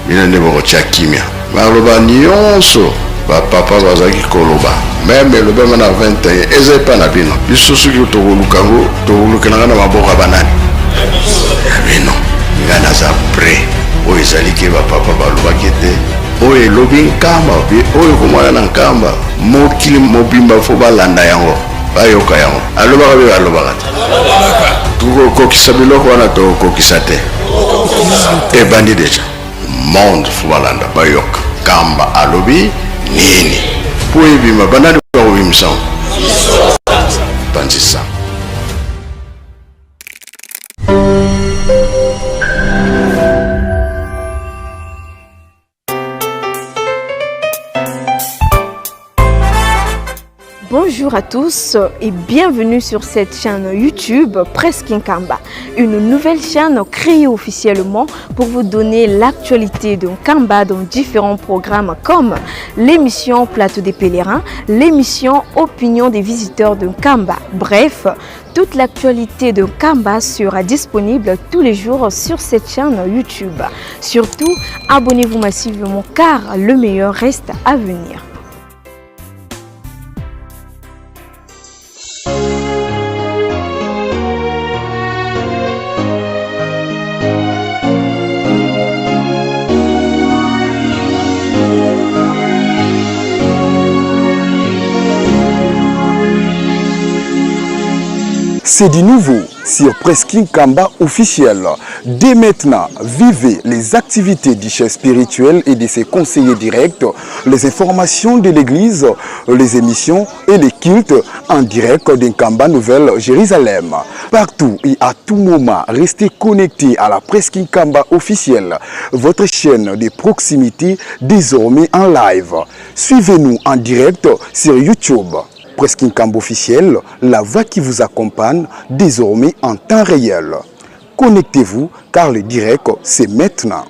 bino nde bokotia kimia maloba nyonso bapapa bazalaki koloba meme elobema na 21 eza epa na bino biso soki tokoluka yango tokolukelanga na maboko ya banani ya bino ngai naza pre oyo ezaliki bapapa balobaki te oyo elobi nkamba oyo komwana na nkamba mokili mobimba fo balanda yango bayoka yango alobaka be balobaka te tokokokisa biloko wana tokokokisa te ebandi deja monde fo balanda bayoka kamba alobi nini po ebima banani bakobimisa bandisa. Bonjour à tous et bienvenue sur cette chaîne YouTube Presque Nkamba, une nouvelle chaîne créée officiellement pour vous donner l'actualité de Nkamba dans différents programmes comme l'émission Plateau des pèlerins, l'émission Opinion des visiteurs de Nkamba. Bref, toute l'actualité de Nkamba sera disponible tous les jours sur cette chaîne YouTube. Surtout, abonnez-vous massivement car le meilleur reste à venir. C'est du nouveau sur Presque Nkamba officiel. Dès maintenant, vivez les activités du chef spirituel et de ses conseillers directs, les informations de l'église, les émissions et les cultes en direct d'Nkamba Nouvelle Jérusalem. Partout et à tout moment, restez connectés à la Presque Nkamba officielle, votre chaîne de proximité désormais en live. Suivez-nous en direct sur YouTube. Presque Nkamba officiel, la voix qui vous accompagne désormais en temps réel. Connectez-vous car le direct c'est maintenant.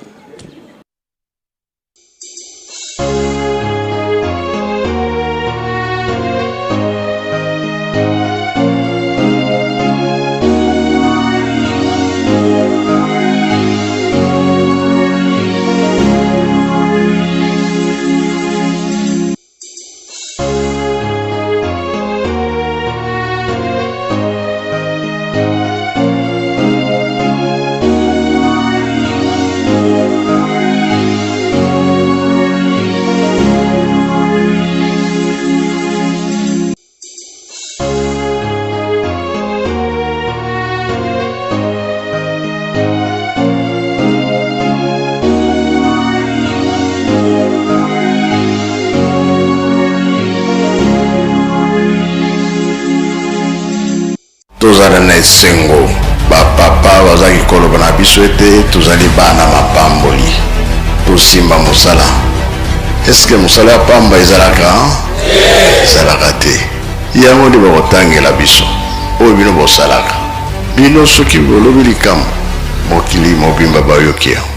tozala na esengo bapapa bazaki koloba na biso ete tozali bana mapamboli tosimba mosala. Eske mosala ya pamba ezalaka ezalaka te yango nde bakotangela biso oyo bino bosalaka bino soki bolobi likambo mokili mobimba bayoki yango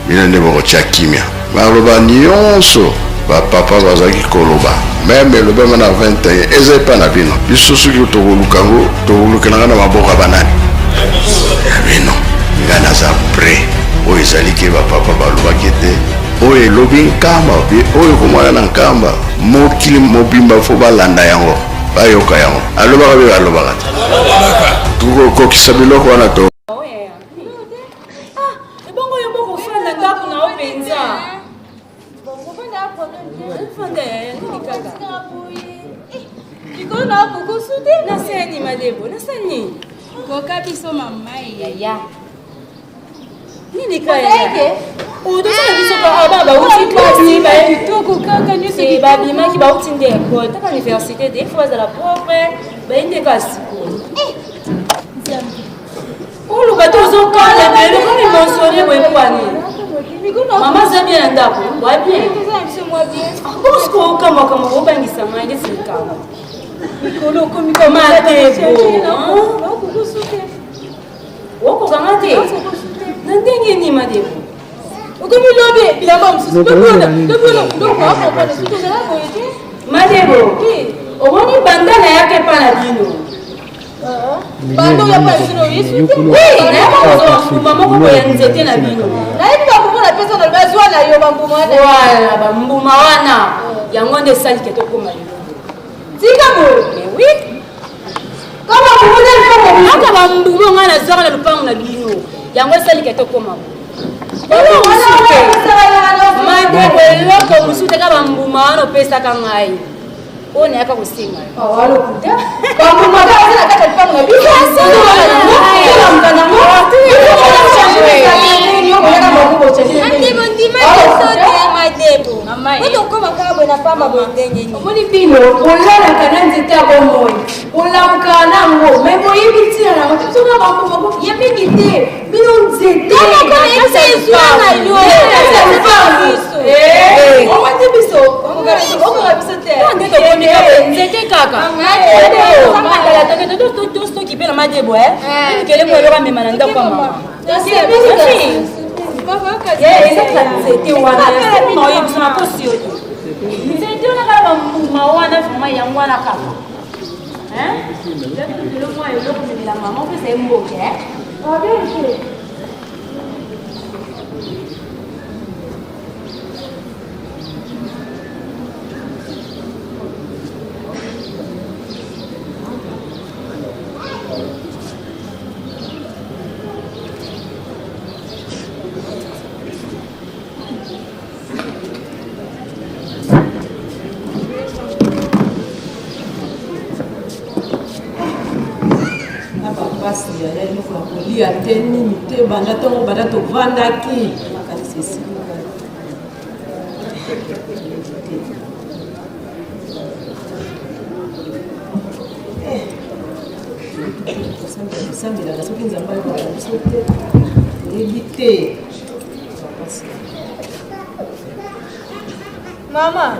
bino nde bakotia kimia maloba nyonso bapapa bazaki koloba meme elobema na 21 eza epa na bino biso soki tokoluka yango tokolukelanga na maboko ya banani ya bino ngai naza pre oyo ezaliki bapapa balobaki te oyo elobi nkamba oyo komwana na nkamba mokili mobimba fo balanda yango bayoka yango alobaka be balobaka te tokokokisa biloko wana to Nasani madebo, nasani. Koka biso mama yaya. Nini kaya? Odo sana biso ka baba uti klasi ba kitoko kaka nyusi ki ba bima ki ba uti nde école, ta université des fois à la propre, ba inde kasi. Ulu ba tozo kala ba le ko mentionner bo kwani. Mama za bien ndako, wa bien. Bosko kama o bangisa manje sikama. Mikolo komi kama tebo. Woko kama te. Nandenge ni madebo. Okomi lobe bilamba msusu bebona. Bebona ndoko hapo kwa siku za hapo yake. Madebo. Omoni bandana yake pana dino. Bando ya pa sino Yesu. Oui, na ko zo maman ko ya nzete na bino. Na hivi kwa kumona pesa na bazwa na yo bambuma wana. Voilà, bambuma wana. Yango nde sali ke tokoma lelo. Tika boye. Mais oui. Kama kumuna kwa Aka bambuma ngana zara na lupango na bino. Yango sali ke tokoma. Mande eloko musute ka bambuma wana opesaka ngai. Ona yaka kusinga. Walo kuta. Bambuma ka zana kata lupango na bino. Omoni bino olala kana nzete ya bomoi olamuka nango me boyebi ntina nango bisoka bambuma yemingi te bino nzete omati biso okoka biso te nzete kaka tokipela madebo kelemo eloko amema na ndako ya mama nzete wana oyebiso na posi oyo nzete wana kaka bambuma wana vraimen yango wana kaka eloko eloko memela mama opesa ye mboke ya teni te banda tongo banda to vandaki makalisisi sambila soki nzamba yo biso te yebi te mama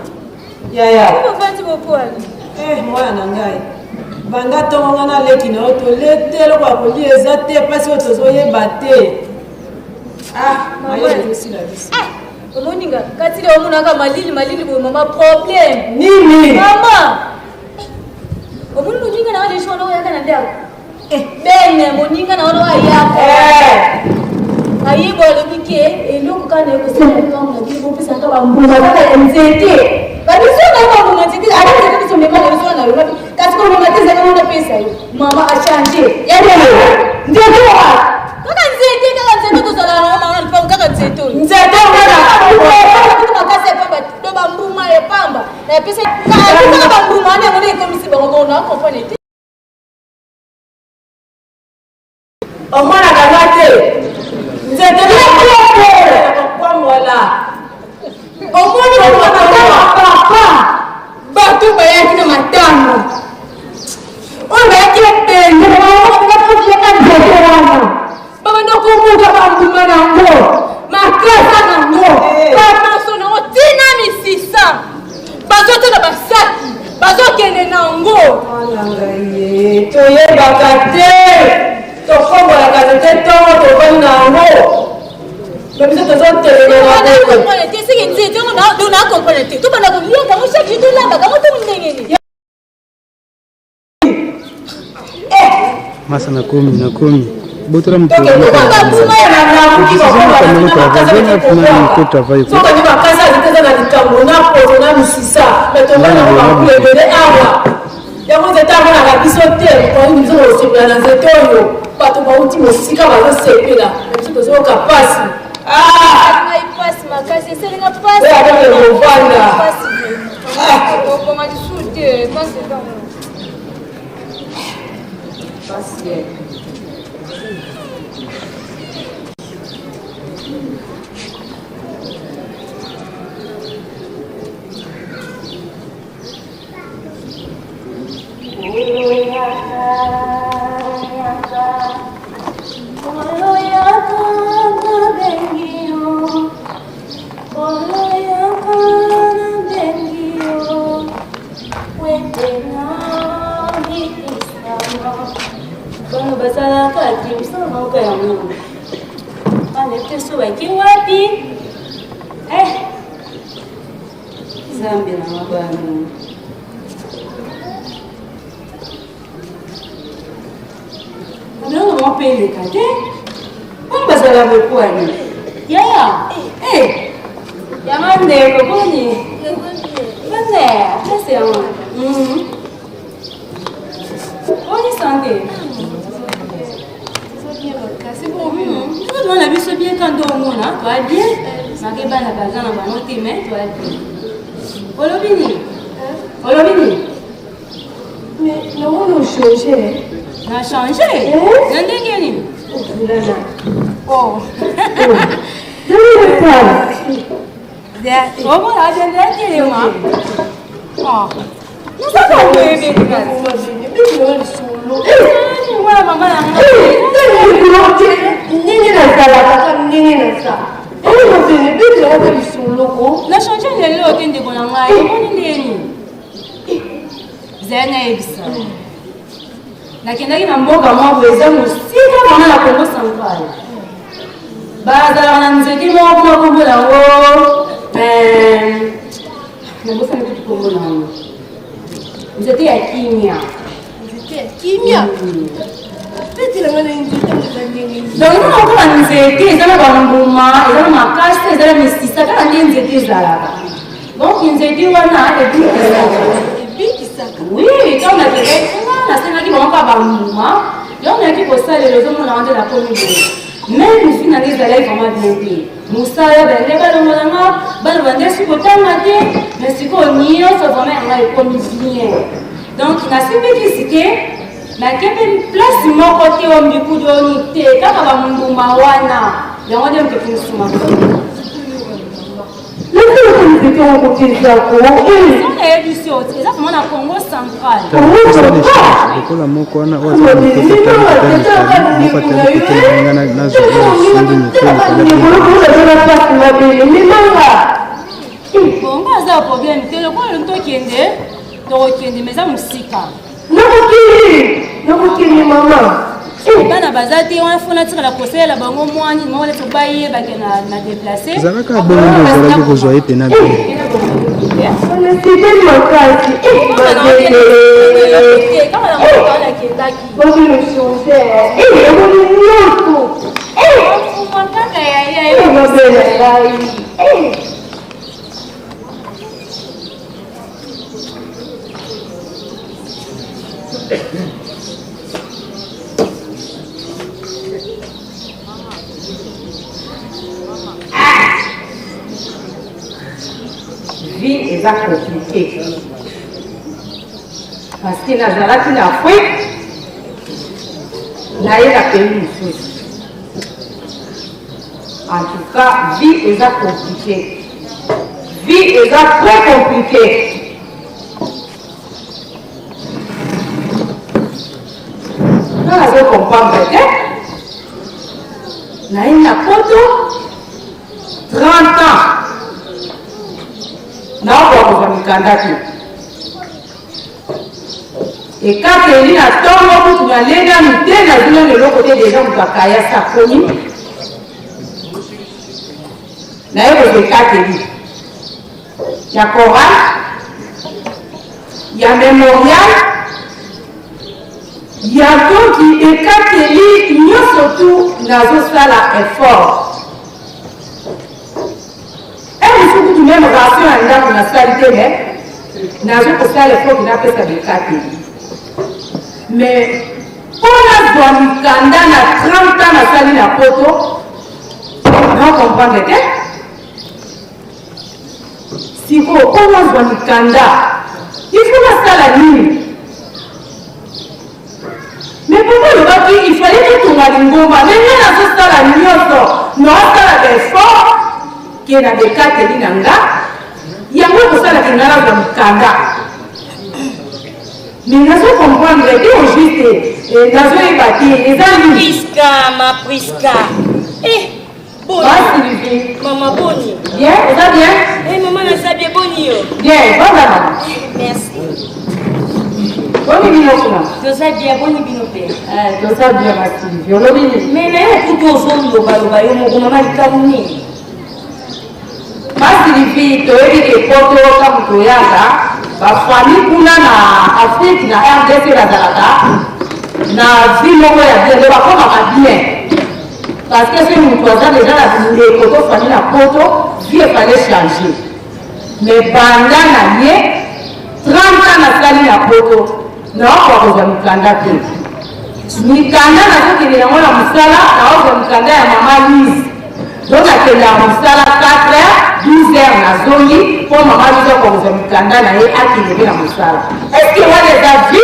yaya bavandi bopwani mwana na ngai banga tongo nga na leki na yo tolete eloko ya kolia eza te mpasi oyo tozoyeba te mayosila biso omoninga kati leo omonaka malili boye mama problème nini mama omoni moninga na wale shona oyaka na ndako bene moninga na wale ayaka ayibo alobi ke eloko kana ekosalakango na bili bopisaka bambuma kaka ya nzete babiso na bambuma nzete aaa biso memaka biso na lobabi kasi komema te ezaka mona pesa yo mama achange yanelo nzete wa kaka nzete tozala na mama lipango kaka nzete oyo nzete makasi epamba to bambuma epamba na epesa kaka bambuma wana yango nde ekomisi bango bongo na comprendre te omonaka nga te nzete nakwambola omoni papa bato bayaki na matano oyo bayaki ebende baoyaka nzete wana babanda komuka bambuma nango makasa nango bamaso nango tina misisa bazotala basaki bazokende nango anangaye toyebaka te tokombolaka nzete ntongo tobani nango babiso tozotelelaa te siki nzete yango nakomprene te tobanda koliaka ngo chaque jour tolambaka ngo to ndengeni masa nakomi botola mutokani bakasi aziteza na likambo na poto na misisa metomanaebele awa yango nzete amonaka biso te oyi biso kosepela na nzete oyo bato bauti mosika bazosepela biso tozoyoka pasi ngai pasi makasi eselinga pasi kovanda okoma lisusu te pasi Bano basalaka ati misala mauka ya mungu ane so baki wapi zambi na mabano abeloko mopeleka te bano basala bokwani yaya ndeko boni. Bane, c'est un. Boni santé. C'est bon. Tu dois la vie se bien quand on a, toi bien. Ça que ba na bazan na banote mais toi bien. Olobini. Olobini. Mais non, on a changé. On a changé. Ndenge ni? Oh. Oh, voilà, j'ai dit moi. Oh. Nous avons bébé. Voilà, maman, la changé de l'eau de Bolanga et mon indéni. Zena ebisa. La kendaki na mboka mwa bweza musika kana la Congo central. Baza na nzeki moko na kombo lango. Nabosa ni kitu kombo lango. Nzeki ya kimia. Nzeki ya kimia. Peti la ngana nzeki mzangengi. Donc nous on va nzeki ezala ba mbuma, ezala makasi, ezala misisa kana nzeki ezalaka. Donc nzeki wana oui, quand on a des règles, on a qui vont pas bambuma, et on a qui pour ça les raisons on a rendu la communauté. Même si on a des élèves vraiment bien payés. Moussa, ben les balles on a ben on va dire si côté matin, mais si qu'on y est, ça vraiment on a les communes. Donc on a cette petite mais qu'il y a une place mon côté au du coup de l'unité, quand on va bambuma wana, et on a dit que tout ça. Le fait que nous étions au côté de la Congo, on a eu du exactement dans Congo central. Lokola moko wana bongo aza problème te lokola tokende tokende mais za musika nakokende mama bana baza te wana fona tikala kosalela bango mwani mawale tobayebake na déplace ezalaka bongo ezalaki kozwa ye pena te anasiteli makasi vie est compliquée. Parce que Nazareth en Afrique, là il a pays en tout cas, vie est compliquée. Vie est très compliquée. Nous allons comprendre que là il a 30 ans. Na kwa mikandaki et quand il y a tombe pour aller dans le terrain de l'autre côté des gens qui kaya sa komi na yoko de kateli il y a Coran il y a mémorial il y a donc qui est kateli nous surtout nazo sala effort. Même ration à la salité, n'a pas pour ça l'effort qu'il a fait sa décate. Mais pour la zone Kanda, na 30 ans, na sali la poto, on comprend que si vous pour la zone Kanda, il faut la salle à nuit. Mais pourquoi le papier, il fallait que tout le monde, mais il y a la salle à nuit, non, salle à l'effort. Qui est dans des cas de l'Inanga, il y a beaucoup de ça qui est dans le Kanda. Mais nous allons comprendre que les juste, nous allons bâtir les amis. Priska, ma Priska. Eh, Boni. Maman Boni. Bien, vous allez bien? Eh, maman, elle s'est bien Boni. Bien, voilà. Merci. Boni Binopina. Je sais bien, Boni Binopé. Je sais bien, ma fille. Mais là, tout au fond, le maman, il est Masilipi toyebi ke poto kamu toyanga bafami kuna na Afrique na RDC bazalaka na vie moko ya bien bakomaka bien parce que c'est une croisade déjà la poto fami na poto vie fallait changer mais banda na ye 30 ans nasali na poto naokoka kozwa mikanda te mikanda nazokende yango na mosala naozwa mikanda ya mama Lise donc akende ya mosala 4h 12h nazongi mpo mama Lise akozwa mikanda na ye akende mpe na mosala estce wana eza vi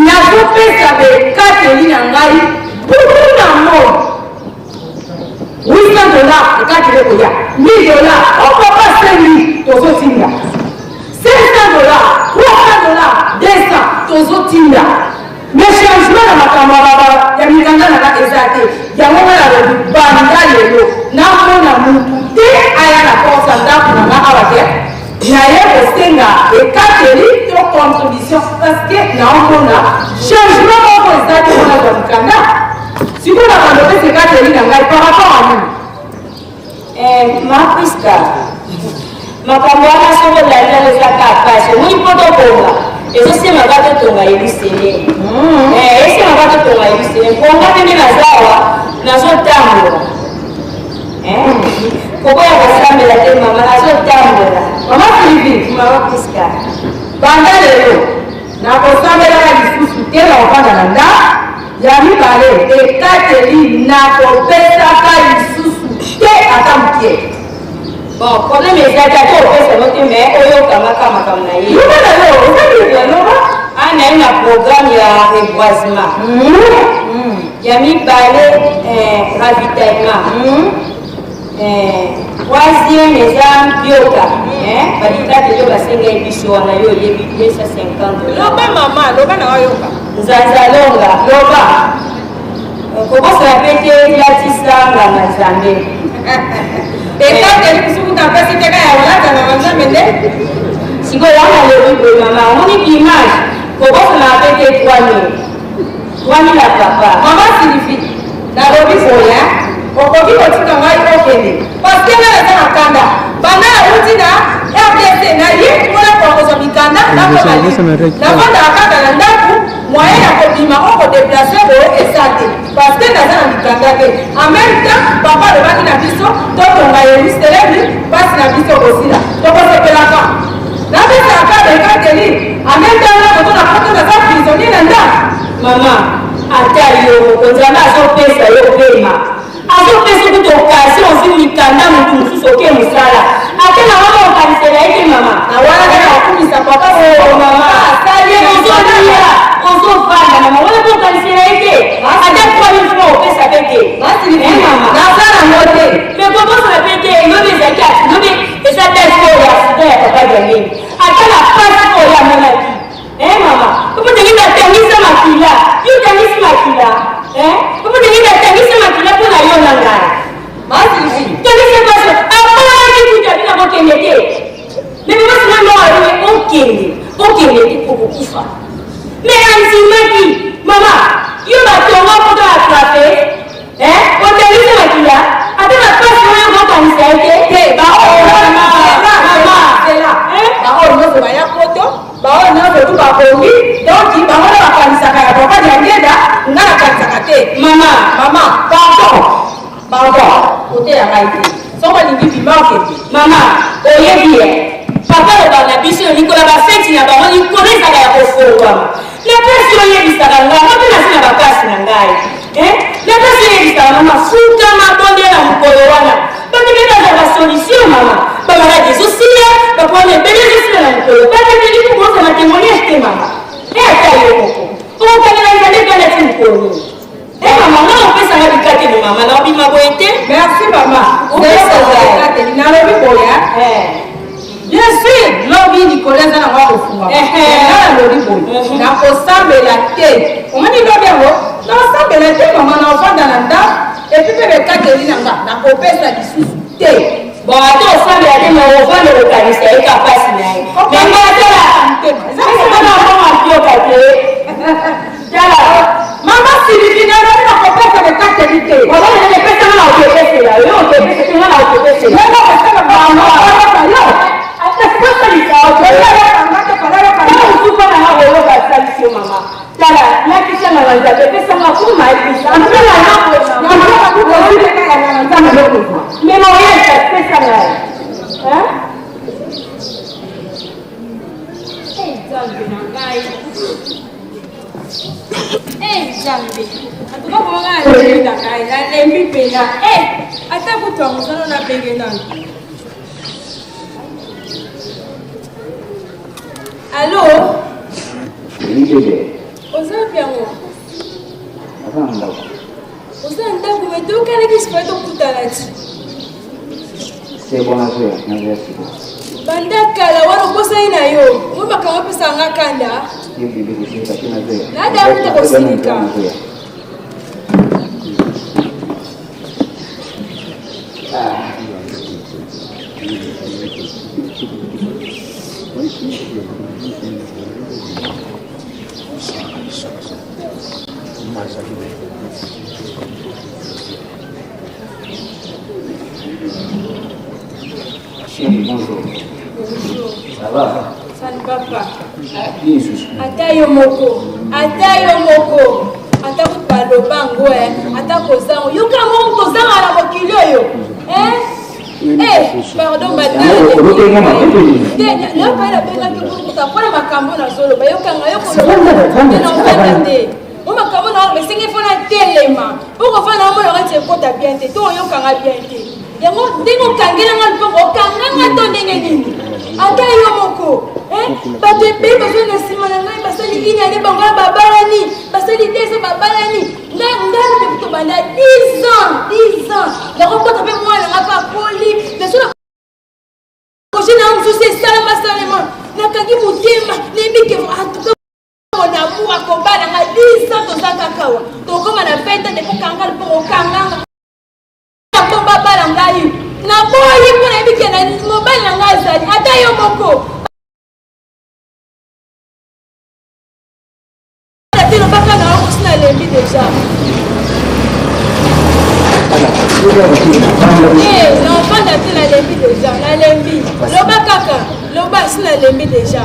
nazopesa bekateli na ngai buku na mo $800 ekateli ekoya $1000 opapa 5000 tozotinda $500, $300, 200 tozotinda mais changement na makambo ya mikanda na eza te yango wana lobi banda lelo namona mutu te aya na porte ndako na nga awa te naye kosenga ekateli to contribution parce que naomona changement moko eza te wana za mikanda sikoyo na bando pesa ekateli na ngai par rapport à nini mapriska makambo wana soko lalila ezaka pasi omoni mpo tokonga ezosemaka totonga yelusele esemaka totonga yelusele mponga ndenge nazawa nazotambola kokoya kosambela te mama nazotambola mama Sylvie mama priska banda lelo nakosambelaka lisusu te na kofanda na nda ya mibale ekateli nakopesaka lisusu te ata mokie bon problème ezaki ate opesano te mais oyokangaka makambo na ye anaye na programme ya reboisement ya mibale ravitaillement troisième eza bioka badikatelo basengai biso wana yo oyebi 250 loba mama loba na wayoka nzanzalonga loba kobosana mpe te latisanga na nzambe ekateli kusuku tapesi teka ya olatanga na nzambe nde sikoyo wana lobi boye mama omoni image kobosana mpe te 3000 ya papa mama Sylvie nalobi boye okoki kotika ngai okende parceke nga naza na kanda banda nauti na RDC na ye mpona kokozwa mikanda navandaka kaka na ndako moyen ya kobima okodeplace boye eza te parceke naza na mikanda te en même temps papa alobaki na biso totonga yerusalemi mpasi na biso kosila tokosepelaka napesaka bekateli en même temps nakoto na poto naza prisonnier na ndako mama ata yo mokonzana azopesa yo pema azopesa okuti okasi osi mikanda motu mosusu oke mosala ate na wana okanisela ete mama na wana kaka akumisa papa mama ozolia ozovanda mama wana mpe okanisela ete ata 3000 francs opesa pe te mama nasala ngo te me kobosana pe te lobi ezalaki ati lobi eza tasi oyo ya sida ya papa diangeni ata na pasi oyo amonaki mama opotengi natangisa makila yo tangisi makila opotengi natangisa makila mpo na yo na ngai tangisa paso aponaki kuta bina bokende te me mabasina noaoe okende te okokufa me ansimaki mama yo batongo poto atrape otangisa makila ata na pasi oyo bokanisa ete baoyo nyonso baya poto baoyo nyonso tu bakongi donc bango na bakanisaka ya papa diangeda nga nakanisaka te mama pardon oteya ngai te soko balingi bima okende mama oyebi ye papa lobaka na biso likola bafeti na bango likolo ezaka ya kofungwama na place oyebisaka ngai ngo mpe nasi na bapasi na ngai na place oyebisaka mama futama bonde na mokolo wana bakende bazaka solution mama bamaladi ezosila baproblème ebele ezosila na mokolo bakendeli kokosana témoignage te mama ata yo moko okokangela nzambe kana ti mokolo mama nga opesanga bikateli mama na obima boye te merci mama opesakateli nalobi boya bien sûr lobi likolo eza nango akofungama nga nalobi boye nakosambela te omoni lobi yango nakosambela te mama na ofanda na ndako epi mpe bekateli na nga nakopesa lisusu te bon ate osambela te me ovanda kokanisa eka pasi na ye mengaaaapioka te mama Sylvie nalobi nakopesa bekateli te epesanga na okepesela yo okepesela na okepesela usuka na nga koyoka salisi yo mama tala lakisanga na nzambe epesanga kuma mema oyesa pesanga ye likambo sana na penge nani. Allô? Oui, bébé. Oza piango. Avant là. Oza ndako meto kana kispa to kutala ti. C'est bon à faire, merci. Bandaka la wana kosa ina yo. Ngoma kama pesa ngakanda. Ndio bébé, c'est pas na faire. Nada mtu kusinika. Chérie, bonjour. Ça va? Ça ne va pas. Bien sûr. Ata yo moko. Ata kupaloba ngo ata kozango. Yoka mo kozanga na bokilo yo. Pardon madame. Là pas la peine que vous tapez makambo na solo. Ba yoka ngayo ko. On m'a comme on mais c'est qu'il faut la téléma. Pour faire la mort on c'est pas bien té. To yoka nga bien té. Yango ndingo kangela nga po okanga to ndenge nini. Ata yo moko. Ba te pe besoin de simana ngai basali ini ale bango babalani. Basali tese babalani. Ndana de to banda 10 ans. La rencontre avec moi n'a pas poli. Mais sur la prochaine on se c'est salama. Na kangi mutima, nemike en tout cas mon amour à combattre à 10 ans de Zakakawa. Donc comme on a fait de Kangal pour Kanga. Na bomba balangai. Na boyi pour nemike na mobile na ngazali. Ata yo moko. La télé baka na osina lembi déjà. Non, pas la lembi déjà, la lembi. Loba kaka, loba sina lembi déjà.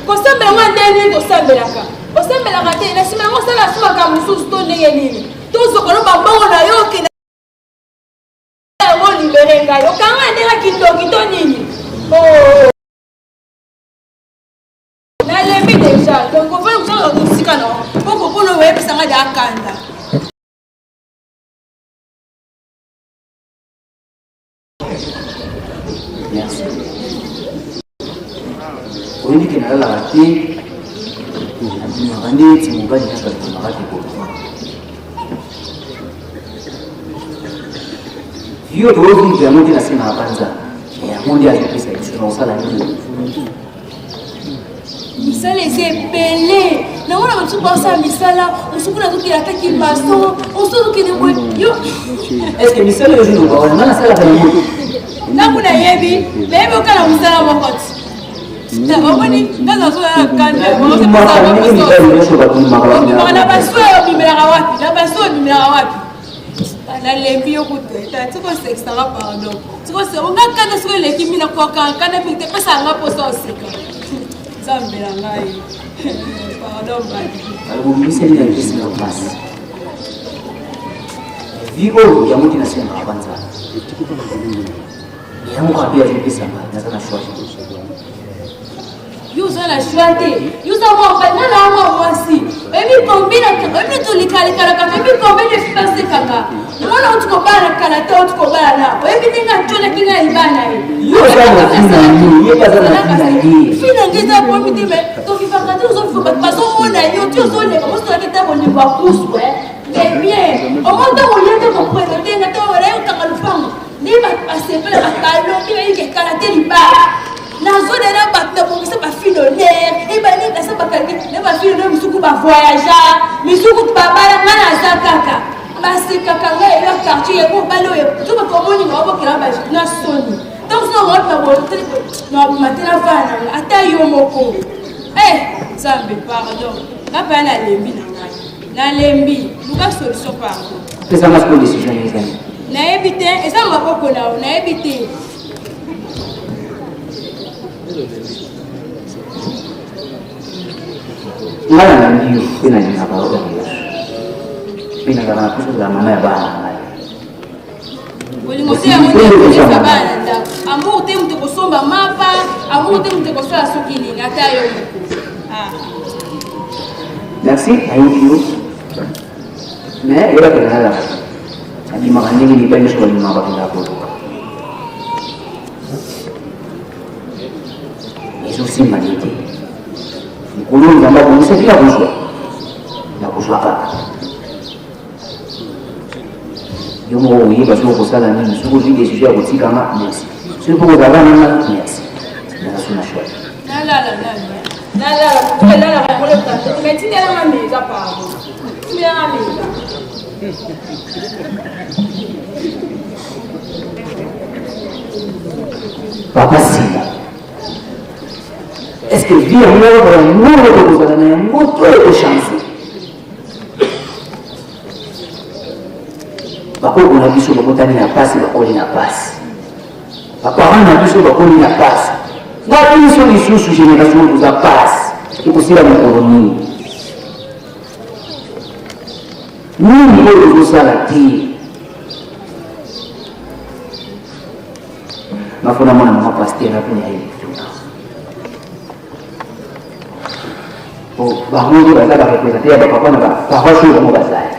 Kosambela mwa ndeni kosambelaka. Osambelaka te, na sima ngo sala suma ka mususu to ndenge nini. Tozo ko loba bongo na yo ke na ngo libere ngai. Okanga ndela kindoki to nini. Oh. Na lembi déjà. Donc on va nous faire un musika non. Pour le web ça nga da kanda. Merci. Oyebi ke nalalaka te andimaka ndeti mobali kaka limaka te kokoma yo toovivre yango te na se na banza yango nde azopesa biso na kosala nini misala eza ebele nango na basuku basala misala mosuku nazokelakaki mason osozokende boye yo estce misala oyo ezoloba nga nasalaka yango ntango nayebi nayebi okala mosala moko ti omoni ngazazokana na baso obimelaka wapi nalembi yo kuteta tikosekisanga pardon ongakanda soko eleki mina kokankana mpe te pesanga mposa oseka zambela ngai pardon alobobiseli na epesina place vi oyo yango te nasenaka banzala yango kape azopesanga naza na shwa yuza na shwa te yuza mwana mwasi ebi kombina ebi tolikalekala ebi kombina efipasekanga mwana otukobala na kala te otukobala na ebi tenga ntona kinga libana fina ngeza pomi te me tofifaka te ozofifa bazomona yo ti ozoleka mosolaki ta bolingo akusu mais bien omonta oyete koprésente nga te wala yokanga lupango nde basepele bakalobi bayikekala te libala nazodela bato nabongisa bafilonere ebanekasa bakangi ne bafilonere misuku bavoyagea misuku babala nga naza kaka basekaka ngai eya quartier yango bale oyo tobakomoninga babokela na soni donc sonamatela vana nanga ata yo moko nzambe pardon nga paya nalembi na ngai nalembi luka solution pardon pesanga siko décision ezali nayebi te eza maboko nao nayebi te nga nalangi yo mpe nalingaka oyo mpe nazala na puso kozala mama ya bana na ngai bolingo te yango tekosa bana na ndako amour te moto kosomba mapa amour te moto kosala soki nini ata yo moko merci nayoki yo mais eyebaka nalalaka nabimaka ndenge nibali nyonso balimaka bakendaka koluka kusima niti kulunza ambapo msifika kuzwa na kuzwa kaka yomo uyiba sio kusala nini sio vile sio kutika merci sio pour d'avoir merci na suna shwa la metinga la mamiza pabo mia amiga Papa Simba est-ce que vie en œuvre un monde de vous donner un mot de chance bakoko na biso bakotani na pasi bakoli na pasi baparent na biso bakoli na pasi nga biso lisusu génération kuza pasi ekosila mokolo nini oyo ozosala te nafuna mwana mama paster naponi ayelituna bango nde baza barepresente ya bapapa na baparoche oyo bango bazali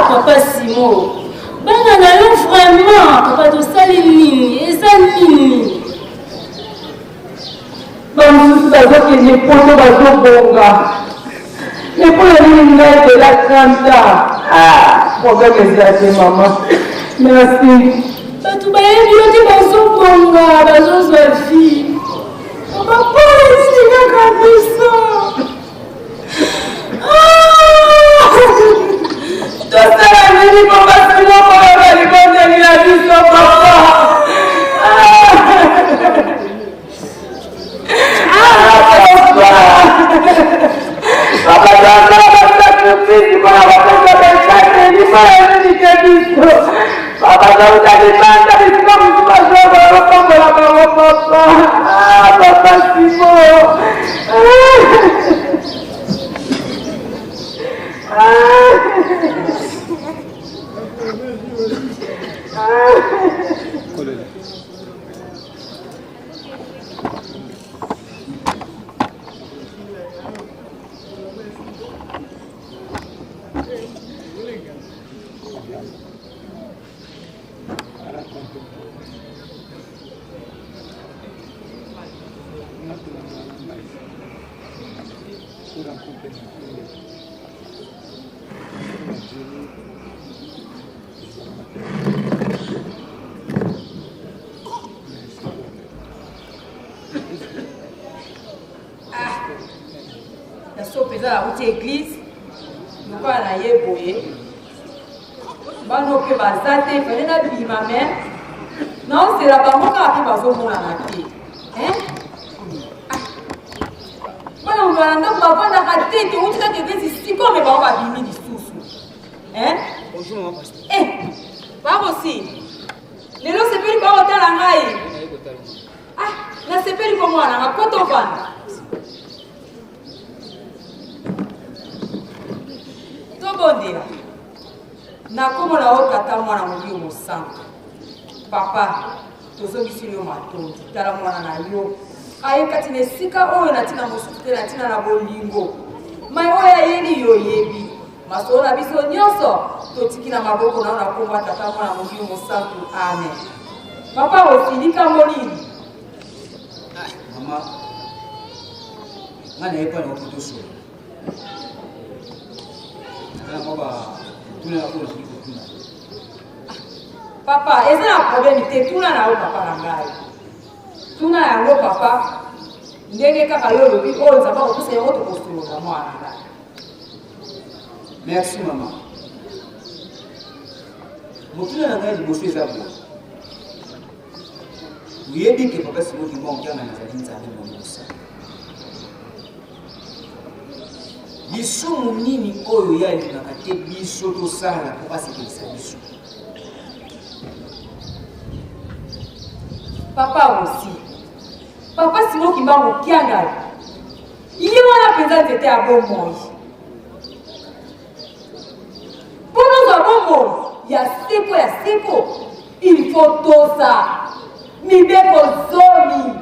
Papa Simon, ben on a vraiment, papa de Salimini, et Salimini. Maman, ça va que j'ai posé ma bonga. Mais pour la ligne de la 30 ans. Ah, problème est maman. Merci. Tu vas bien dire bonga, bazo sa fille. Papa, il est là comme ça. la vie pour passer mon papa, il continue la vie sans papa. Papa, La soupe dans la route église, nous allons à Yeboye. Bano ke bazate, fallait la vie ma mère. Non, c'est la banque qui a fait bazo mon amati. Hein? Voilà, on va aller dans la raté, tu vois que tu es ici comme on va bimi du sous. Hein? Bonjour, maman. Eh, pas aussi. Les lots c'est plus comme hôtel en rail. Ah, là c'est plus comme moi, là, à quoi t'en vas? Tobondela. Nakomona o tata mwana molio mosantu. Papa, tozongisi yo matondi. Tala mwana na yo. Aye kati nesika oyo natina mosuku natina na bolingo. Mai oyo yeli yo yebi. Masola biso nyonso totiki na maboko na komba tata mwana molio mosantu. Amen. Papa osilika molini. Mama. Ngana yepa na okutoso. Papa, est-ce que un problème était tout là papa nangai. Tout là papa. Ndenge kaka yo lobi o nzaba ko se autre costume na mwana. Merci maman. Motuna na ngai liboso eza bo. Uyebi ke papa simo ki bon kana na zali nzali mo musa. Biso nini oyo ya linaka te biso tosala po basekisa biso. Papa aussi. Papa Simon Kimbango Kianga. Il y a la présence était à bon monde. Pour nous à bon monde, il y a Seko. Il faut tout ça. Mibeko zomi.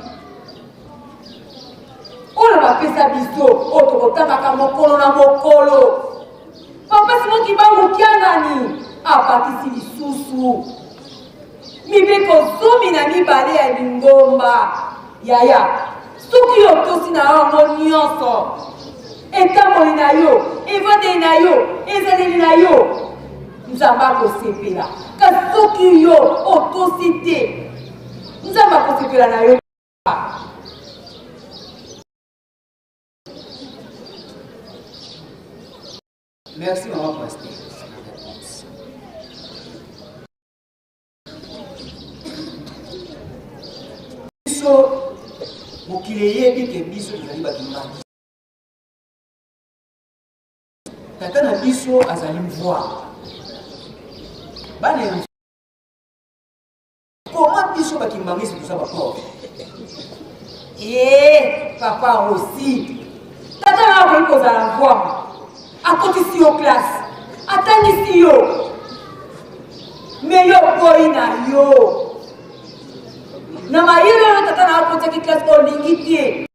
On va faire ça biso. Otokotaka mokolo na mokolo. Papa Simon Kimbango Kianga ni. A partir de susu. Mibeko zomi na mibale ya lingomba. Yaya, soki yo tosi na yango nyonso. Etamoli na yo, evandeli na yo, ezaleli na yo. Nzambe akosepela. Kasi soki yo otosi te, Nzambe akosepela na yo. Merci maman pasteur. Mokili yebi ke biso ezali bakimbangi. Tata na biso azali mvwa. Bana ya comment biso bakimbangi si toza bakoro? Papa aussi. Tata na akoki kozala mvwa. Akotisi yo classe. Atangisi yo. Me yo boyi na yo. Na mayele yo tata na akote ki classe olingi tie.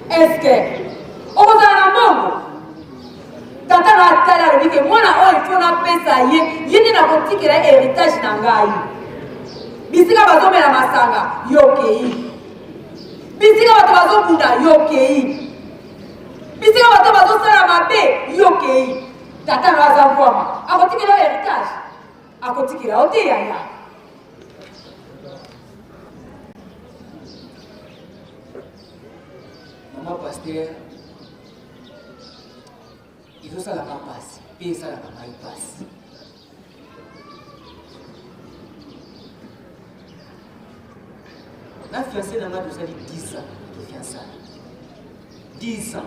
Eske okozala na mongo tata na atala alobi ke mwana oyo ifo napesa ye nde nakotikela héritage na ngai. Bisika bazomela masanga yokei. Bisika bato bazobunda yokei. Bisika bato bazosala mabe yokei. Tata na aza mvwama akotikela héritage. Akotikela ote yaya. Maman pasteur, il faut ça la passe, et ça la passe. La fiancée n'a pas de 10 ans de fiançailles. 10 ans.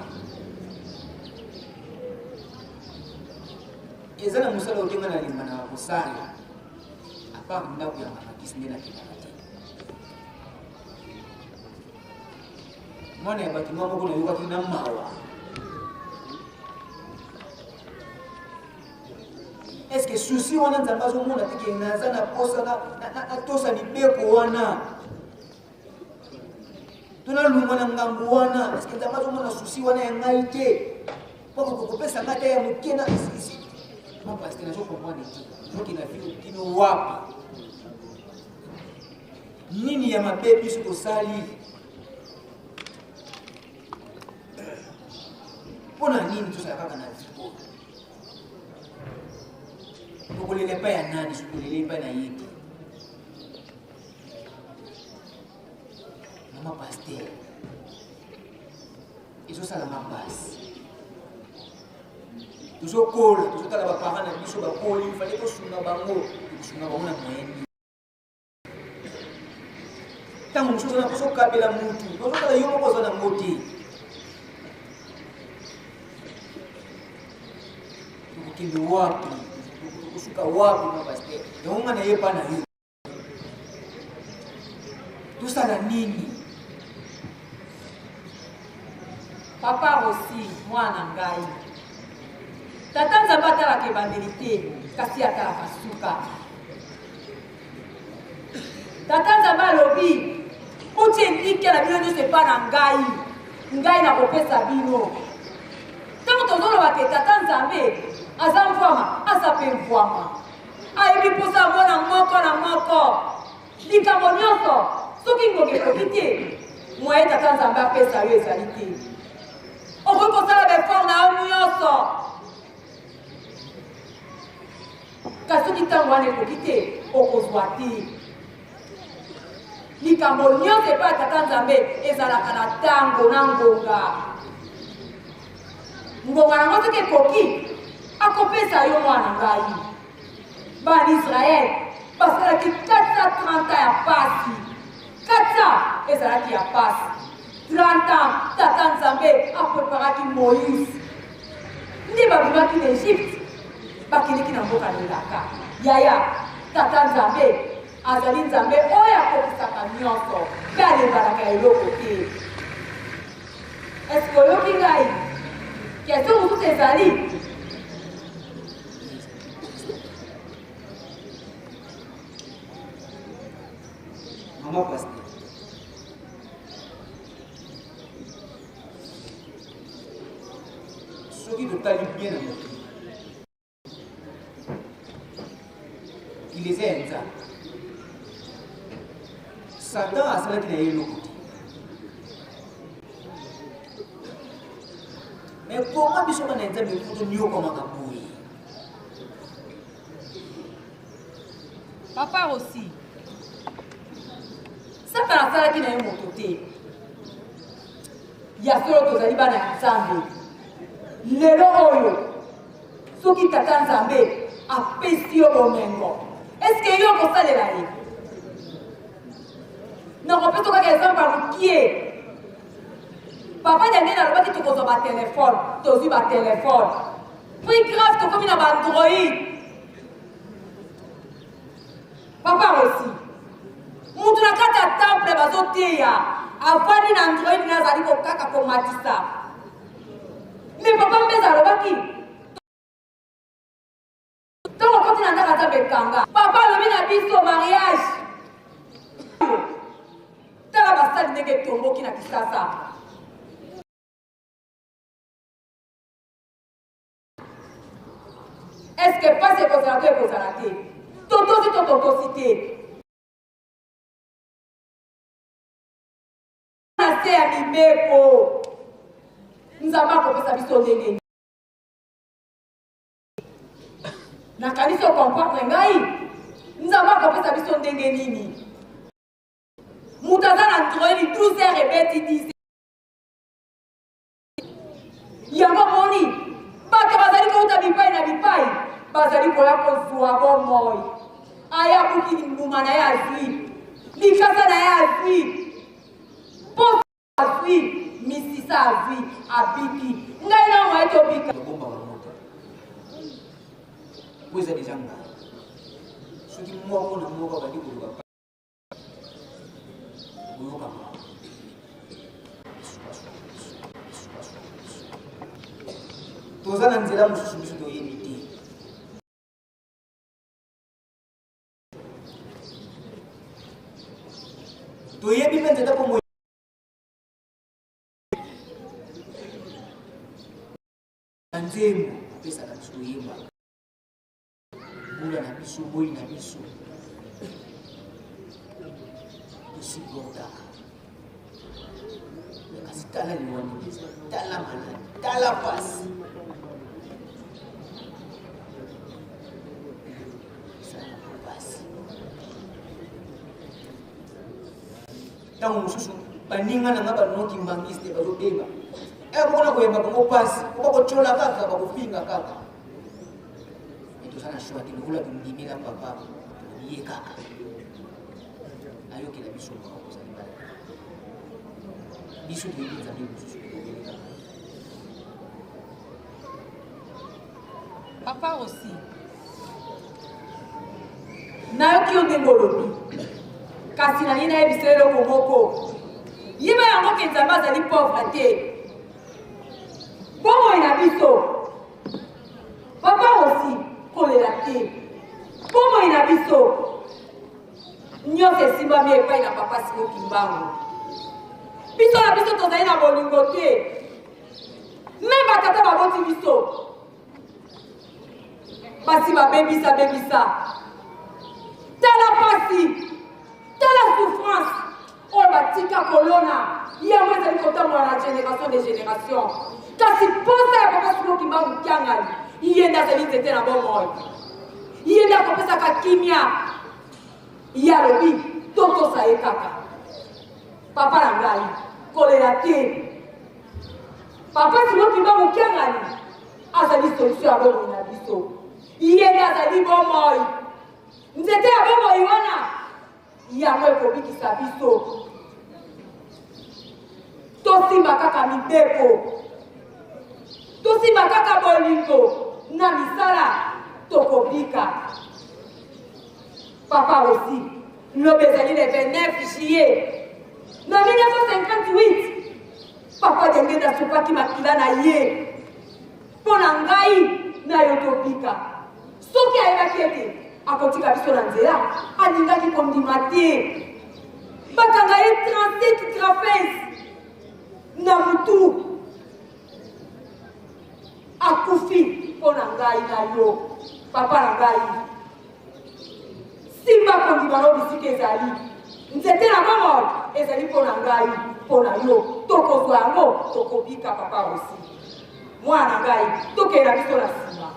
Et ça, la moussala au témoin à l'imana au sale. À part une nappe, il y a un qui se met la tête. Mwana ya bâtiment moko na yokaki na mawa. Est-ce que souci wana nzambe azomona te ke naza na posa na tosa libeko wana tona lungwa na ngambu wana? Est-ce que nzambe azomona souci wana ya ngai te po kopesa ngai te ya moke na isi ma pasteur nazokomprendre te soki na vile kino wapi nini ya mabe biso tosali? Pona nini tozala kaka na viko? tokolele pa ya nani tokolele pa na yeki mama pasteur ezosala mapasi tozokola tozotala baparent na biso bakoli fale tosunga bango tosunga bango na moyeni ntango mosusu na kozokabela mutu tozotala yo moko oza nango te tokokende wapi tokosuka wapi mama pasteur yango nga nayepa na yo tosala nini papa aussi mwana ngai tata nzambe atalaka ebandeli te kasi atalaka suka tata nzambe alobi uti etikela bino nyonso epa na ngai nakopesa bino ntango tozoloba te tata nzambe aza mvwama aza mpe mvwama ayebi mposa mwana moko na moko likambo nyonso soki ngonga ekoki te moye tata nzambe apesa yo ezali te okoki kosala befort na yo nyonso kasi soki ntango wana ekoki te okozwa te likambo nyonso epai ya tata nzambe ezalaka na ntango na ngonga nango soki ekoki akopesa yo mwana ngai bana israele basalaki 430 ya pasi 400 ezalaki ya pasi 30 ans tata nzambe apreparaki moïse nde babimaki na egypte bakendeki na mboka lelaka yaya tata nzambe azali nzambe oyo akokisaka nyonso mpe alembanaka eloko te eske oyoki ngai question mosusu ezali mama pasteur soki totali bien na moto il eza ya nzambe satan asalaki na ye eloko te me koma biso bana ya nzambe kuto niokomaka boye papa aussi saka nasalaki na ye moto te ya solo tozali bana ya nzambe lelo oyo soki tata nzambe apesi yo bomengo eske yo kosalela ye nakopesa kaka exemple ya mokie papa ndenge nalobaki tokozwa batelefone tozwi batelefone prix grave tokomi na baandroid papa aussi mutu na kati ya temple bazoteya avandi na android nazali kokaka komatisa me papa mbeza alobaki ntongo koti na ndaka nzambe ekanga papa alobi na biso mariage tala basali ndenge etomboki na kisasa eske pasi ekozala to ekozala te totosi to totosi te na se ya mibeko nzambe akopesa biso ndenge nakanisi okomprendre ngai nzambe akopesa biso ndenge nini mutu aza na android 12 heures ebeti 10 yango moni bato bazali kouta bipai na bipai bazali koya kozwa bomoi aya buki mbuma na ye azwi likasa na ye azwi posa azwi misisa azwi abiki ngai na moye tobika po eza deja ngai soki moko na moko bandi koluka koyokama toza na nzela mosusu biso toyebi te toyebi mpe nzela po na nzembo apesaka biso toyemba mbula na biso boyi na biso tosibordaka kasi tala liwani biso tala maladi tala pasi ntango mosusu baninga na nga banoki mbangiste bazobeba bakona koyemba bango pasi bakotyola kaka bakofinga kaka etozana shwa te lokola tondimela papa ye kaka ayokela biso makozali bana biso toyebi nzambe mosusu tobeleka papa aussi nayoki yo ndenge olobi kasi nali nayebisa eloko moko yeba yango ke nzambe azali pauvre te bomoi na biso papa aussi kolela te bomoi na biso nyonso esimbami epai na papa Simoki Mbangu biso na biso tozali na bolingo te me batata baboti biso basi babebisa tala pasi tala souffrance oyo batika kolona yango ezali kotambola na génération de génération kasi posa ya papa Simoki Mbangu Kiangali ye nde azali nzete na bomoi ye nde akopesaka kimia ye alobi totosa ye kaka papa na ngai kolela te papa Simoki Mbangu Kiangali azali solution ya bomoi na biso ye nde azali bomoi nzete ya bomoi wana yango ekobikisa biso tosimba kaka mibeko tosimba kaka bolingo na misala tokobika papa aussi lobi ezali le 29 juillet na 1958 papa denge nasopaki makila na ye mpo na ngai na yo tobika soki ayebaki ete akotika biso na nzela alingaki kondima te bakanga ye 37 trapèze na mutu akufi mpo na ngai na yo papa na ngai simba kondima no bisika ezali nzete na bomoi ezali mpo na ngai mpo na yo tokozwa yango tokobika papa osi mwana ngai tokela biso na nsima.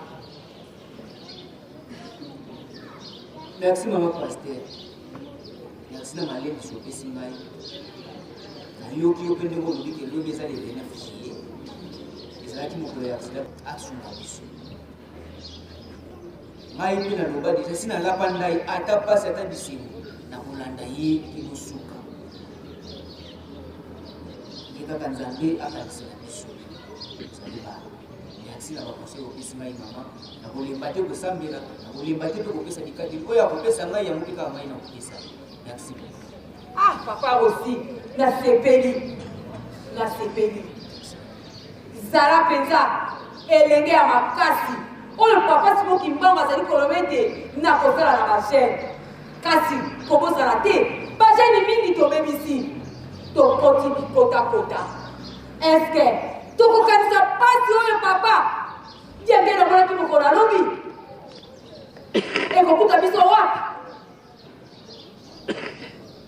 Merci maman pasteur. Merci na malemi sopesi ngai. Nayoki yo mpe ndenge olobi ke lobi eza le 29 juillet. Ezalaki mokolo ya accident asunga biso. Ngai mpe naloba deja si nalapa ndai ata pasi ata bisengo na kolanda ye kino suka. Ye kaka nzambe akanisela biso. Ezali bana. Merci na bakose opesi ngai mama. Nakolemba te kosambela nakolemba te mpe kopesa bikateli oyo akopesa ngai yango mpe kaka ngai nakopesa. Merci. Ah papa aussi nasepeli zala mpenza elenge ya makasi oyo papa Simoki Mbangu azali koloba ete nakosala na bashene kasi kobosana te bashene mingi tobebisi tokoti bikotakota eske tokokanisa pasi oyo papa dienge namonaki mokolo alobi ekokuta biso wapi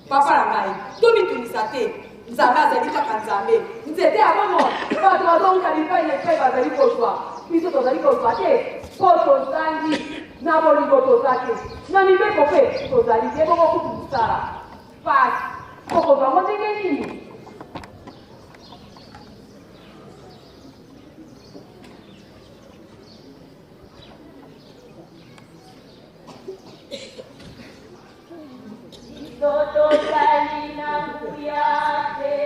papa na ngai tomitungisa te nzambe azali kaka nzambe nzete ya bomoi bato bazonguka bipai na epai bazali kozwa biso tozali kozwa te mpo tozangi na bolingo toza te na mibeko mpe tozali te bokokutu mosala pasi okozwango ndenge nini Toto salina kuyate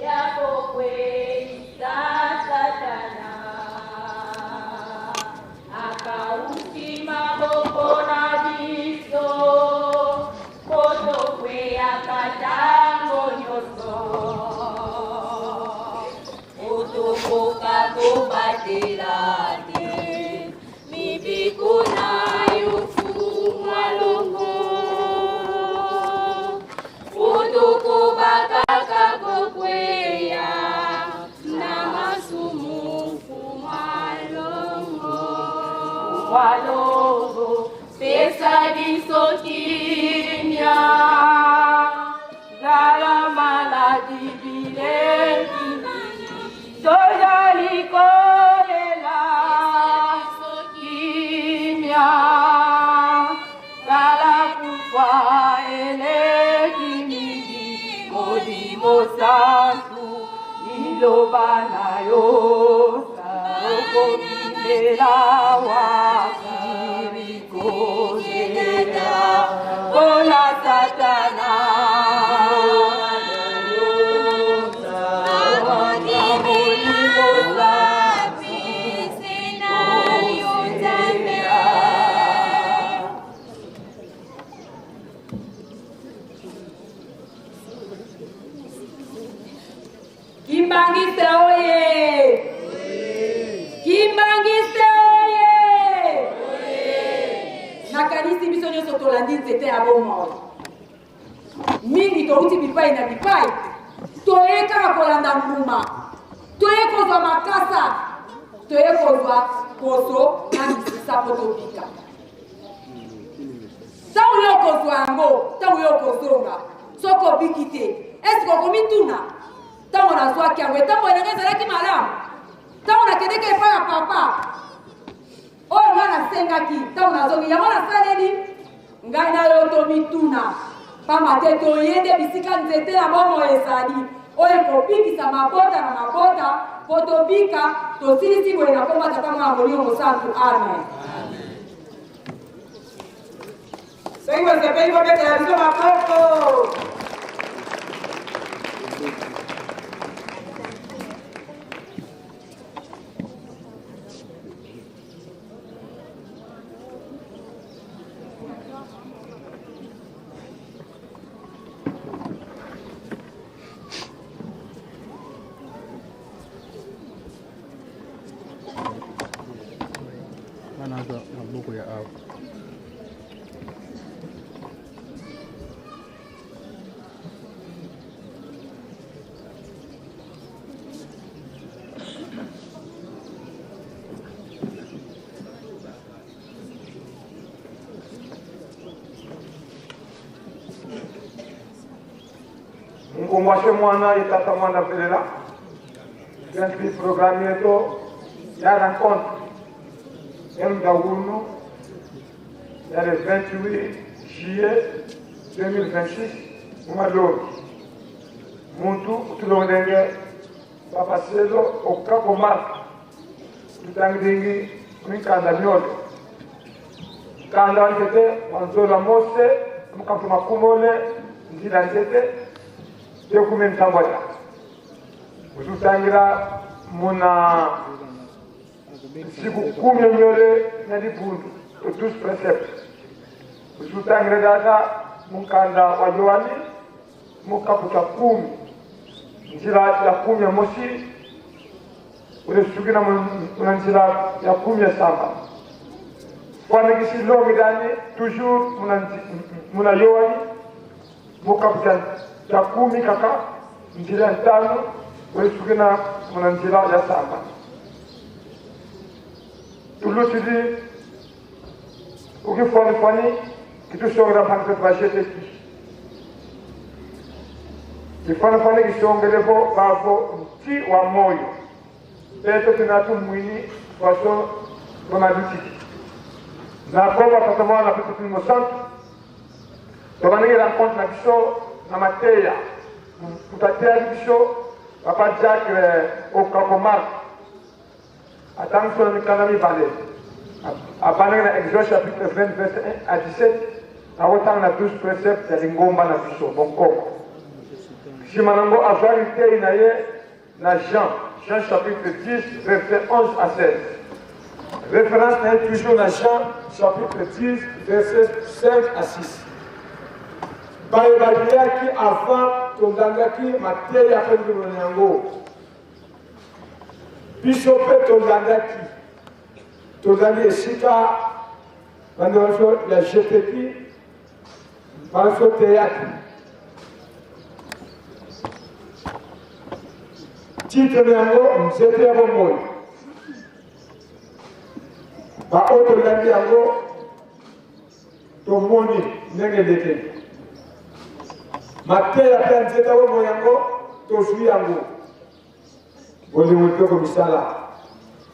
yako kweli satana akautima boko na biso koto kwe akatango nyoso otokoka kombatelate mibikuna yofumwa longo bakaka kokweya na masumufu mwalongo pesa biso kimia zala maladi bileki tozali kolela kimia zala kufa eleki mingi yosa okobimela wakirikozela mpona satana Kimbangiste oye! Kimbangiste oye! Nakanisi biso nyonso tolandi nzete ya bomoi. Mingi touti bipai na bipai. Toye kaka kolanda mbuma. Toye kozwa makasa. Toye kozwa poso na misisa po tobika. Tango yo kozwa yango, tango yo kozonga. Soko obiki te. Eske okomi tuna? Tango nazwaki yango etango elenge ezalaki malamu tango nakendeki epai ya papa oyo ngai nasengaki tango nazongi yango nasaleli ngai na yo tomituna pamba te toye nde bisika nzete na bomo ezali oyo ekobikisa mabota na mabota po tobika tosilisi boye na kombo tata mwana molimo mosantu amen sengi bosepeli bobetela biso maboko anaanza maboko ya au Mwashe mwana itata mwana pelela Scientifique programme yeto ya rencontre Mdaounou il y a le 28 juillet 2026 Moumadou Muntu Tulondenge Papa Sezo Okakoma Tutangingi Minkanda Nyole Kanda Nkete Wanzola Mose Mukafuma Kumole Nzila Nkete Dokumen Tambaya Ututangira Muna siku 10 nyole na dibundu 12 precepts usutangira data mukanda wa Yohani mukaputa 10 njira ya 10 mosi ule sugina muna njira ya 10 samba kwa negisi lo midani toujours muna Yohani mukaputa ya 10 kaka njira 5 ule sugina muna njira ya samba Tulutidi ukifoni kitu songra panke bajete ki kifoni kisongere po bavo ti wa moyo peto tinatu mwini waso bonaditi na koba tatama na peto timo santo tobani rencontre na biso na mateya tutatea biso papa Jacques Okakomar Attention, l'économie balai. À parler de l'Exode chapitre 20, verset 1 à 17, à autant la 12 préceptes de l'Ingomba na Biso, bon corps. Si Manango a vérité, il y a Jean chapitre 10, verset 11 à 16. Référence est toujours dans Jean chapitre 10, verset 5 à 6. Baïbadia qui avant, Tondanga qui maté à peine de Manango. Biso pe tozali esika bandoso ya GTP bandoso théâtre titre yango nzete ya bomoi baoyo tolandi yango tomoni ndenge ndenge mateya mpe nzete ya bomoi yango tozwi yango Bolimo toko misala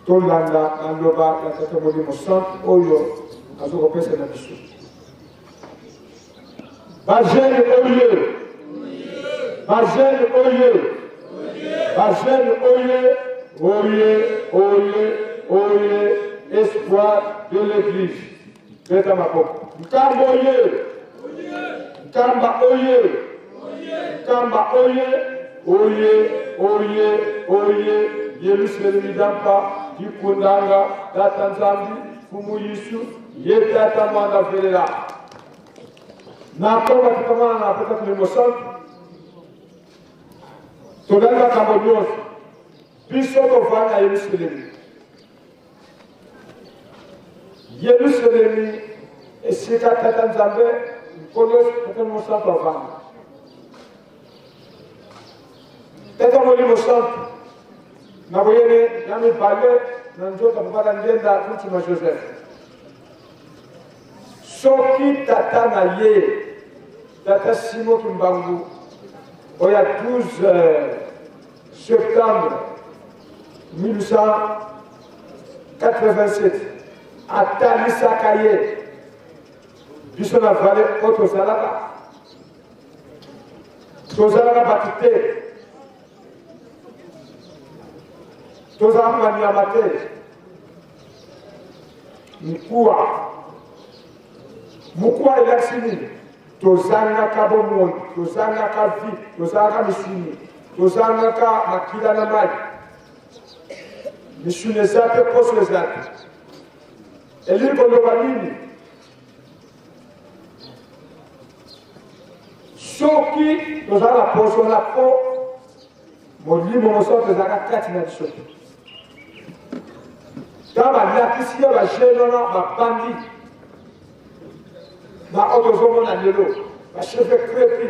tolanda naloba ya tata Molimo Santo oyo azoko pesa na biso bajene oyo Oyez, oyez, oyez, espoir de l'Église. Faites à ma porte. Nkamba oyez. Nkamba oyez. Nkamba oyez. Oyez, oyez, oyez. Yerusalemu dampa, Dikundanga, Datanzambi, Fumuyisu, Yetata Manda Velela. Nakoma kitamana na peta tulimosant. Tolanga Kambodios. Biso tovana Yerusalemu. Yerusalemu esika Datanzambe, Konyos peta mosant tovana. Peta molimosant. Na voyene yami balé na njoka kupata ngenda kuchima Joseph. Soki tata na ye tata Simo Kimbangu oya 12 septembre 1887 atalisaka ye biso na vale oyo tozalaka bato te. Tozalaka banyama te. Mukua elakisi nini? Tozangaka bomoi, tozangaka vi, tozangaka misuni, tozangaka makila na mai. Misuni eza te, poso eza te. Elili koloba nini? Soki tozala poso na po, molimo moso tozalaka kati na biso te. Dans la question de la jeune, ma bandit, ma autozone à l'élo, ma chef de crépi,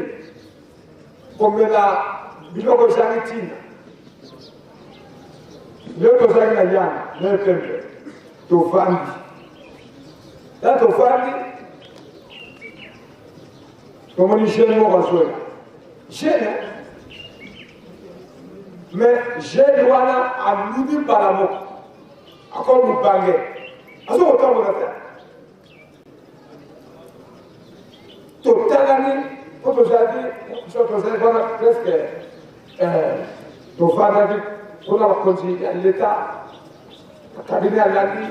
comme la biloko janitine, le tozang na yan, le pembe, to vandi. Là, to vandi, comme on dit jeune, on va jouer. Jeune, mais jeune, on a l'uni par la mort. Encore nous banguer. Azo autant de faire. Totalement, quand vous avez presque au Fadadi, on a continué à l'État, le cabinet à l'année,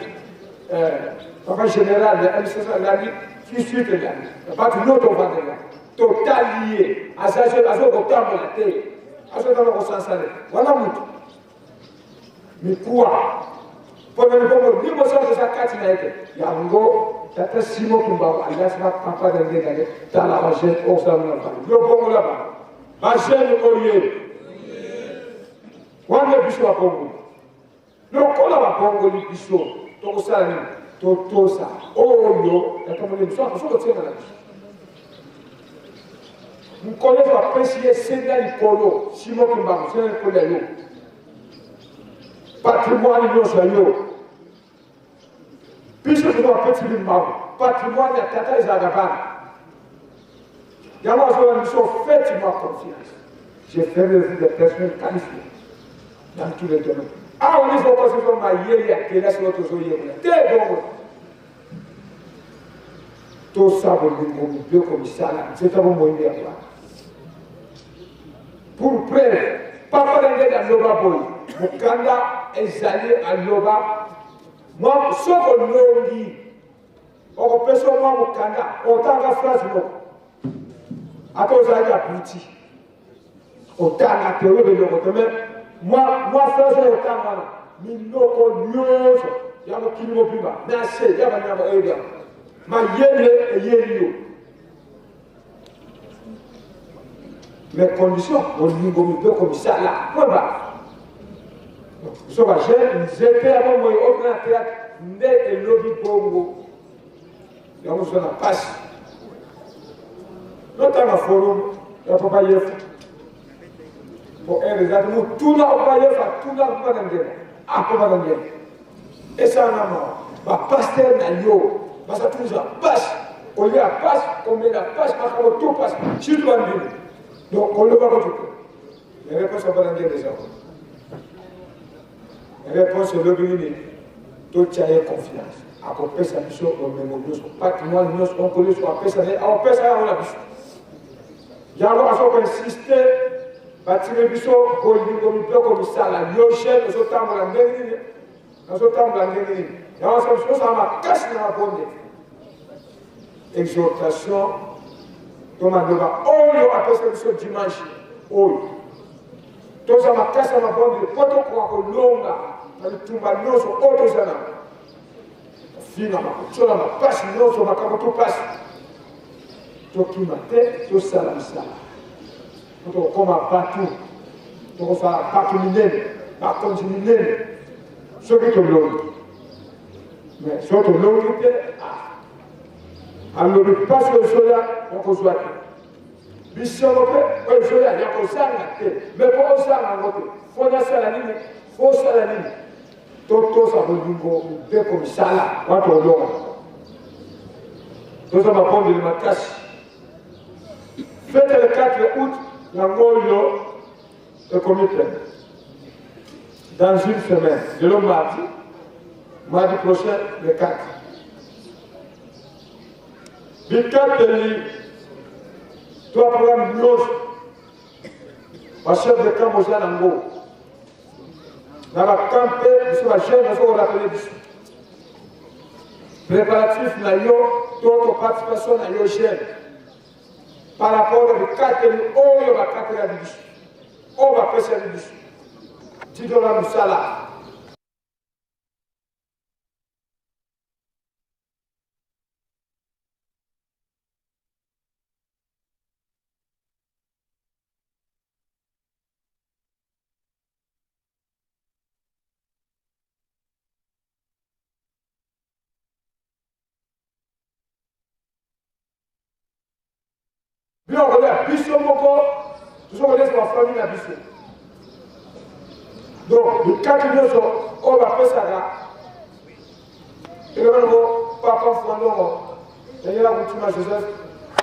papa général, le MCC à l'année, qui suit l'année. Pas de l'autre Fadadi. Total lié. Azo autant de la terre. Azo autant de s'installer. Voilà tout. Mais quoi? Pendant le moment, ni moi ça de sa carte n'a été. Yango, tata Simo Kimbangu, alias ma papa de l'État, dans la région au Salon. Le bon là-bas. Ma jeune oye. Wane biso wa Congo. Le kola wa Congo li biso. Toko sala totosa. Oyo, tata mo le biso, so ko tsena la biso. Mukole va pesier senda ikolo, Simo Kimbangu, c'est un collègue. Patrimoine yo. Puisque je dois petit patrimoine de Tata et Zagaban. Yama Zola nous sont faites-moi confiance. J'ai fait des personnes qualifiées dans tous les domaines. Ah, on dit que ma yéli a quelle sur notre zoé. T'es bon. Tout ça, vous me comme ça, c'est un bon moyen. Pour preuve, papa n'a pas de l'oba boy. Mukanda est allé à l'oba. Moi, ce qu'on nous dit, on peut seulement Mukanda, autant que phrase non. À cause de la boutique. Autant que théorie de l'autre. Moi, phrase autant que mais non, il y a un kilo plus bas. Merci, il y a un kilo. Ma yéli et yéli. Les conditions, on nous dit comme ça là. Point bas. So va jeune, j'étais avant moi au grand théâtre, né et lobby Bongo. Il y a un passe. Notamment forum, il y a pas y pour un résultat, tout là on va y faire, tout là on va gagner. Ah, on va gagner. Et ça on a marre. Ma pasteur n'a yo, ma ça tout ça passe. On y a passe, on met la passe, on tout passe. Je dois dire. Donc on le va pas tout. Les réponses sont pas gagner déjà. La réponse est l'obéissance. Tout y a confiance. À côté de sa mission, on met nos patrimoine, on connaît son appel, on peut ça, on a vu. Il y a un insisté, batile biso bolingo mibeko misala yoshe nazotambola ndenge nini nazotambola ndenge nini yango sa biso osala makasi na mabonde exhortation to mandoba oyo apesa biso dimanche oyo toza makasi na mabonde po tokoka kolonga na bitumba nyonso oyo toza na finga makotola mapasi nyonso makambo topasi tokima te tosala misala tokokoma batu tokosala bato minene bakonzi minene soki tolongi mais so tolongi te alobi mpasi oyo ezoya yakozwa te bisengo mpe oyo ezoya yakozanga te mais po ozanga yango te fo nasala nini fo osala nini totosa bolingo mibeko misala wana tolonga toza mabondeli makasi fete le 4 août L'Angolio est commis dans une semaine, de le mardi prochain, le 4. Le 4 pays, trois programmes de l'autre, le chef de camp au Janango, dans la campé, sur la chaîne, on l'appelle préparatif, d'autres participations à l'Eugène. Par rapport au 4 pays, on va 4 pays, on va passer à l'Eugène. Tidola Moussala. Bien, on regarde, Bissot Moko, nous on laisse la famille à Bissot. Donc, le 4 millions, on va faire ça là. Et le papa Fondon, Daniela Moutima Joseph,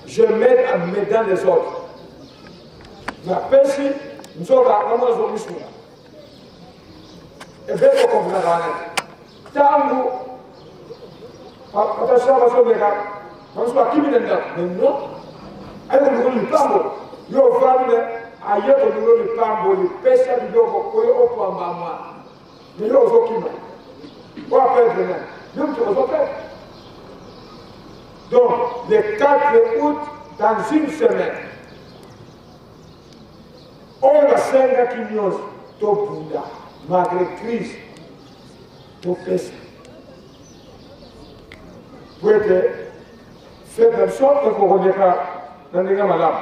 je m'aide à m'aider dans les autres. La pêche, nous sommes là, nous sommes là. Et bien, on comprend la Tango, attention à ma les gars, on soit qui m'aide là. Mais non. Ayo ngolo lipambo yo famile ayo ngolo lipambo li pesa bidogo koyo opo mama mais yo zokima pour perdre rien yo tu vas perdre. Donc le 4 août dans une semaine on va senga kinyoz to bunda malgré crise to pesa pour faire en sorte que vous ne pas Nandinga Malam.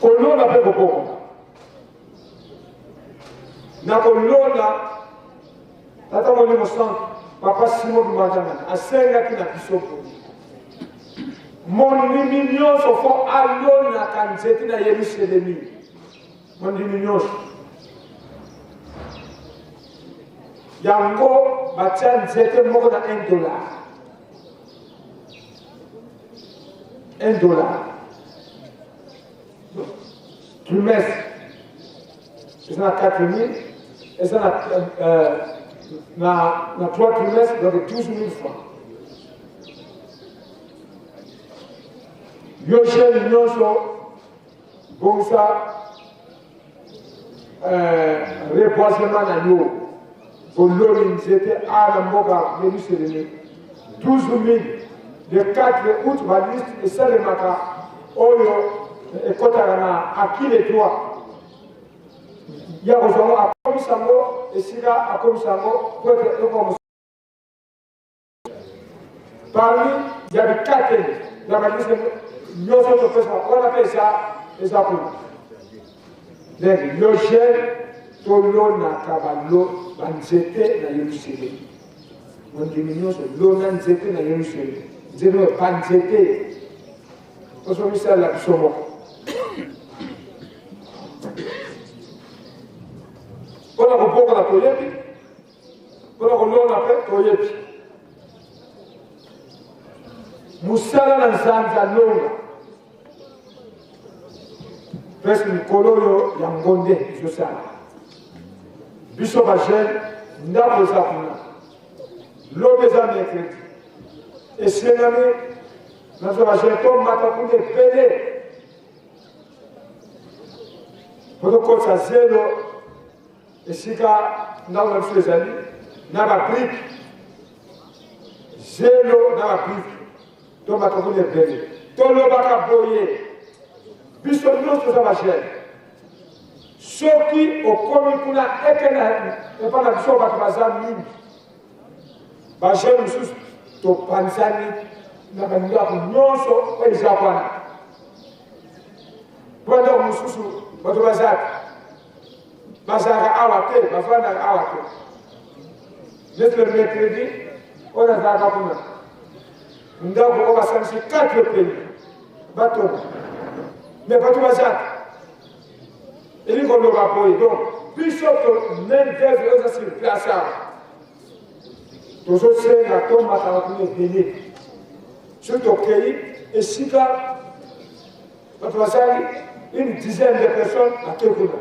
Kolona pe bokoko. Na kolona tata moni mosan papa Simon Dumajana asenga kina bisoko. Mon mignon so fo alona kanzeti na Yerusalemi. Mon mignon Yango batia nzete moko na $1. $1. Trimestre. Eza na 4 000. Eza na 3 trimestres, donc 12 000 francs. Yo cheni nyonso bongisa reboisement na yo. C'était à la Moga, 12 000, le 4 août, ma liste et ça le matin, Oyo, et Kotarana, à qui les droits. Il y a aujourd'hui à Komisango, et Sira à Komisango, pour être comme parmi, il y a 4 dans ma liste, nous autres personnes, on appelle ça les appels. Le gel, Tolo na kabalo banzete na Yerusalem. On diminue ce lona nzete na Yerusalem. Zero banzete. Oso misa la bisomo. Ona kopoko na toyebi. Ona kolona pe toyebi. Musala na nzanza longa. Presque mikolo ya ngonde josala. Biso bajel ndako eza kuna L'eau des âmes mercredi. Et si les amis, nous avons jeté matin pour les péler. Pour le coup, ça zéro. Et si nous avons fait les amis, nous avons brique. Zéro, nous avons brique. Donc, matin pour les péler. Tout le bac boyer. Puis, nous avons jeté. Ceux qui ont commis pour la éternelle, et pas la vision de la mine. Baje mususu to panzani na bandia kunyoso weza kwana. Kwenda mususu watu bazaka. Bazaka awate, bazana awate. Le mercredi, on a zaka kuna. Ndako oba sansi 4 pays. Bateau. Mais bateau bazaka. Il faut le rapporter. Donc, bishop même des sur place. Toujours c'est la tombe à la bénie. Surtout pays, et si une dizaine de personnes à Kekuna,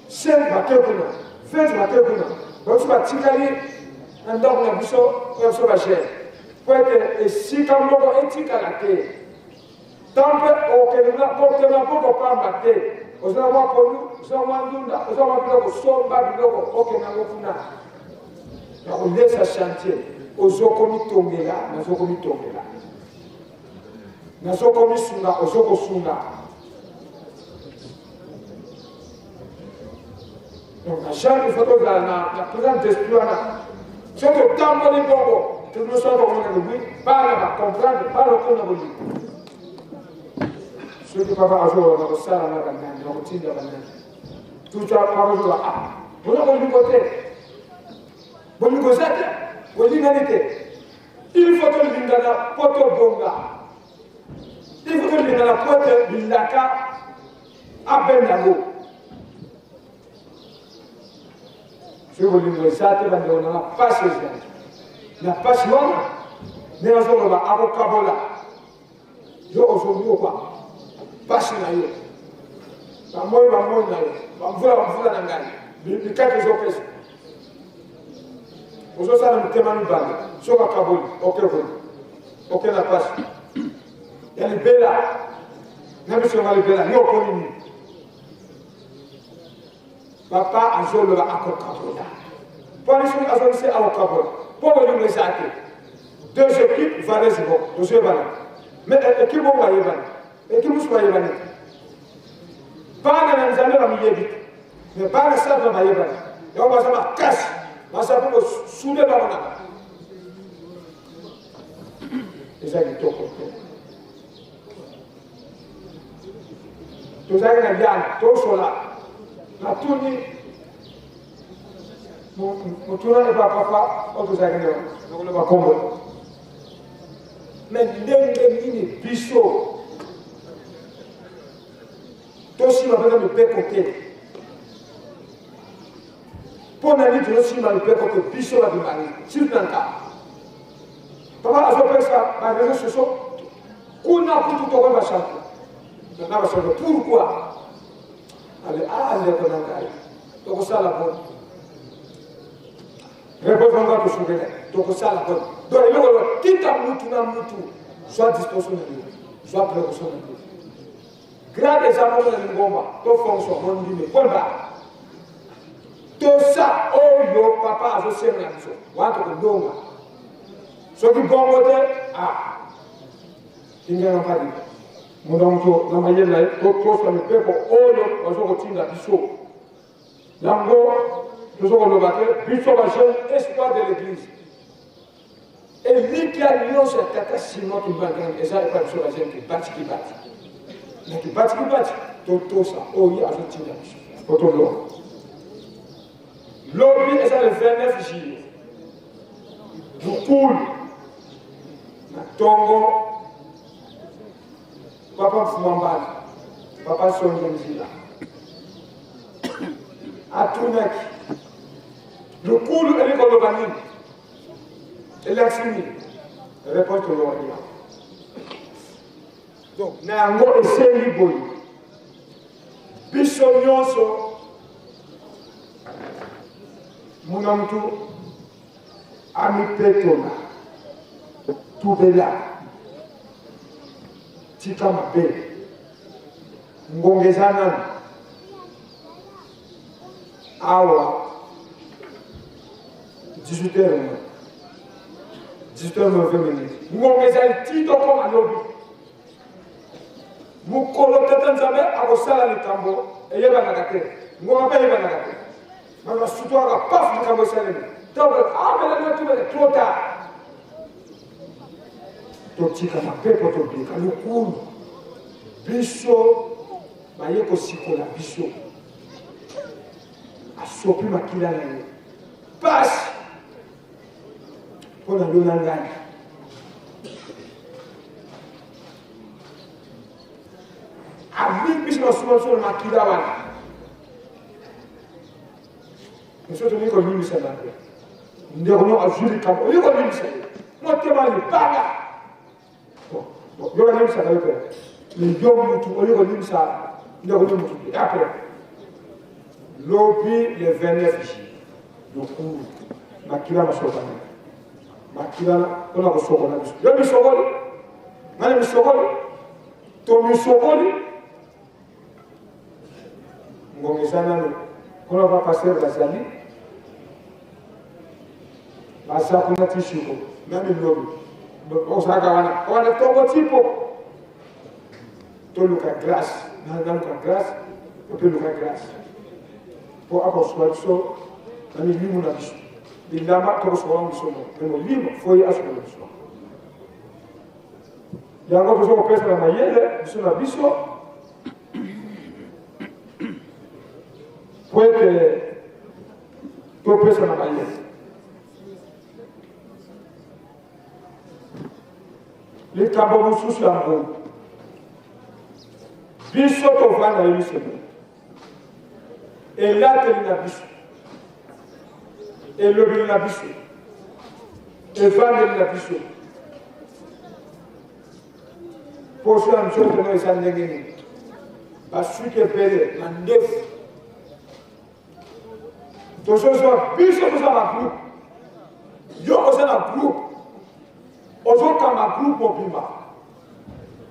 5 à Kekuna, 20 à Kekuna, donc soit Tikali, un homme à Bissot, un peu de pour être et si quand on est à la terre, tant que on n'a pas batté, on a voir pour nous, on a voir pour somba, on laisse à chantier, aux okomi tongela, aux okomi tongela. Nous okomi sunga, aux oko sunga. Donc, la chambre de photo de la présence d'esprit, c'est le temps de l'ébongo. Tout le monde va comprendre, pas le qu'on a voulu. Ceux qui peuvent avoir un salle à la banane, la routine de la banane. Tout ça, par exemple, vous avez du côté. Vous nous êtes, vous dites il faut que le Lindana poto bonga. Il faut que le Lindana poto Lindaka à Bendago. Je vous dis que ça, on n'a pas ce genre. La passion, mais on va avoir Kabola. Je vais aujourd'hui quoi? Passion à eux. Moi, je vais vous quelques occasions. Aujourd'hui, ça ne me témoigne pas. Sur la Kabola, ok, la passion. Il y a les Béla. Même si on a les Béla, nous, on connaît. Papa a joué le Kabola. Pour les choses, c'est à Kabola. Pour les attaquer. 2 équipes vont les évoquer. 2 équipes. Mais l'équipe va y aller. L'équipe va y aller. Pas de les années à vite. Mais pas de ça va y aller. Et on va se faire casse. On va se faire souder dans la et ça dit tout. Tout ça qui est bien, tout cela. La tournée. Mon tournant n'est pas papa, on vous a gagné. Donc on ne va pas comprendre. Mais l'ennemi bichot. Toi aussi, ma femme me paie côté. Pour la vie, toi aussi, ma me paie côté. Bichot va te marier. Sur le cas. Papa a fait ça, ma raison ce sont. On a pris tout au va chanter. Maintenant, on va chanter. Pourquoi? Allez, allez, on a gagné. Donc ça, la bonne. Reposons-nous pour souvenir. Donc ça, la bonne. Donc, quitte à Moutou, soit disposition de Dieu, soit précaution de Dieu. Grâce à l'amour de l'Ingomba, tout fonction, mon dîner, bon bas. Tout ça, oh yo, papa a fait la mission. Wato de Donga. Ce qui bon côté, il n'y a pas dit. Mon nom, dans ma yelle, tout ça me fait pour oh yo, on se retire la mission. L'ango, nous avons le batteur, Bishop Bachel, espoir de l'église. Et lui qui a lié ce tata Simon qui va gagner, et ça, il n'y a pas de chose qui bâtit. Mais qui bâtit, tout ça, oh, il y a un petit peu. Pour tout l'homme. L'homme, et ça, le 29 juillet. Nous coule. Na Tongo. Papa Fumambal. Papa Sonjenzila. À Tounek. Le coule, elle est comme le banine. Et l'extrémité, réponse de l'Orient. Donc, Nango et Séliboy. Bissonyoso. Mounamtou. À amipetona tubela tika mabe ngongezana awa 18h 20 minutes ngongezana tito koma lobi mukolo tata nzambe akosala likambo eyeba na kate ngombe eyeba na kate mama sutwaka paf likambo salemi donc amela na tubele trop tard totika mapepo tobika lukulu biso baye kosikola biso asopi makila na ye pasi mpona lona ngai abi biso basumaso na makila wana biso toni kolimisa bango ndeko no azuli kambo oyo kolimisa ye motema libanga yo kolimisa kayo pe ni yo mutu oyo kolimisa ndeko no mutu après lobi le 29 juillet lokulu makila masokana makila ona kosokona biso yo misokoli ngane misokoli to misokoli ngongezana no kono va passer bazali basa kuna tishiko nani lobi osaka wana tongo tipo to luka glace na luka glace to luka glace po ako swatso nani limu na biso bilamba to so biso mo limu foi asko biso yango biso ko pesa na mayele biso na biso puede to pesa na mayele likambo mosusu yango biso tovanda yusebe elateli na biso elobeli na biso evandeli na biso poso ya biso teno eza ndenge nini basuki ebele na ndefu tozozwa biso toza na groupe yo oza na groupe ozokanga groupe mobimba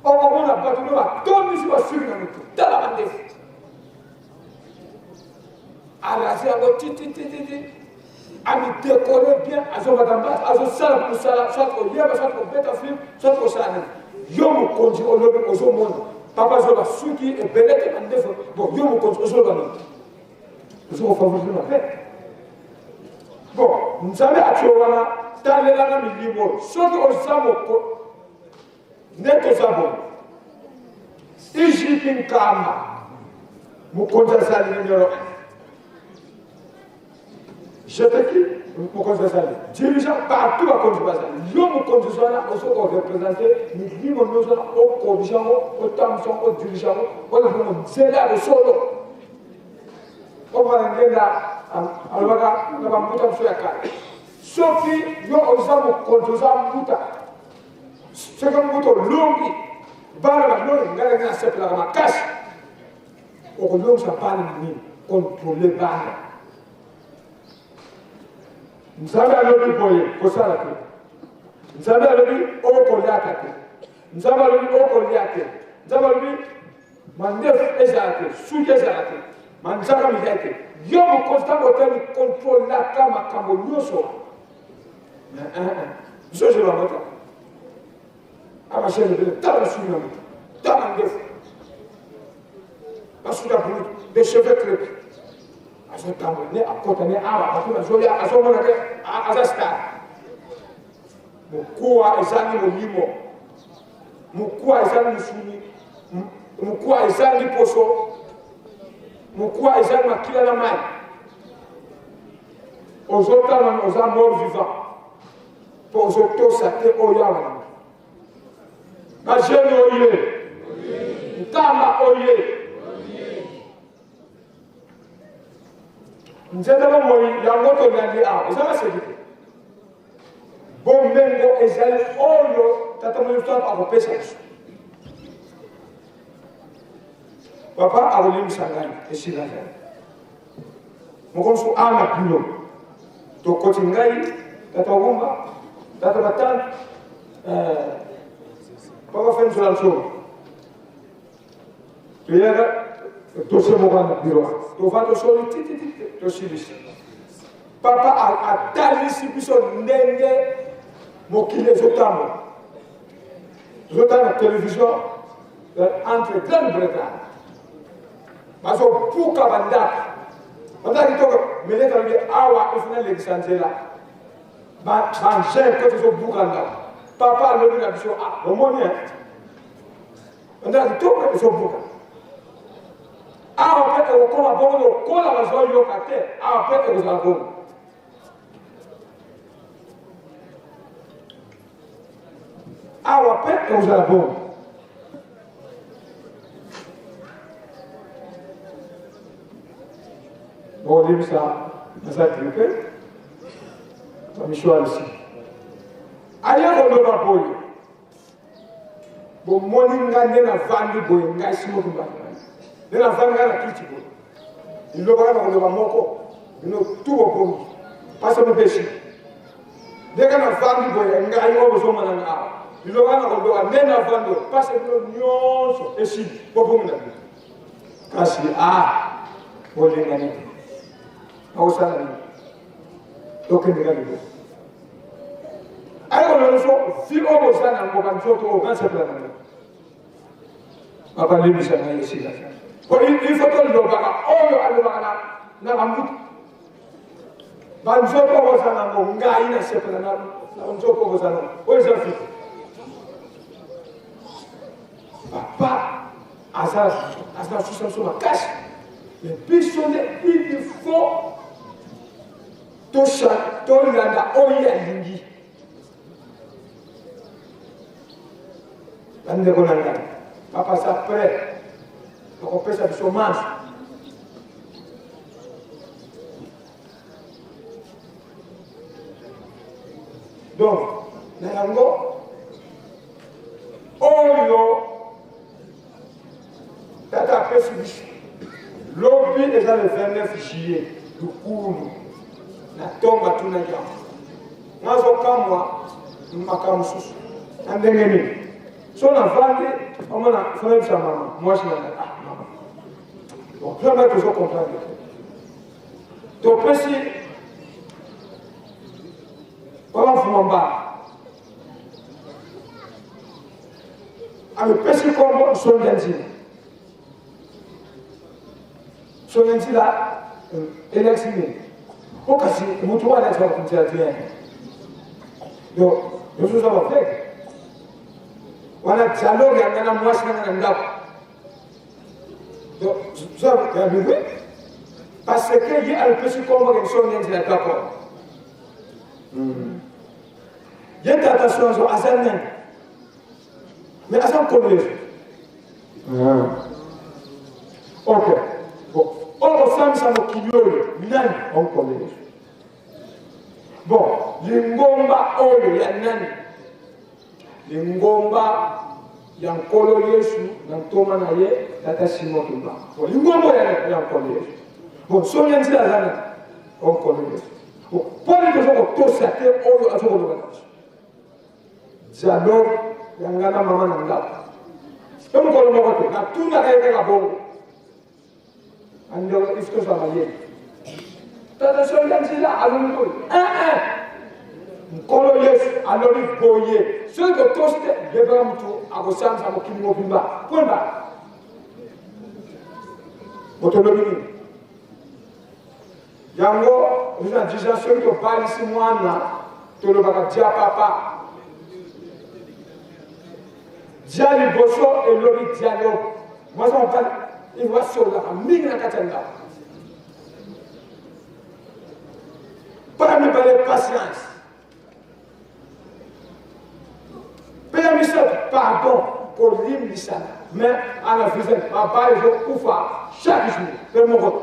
okomona bato no batonisi basuki na motu tala bandefu alasi yango tititititi amidekore bien azobaka mbasi azosala kosala soit koyeba soit kobeta film soit kosala nini yo mokonzi olobi ozomona papa azoba suki ebele te bandefu bon yo mokonzi ozoloba nini ozokofavorize mabe bon nzambe atio wana talelanga milimo oyo soki oza moko nde toza boye ijiki nkama mokonzi azali numero 1 jeteki mokonzi azali dirigeant partout bakonzi bazali yo mokonzi wana osoki orepresente milimo nyonso wana okorige yango otambwisa yango odirige yango olaango nzela ya bosolo omana ngenga alobaka na bambuta biso ya kale soki yo oza mokonzi oza mbuta soki mbuta olongi bana balongi ngai ngai asepelaka makasi okolongisa bana na nini kontrole bana nzambe alobi boye kosala te nzambe alobi okoliaka te nzambe alobi okolia te nzambe alobi mandefu ezala te suki ezala te manzaka milia te yo mokonzi ntango otali kontrolaka makambo nyonso biso zebango ta abashele bele tala basuki na moto tala ndefu basuki ya bulu de cheveux crépus azotambola ne akota ne awa bakuna azoya azomona te aza star mokuwa ezangi molimo mokuwa ezangi musuni mokuwa ezangi poso mokuwa ezangi makila na mai ozotala oza mort vivant mpo ozotosa te oyo awa na bajene oye nkama oye nzete bomoi yango tonyandi awa eza baseki te bomengo ezali oyo tata moyesu akopesa biso papa akolimisa ngai esika ngai mokonso ana bino tokoti ngai tata Wumba, tata Batan, Papa Fensolan Show. Tu y as dossier Mogan bureau. Tu vas te solliciter, tu subis. Papa a tali si biso nenge mokile zotamo. Zotamo la télévision entre Grande-Bretagne. Parce que pour Kabanda, pendant que tu me dis awa il faut l'exchanger là. J'ai côté sur Bouganda. Papa le dit la biso au moyen. Pendant que tu me dis sur Bouganda. Awa peut être comme un bon de cola la joie yokate. Awa peut être un bon. Awa peut être un bon. Bon, on dit ça, ça grippé. Ça me choisit ici. Ailleurs, on ne va pas. Bon, moi, je n'ai pas de vendu, je n'ai pas de vendu. Je n'ai pas de vendu. Il ne va pas de vendu. Il ne va tout au fond. Pas de péché. Dès qu'on a vendu, il n'y a pas de vendu. Il ne va pas de vendu. Pas de vendu. Et si, pour vous, kasi boleh ngani awsa ngani token ngani ayo lo so fi o sana ngo kan so to kan se plan apa ni bisa ngai sila ko il faut que lo baka o yo alu baka na ambut ban so ko sana ngo ngai na se plan na on so ko sana o se fi papa asas susah sur la cache. Mais pisonner, il faut tout ça, tout le monde a oya lingi. Papa ça prêt. Donc on peut ça de chômage. Donc, nango, oyo. Tata Pesubis, l'objet est dans le 29 juillet, le cours, la tombe à tout le monde. Moi, je suis un sous. Un dénigé. Si on a vendu, on a fait ça, maman. Moi, je suis maman. Donc, je vais toujours comprendre. Donc, précis, comment vous m'en bas? Avec précis, comment sont les so nanti la election ni o kasi mutu wala sa ko tia tia do yo so sa fe wala dialogue ngana mwasi ngana ndako do ça ya bibi parce que il y a le petit combat que so nanti la d'accord y a attention so asanen mais asan collège OK. Bon, on femme ça me kilole, nani on collège. Bon, lingomba oyo ya nani. Lingomba ya nkolo Yesu na ntoma na ye tata Simon Kimba. Bon, lingomba ya collège. Bon, so nyanzi la zana on collège. Bon, pour les gens qui tous à terre oyo a toujours le dialogue ya ngana mama na ngapa. Comme ko mo ko na tuna ka ka bongo. Ando isto sama ye. Tata soyan sila alun ko. Kolo yes alori boye. So que toste debam to agosan sa mo kimo bimba. Ponda. Botolobi. Yango, nous avons déjà sur le bal ici moana. To le baka dia papa. Dia li boso et lori dialogue. Moi ça on parle il va sur la famille na katenda. Para me parler patience. Père Michel, pardon pour l'immissaire. Mais à la visite, papa et je oufa chaque jour. Père mon vote.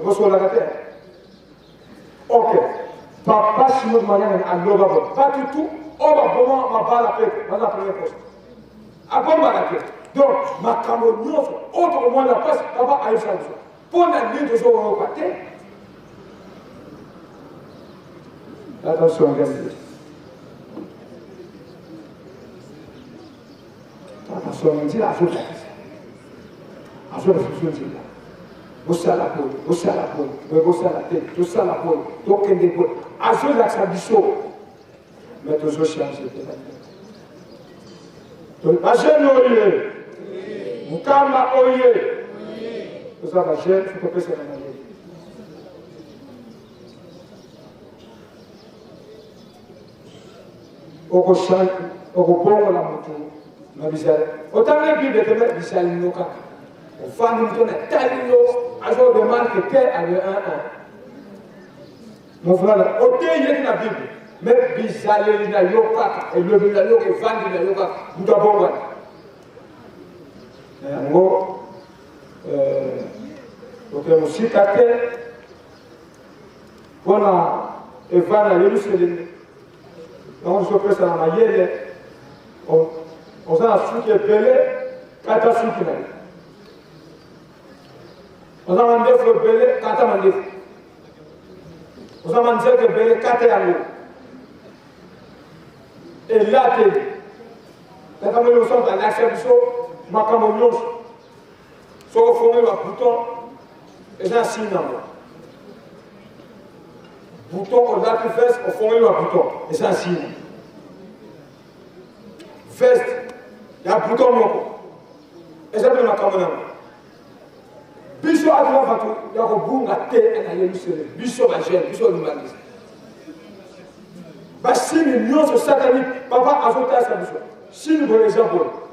Vous sur la terre. Ok. Papa si nous manions à l'oba. Pas du tout. On va vraiment ma balle à paix. Dans la première poste. À bon balle à paix. Donc, ma camonnion, autrement la place, papa a eu ça. Pour la nuit de jour au côté, Attention, regardez. Attention, on dit la faute. La faute, c'est ce là. Vous à la peau, vous à la peau, vous à la tête, vous à la peau, donc des peaux. À ce là, ça dit chaud. Mais toujours changer de la jeune oye, Mukama oye. Vous avez la jeune, il faut que ça n'aille. Okoshan, okobongo la moto, na bisale. Autant les billes de te bisale noka. Au fan nous donne talino, à jour de marque que avec 1-1. Mon frère, ok, il y a une Bible. Mais bisale il n'a yoka, et le bisale yoka, et fan il n'a yoka, nous avons bon. En gros, ok, mon cicate, voilà, et van à l'Élucéline. Donc, je peux ça dans la yelle. On a un souki belé, kata souki na. On a un mandef belé, kata mandef. On a un mandef belé, kata yango. Et là, tu as comme le son dans l'acception, ma camonios, soit au fond de la bouton, et j'ai un signe dans moi. Bouton, on a pu faire au fond de la bouton, et c'est un signe. Veste, il y a un bouton mon et ça ma caméra. Biso a la bateau, il y a un boum à terre et il y a biso ma gêne, biso l'humaniste. Si nous sommes sataniques, papa a voté à sa biso. Si nous voulons les gens,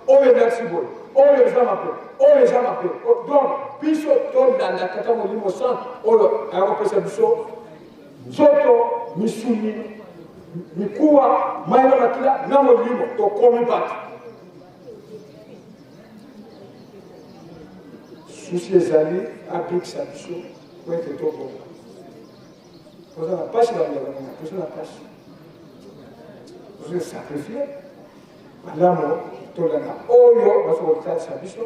on les merci beaucoup, on les gens m'appellent, on les gens m'appellent. Donc, biso tombe dans la catégorie au centre, on a repris sa biso. Zoto, misuni. Mikuwa maina makila na molimo to komi bat. Souci ezali abik sabiso pour être tout bon. Vous avez la pâche dans le monde, vous avez la pâche. Vous avez sacrifié. Madame, tout le monde. Oyo, vous avez fait sabiso.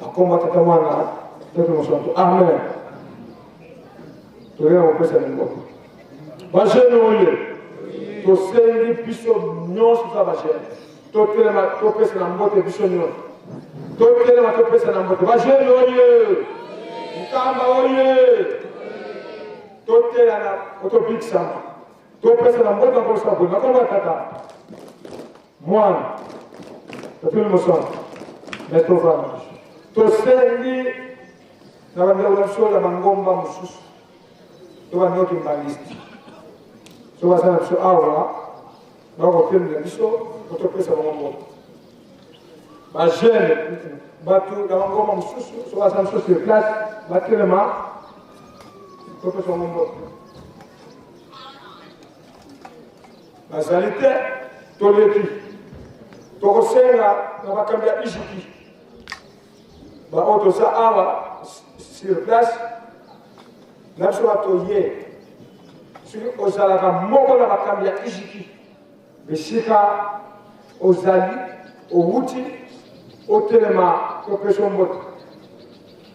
La combattre à moi, tout le monde. Amen. Tout le monde peut s'amuser. Bajenoye. Tosengi biso nyonso za bajene totelema topesa na mbote biso nyonso totelema topesa na mbote bajene oye Nkamba oye totelana otobikisama topesa na mbote nakosa bwe nakomba tata mwana totuli mosono mais tovana tosengi na bandeko biso ya bangomba mosusu tobandi okimbalisti so va faire ce aura va refaire le biso pour te passer mon mot ma jeune batu dans mon mot so va faire sur place va tellement pour passer mon mot ma salite toleki to senga na bakambia ishiki ba auto sa awa sur place na so atoye ozalaka moko na bakambi ya ijiki bisika ozali outi otelema topesa mbote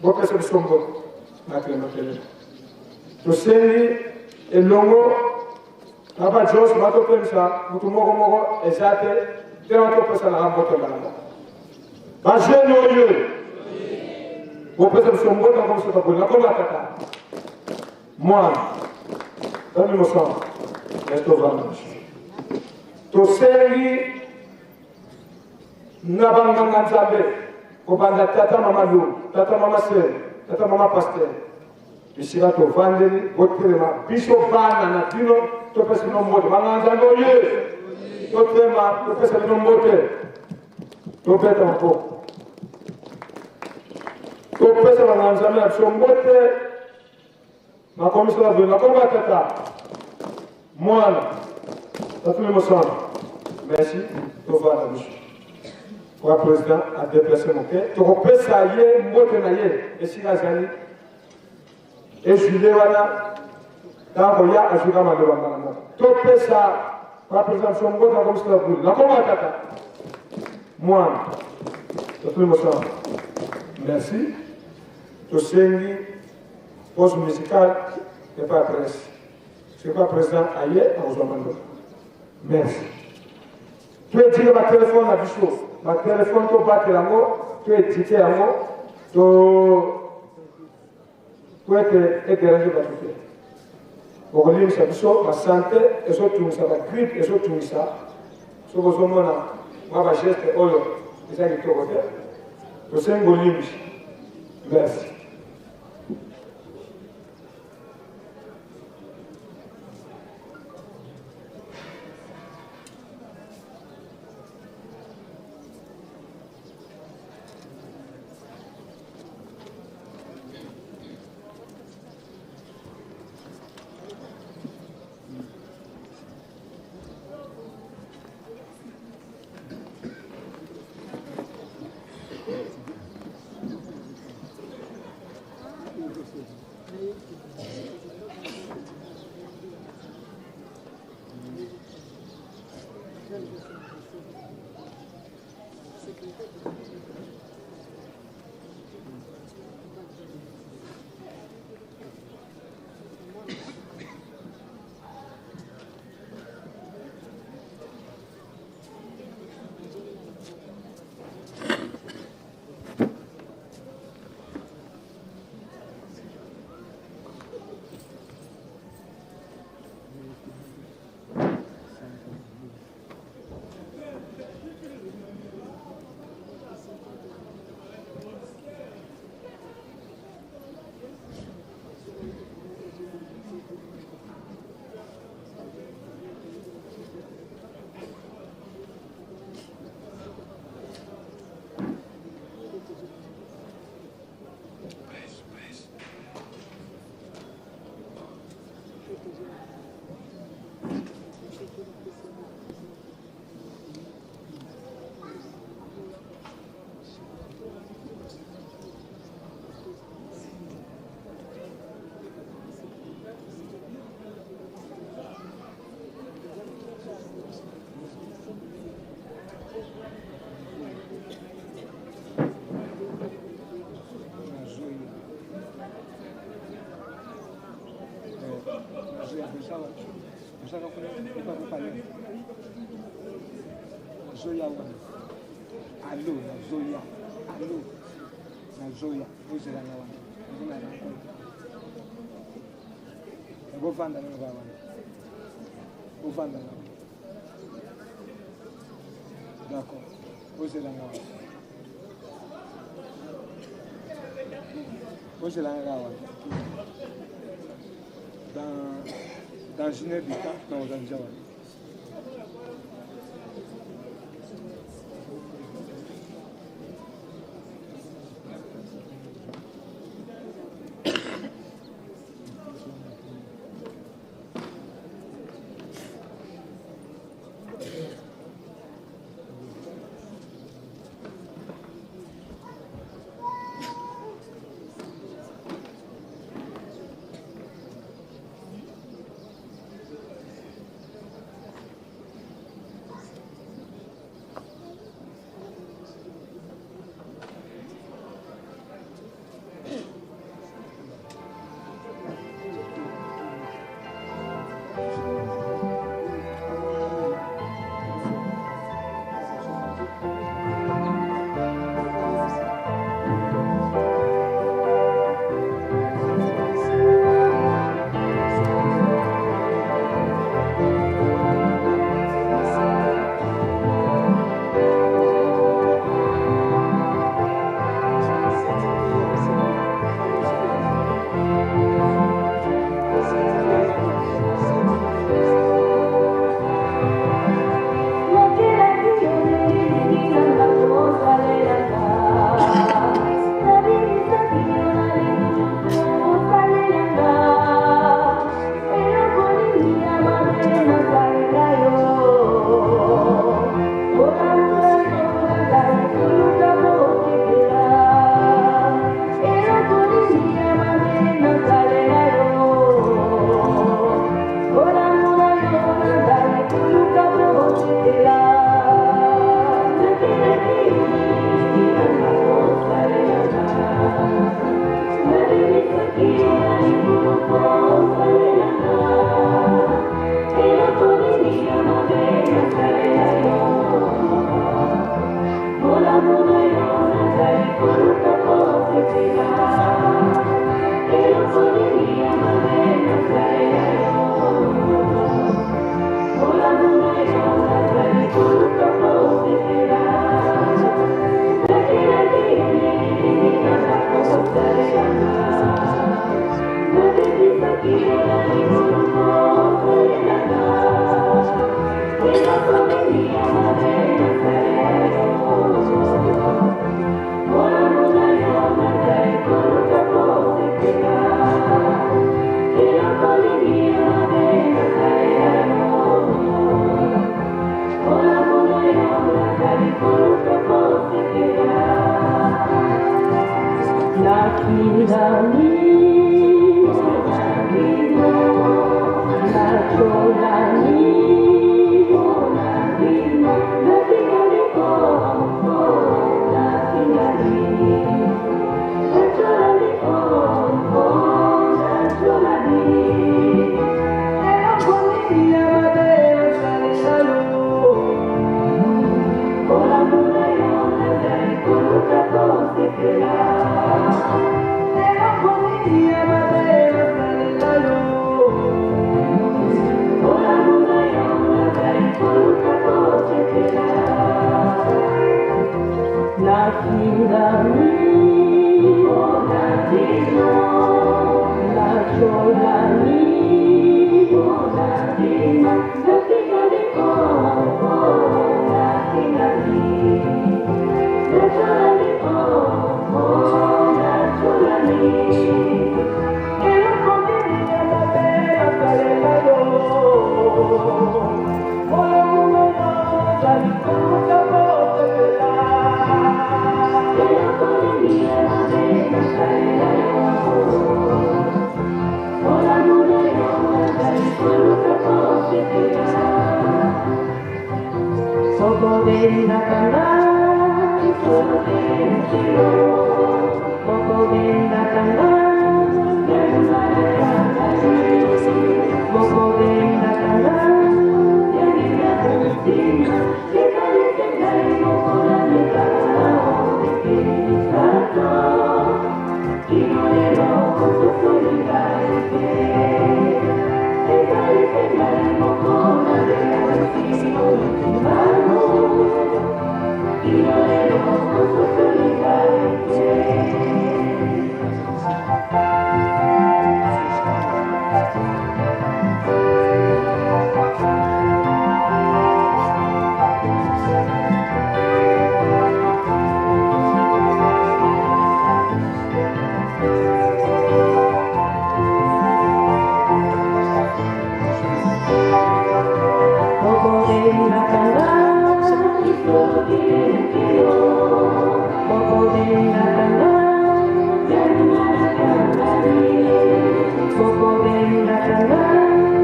bopesa biso mbote natelema telema tosengi elongo aba jos batopemisa mutu moko eza te tena topesa na mbote mbala bajene oyo bopesa biso mbote nakomisa taboli nakoma tata mwana Dame mo sang, esto vamos. Tosengi nabanga nzambe, kobanda tata mama lu, tata mama sel, tata mama pasteur. Bisira to vandeli, botelema, biso bana na dino, to pesi no mbote, manga nzambe oye. To tema, to pesi no mbote. To beta mpo. To pesi manga nzambe na biso mbote. Ma commission de la combatata, moi, ça fait le sang. Merci, tu vas la bouche. Le président a déplacé mon cœur. Tu repères ça, y est, moi, tu n'as et si la zali, et Julie, voilà, dans le ya, à Julie, ma demande. Tu repères ça, le président, son mot, dans la commission de la combatata, moi, ça fait le sang. Merci, tu sais, pause musicale n'est pas adresse. C'est pas président ailleurs, on vous demande. Merci. Tu es tiré ma téléphone à Bichot. Ma téléphone, tu vas te l'amour, tu es tiré à moi, tu es dérangé par tout. Aujourd'hui, c'est Bichot, ma santé, et ça, tu ça, ma grippe, et ça, tu ça. Ce que vous avez, moi, je geste, c'est ça qui est au côté. Je sais que vous avez. Merci. Zoya wana. Allo na Zoya. Allo na Zoya. Ozela na wana. Ngina na ko. Govanda na ba wana. Govanda na. D'accord. Ozela na wana. Ozela na wana. Dans une heure du temps, dans un jour.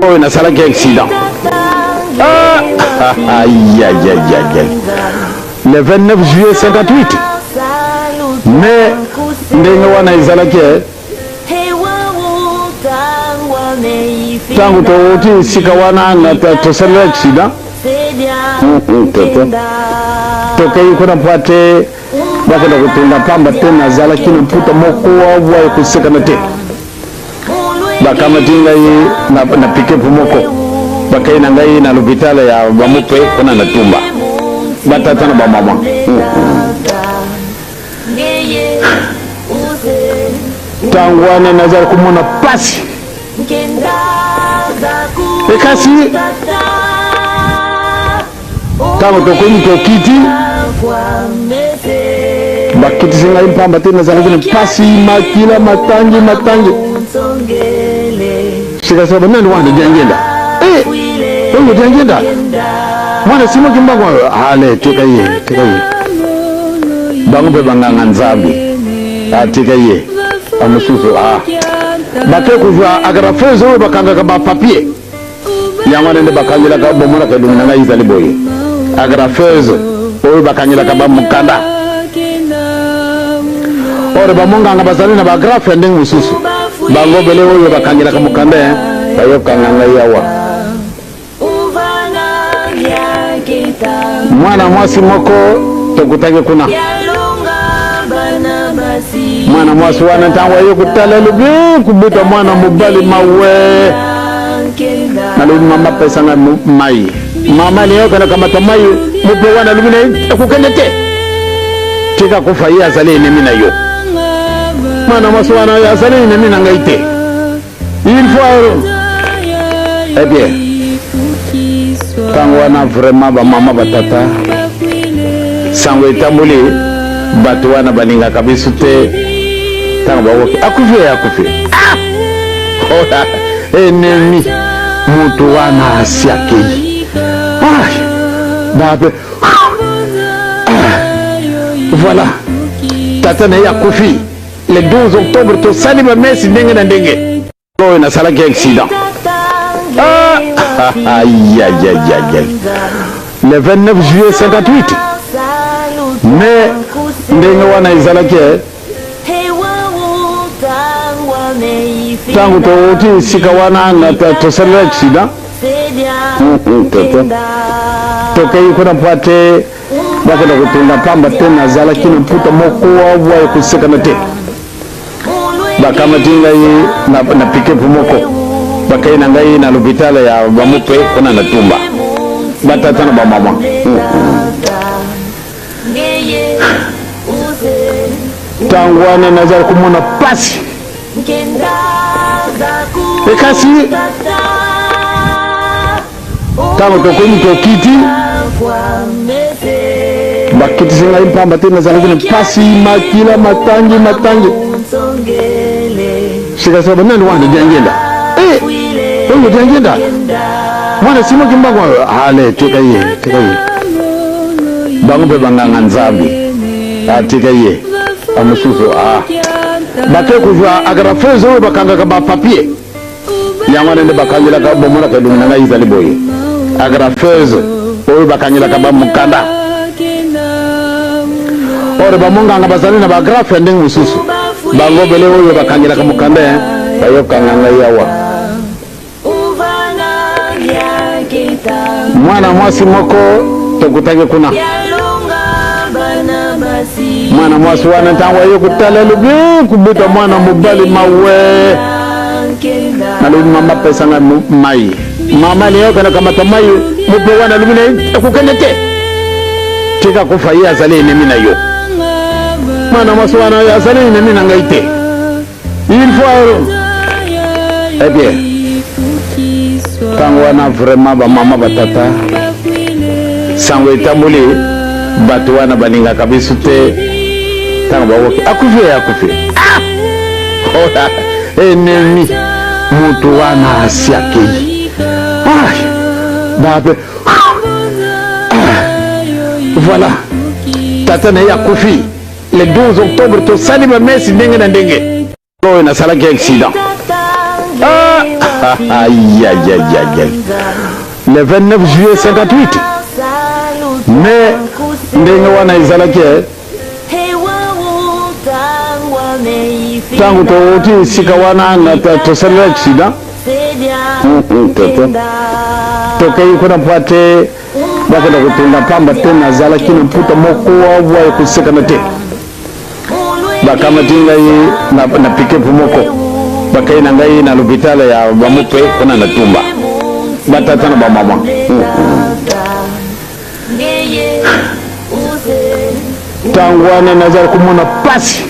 On a salé un accident. Aïe, aïe, aïe, aïe. Le 29 juillet 58. Mais, nous avons salé tangu tofauti sikawana na tosema accident toka yuko na pate baka na kutenda pamba tena zala kina mputa moko wa kuseka na te baka matinga yi na pike pumoko baka ina ngai na lupitala ya bamupe kuna na tumba batata na bamama tangu ane nazar kumuna pasi ekasi tangu tokoni tokiti bakiti singa impamba tena zalakini pasi makila matangi sikasaba nani wana diangenda oyo diangenda mwana simo kimbango hale tekaye bangu pe banganga nzambi tekaye amususu bake kujwa agrafezo bakanga kaba papier yamane nde bakangila ka bomona ka dumina na izali boye agrafezo oyo bakangila kaba mukanda ore bamonga nga bazali na bagrafe ndenge mususu bango bele oyo bakangila ka mukanda bayo kanganga yawa mwana mwasi moko tokutake kuna mwana mwasi wana ntangwa yo kutala lubi kubita mwana mubali mawe nalubi mama pesa nga mai mama leo kana kamata mai mupe wana lubi na kukendete tika kufa iya azali enemi na yo mwana mwasi wana ya azali enemi na ngaite il faut eh bien tango wana vraiment ba mama batata sango etambuli batu wana baninga kabisu te tango bawoki akufi ola enemi mutu wana asiakei babe voilà tata na ya kufi le 12 octobre to sali ba mesi ndenge na ndenge oyo na salaki accident aïe aïe aïe aïe le 29 juillet 58 mais ndenge wana izalaki tangu toti sika wana na tosala accident tokei kuna pate bakenda kutunda pamba tena zalaki na puta moko wa kusekana te bakamatinga na pike moko bakaina ngai na lupitala ya bamupe kuna na tumba batata na bamama tangwana nazar kumona pasi ekasi tango tokoni tokiti bakiti singa impamba tena zalaki na pasi makila matangi sika sababu nani wanda jangenda oyo jangenda mwana simo kimbango ale teka ye bango be banganga nzambi teka ye amususu bake kujwa agrafezo bakanga ka ba papier yamana nde bakangela ka bomona ka lumina ngai zali boye agrafezo oyo bakangela ka ba mukanda ore ba monga nga bazali na ba grafe ndenge mususu bango bele oyo bakangela ka mukanda bayo kanganga yawa mwana mwasi moko tokutake kuna mwana mwasi wana ntangwa yo kutala lubi kubita mwana mubali mawe nalubi mama pesa nga mai mama leo kana kamata mai mupe wana lubi na kukendete tika kufa iya azali enemi na yo mwana mwasi wana ya azali enemi na ngaite il faut eh bien tango wana vraiment ba mama batata sango etambuli batu wana baninga kabisu te tango bawoki akufi ola enemi mutu wana asiakei babe voilà tata na ya kufi le 12 octobre to sali ba mesi ndenge na ndenge oyo na salaki accident aïe aïe aïe aïe le 29 juillet 58 mais ndenge wana izalaki tangu toti sika wana na tosala accident tokei kuna pate bakenda kutunda pamba tena zalaki na puta moko wa kusekana te bakamatinga na pike moko bakaina ngai na lupitala ya bamupe kuna na tumba batata na bamama tangwana nazar kumona pasi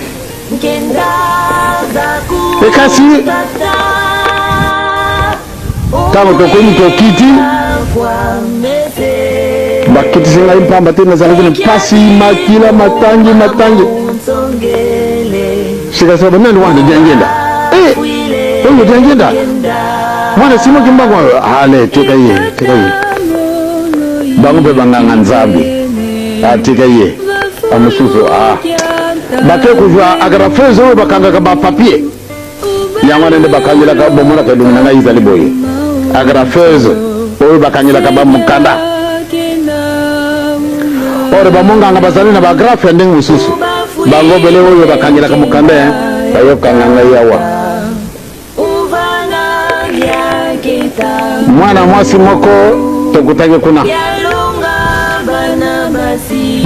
ekasi tango tokoni tokiti bakiti singa impamba tena zalaki na pasi makila matangi sika sababu nani wanda jangenda oyo jangenda mwana simo kimbango ale teka ye bango be banganga nzambi teka ye amususu bake kujwa agrafezo bakanga ka ba papier yamana nde bakangela ka bomona ka lumina ngai zali boye agrafezo oyo bakangela ka ba mukanda ore ba monga nga bazali na ba grafe ndenge mususu bango bele oyo bakangela ka mukanda bayo kanganga yawa mwana mwasi moko tokutake kuna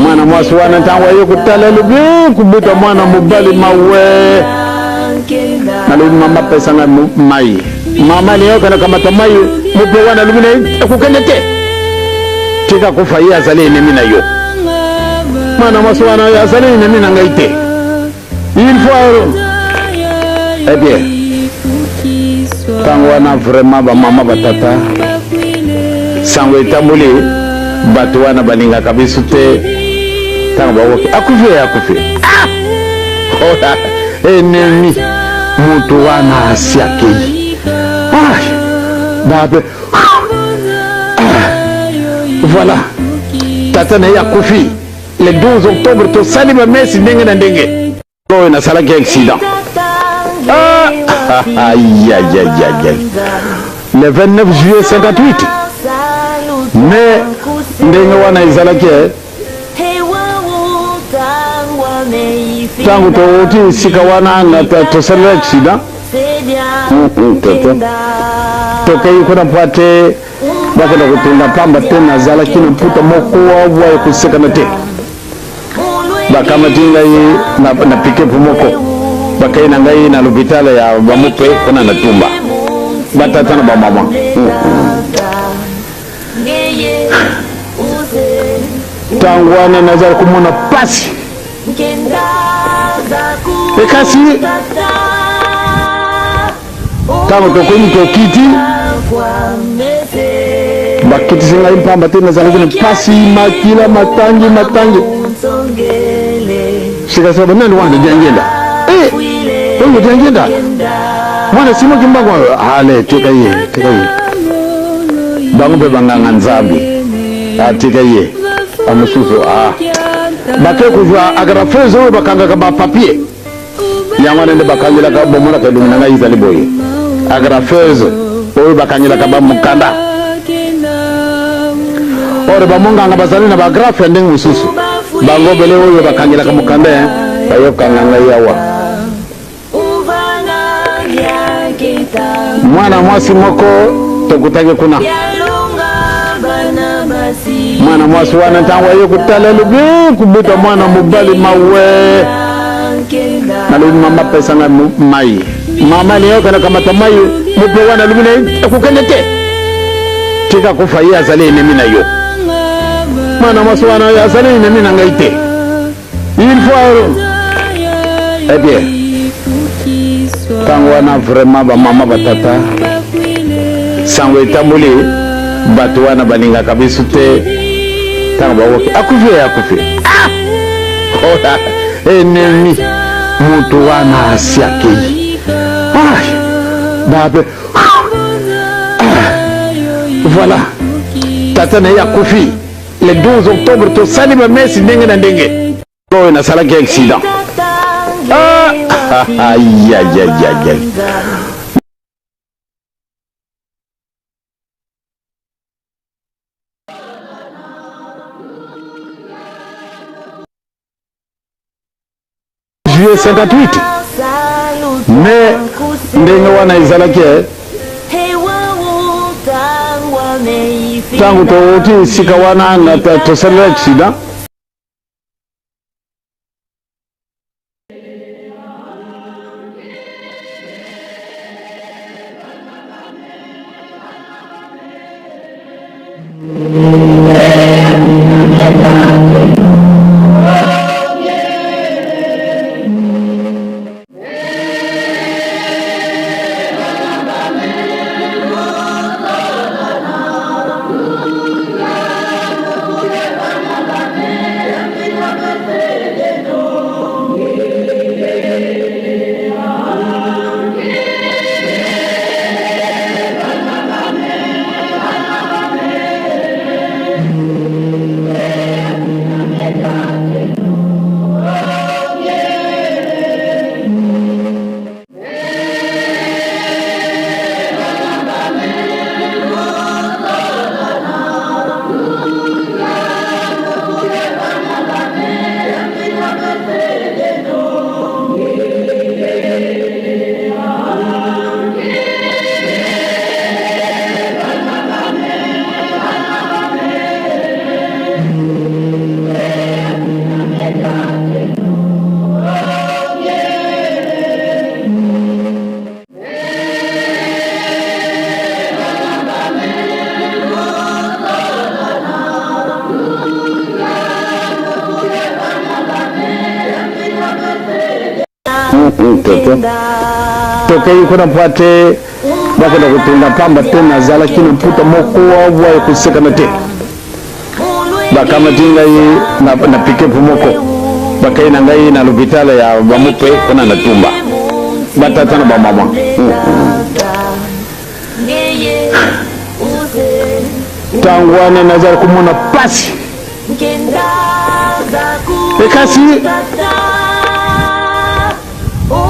mwana mwasi wana ntango aye kutalela bien kubuta mwana mobali mawe nalobi mama pesanga mai mama ni yoka na kamata mai mupe wana lubina ekukende te tika kufa ye azali enemi na yo mwana mwasi wana azali enemi na ngai te il faut eh bien tango wana vraiment bamama batata sango etamboli bato wana balingaka biso te ntango bawoki akufi enemi mutu wana asiakei babe voilà tata na ye akufi le 12 octobre tosali bamesi ndenge na ndenge oyo nasalaki accident le 29 juillet 58 mais ndenge wana ezalaki ntango touti esika wana tosalela accident tokei kuna mpo ate bakenda kotunda pamba te nazalaki na mputa moko wabwa ekosekana te bakamati ngai na pikepu moko bakei na ngai na l'hôpital ya bamope kuna na tumba batata na bamama ntango wana nazali komona pasi ekasi ntango tokomi tokiti bakitisi ngai mpamba te nazalaki na pasi makila matangi sikasaba nani wana diangenda oyo diangenda mwana simoki mbango ale tika ye bango mpe banganga nzambe tika ye amosusu bake kuzwa agrafeuse oyo bakangaka bapapie yango nende bakangelaka bomonaka elongi na ngai ezali boye agrafeuse oyo bakangelaka bamokanda ore bamonganga bazali na bagrafe ya ndenge mosusu bango bele oyo bakangelaka mokanda bayokanga ngai awa mwana mwasi moko tokutaki kuna mwana mwasi wana ntango aye kutalela bien kubuta mwana mobali mawe nalobi mama pesanga mai mama ni yoka na kamata mai mupe wana lubina ekukende te tika kufa ye azali enemi na yo mwana mwasi wana azali enemi na ngai te il faut eh bien ntango wana vraiment bamama batata sango etamboli bato wana balingaka biso te ntango bawoki akufi enemi mutu wana asiakei babe voilà tata na ye akufi le 12 octobre tosali bamesi ndenge na ndenge oyo nasalaki accident juillet 58 mais ndenge wana ezalaki ntango touti esika wana tosalela accident tokei kuna mpate bakenda kutunda pamba tena zala kino mputa moko wa kusekana te bakamatinga yi na pike pumoko bakaina ngai na lupitala ya bamupe kuna natumba batata na bamama tangwane nazar kumuna pasi ekasi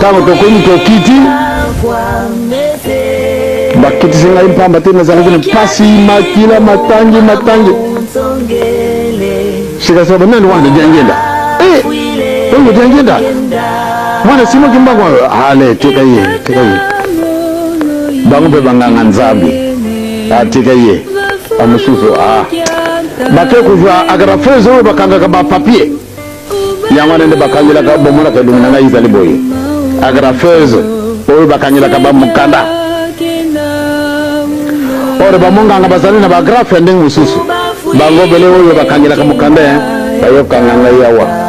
tango tokoni tokiti bakiti singa impamba tena zala kino pasi makila matangi shika sababu nani wana jangenda wewe jangenda mwana simo kimbango ale teka ye bangu banganga nzambi atika ye amususu bake kujwa agrafezo bakanga kaba papier yangwana nde bakangila ka bomona ka dumina na izali boye agrafezo oyo bakangila kaba mukanda ore bamonga ngabazali na bagrafe ndenge mususu bango bele oyo bakangila ka mukanda ayo kanganga yawa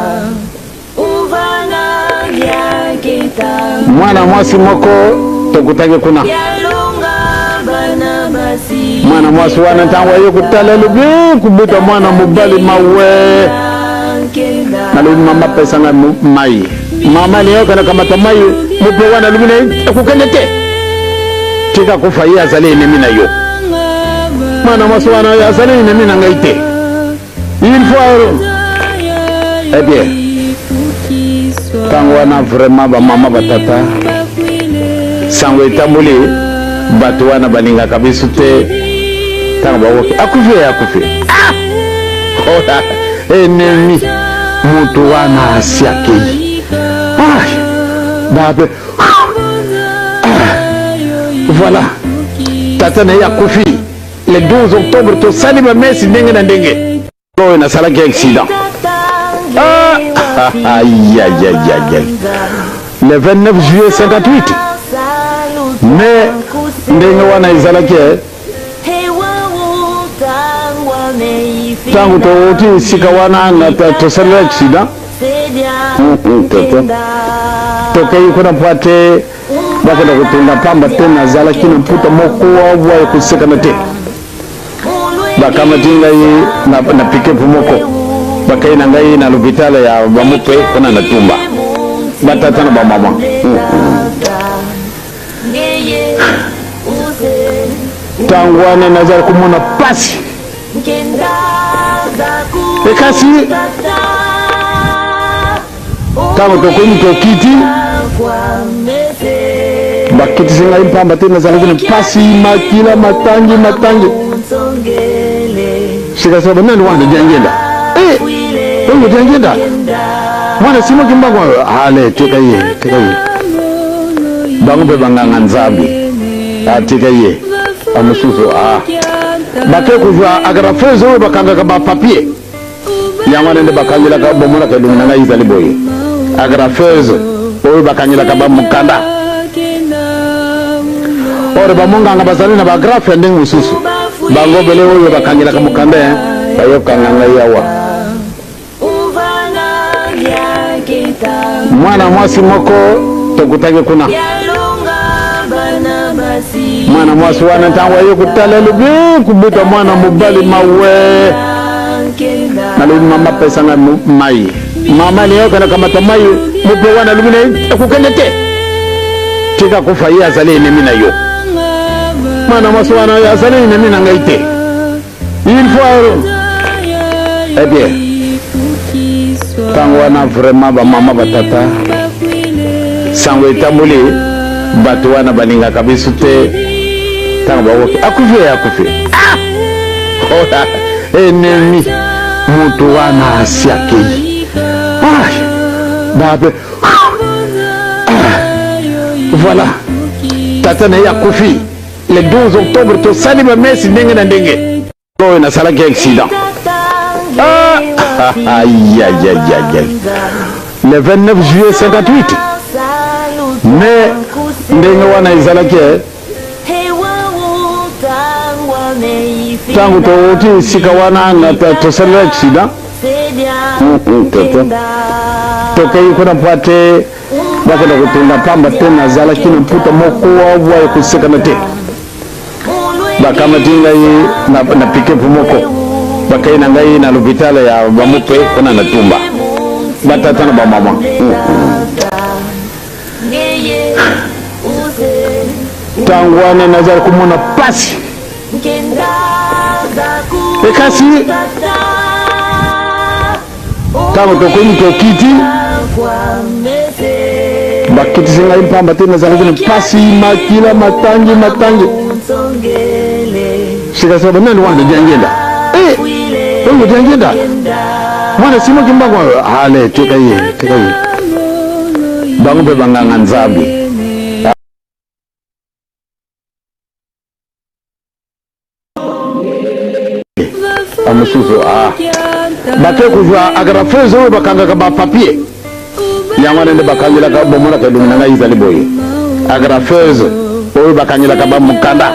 mwana mwasi moko tokutage kuna mwana mwasi wana tangwa yo kutalelu bi kubuta mwana mubali mawe nalu mama pesa na mai mama leo kana kama tamai mupe wana lumine kukende te tika kufa ya zale ne mina yo mwana mwasi wana ya zale ne mina ngaite il faut eh bien tangwana vraiment ba mama batata sangwe tambuli batu wana balinga kabisu te tanga bawoke akufe oda enemi mutu wana asiakei babe voilà tata na ya kufi le 12 octobre to salima mesi ndenge na ndenge lowe na salaki accident aïe. Le 29 juillet 58 mais ndenge wana izalaki tangu toti sika wana na tosala accident tokei kuna pate bakenda kutunda pamba tena zala kino mputa moko wa kusekana te bakamatinga yi na pike pumoko bakaina ngai na lupitala ya bamupe kuna natumba batata na bamama tangwane nazar kumuna pasi ekasi tango tokoni tokiti bakiti singa impamba tena zala kino pasi makila matangi shika sababu nani wana jangenda wewe jangenda mwana simo kimbango ale teka ye bangu banganga nzambi atika ye amususu bake kujwa agrafezo bakanga kaba papier yangwana nde bakangila ka bomona ka lumina na izali boye agrafezo oyo bakangila kaba mukanda ore bamonga ngabazali na bagrafe ndenge mususu bango bele oyo bakangila ka mukanda ayo kanganga yawa mwana mwasi moko tokutage kuna mwana mwasi wana tangwa yo kutalelu bi kubuta mwana mubali mawe nalu mama pesa na mai mama leo kana kama tamai mupe wana lumine kukende te tika kufa ya zale ne mina yo mwana mwasi wana ya zale ne mina ngaite il faut eh bien tangwana vraiment ba mama batata sangwe tambuli batu wana balinga kabisu te tanga bawoke akufe oda enemi mutu wana asiakei babe voilà tata na ya kufi le 12 octobre to salima mesi ndenge na ndenge lowe na salaki accident aïe. Le 29 juillet 58 mais ndenge wana izalaki tangu toti sika wana na tosala accident tokei kuna pate bakenda kutunda pamba tena zala kino mputa moko wa kusekana te bakamatinga yi na pike moko bakaina ngai na lubitala ya bamupe kuna na tumba batata na ba mama tangwana nazar kumona pasi ekasi tango tokoni tokiti bakiti singa impamba tena zala kino pasi makila matangi shika sababu nani wanda jangenda wewe jangenda mwana simo kimbango hale teka ye bangu be banganga nzambi amusuzo bake kujwa agrafezo bakanga ka ba papier yangwana nde bakangila ka bomona ka lumina nga izali boye agrafezo oyo bakangila ka ba mukanda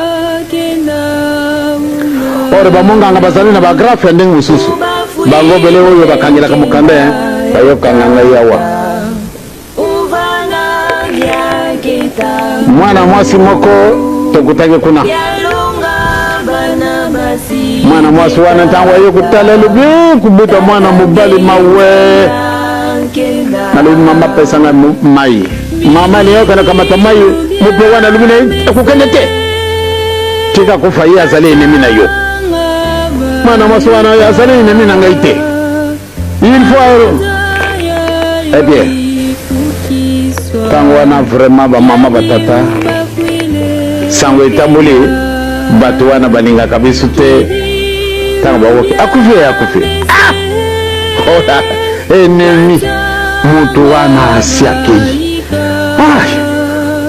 ore bamonganga bazali na bagrafe ndenge mususu bango bele oyo bakangila ka mukanda bayo kanganga yawa mwana mwasi moko tokutake kuna mwana mwasi wana tangwa yo kutala lubi kubuta mwana mubali mawe nalu mama pesa na mai mama ni yo kana kamata mai mupe wana lubi na kukendete tika kufa ya zali ni mina yo mwana mwasi wana ya zali ni mina ngaite il faut eh bien tangwa na vraiment ba mama batata sangwe tambuli batu wana baninga kabisu te tanga bawoke akufe ola enemi mutu wana asiakei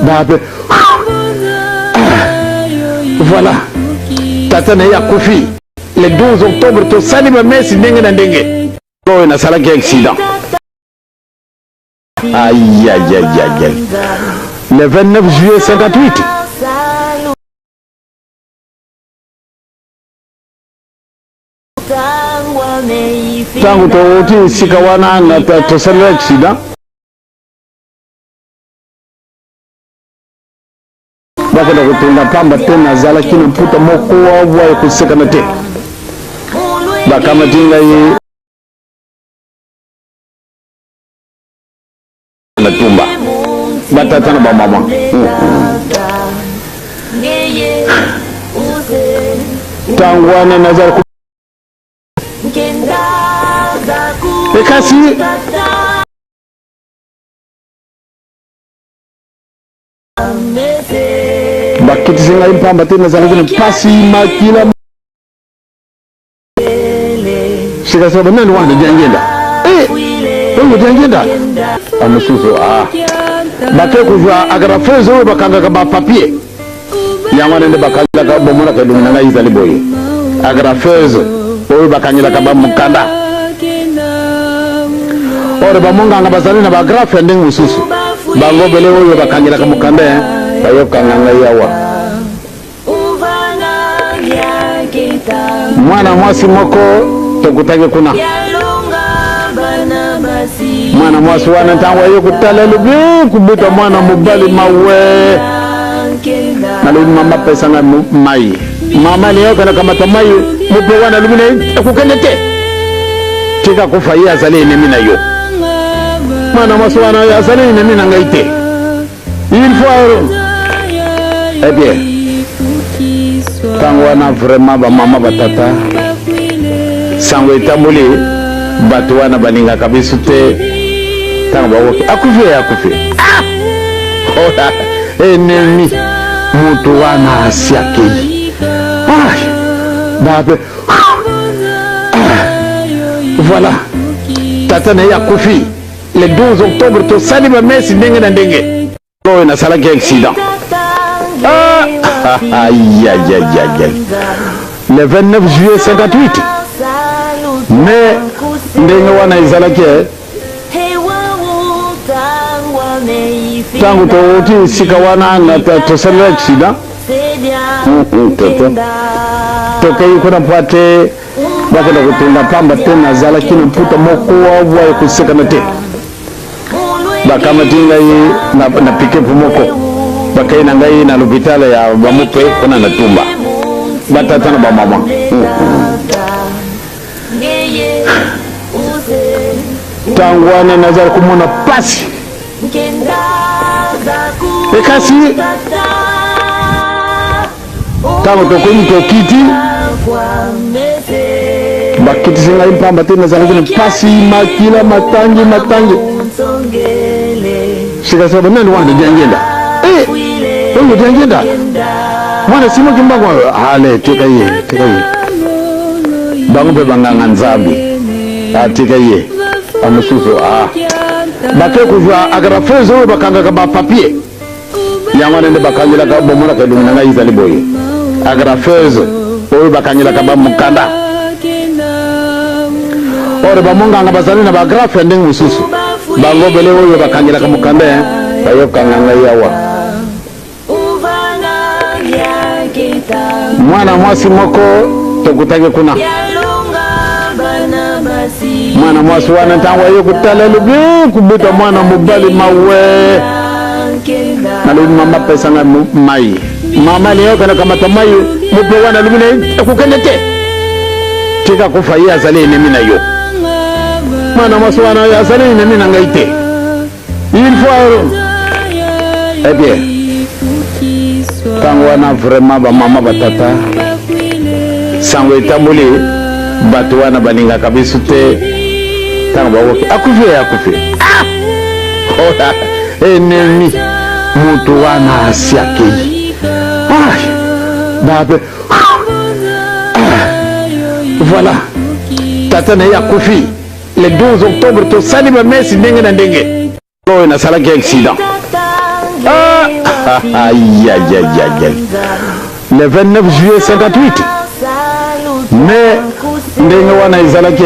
babe voilà tata na yakufi le 12 octobre to salima mesi ndenge na ndenge oyo na salaki accident aïe le 29 juillet 58 tangu toti sika wana na tosala accident bakenda kutunda pamba tena zala kino mputa moko wa kusekana te bakamatinga yi na tumba batata na ba mama tangu wana nazar ekasi bakiti singa impamba tena zala kino pasi makila shika sababu nani wanda jangenda wewe jangenda amusuzo bake kujwa agrafezo bakanga ka ba papier yangwana nde bakanga ka bomona ka lumina nga izali boye agrafezo oyo bakangila ka ba mukanda ore bamonganga bazali na bagrafe ndenge mususu bango bele oyo bakangila ka mukanda bayo kanganga yawa mwana mwasi moko tokutake kuna mwana mwasi wana tangwa yo kutala lubi kubuta mwana mubali mawe nalu mama pesa na mai mama ni yo kana kamata mai mupe wana lubi na kukendete tika kufa ya zali ni mina yo mwana mwasi wana ya zali ni mina ngaite il faut eh bien tango wana vraiment ba mama batata sangwe tambuli batu wana baninga kabisu te tango bawoke akufe ola enemi mutu wana asiakei babe voilà tata na yakufi le 12 octobre to salima mesi ndenge na ndenge oyo na salaki accident aïe le 29 juillet 58 mais ndenge wana izalaki tangu toti sika wana na tosala accident tokei kuna pate bakenda kutunda pamba tena zala kino mputa moko wa kusekana te bakamati ngai na pike pumoko bakaina ngai na l'hôpital ya bamupe kuna na tumba batata na bamama tangwana nazar kumona pasi ekasi tango tokoni tokiti bakiti singa impamba tena nazar kuna pasi makila matangi sikasaba nani wanda jangenda oyo jangenda mwana simo kimbango hale tekaye bango pe banganga nzambi atekaye amususu bake kujwa agrafezo bakanga ka ba papier yangwana nde bakangila ka bomona ka lumina nga izali boye agrafezo oyo bakangila ka ba mukanda ore bamonganga bazali na bagrafe ndenge mususu bango bele oyo bakangila ka mukanda bayo kanganga yawa mwana mwasi moko tokutake kuna mwana mwasi wana ntangwa yo kutala lubi kubuta mwana mubali mawe nalo mama pesa nga mai mama leo kana kamata mai mupe wana lubi na kukenete tika kufa ya zale nemi na yo mwana mwasi wana ya zale nemi na ngaite il faut eh bien tango wana vraiment ba mama batata sango etamboli bato wana baninga kabisu te tango bawoki akufi ola enemi mutu wana asiakei babe voilà tata na ya kufi le 12 octobre to sali ba mesi ndenge na ndenge oyo na salaki accident aïe. Le 29 juillet 58. Mais ndenge wana izalaki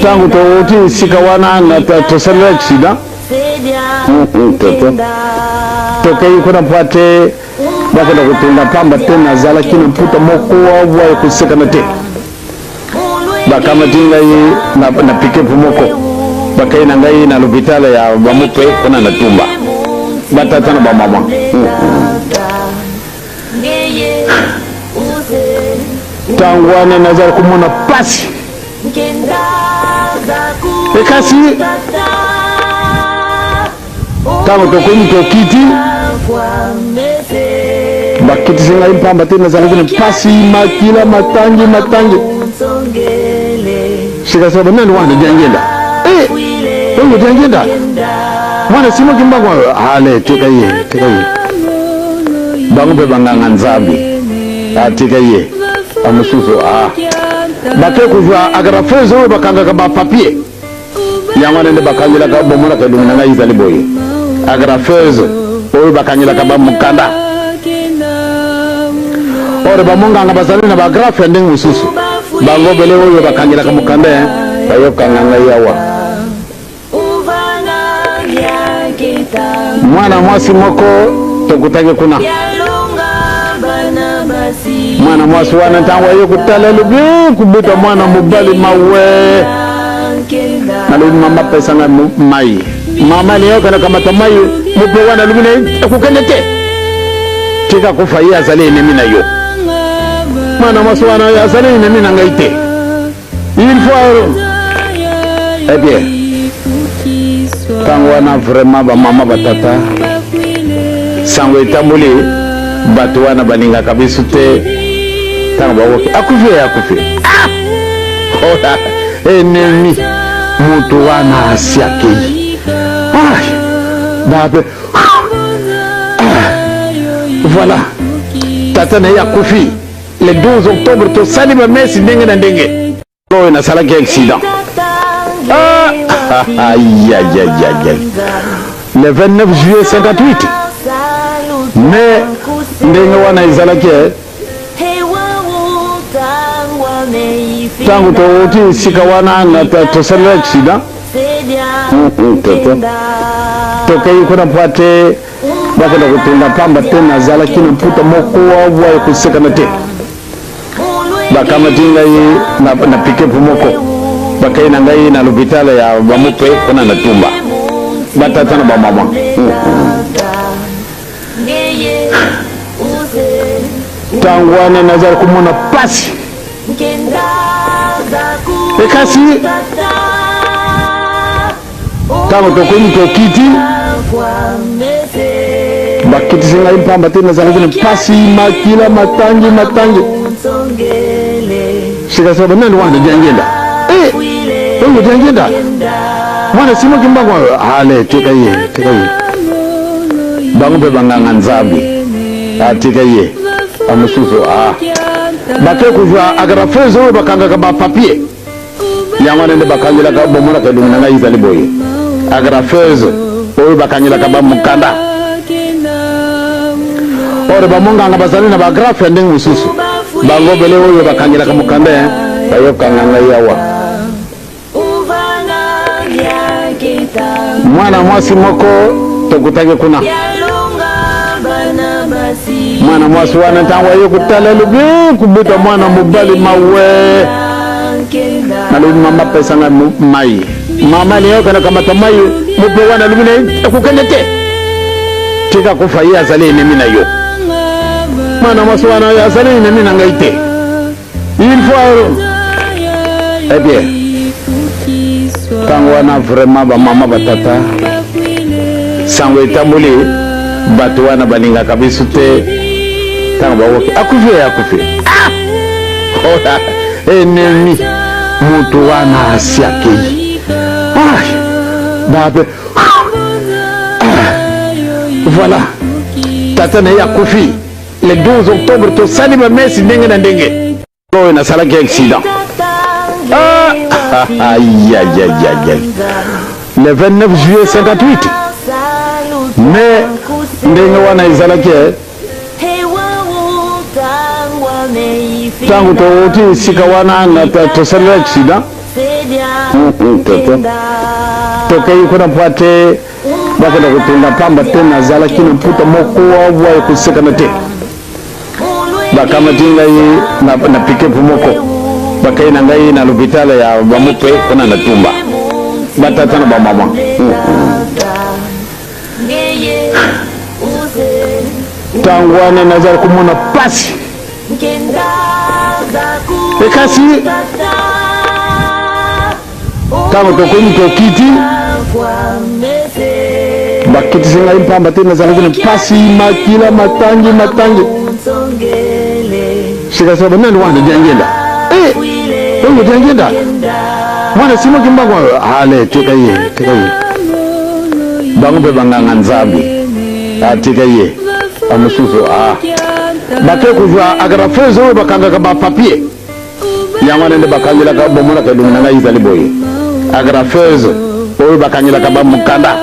tangu toti sika wana na tosala accident tokei kuna pate bakenda kutenda pamba tena zalaki na puta moko wa kuseka na te bakamati ngai na pike pumoko bakaina ngai na l'hôpital ya bamupe kuna na tumba batata na bamama tangwana nazar kumona pasi ekasi tango tokoni tokiti bakiti singa impamba tena nazar kuna pasi makila matangi sikasaba nani wanda jangenda oyo jangenda mwana simo kimbango hale tekaye bango pe banganga nzambi atekaye amususu bake kujwa agrafezo bakanga ka ba papier yangwana nde bakangila ka bomona ka lumina nga izali boye agrafezo oyo bakangila ka ba mukanda ore bamonganga bazali na bagrafe ndenge mususu bango bele oyo bakangila ka mukanda bayo kanganga yawa mwana mwasi moko tokutake kuna mwana mwasi wana ntangwa yo kutala lubi kubuta mwana mubali mawe nalo mama pesa nga mai mama leo kana kamata mai mupe wana lubi na kukenete tika kufa ya zale nemi na yo mwana mwasi wana ya zale nemi na ngaite il faut eh bien tango wana vraiment ba mama batata sango etamboli bato wana baninga kabisu te tango bawoki akufi ola enemi mutu wana asiakei babe voilà tata na ya kufi le 12 octobre to sali ba mesi ndenge na ndenge oyo na salaki accident aïe. Le 29 juillet 58. Mais ndenge wana izalaki tangu toti sika wana na tosala accident tokei kuna pate bakenda kutenda pamba tena zalaki na puta moko wa kuseka na te bakamati ngai na pike pumoko bakaina ngai na lupitala ya bamupe kuna natumba batata na bamama tangwane nazar kumuna pasi ekasi tango tokoni tokiti bakiti singa impamba tena za ngine pasi makila matangi shika sababu nani wanda jangenda wewe jangenda mwana simo kimbango hale tika ye bangu be banganga nzambi tika ye amususu bake kujwa agrafezo bakanga ka papier yangwana nde bakangila ka bomona ka lumina na izali boye agrafezo oyo bakangila ka bamukanda ore bamonganga bazali na bagrafe ndenge mususu bango bele oyo bakangila ka mukanda bayo kanganga yawa mwana mwasi moko tokutake kuna mwana mwasi wana tangwa yo kutala lubi kubuta mwana mubali mawe nalubi mama pesa na mai mama leo kana kama tamai mupe wana lubi na kukendete tika kufanya azali nemi na yo mwana mwasi wana azali nemi na ngaite il faut eh bien tangwa na vraiment ba mama batata sangwe tambuli batu wana balinga kabisu te tangwa woke akufe ola enemi mutu wana asiake babe voilà tata na ya kufi le 12 octobre to salima mesi ndenge na ndenge lowe na salaki accident aïe aïe aïe aïe le 29 juillet 58 mais ndenge wana izalaki tangu toti sika wana na tosala accident tokei kuna pate bakenda kutunda pamba tena zalaki na puta moko wa kusekana te bakama tinga na pike moko bakaina ngai na lupitala ya bamupe kuna natumba batata na bamama tangwane nazar kumuna pasi ekasi tango tokoni tokiti bakiti singa impamba tena za ngine pasi makila matangi shika sababu nani wanda jangenda wewe jangenda mwana simo kimbango hale tika ye bangu be banganga nzambi tika ye amususu bake kujwa agrafezo bakanga ka papier yangwana nde bakangila ka bomona ka lumina na izali boye agrafezo oyo bakangila ka bamukanda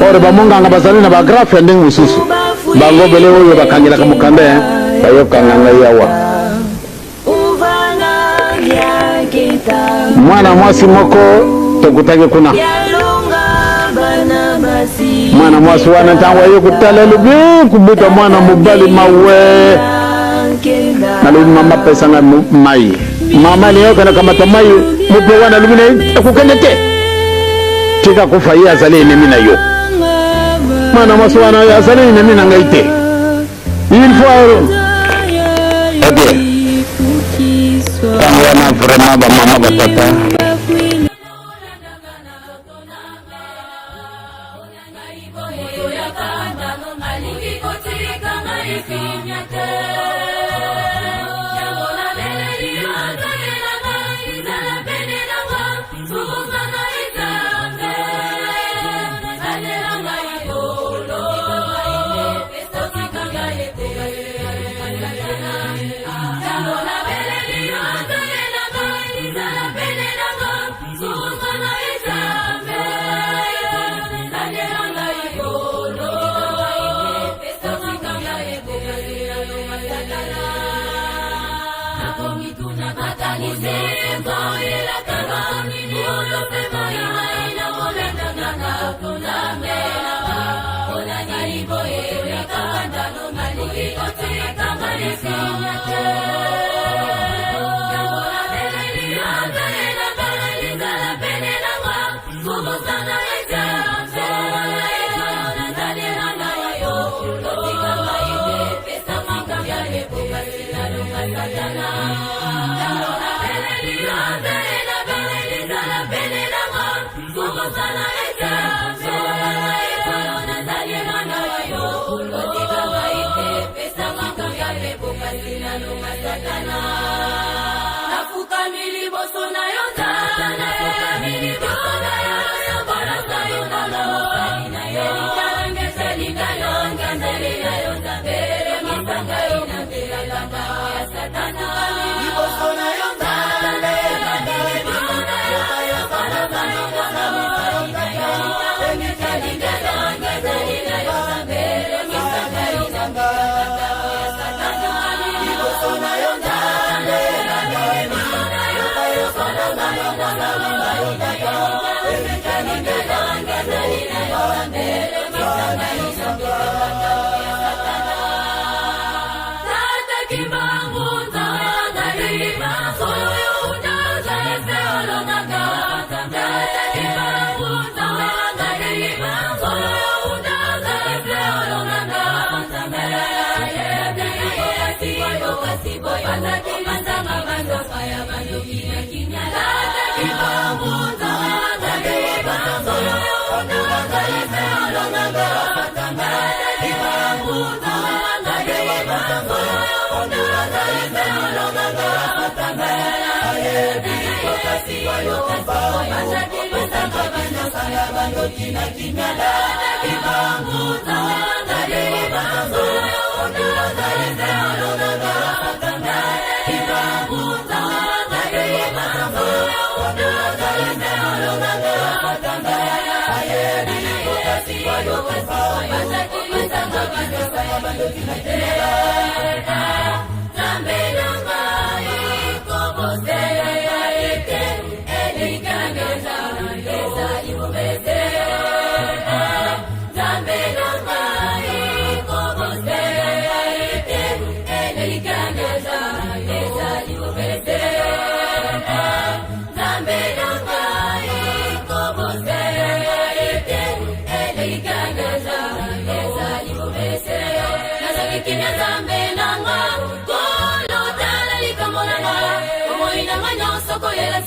ore bamonganga bazali na bagrafe ndenge mususu bango bele oyo bakangila ka mukanda bayo kanganga yawa mwana mwasi moko tokutake kuna mwana mwasi wana tangwa yo kutala lubi kubuta mwana mubali mawe nalubi mama pesa na mai mama leo kana kama tamai mupe wana lubi na kukendete tika kufanya azali nemi na yo mwana mwasi wana azali nemi na ngaite il faut okay tangwa na vraiment ba mama batata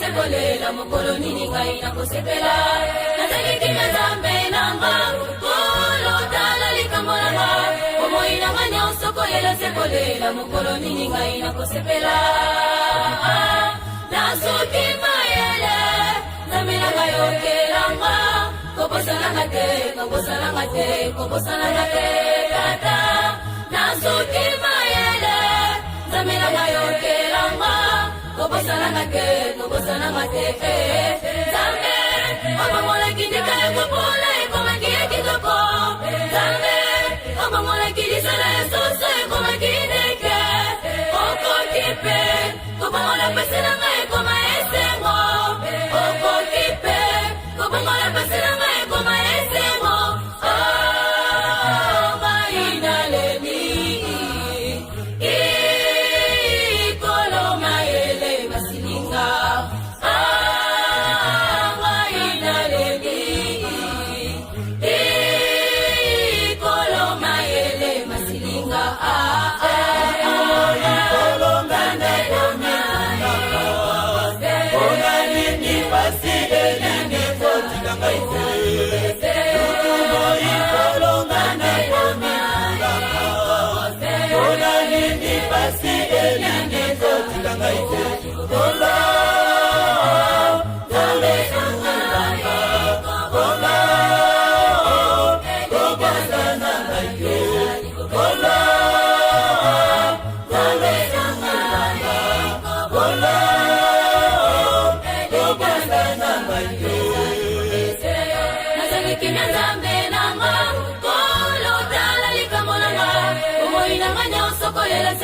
Sekolela mokolo nini ngai na kosepela nazali kimia nzambe nanga kolo tala likambo nanga omoi nanga nyonso kolela sekolela mokolo nini ngai na kosepela nasuki mayele nzambe nanga yokelanga kobosananga te kobosananga te kobosananga te tata nasuki mayele nzambe nanga yokelanga kobosananga te Zambe omongola kindika ekopola ekomaki ekitoko Zambe omongola kidisala esoso ekomaki ndeke okokipe komongola peselanga ekoma esengo okokipe komongola peselanga ekoma esengo mainalemi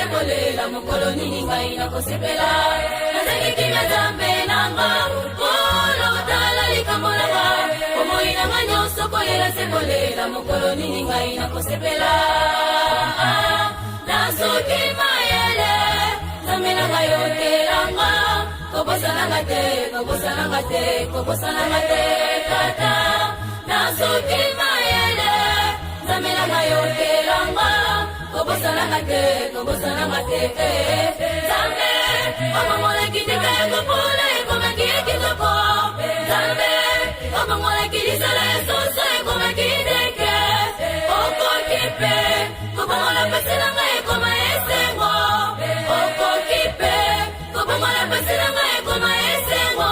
sekolela mokolo nini ngai na kosepela nazali kimia nzambe nanga kolo tala likambo nanga omoi nanga nyonso kolela sekolela mokolo nini ngai na kosepela nasuki mayele nzambe nanga yokelanga kobosananga te kobosananga te kobosananga te tata nasuki mayele nzambe nanga yokelanga kobosananga te Zambe omongola kindika ekopola ekomaki ekitoko Zambe omongola kidisala esoso ekomaki ndeke okokipe komongola peselanga ekoma esengo okokipe komongola peselanga ekoma esengo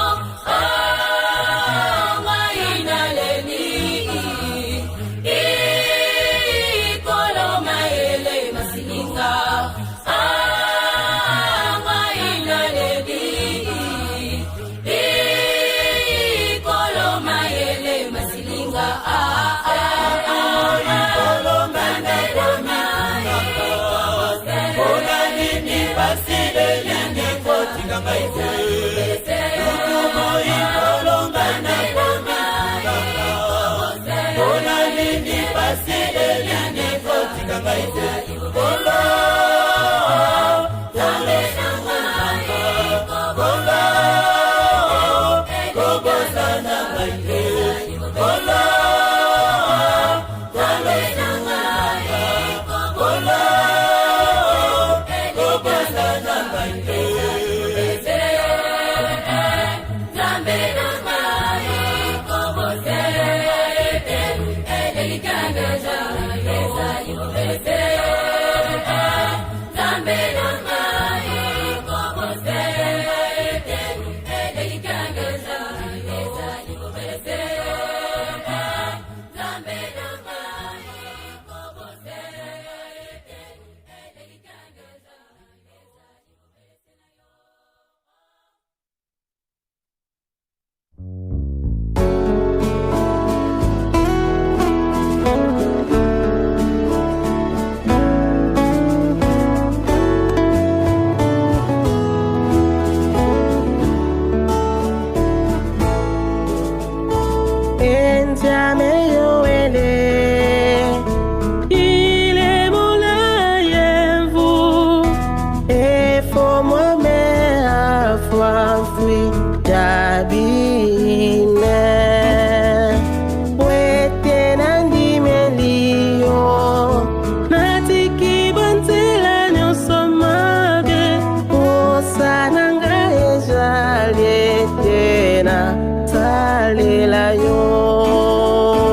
Salela yo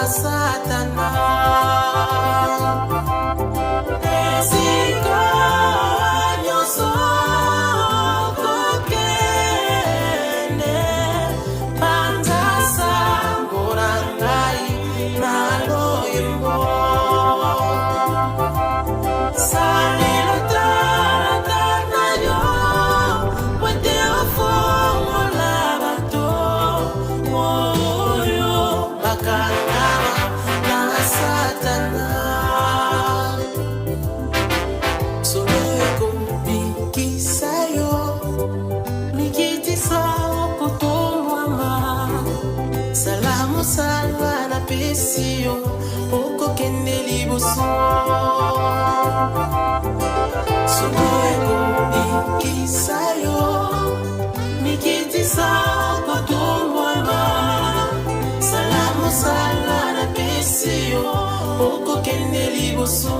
Satana. Esika nyoso kokene panza sangorangai naloyembo salilo taratana yo wete ofongo labato oyo bakangama na Satana. Salva na pesio oko kende liboso soboeko ikisayo mikitisa kotumwama salamu salva na pesio oko kende liboso.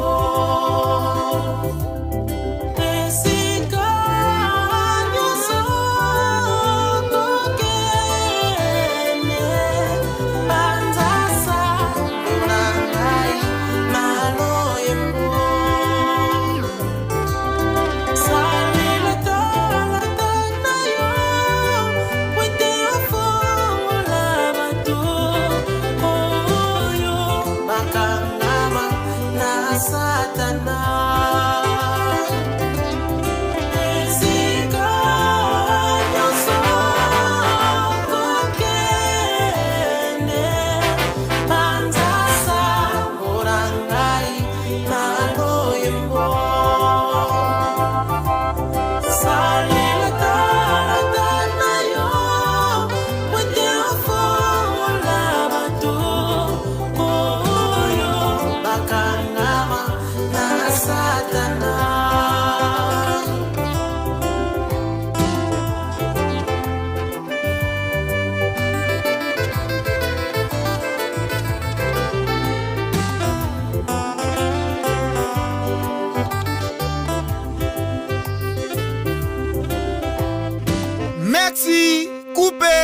Merci, coupé.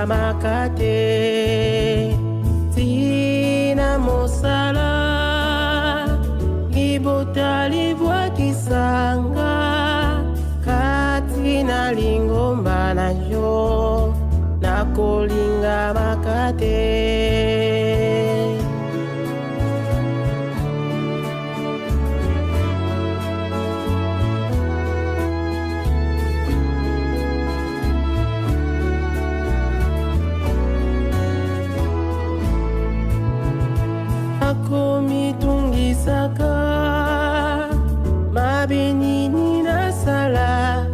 makate tina mosala libota libwa kisanga katina lingomba na yo nakolinga makate Saka mabinini na sala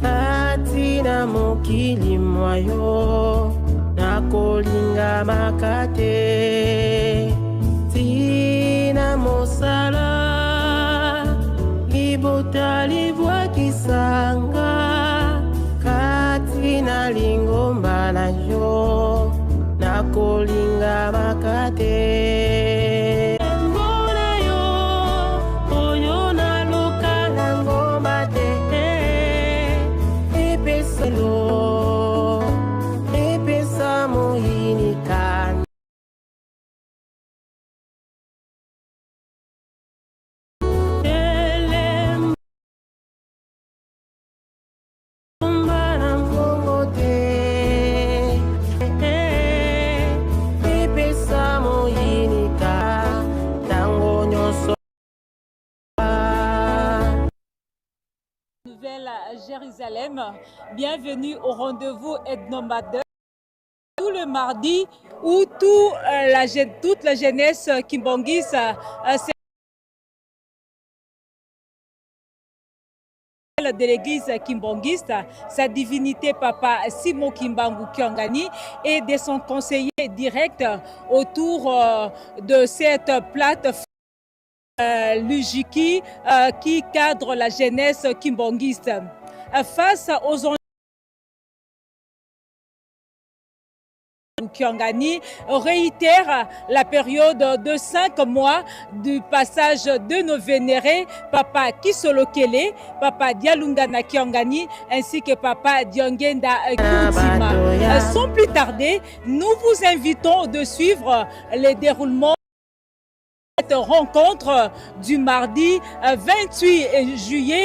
atina mokili mwayo nakolinga makate tina mosala libota libwa kisanga katina lingomba na yo nakolinga makate Jérusalem, bienvenue au rendez-vous hebdomadaire tout le mardi où toute la jeunesse kimbangiste de l'église kimbangiste, sa divinité Papa Simon Kimbangu Kyangani et de son conseiller direct autour de cette plateforme Lujiki qui cadre la jeunesse kimbangiste. Face aux enjeux Kyangani réitère la période de 5 mois du passage de nos vénérés Papa Kisolokele, Papa Dialungana Kyangani ainsi que Papa Diongenda Kutima. Sans plus tarder, nous vous invitons de suivre les déroulements de cette rencontre du mardi 28 juillet.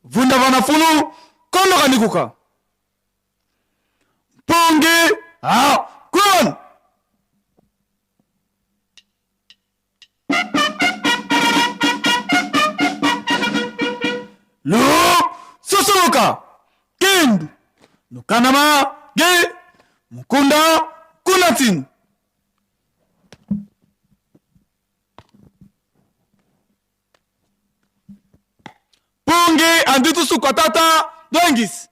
Vunda vanafulu kondo kanikuka ponge kun lo sosoloka kendu nukanama ge mukunda kunatin Anditu suka tata doengis.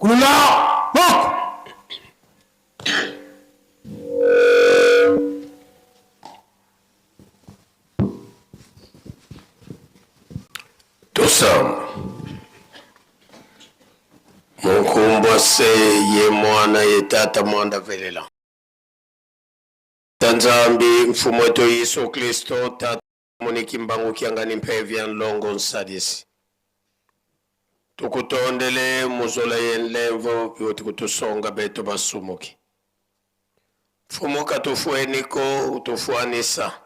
Kulula! Mok! Tusam. Mukumba se ye mwana ye tata mwanda velela. Tanzambi mfumo wetu Yesu Kristo tata muniki mbangu kiangani mpevya nlongo nsadisi. Tukutondele muzola yenlevo yoti kutusonga beto basumuki. Fumuka tufueniko utufuanisa.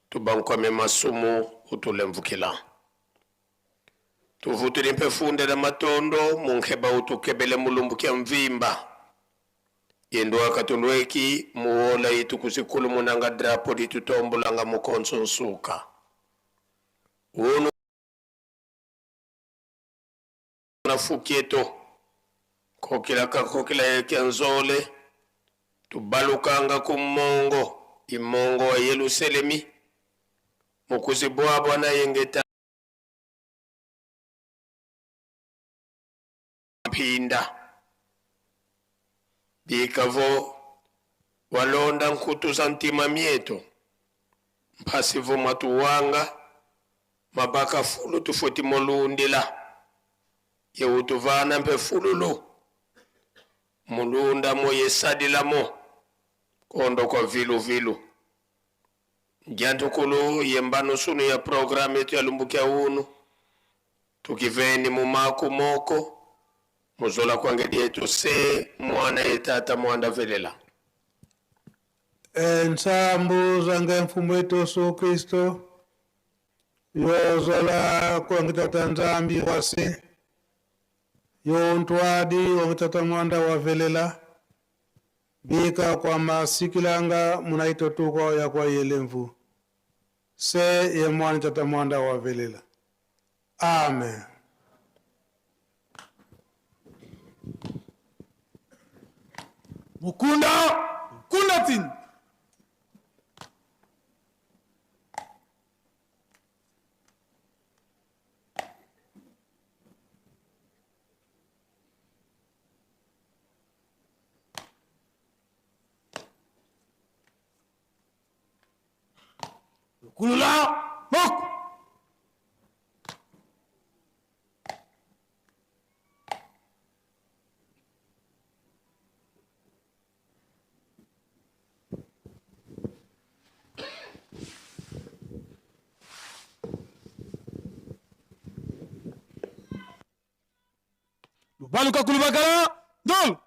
Tubankwame masumu utulemvukila. Tuvutuli mpefunde na matondo munkeba utukebele mulumbu kia mvimba. Yendo akatulweki muola itu kusikulu munanga drapo di tutombulanga mukonso nsuka. Unu na fukieto kokila yake nzole tubalukanga kumongo imongo wa Yerusalemi mukuzibwabwa na yengeta pinda bikavo walonda nkutu za ntima mieto mpasivu matuwanga mabaka fulu tufuti molundila yeutuvana mpe fululu mulunda mo yesadila mo kondo kwa vilu njantukulu yembano sunu ya programu yetu ya lumbukia unu tukiveni mumaku moko muzola kwangedi yetu se mwana yetata mwanda velela Nsambu zange mfumu wetu Yesu Kristo yozola kwangitata nzambi wase yontwadi wangitata mwanda wa velela bika kwa masikilanga munaito tuko ya kwa yelemvu se ye mwana tata mwanda wa velela. Amen. Mukunda kundatin. Kulula mok. Baluka kulubagala dol.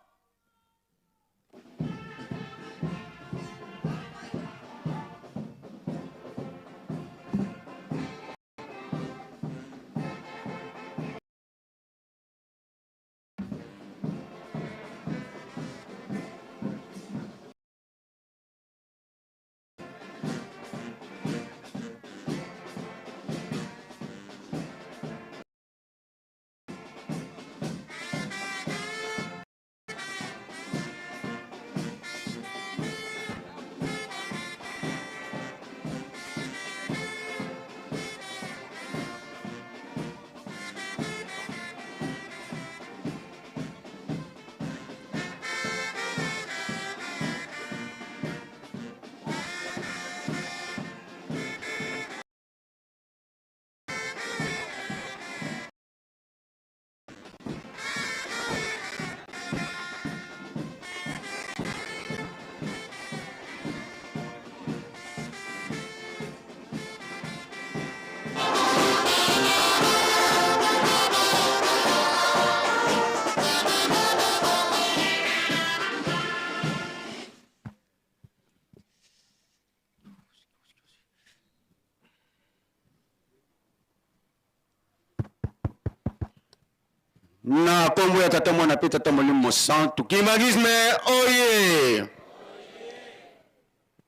Na kombo ya tata mwana pe tata molimo santu. Kimbangisme oye.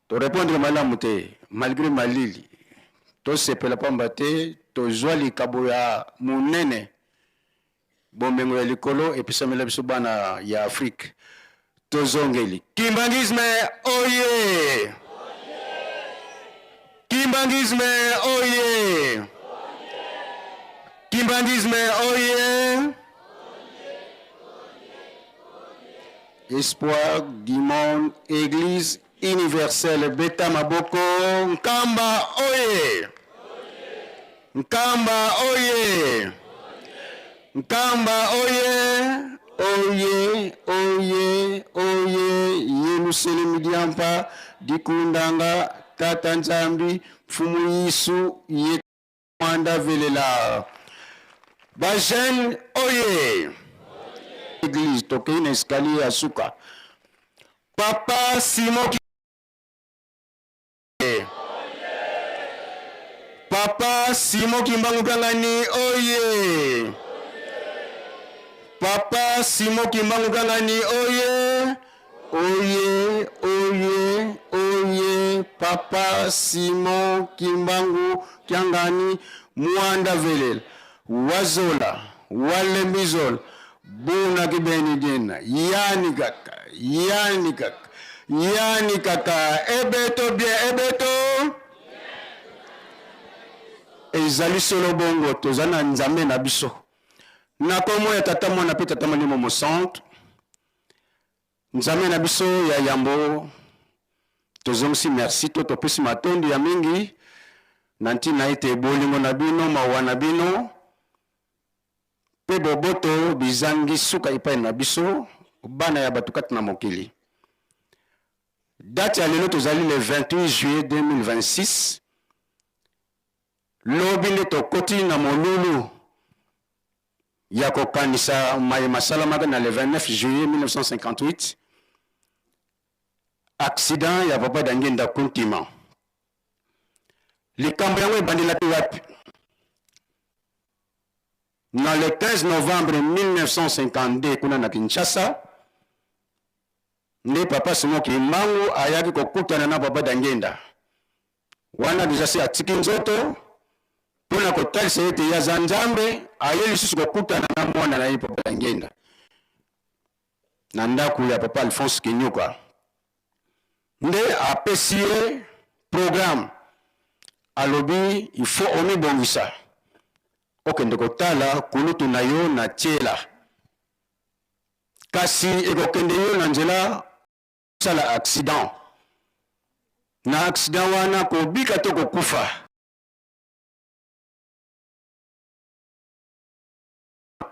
To répondre malamu te malgré malili. To sepela pamba te to zwali kabo ya munene. Bombengo ya likolo episamela biso bana ya Afrique. To zongeli. Kimbangisme oye. Kimbangisme oye. Kimbangisme oye. Espoir du monde, Église universelle, Beta Maboko, Nkamba oye. Nkamba oye. Nkamba oye. Oye, oye, oye. Yelusele Midiampa, Dikundanga, Tata Nzambi, Fumu Yisu, Yekwanda Velela. Bajen oye. Église, toqué une escalier à Souka. Papa Simon Papa Simon Kimbangani, oye. Papa Simon Kimbangani, oye. Oye, oye, oye. Papa Simon Kimbangu Kiangani, Mwanda Velel. Wazola, Walembizol. Buna kibeni dina, yani kaka, ebeto bien, ebeto. Ezali solo bongo, tozana nzambe na biso. Na komo ya tata mwana pe tata mwana mo centre. Nzambe na biso ya yambo. Tozongsi merci to topesi matondi ya mingi. Nanti na ite bolingo na bino, mawa na bino. Pe boboto bizangi suka ipai na biso bana ya batukati na mokili. Date ya lelo tozali le 28 juillet 2026. Lobi nde tokoti na molulu ya kokanisa mayema salamaka na le 29 juillet 1958. Accident ya papa Dangenda Kuntima. Likambo yango ebandela te wapi? Na le 15 novembre 1952, kuna na Kinshasa, nde papa Simon Kimbangu ayaki kokutana na papa Dangenda. Wana deja se atiki nzoto, pona kotalisa ete ya Nzambe, aye lisusu kokutana na mwana na ye papa Dangenda. Na ndaku ya papa Alphonse Kinyuka. Nde apesi ye programme. Alobi, il faut omi bongisa. Okende kotala kulutu na yo na tiela. Kasi ekokende yo na nzela sala accident. Na accident wana kobika to kokufa.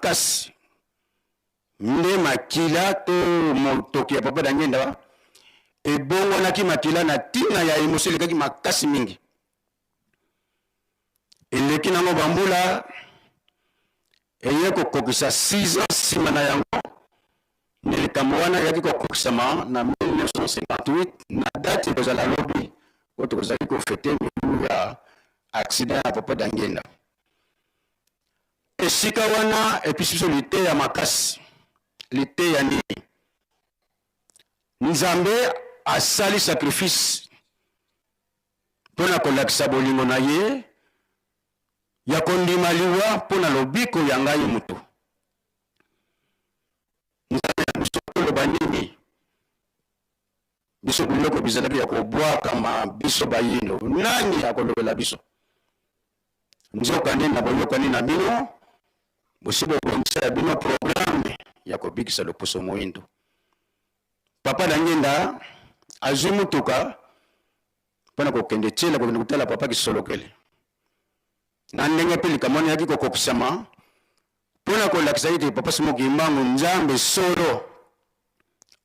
Kasi nde makila to motoki ya papa Dangenda ebongo na ki makila na tina ya emoseli kaki makasi mingi. Eleki nango bambula eye kokokisa 6 ans sima na yango nelikambo wana yaki kokokisama na 1958 na date kozala lobi oto kozali kofete milu ya accident ya papa Dangenda. Esika wana episi biso lite ya makasi, lite ya nini. Nzambe asali sacrifice mpona kolakisa bolingo na ye ya kondima liwa mpona lobiko ya ngai mutu. Nzambe na biso koloba nini? Biso biloko bizalaki ya kobwakama biso bayindo. Nani akolobela biso? Nzokande na boyokani na bino bosibo bongisa ya bino programme ya kobikisa loposo moyindo. Papa Dangenda azwi mutuka mpona kokende tiela kokende kutala papa Kisolokele. Na ndenge pe likambo yaki kokokisama mpona kolakisa ete papa Simon Kimbangu Nzambe solo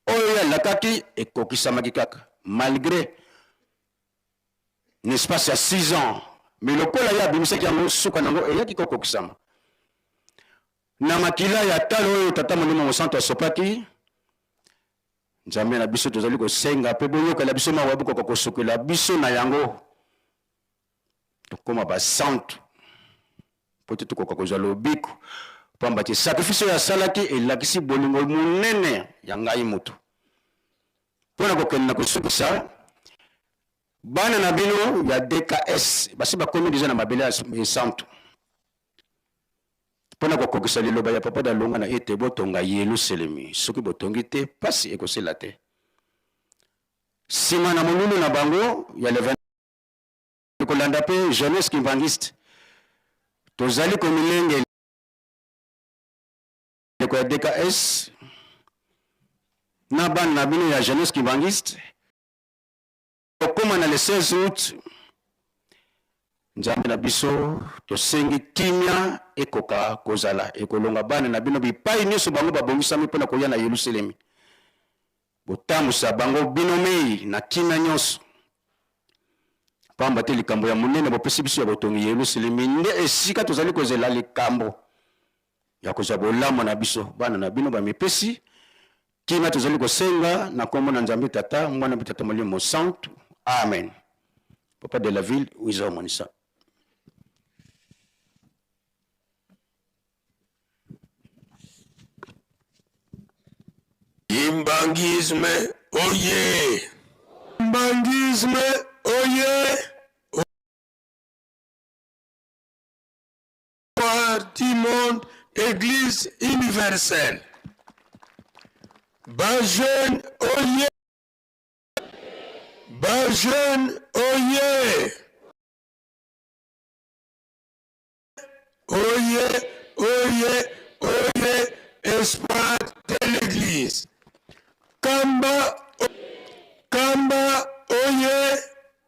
oyo alakaki ekokisamaki kaka malgré n'est-ce pas ya 6 ans. Mais lokola ya bimisaki yango suka nango eyaki kokokisama. Na makila ya talo oyo tata molimo mosantu asopaki Nzambe na biso tozali kosenga pe boyokela biso mawabu kokosukela biso na yango tokoma basantu po te tukoka kozwa lobiko pamba te sacrifice ya salaki elakisi bolingo monene ya ngai mutu pona kokende na kosukisa bana na bino ya DKS basi bakomi deja na mabele ya santu pona kokokisa liloba ya papa dalonga na ete botonga Yerusalemi soki botongi te pasi ekosela te sima na molulu na bango ya le 20 kolanda pe jeunesse kimbangiste tozali komilenge ko ya DKS na bana na bino ya jeunesse kimbangiste okoma na le 16 août nzambe na biso tosengi kimia ekoka kozala ekolonga bana na bino bipai nyonso bango babongisami mpona koya na Yerusalemi botambusa bango bino mei na kimia nyonso pamba te likambo ya monene bopesi biso ya botongi Yerusalemi nde esika tozali kozela likambo ya kozwa bolamu na biso bana na bino bamipesi kimia tozali kosenga na kombo na nzambe tata mwana mpe tata molimo santu amen. Papa de la ville Wiza Monisa. Imbangisme oye, imbangisme oye, Timon Église universelle. Bajeune oye, Bajeune oye, oye, oye, oye, espoir de l'Église. Kamba, Kamba oye,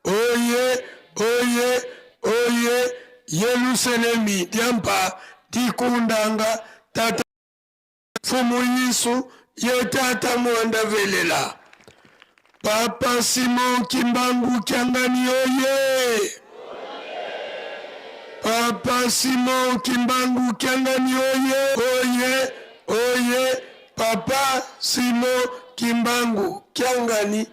oye, oye, oye, Yerusalemi diampa tikundanga tata fumu Yesu ye tata mwanda velela. Papa Simon Kimbangu Kiangani oye, Papa Simon Kimbangu Kiangani oye, oye, oye, Papa Simon Kimbangu Kiangani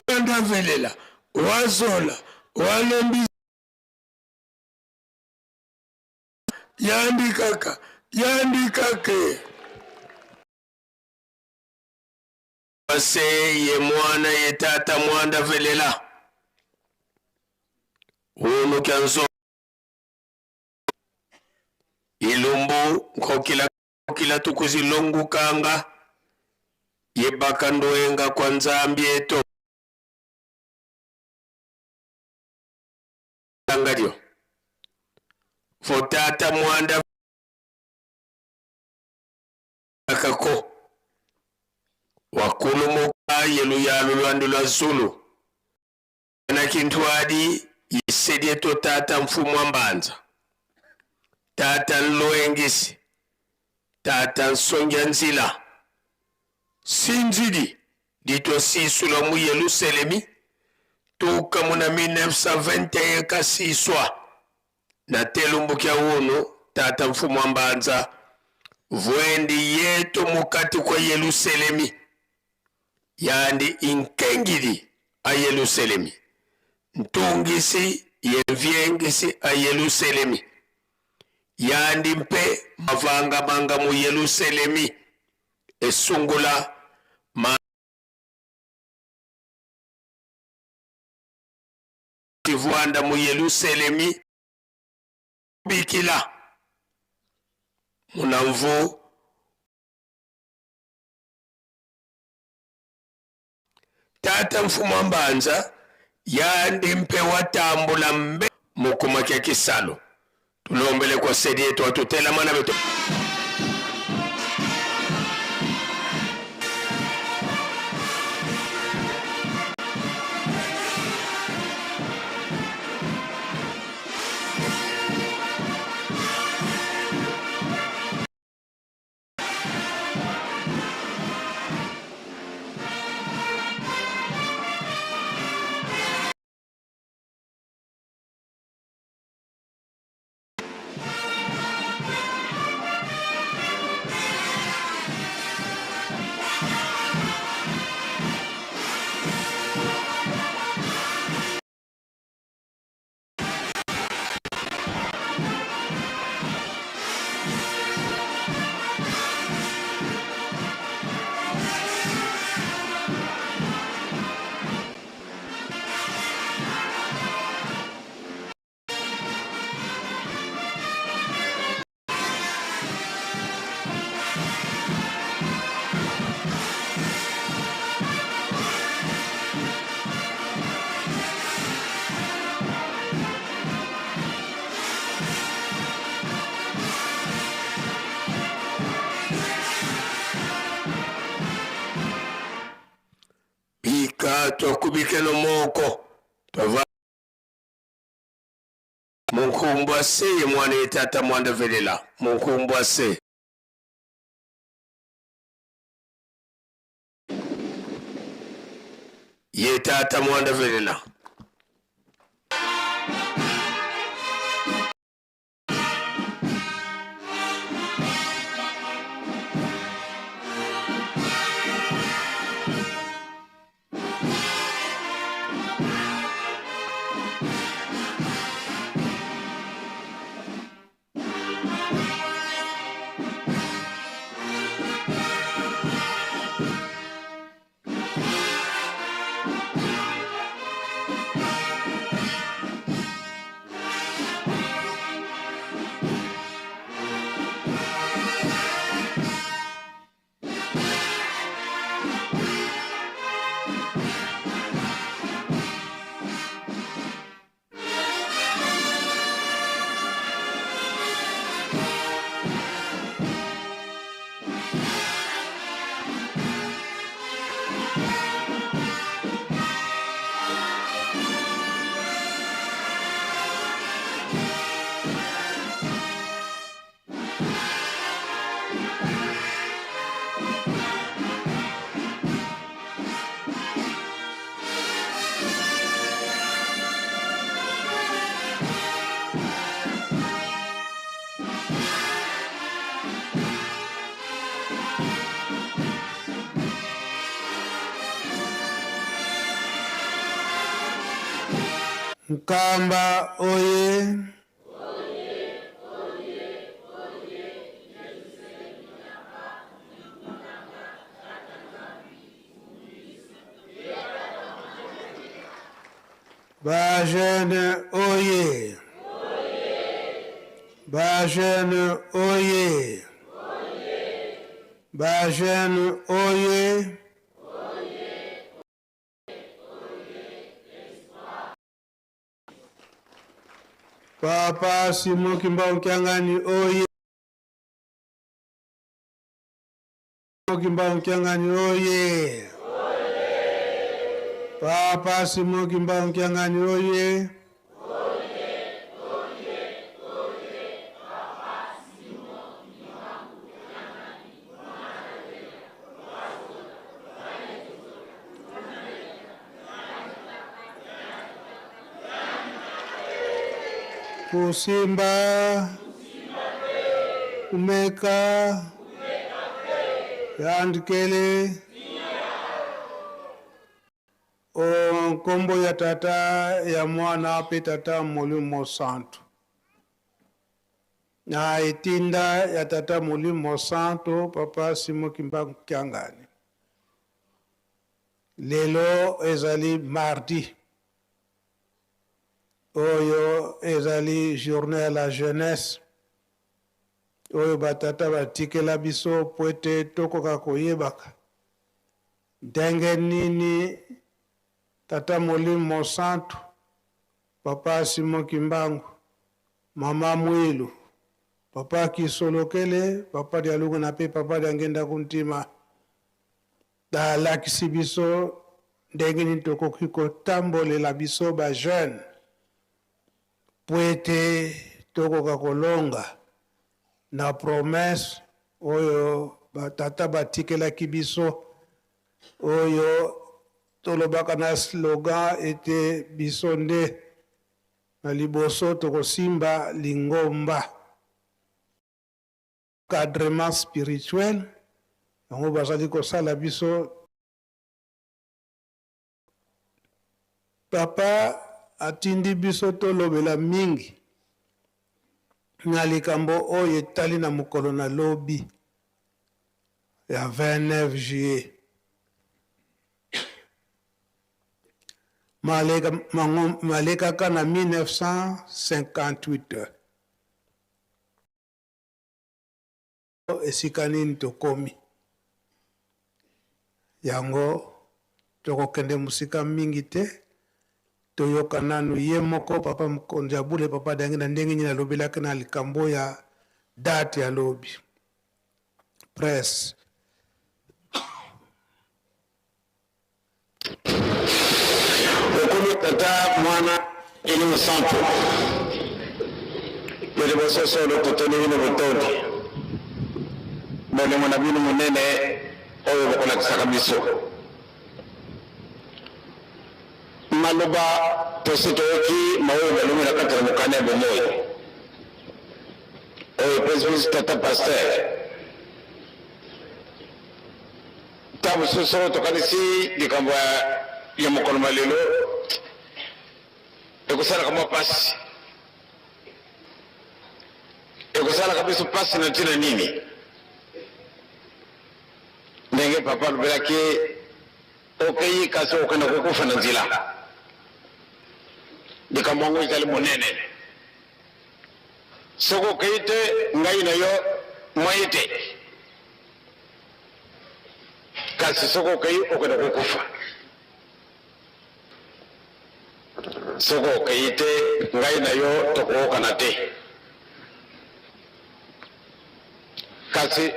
mwanda velela. Wazola, walembi yandikaka, yandikake. Ase ye mwana ye tata mwanda velela. Unu kianzo ilumbu kokila tukuzilongu kanga ye bakandoenga kwa nzambi eto tangadio fotata mwanda akako wakulu muka yelu yalu lwandu lwa Zulu na kintwadi yisedye to tata mfumu ambanza tata nloengisi tata nsonja nzila sinzidi dito sisula mu Yerusalemi tuka muna 1921 kasiswa na telumbu kya uno tata mfumu ambanza vwendi yeto mukati kwa Yerusalemi yandi inkengidi a Yerusalemi ntungisi yenvyengisi a Yerusalemi yandi mpe mavanga manga mu Yerusalemi esungula ma tivwanda mu Yerusalemi bikila munamvu tata mfumu ambanza yandi mpe watambula mbe mukuma kya kisalo tulombele kwa sedi yetu watutela mana beto tokubikeno moko tova munkumbwa se ye mwana etata mwanda velela munkumbwa se ye tata mwanda velela Nkamba oye. Bajene oye. Bajene oye. Bajene oye. Papa Simon Kimba Mkiangani oye. Kimba Mkiangani oye. Papa Simon Kimba Mkiangani oye. Kusimba, Umeka, Yandikele, Kombo ya tata ya mwana ape tata Molimo Santo. Na itinda ya tata Molimo Santo, Papa Simon Kimba Mkiangani. Lelo ezali mardi. Oyo ezali journée à la jeunesse. Oyo batata batikela biso poete tokoka koyebaka. Ndenge nini tata Molimo Santo, Papa Simon Kimbangu, Mama Mwilu, Papa Kisolokele, Papa Dialugu na pe Papa Diangenda Kuntima. Da lakisi biso ndenge nini tokoki kotambolela biso ba jeune. Poete tokoka kolonga na promesse oyo batata batikela kibiso oyo tolobaka na slogan ete biso nde na liboso tokosimba lingomba cadrement spirituel yango bazali kosala biso. Papa atindi biso tolobela mingi na likambo oyo etali na mokolo na lobi ya 29 juillet. Malekaka na 1958 esika nini tokomi yango tokokende musika mingi te. Toyoka nanu ye moko Papa Mokonzi Abule Papa Diangenda ndenge nini alobelaki na likambo ya date ya lobi. Presse. tata mwana ili musantu yele bososo lo totoni bino botondi bole mwana bino munene oyo bokola kisaka biso maloba tositoki maoyo balumira katara mukane bomoyo oyo presbyte tata pasteur tabu soso tokanisi likambo ya mokolo malelo ekusala kama pasi ekusala kabisa pasi na tina nini ndenge papa lubelaki okeyi kasi okenda kukufa na nzila likambo yango ezali monene soko okeyi te ngai na yo mwai te kasi soko okeyi okenda kukufa soko okeyi te ngai na yo tokookana te kasi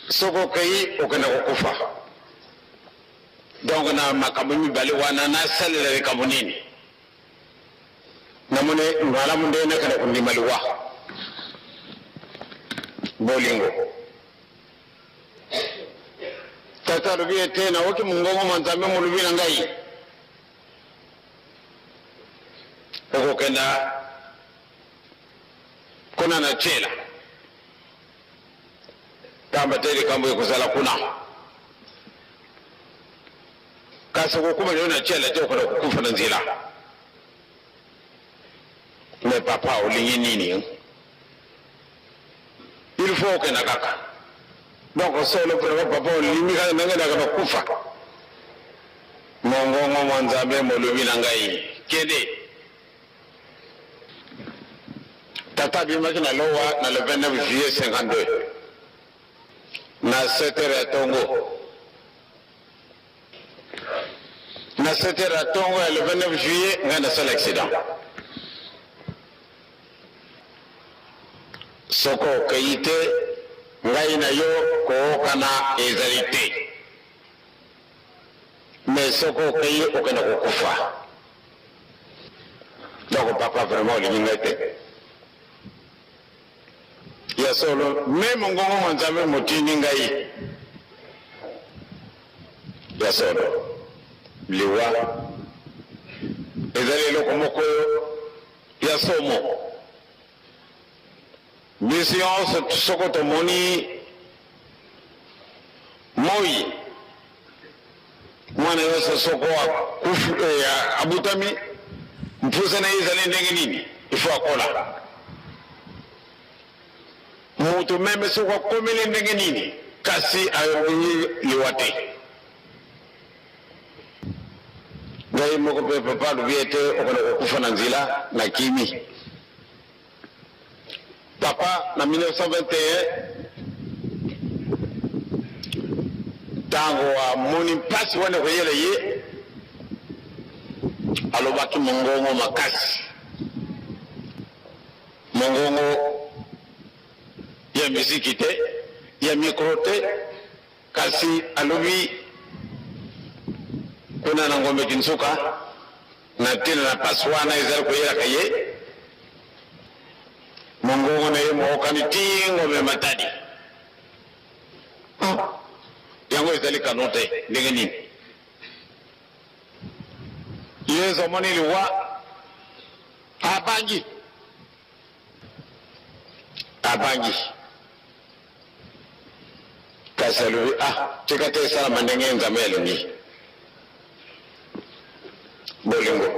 soko okeyi okenda kukufa donc na makambo mibale wana nasalela likambo nini namone malamu ndene kana kundimaliwa bolingo tata rubiye tena woki mungongo manzame mulubina ngai okokenda kuna na chela tamba teli kambo ekuzala kuna kasi kukuma leo na chela je okona kukufa na nzila me papa olingi nini il faut que nakaka donc solo pour papa olingi kana ngenda kana kufa mongongo mwanzambe mulubina ngai kede tata bimaki na lowa na le 29 juillet 52 na 7h ya Tongo na 7h ya Tongo le 29 juillet nga na sala accident soko kayite ngai na yo ko kana ezalite mais soko kayi okana kukufa donc papa vraiment l'ingate ya solo même ngongo mwanzame mutini ngai ya solo liwa ezali lokomoko ya somo mission soko tomoni moi mwana yose soko abutami mpusa na ezali ndenge nini ifo akola mutu meme soko komele ndenge nini kasi ayoyi liwate ngai moko pe papa lubiete okona kukufa na nzila na kimi papa na 1921 tango wa moni pasi wane koyele ye alobaki mongongo makasi mongongo ya miziki te ya mikro te kasi alobi kuna na ngombe kinsuka na tena na paswana ezali koyela kaye mongongo na ye mookani ti ngombe matadi yango ezali kano te ndenge nini yezo moni liwa abangi kasi alobi tika te esalama ndenge nzambe alingi bolingo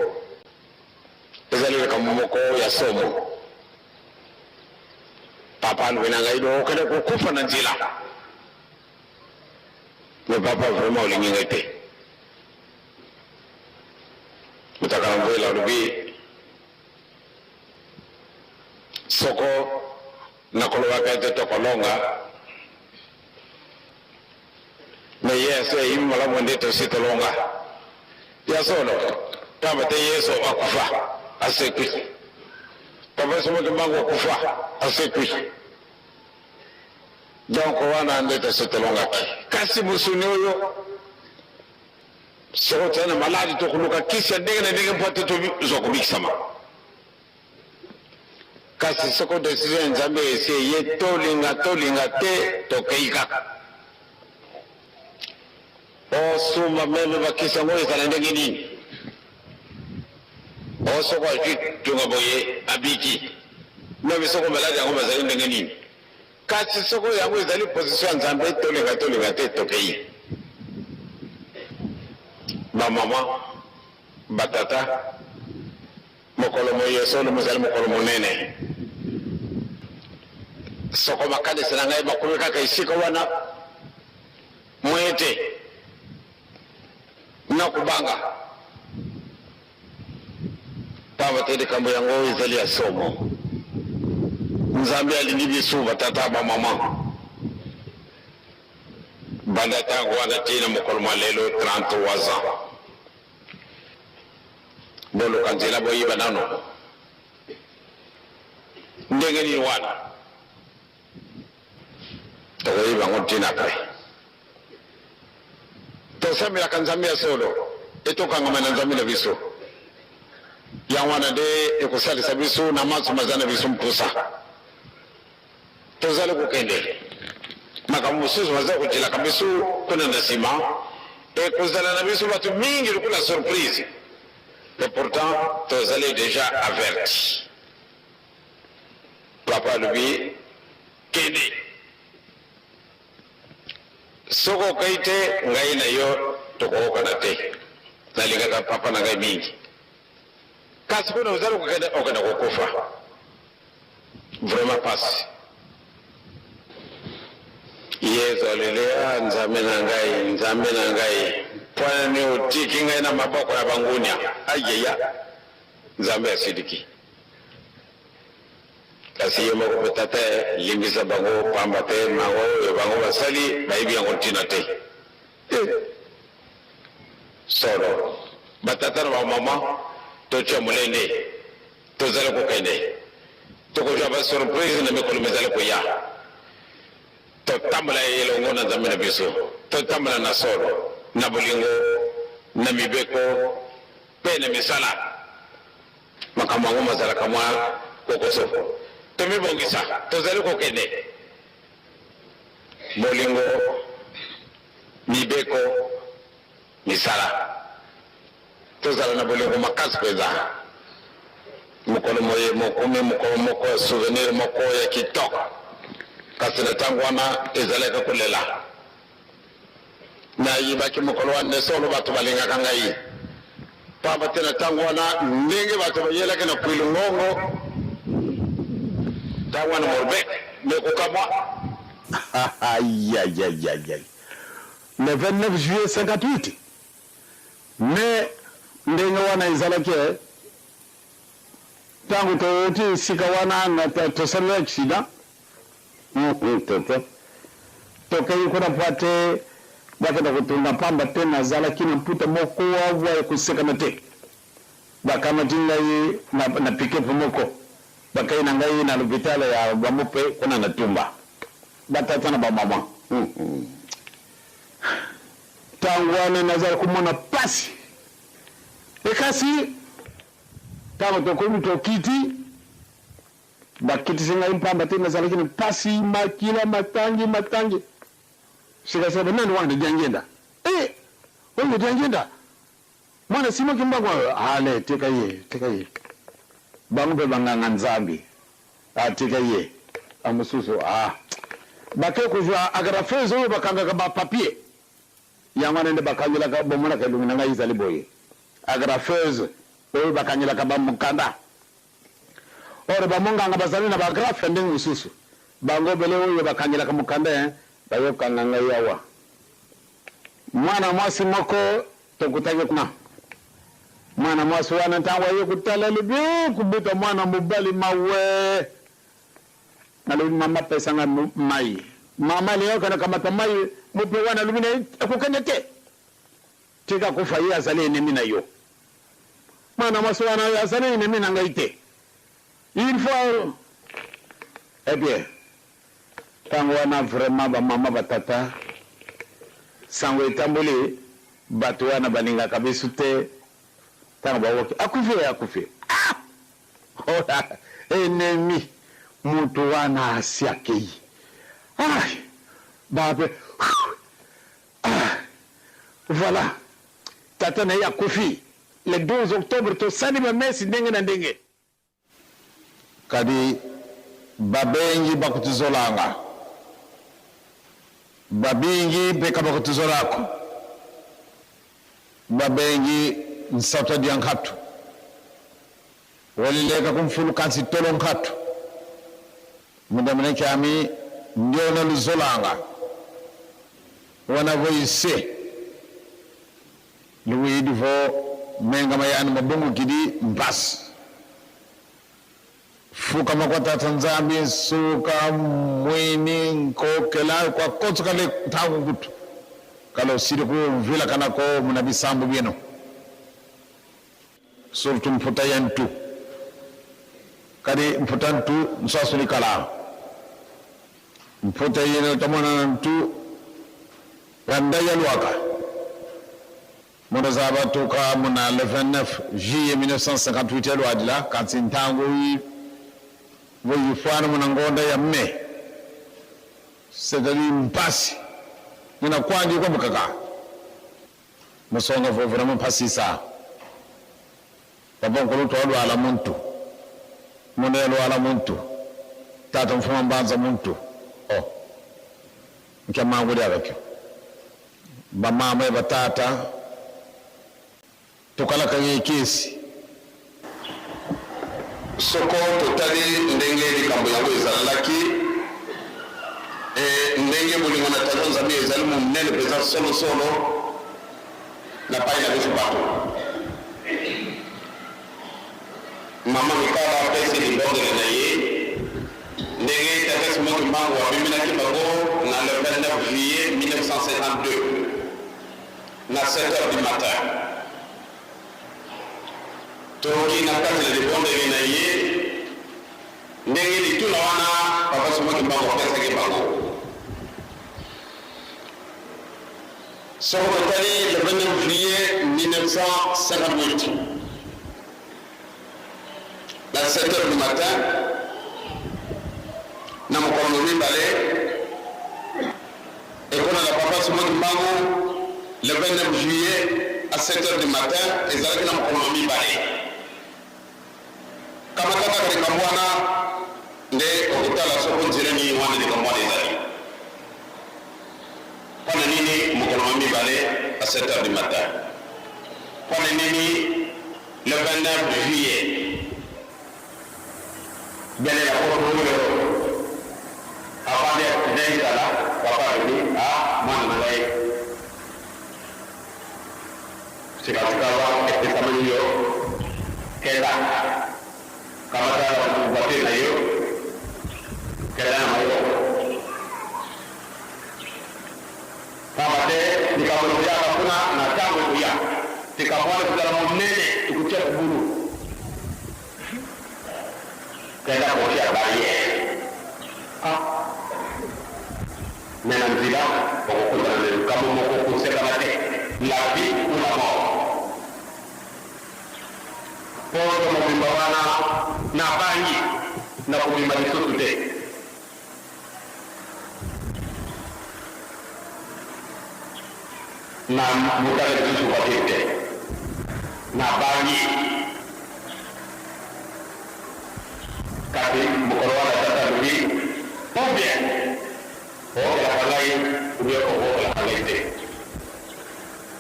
ezali likambo moko ya somo papa alobi na ngai do okende kukufa na nzila me papa vraiment olingi ngai te mutakala mvwela alobi soko nakolobaka ete tokolonga me yesu imi malamu nde tositolonga ya solo tamba te yesu akufa asekwi papa somoki mbangu akufa asekwi donc wana nde tositolongaki kasi musuni oyo soko tana maladi to kuluka kisha ndenge na ndenge mpote to zokubikisama kasi soko decision nzambe ese ye tolinga te tokeika o suma meme bakisa ngo ezala ndenge nini o soko ajit tunga boye abiki meme soko maladi yango bazali ndenge nini kasi soko yango ezali position nzambe tolinga te tokeika ba mama batata mokolo moye solo mozali mokolo monene soko makade senanga bakumi kaka isika wana mwete na kubanga pamba tede kambo yango ezali ya somo nzambe alindi biso batata ba mama banda tango wana tina mokolo malelo 33 ans bolo kanzela boyi banano ndenge ni wana to boyi bango tina pre to samira kanzamia solo eto kangama na nzamila biso ya wana de ekosalisa biso na maso mazana biso mpusa to zale kukende makamususu maza kujila kabisu kuna nasima ekozala na biso batu mingi lukula surprise. Et pourtant, vous allez déjà averti. Papa lui, Kéné. Soko kaite, ngai na yo, toko kanate. Nalinga papa na ngai mingi. Kasi kuna uzaru okana kukufa. Vraiment pas. Yezo lelea, nzame na ngai. Pwana ni utiki ngai na maboko ya bangunia ayeya nzambe asidiki kasi yemo ko petate limbisa bango pamba te mawo bango basali baibi yango tina te solo batata na mama to chamulene to zala ko kende to ko jaba surprise na mikolo mezala ko ya to tambala yelo ngona nzambe na biso to tambala na solo na bolingo na mibeko pe na misala makamango mazala kamwa kokoso to mibongisa to zali ko kende bolingo mibeko misala to zala na bolingo makasi kweza mukolo moye mokome mukolo moko souvenir moko ya kitoko kasi na tangwana ezaleka kulela na yibaki mokolo wane solo batu balinga kangai pamba tena tangwana ndenge batu bayelaka na kwilu ngongo tangwana morbe mekukamwa aïe le 29 juillet 58 mais ndenge wana izalaki tangu toti sika wana na tosala accident tokai kuna pate bakenda kutunga pamba tena zala kina mputa moko wavu ya kusekana te bakama tingai na pikepu moko bakai na ngai na lubitala ya bamupe kuna natumba batata na bamama tangwane nazala kumona pasi ekasi tango tokomi tokiti bakiti singa impamba tena zala kina pasi makila matangi sikasema nani wanda jangenda wewe jangenda mwana sima kimbagwa ale teka ye bangu be banganga nzambi teka ye amususu bake kujwa agrafezo bakanga ba papier yamana nde bakanyela ka bomona ka lumina ngai zali boye agrafezo oyo bakanyela ka ba mukanda ore ba monganga bazali na ba grafe ndenge mususu bango bele oyo bakanyela ka mukanda bayo kananga yawa mwana mwasi moko tokutake kuna mwana mwasi wana tangwa yo kutala libi kubita mwana mubali mawe nalo mama pesa nga mai mama leo kana kamata mai mupe wana lumina akukanyete tika kufa yeye azali nemi na yo mwana mwasi wana azali nemi na ngaite il faut eh bien tango wana vraiment ba mama batata sango etamboli bato wana balingaka biso te ntango bawoki akufi ola ennemi mutu wana asi akei bape voilà tata na ye akufi le 12 octobre tosali bamesi ndenge na ndenge kadi babengi bakutuzolanga babingi beka bakutuzolako babengi nsauta dia nkatu walileka kumfulu kansi tolo nkatu mudamene chami ndiona luzolanga wana voise luwidi vo menga mayani mabungu kidi mbasi fuka makwata tanzambi suka mwini nkokela kwa kotu kale tangu kutu kalo siri ku vila kanako munabisambu bino surtu mputa yantu kadi mputantu msasuli kala mputa yino tamona ntu randa yalwaka mona zaba toka mona le 29 juillet 1958 yalwadila kansi ntango voyifana mona ngonda ya mme c'est-à-dire mpasi nina kwangi kwa mkaka musonga vo vraiment pasisa babon ko to ala muntu monelo ala muntu tata mfuma mbanza muntu nkama ngudi avec ba mama ba tata tukala kanye kesi soko totali ndenge likambo yango ezalaki ndenge bolingo na tata nzambe ezali monene mpenza solosolo na pai na biso bato mama mikala apesi libongele na ye ndenge tata simoki mbango abiminaki bango na le 29 juillet 1952 na 7h du matin toki na kati na libongele na ye ndenge lituna wana papa simoki mbango apesaki bango Sorotali le 29 juillet 1958 à 7h du matin na mkono mibale et qu'on a la papa Simon Mbango le 29 juillet à 7h du matin et ça na mkono mibale kama kaka katika mwana nde okutala soko nzireni wana de kamwa ezali Pone nini mkono mibale à 7h du matin. Pone nini le 29 juillet. Bien la pour nous avant de là, papa dit moi je vais c'est quand tu vas et ça me yo keda kama ça va te na yo keda na yo Pamate nikamwambia hakuna na tangu kuya nikamwona kudala munene tukutia kuburu kaenda kutia baye nena nzila okukuta na kama moko kuseka mate la vie ou la mort podo mobimba wana na bangi na kubimba lisotu te na mutale bisu kwa tete na bangi kati mukoro wala tata lugi bien la palai ubia ko la palai te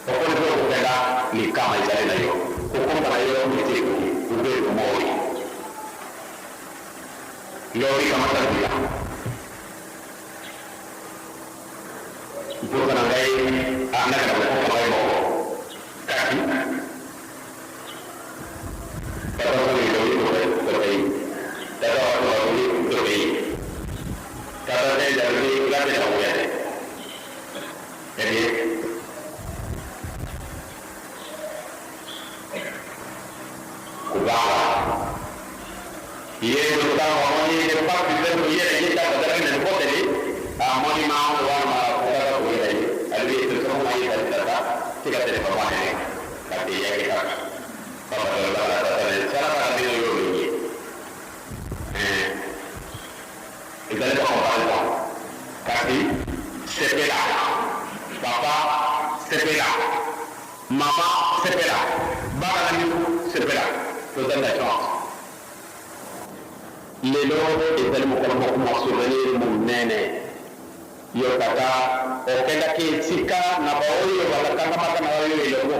ko ko kenda ni kama izale na yo ko na yo ni te ube moi lori kama tabia Bukan ngai anak ada berapa kali mau kaki kalau kali itu berbeda kalau kali berbeda kalau dia dari lagi tahu ya jadi kubawa ia betul orang ini dapat bisa ia kita berada di tempat ini moni mau orang Albi itu semua yang tadi tidak ada ezali bakombalwa kasi sepela papa sepela mama sepela bana na biso sepela tozali na chance lelo ezali mokolo moko masouvenir monene yo tata okendaki esika na baoyo bakakangamaka na oyo elongo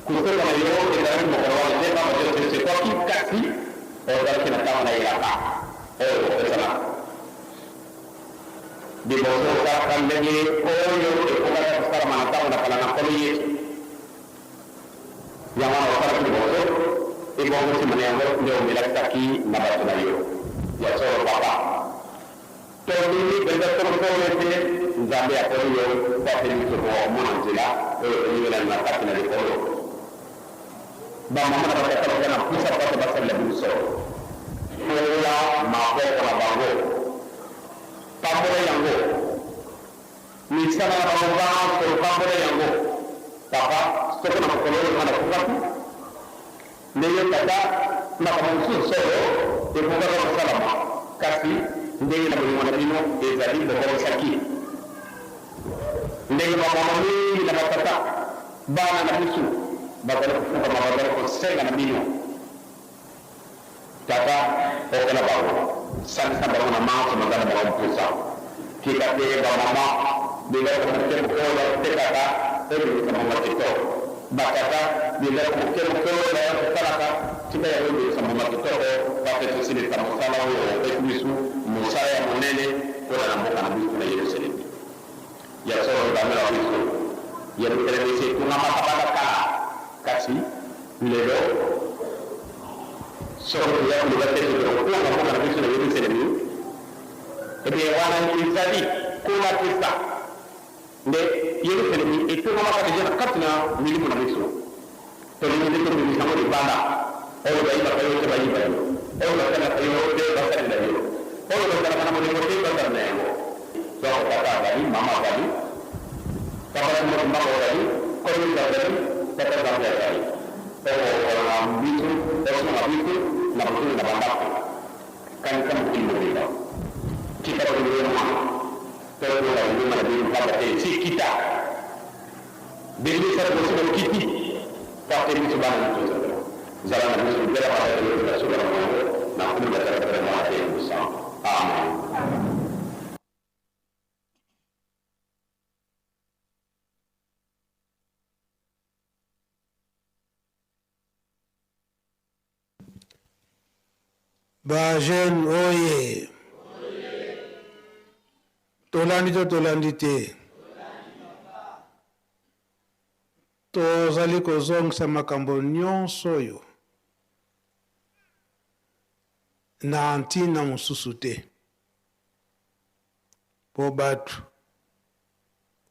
kutoka na yo ezali mokolo wana te pamba te sekwaki kasi ozalaki na ntango na elaka oyo kopesana liboso osaka ndenge oyo ekokaka kosalama na ntango na kala na nkolo yesu yango wana osalaki liboso ebongo nsima na yango nde omelakisaki na bato na yo ya solo papa tondimi benza tokosolo ete nzambe akoli yo kwapeli biso komona nzela oyo oniwelani na kati na likolo bamama na bakataloka na pusa pate basalela biso tola maboko na bango pambola yango misala na bango banso pambola yango papa soko na mokolo oyo nga na kukatu ndenge tata makambo mosusu solo ekokaka kosalama kasi ndenge na bolingo na bino ezali bokolosaki ndenge bamama mingi na batata bana na biso bazali kofukama bazali kosenga na bino tata okela bango salisa bango na manso bazali bango mpusa tika te bamama biloko moke tekaka ebimisa monga kitoko batata biloko moke oyo kosalaka tika yango ebimisa monga kitoko pate tosilisa mosala oyo opesi biso mosala ya monene mpona na mboka na biso na yerusalemi ya solo bamela biso ya bitelemisi etungamaka bana kala kasi lelo soko ya kuluba te kutoka mboka na biso na yerusalemi ebe wana ezali kuna krista nde yerusalemi etungamaka deja na kati na milimo na biso tolingi nde tobibisango libanda oyo bayibaka yo te bayiba yo oyo basalaka yo te basalela yo oyo basalaka na molimo te basala na yango soko tata azali mama azali papa tumotumbaka ozali komisa azali tata zambe azali oyo na biso osonga biso na bosolo na bandako kanisa mokili mobimba kita tolingema tokola ngema na bino pamba te si kita bebisa bosolo kiti parte biso bana na biso zala na biso bela papa de la sola na kumula tata vraiment ate musa amen. Bajen oye tolandi to tolandi te tozali kozongisa makambo nyonso oyo na ntina mosusu te mpo bato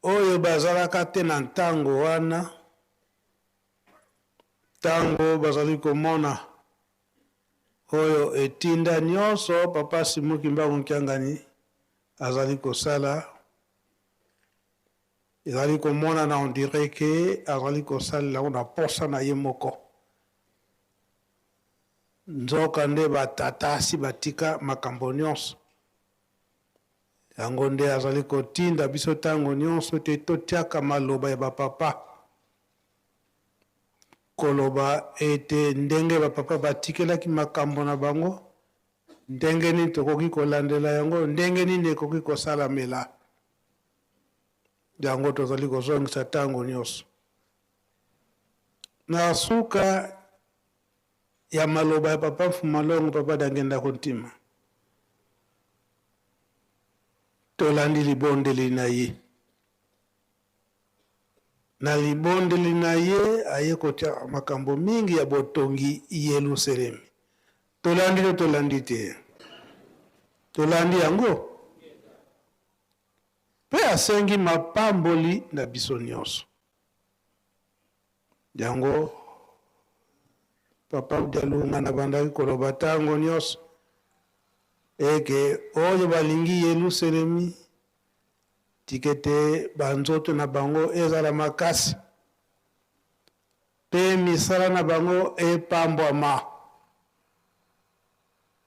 oyo bazalaka te na ntango wana ntango bazali komona oyo etinda nyonso papa Simuki Mbangu Nkiangani azali kosala ezali komona na on dirait ke azali kosalela na posa na ye moko nzoka nde batata si batika makambo nyonso yango nde azali kotinda biso ntango nyonso te totiaka maloba ya bapapa koloba ete ndenge bapapa batikelaki makambo na bango ndenge nini tokoki kolandela yango ndenge nini ekoki kosalamela yango tozali kozongisa ntango nyonso na suka ya maloba ya papa Mfumalongo papa Dangenda Kontima tolandi libondeli na ye na libondeli na ye aye kotia makambo mingi ya botongi Yerusalemi tolandi to tolandi te tolandi yango pe asengi mapamboli na biso nyonso yango papa Dialunga na bandaki koloba ntango nyonso eke oyo balingi Yerusalemi tikete banzoto na bango ezala makasi pe misala na bango epambwama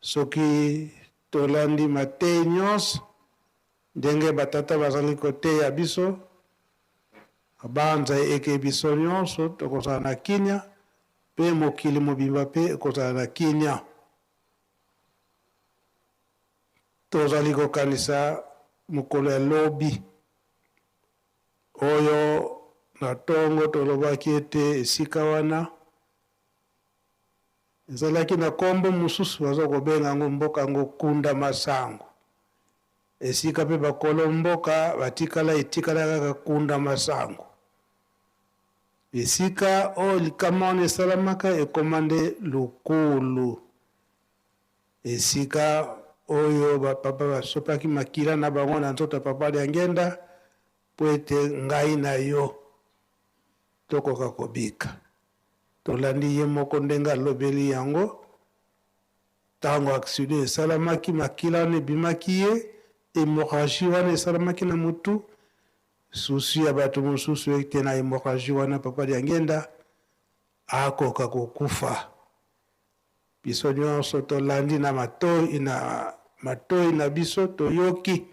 soki tolandi matei nyonso ndenge batata bazali koteya biso abanza eke biso nyonso tokozala na kinya mpe mokili mobimba mpe ekozala na kinya. Tozali kokanisa mokolo ya lobi oyo na ntongo tolobaki ete esika wana ezalaki na nkombo mosusu baza kobenga yango mboka yango Kunda Masango. Esika mpe bakolo mboka batikala etikala kaka Kunda Masango. Esika oyo likama wana esalamaka ekomande Lukulu. Esika oyo bapapa basopaki makila na bango na nzoto papa ya ngenda po ete ngai na yo tokoka kobika. Tolandi ye moko ndenge alobeli yango ntango accident esalamaki makila wana ebimaki ye hémorragie wana esalamaki na mutu susi ya bato mosusu ete na hémorragie wana papa ya ngenda akoka kokufa. Biso nyonso tolandi na matoi na biso toyoki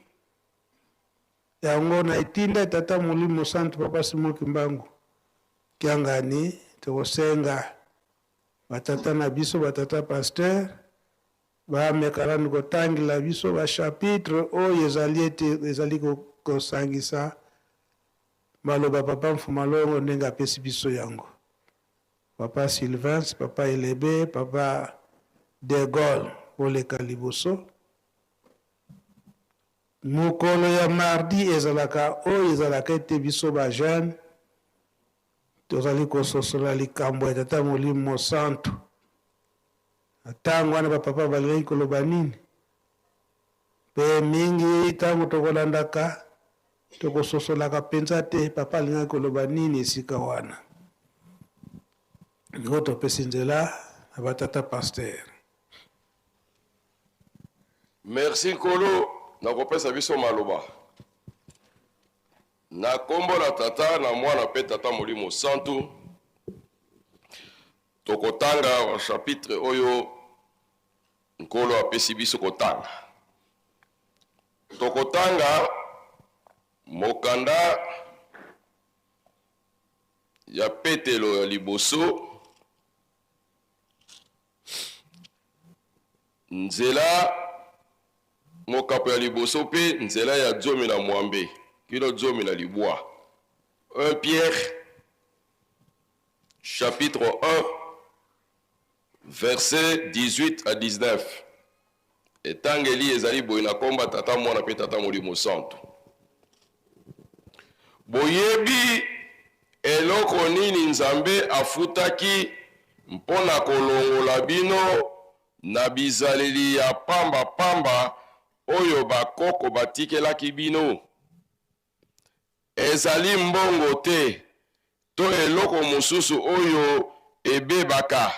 yango na etinda tata Molimo Santo Papa Simon Kimbangu kiangani tokosenga batata na biso batata pasteur bamekala ni kotangila biso bachapitre oyo ezali kosangisa maloba papa Mfumalongo ndenge apesi biso yango. Papa Sylvain, papa Elebe, papa De Gaulle oleka liboso. Mokolo ya mardi ezalaka oyo ezalaka ete biso ba jeune tozali kososola likambo ya tata Molimo Santo. Ntango wana bapapa balingaki koloba nini mpe mingi ntango tokolandaka tokososolaka mpenza te papa alingaki koloba nini esika wana. Ngo topesi nzela na batata pasteur. Merci Nkolo nakopesa biso maloba na kombo na tata na mwana mpe tata Molimo Santo tokotanga chapitre oyo Nkolo apesi biso kotanga. Tokotanga mokanda ya Petelo ya liboso nzela mokapo ya liboso pe nzela ya zomi na mwambe kilo zomi na libwa. 1 Pierre chapitre 1 verset 18 à 19. Etangeli ezali boye na komba tata mwana pe tata Molimo Santo. Boyebi eloko nini Nzambe afutaki mpona kolongola bino na bizaleli ya pamba pamba oyo bakoko batikelaki bino. Ezali mbongo te to eloko mosusu oyo ebebaka,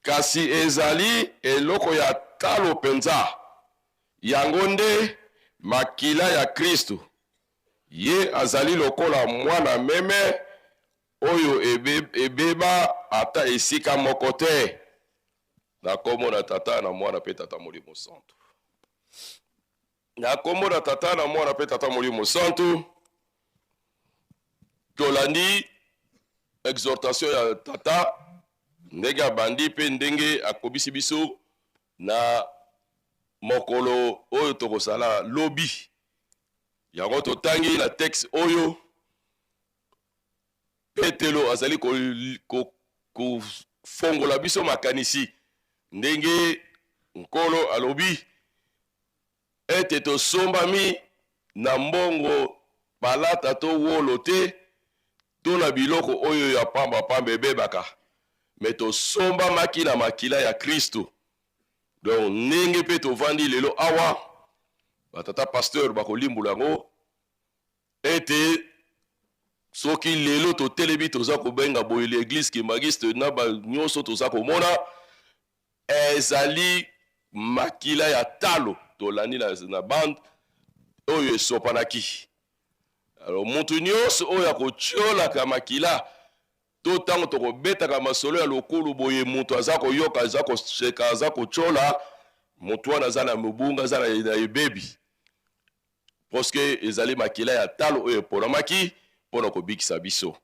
kasi ezali eloko ya talo penza. Yango nde makila ya Kristo. Ye azali lokola mwana meme oyo ebeba ata esika moko te. Na kombo na tata na mwana pe tata Molimo Santo. Na kombo na tata na mwana pe tata Molimo Santo tolandi exhortation ya tata ndenge abandi pe ndenge akobisi biso na mokolo oyo tokosala lobi. Yango totangi na texte oyo Petelo azali kofongola biso makanisi ndenge Nkolo alobi ete tosombami na mbongo palata to wolo te to na biloko oyo ya pamba pamba ebebaka, me tosombamaki na makila ya Kristo. Donc ndenge pe tovandi lelo awa batata pasteur bakolimbula yango ete soki lelo totelebi toza kobenga boye l'église kimagiste na ba nyonso toza komona ezali makila ya talo tolandi na bande oyo esopanaki. Alors mutu nyonso oyo akotiolaka makila to ntango tokobetaka masolo ya lokulu boye mutu aza koyoka aza koseka aza kotiola moto wana aza na mobunga aza na ebebi poske ezali makila ya talo oyo eponamaki mpona kobikisa biso.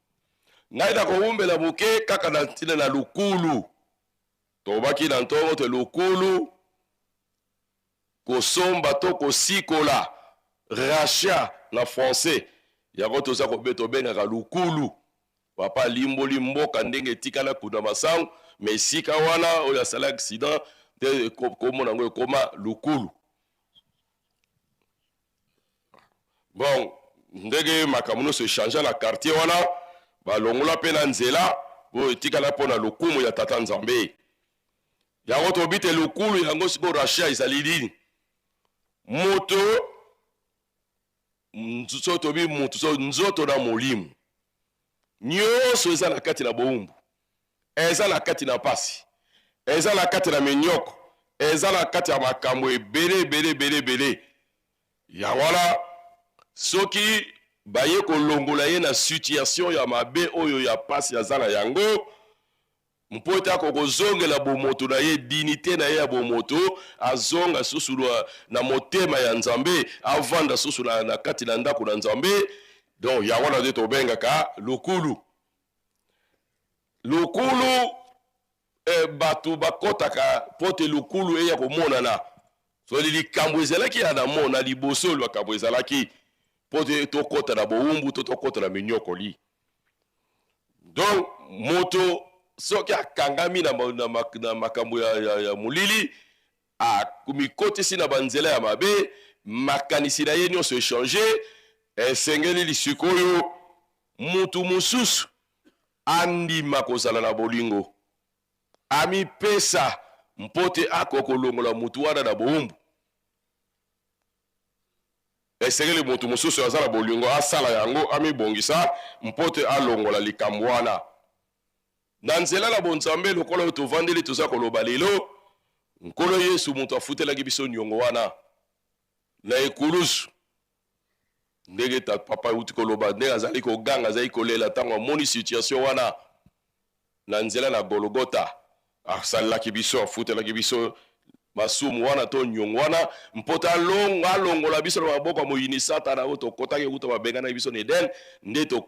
Ngai na kowumbela moke kaka na ntina na lukulu tobaki na ntongo te lukulu kosomba to kosikola rachat na français yango toza tobengaka lukulu papa limboli mboka ndenge etikala kuna masango me esika wana oyo asala accident te komona yango ekoma lukulu. Bon, ndenge makambo nyonso echange na quartier wana balongola mpe na nzela oyo etikala mpo na lokumu ya tata nzambe yango tobi te lukulu yango sikoyo rachat ezali nini moto so tobi moto so nzoto na molimo nyonso eza na kati na bowumbu, eza na kati na pasi, eza na kati na minyoko, eza na kati ya makambo ebele yango wana soki baye kolongola ye na situation ya mabe oyo ya pasi aza na yango mpo ete akokozongela bomoto na ye dignité na ye ya bomoto azonga susu na motema ya nzambe avanda susu na kati na ndako na nzambe. Donc yango na nde tobengaka lukulu. Lukulu bato bakotaka mpo te lukulu eya komonana so likambo ezalaki ya na mona liboso likambo ezalaki mpo te tokota na bowumbu to tokota na minyokoli. Donc moto soki akangami na makambo ya molili akumikotisi na banzela ya mabe makanisi na ye nyonso echange esengeli lisikoyo mutu mosusu andima kozala na bolingo amipesa mpo te akokolongola mutu wana na bowumbu. Esengeli mutu mosusu aza na bolingo asala yango amibongisa mpo te alongola likambo wana na nzela na bonzambe lokola oyo tovandeli toza koloba lelo nkolo Yesu mutu afutelaki biso niongo wana na ekulusu ndenge ta papa uti koloba ndenge azali koganga azali kolela ntango amoni situation wana na nzela na Golgota asalelaki biso afutelaki biso masumu wana to nyongo wana mpo te alongola biso na maboko ya moyini satana oyo tokotaki kuta babengana biso na Eden nde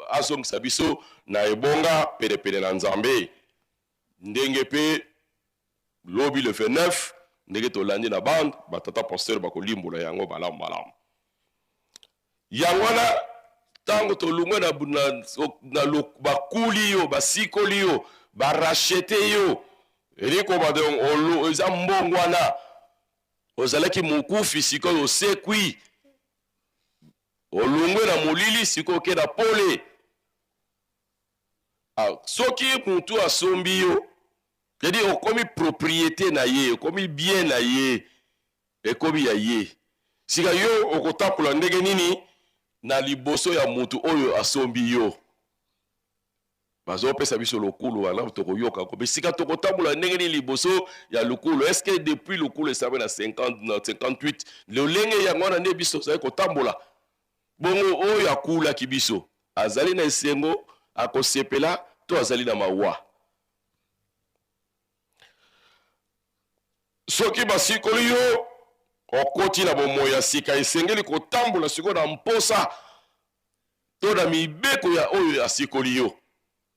azongisa biso na ebonga pene na nzambe ndenge pe lobi le 29 ndenge tolandi na bande batata pasteur bakolimbola yango malamu yango wana ntango tolungwe na bakuli yo basikoli yo barachete yo elikoba eza mbongo wana ozalaki mokufi sikoyo osekwi olungwe na molili sikoyo oke na pole soki mutu asombi yo cedi okomi propriété na ye okomi bien na ye ekomi ya ye sika yo okotambola ndenge nini na liboso ya mutu oyo asombi yo bazopesa biso lokulu wana tokoyoka ko bisika tokotambola ndenge nini liboso ya lokulu est-ce que depuis lokulu esabe na 58 lolenge yango wana nde biso tozali kotambola bongo oyo akulaki biso azali na esengo akosepela to azali na mawa soki basikoli yo okoti na bomoi ya sika esengeli kotambola sikoyo na mposa to na mibeko ya oyo asikoli yo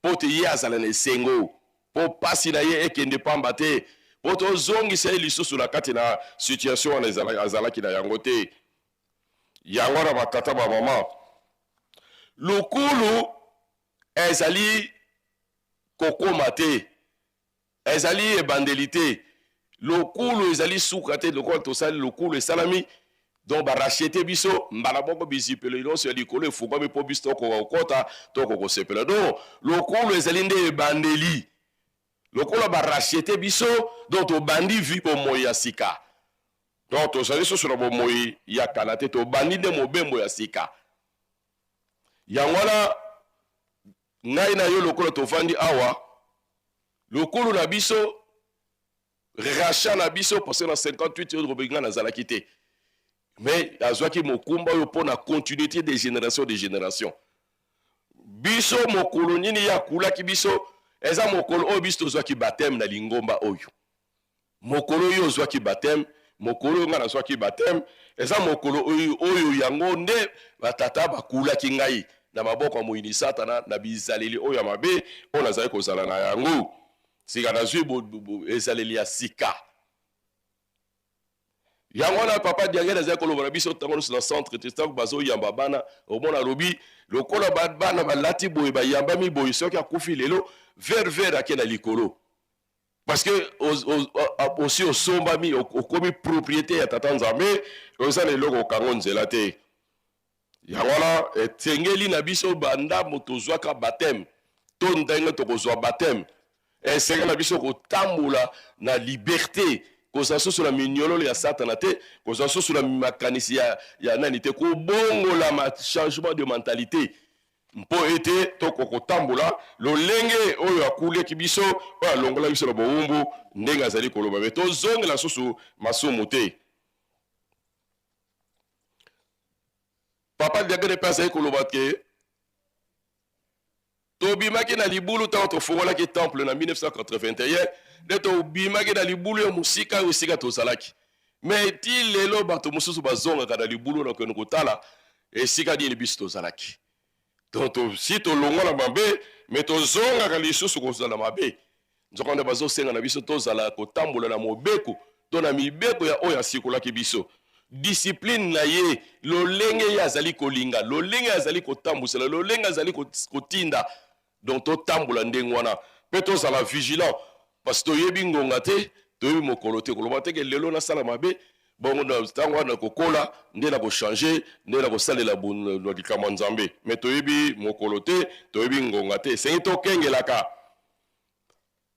mpo te ye azala na esengo mpo pasi na ye ekende pamba te mpo tozongisa ye lisusu na kati na situation wana azalaki na yango te yango na batata bamama lokulu ezali kokoma te ezali ebandeli te lokulu ezali suka te lokola tosali lokulu esalami donc barachete biso mbala moko bizipelo nyonso ya likolo efungwami mpo biso tokokokota tokokosepela donc lokulu ezali nde ebandeli lokola barachete biso donc tobandi vi bomoi ya sika donc tozali susu na bomoi ya kala te tobandi nde mobembo ya sika yango wana ngai na yo lokola tovandi awa lokulu na biso rachat na biso parce na 58 oyo tobenga nazalaki te mais azwaki mokumba oyo mpo na continuité de génération biso mokolo nini ya akulaki biso eza mokolo oyo biso tozwaki bateme na lingomba oyo mokolo oyo ozwaki baptême mokolo oyo nga nazwaki baptême eza mokolo oyo yango nde batata bakulaki ngai na maboko ya moyini satana na bizaleli oyo ya mabe oyo nazali kozala na yango sika nazwi ezaleli ya sika yango wana papa diangele azali koloba na biso ntango nyonso na centre te ntango bazoyamba bana omona alobi lokola bana balati boye bayambami boye soki akufi lelo vere ake na likolo parce que aussi osombami okomi propriété ya tata nzambe oza na eloko okango nzela te yango wana etengeli na biso bandambo tozwaka baptême to ndenge tokozwa baptême esengeli na biso kotambola na liberté kozala susu na minyololo ya satana te kozala susu na makanisi ya nani te kobongola changement de mentalité mpo ete tokokotambola lolenge oyo akuleki biso oyo alongola biso na bowumbu ndenge azali koloba me tozongela susu masumu te papa diagene mpe azali koloba ke tobimaki na libulu ntango tofungolaki temple na 1981 nde tobimaki na libulu ya mosika oyo esika tozalaki me ti lelo bato mosusu bazongaka na libulu na kokende kotala esika nini biso tozalaki donc si tolongola mabe me tozongaka lisusu kozala mabe nzoko nde bazosenga na biso tozala kotambola na mobeko to na mibeko ya oyo asikolaki biso discipline na ye lolenge ye azali kolinga lolenge azali kotambusela lolenge azali kotinda donc totambola ndenge wana mpe tozala vigilant parce que toyebi ngonga te toyebi mokolo te koloba teke lelo nasala mabe bongo ntango wana kokola nde na kochange nde na kosalela likambo ya nzambe me toyebi mokolo te toyebi ngonga te esengi tokengelaka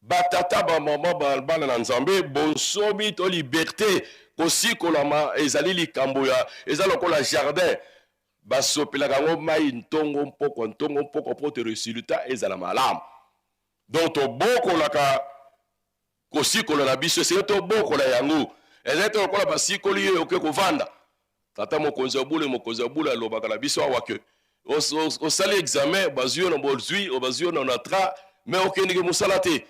batata bamama bana na nzambe bonsomi to liberté kosikolama ezali likambo ya eza lokola jardin basopelaka yango mai ntongo mpoko mpo te resultat ezala malamu donc tobokolaka kosikola na biso esenge tobokola yango ezali te lokola basikoli oyo oke kovanda tata mokonzi ya bule alobaka na biso awa ke osali examen bazwi yo na bozwi bazwi yo na onatra me okendiki mosala te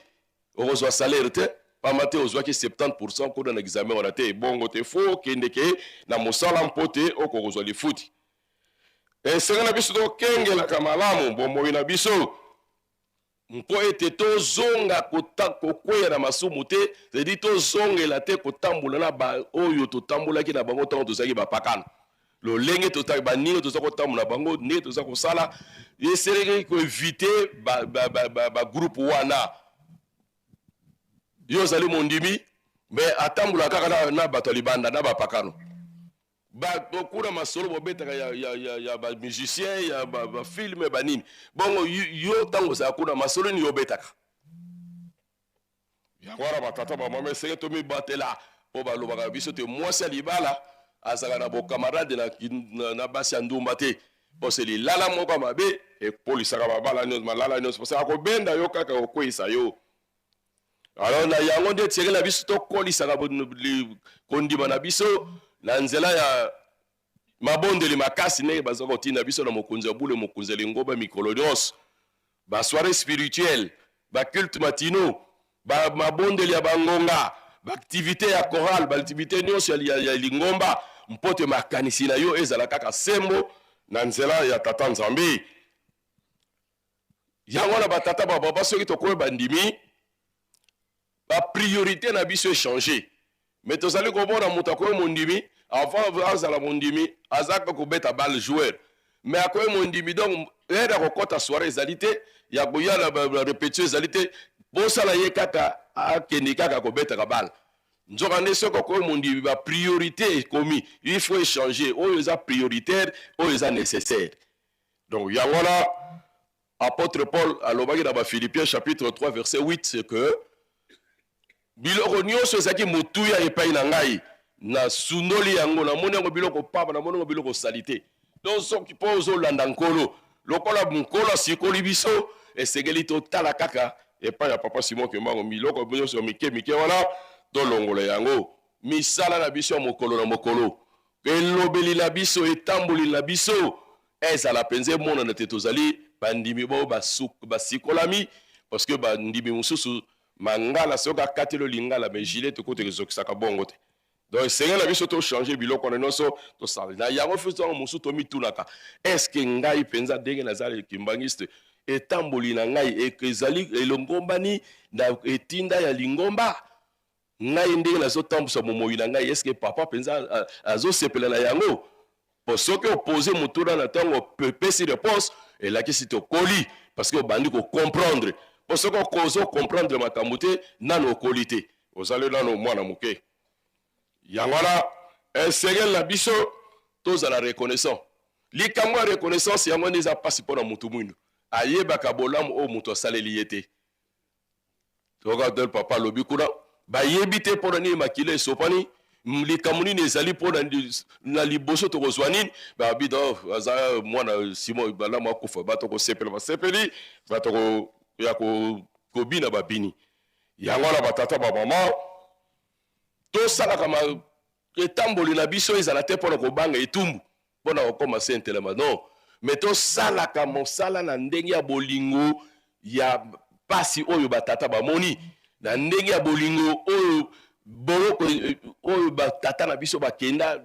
okozwa salaire te pamba te ozwaki 70% kuna na examen wana te bongo te fo okendeke na mosala mpo te okokozwa lifuti esenge na biso tokengelaka malamu bomoi na biso mpo ete tozonga kokweya na masumu te zedi tozongela te kotambola na baoyo totambolaki na bango ntango tozalaki bapakana lolenge baninga toza kotambola na bango ndenge toza kosala eseleki koevite bagroupe wana yo ozali mondimi me atambola kaka na bato ya libanda na bapakano kuna masolo bobetaka ya bamusicien ya bafilme banini bongo yo ntango ozala kuna masolo nini yobetaka yango wana batata bamama esenge tomibatela mpo balobaka biso te mwasi ya libala azalaka na bokamarade na basi ya ndumba te pose lilala moko ya mabe epolisaka malala nyonso pose akobenda yo kaka kokweyisa yo alors na yango nde tienge na biso tokolisaka kondima na biso na nzela ya mabondeli makasi ndenge baza kotinda biso na mokonzi ya bule mokonzi ya lingomba mikolo nyonso basoire spirituelle baculte matino mabondeli ya bangonga baaktivité ya chorale baaktivité nyonso ya lingomba mpo te makanisi na yo ezala kaka sembo na nzela ya tata nzambe yango wana batata bababa soki tokomi bandimi bapriorité na biso echange me tozali komona moto akomi mondimi avant azala mondimi azaka kobeta bale joueur me akomi mondimi donc ere ya kokɔta soirée ezali te ya koyala barépétition ezali te bosala ye kaka akende kaka kobetaka bale nzoka nde soki okomi mondimi bapriorité ekomi il faut échanger oyo eza prioritaire oyo eza nécessaire donc yango wana apôtre Paul alobaki na baphilippiens chapitre 3 verset 8 c'est que biloko nyonso ezalaki motuya epai na ngai nasundoli yango namoni yango biloko pamba namoni yango biloko sali te donc soki mpo ozolanda nkolo lokola nkolo asikoli biso esengeli totala kaka epai ya papa Simon Kimbangu biloko nyonso mike wana tolongola yango misala na biso ya mokolo na mokolo elobeli na biso etamboli na biso ezala mpenza emonana te tozali bandimi bao basikolami parce que bandimi mosusu mangala soka katelo lingala mais gilet to kote ezokisaka bongo te. Donc c'est la biso to changer biloko na noso to sala. Na yango fuso musu to mitunaka. Est-ce que ngai penza denge nazali kimbangiste etamboli na ngai ekezali elongombani na etinda ya lingomba ngai ndenge nazo tambusa momoyi na ngai est-ce que papa penza azo sepela na yango pour ce que opposer mutura na tango pesi réponse et la question to koli parce que bandi ko comprendre pour ce que kozo comprendre makambo te nano qualité ozali nano mwana muke yangwana esengel na biso tozala reconnaissant likambo reconnaissance yango neza pasi pona mutu mwindu ayebaka bolamu o mutu asaleli ye te toka del papa lobi kuna bayebi te mpona nini makila esopani likambo nini ezali mpona na liboso tokozwa nini babi do aza mwana simon balamu akufa bato kosepela basepeli bato ya kobina babini yango na batata bamama tosalaka etamboli na biso ezala te mpona kobanga etumbu mpona kokoma se ntelema non mais tosalaka mosala na ndenge ya bolingo ya pasi oyo batata bamoni na ndenge ya bolingo oyo boloko oyo batata na biso bakenda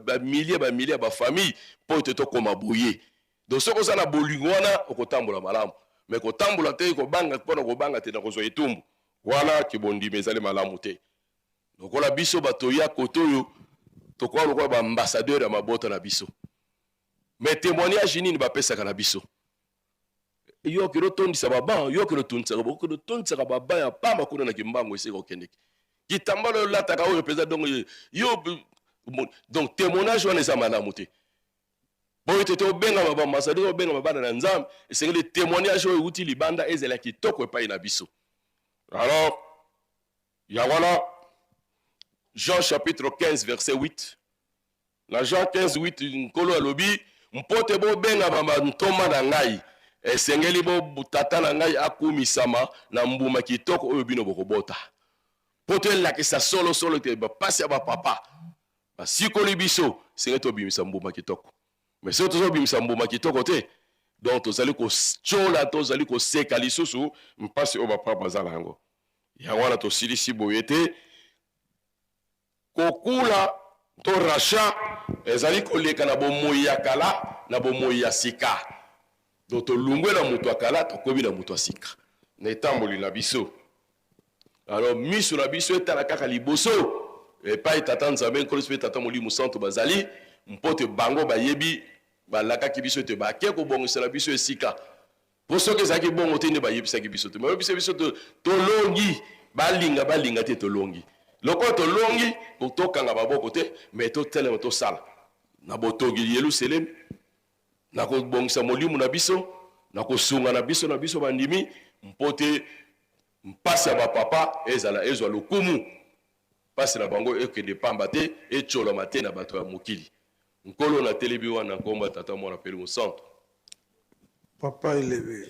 bamilie bafamille mpo ete tokoma boye donc soki oza na bolingo wana okotambola malamu mais kotambola te kobanga mpona kobanga te na kozwa etumbu wana kibondima ezali malamu te lokola biso bato ya kote oyo tokoka lokola baambassadeur ya mabota na biso mais témoignage nini bapesaka na biso yo kilo tondisa baba yo kilo tondisaka baba ya pamba kuna na kimbango esika okendeki kitambalo oyo lataka oyo mpenza donc témoignage wana eza malamu te boyo tete obengama baambassadeur obengama bana na nzambe esengeli témoignage oyo euti libanda ezala kitoko epai na biso alors ya wana Jean chapitre 15 verset 8 na Jean 15 8 nkolo alobi mpote bobengama bantoma na ngai esengeli botata na ngai akumisama na mbuma kitoko oyo bino bokobota po toelakisa solosolo te bapasi ya bapapa basikoli biso senge tobimisa mbuma kitoko mais soki tozobimisa mbuma kitoko te donc tozali kotyola tozali koseka lisusu mpasi oyo bapapa bazala yango yango wana tosilisi boye te kokula to racha ezali koleka na bomoi ya kala na bomoi ya sika donc tolungwe na moto ya kala tokomi na moto ya sika na etamboli na biso alors miso na biso etala kaka liboso epai tata nzambe nkolo mpe tata molimo santo bazali mpo te bango bayebi balakaki biso ete bake kobongisela biso esika mpo soki ezalaki bongo te nde bayebisaki biso te bayebisa biso tolongi balinga te tolongi lokola tolongi tokanga baboko te mais totelema tosala na botongi Yerusalem na kobongisa molimo na biso na kosunga na biso bandimi mpo te mpasi ya bapapa ezwa lokumu mpasi na bango ekende pamba te etsholama te na bato ya mokili nkolo na telebi wana nkombo tata mwana pele mosanto papa élevé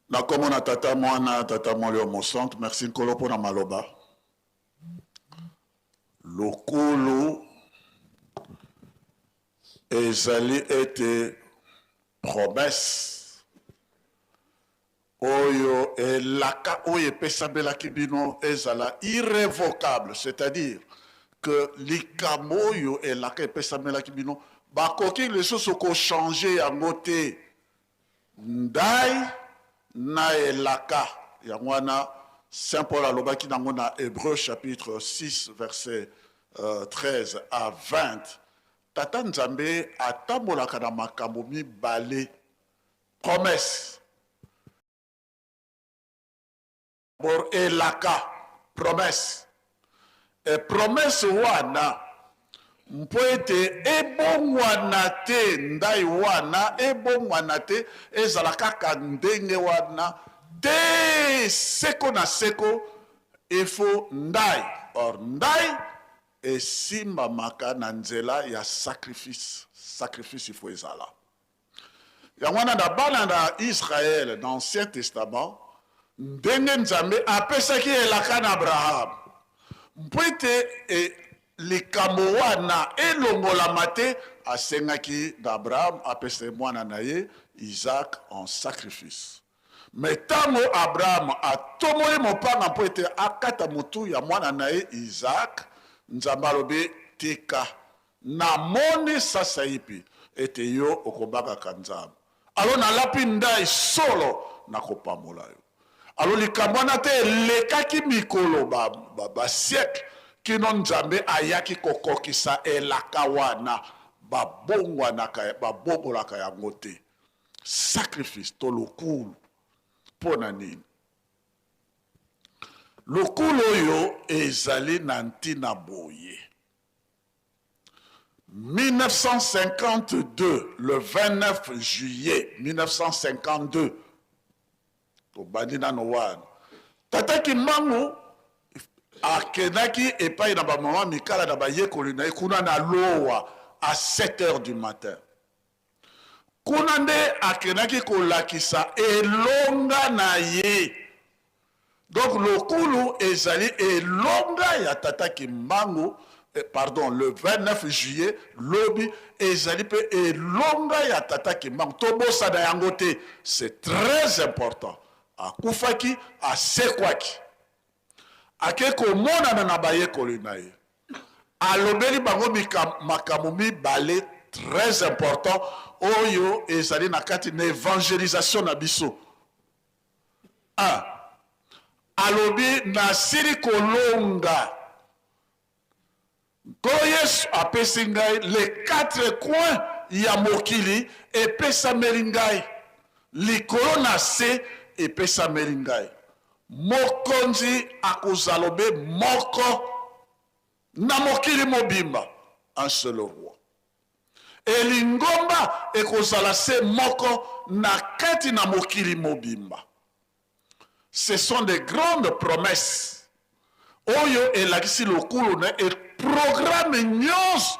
na kombo na tata mwana tata molio mosanto merci nkolo mpona maloba lokolo ezali ete promesse oyo elaka oyo epesambelaki bino ezala irrévocable, c'est-à-dire que likambo oyo elaka epesambelaki bino bakoki lisusu kochange yango te ndai na elaka yango wana Saint Paul alobaki nango na Hébreux chapitre 6 verset 13 à 20 tata nzambe atambolaka na makambo mibale promesse pour elaka promesse et promesse wana mpo ete ebongwana te ndai wana ebongwana te ezala kaka ndenge wana te seko na seko efo ndai or ndai esimbamaka na nzela ya sacrifice ifo ezala yango wana na bana na Israël dans l'Ancien Testament ndenge nzambe apesaki elaka na Abraham mpo ete likambo wana elongolama te asengaki na Abraham apesa mwana na ye Isaac en sacrifice Mais tango Abraham a tomoli mopanga mpo ete akata motu ya mwana na ye Isaac, Nzambe alobi tika namoni sasa ipi ete yo okobakaka Nzambe. Alo nalapi ndai solo nakopamola yo. Alo likambo wana te elekaki mikolo ba siècle kino Nzambe ayaki kokokisa elaka wana babongolaka yango te. Sacrifice to lokulu pona nini. Lokulu oyo ezali na ntina boye. 1952, le 29 juillet 1952, au Bandina Nowan, Tata Kimbangu akenaki epai na ba maman mikala na ba yekoli na kuna na lowa à 7h du matin. Kuna nde akenaki kolakisa elonga na ye. Donc lokulu ezali elonga ya Tata Kimbangu, pardon, le 29 juillet, lobi ezali pe elonga ya Tata Kimbangu. Tobosa na yango te, c'est très important. Akufaki, asekwaki. Ake komona na bayekoli na ye. Alobeli bango makambo mibale très important oyo ezali na kati na évangélisation na biso. 1. Alobi nasili kolonga. Nkolo Yesu apesi ngai les 4 coins ya mokili epesameli ngai. Likolo na se epesameli ngai. Mokonzi akozalobe moko na mokili mobimba, un seul roi. Elingomba ekozala se moko na kati na mokili mobimba. Ce sont des grandes promesses. Oyo elakisi lokulu na et programme nyos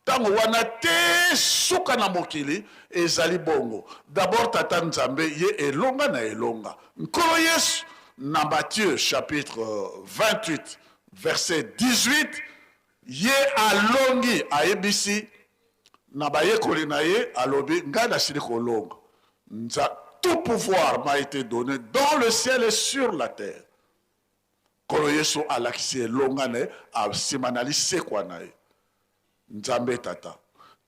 tango wana te suka na mokili ezali bongo. D'abord Tata Nzambe ye elonga na elonga. Nkolo Yesu na Matthieu chapitre 28 verset 18 ye alongi ayebisi na bayekoli na ye alobi ngai nasili kolonga. Tout pouvoir m'a été donné dans le ciel et sur la terre. Kolo Yesu alakisi elonga na ye asimanali sekwa na ye. Nzambe tata.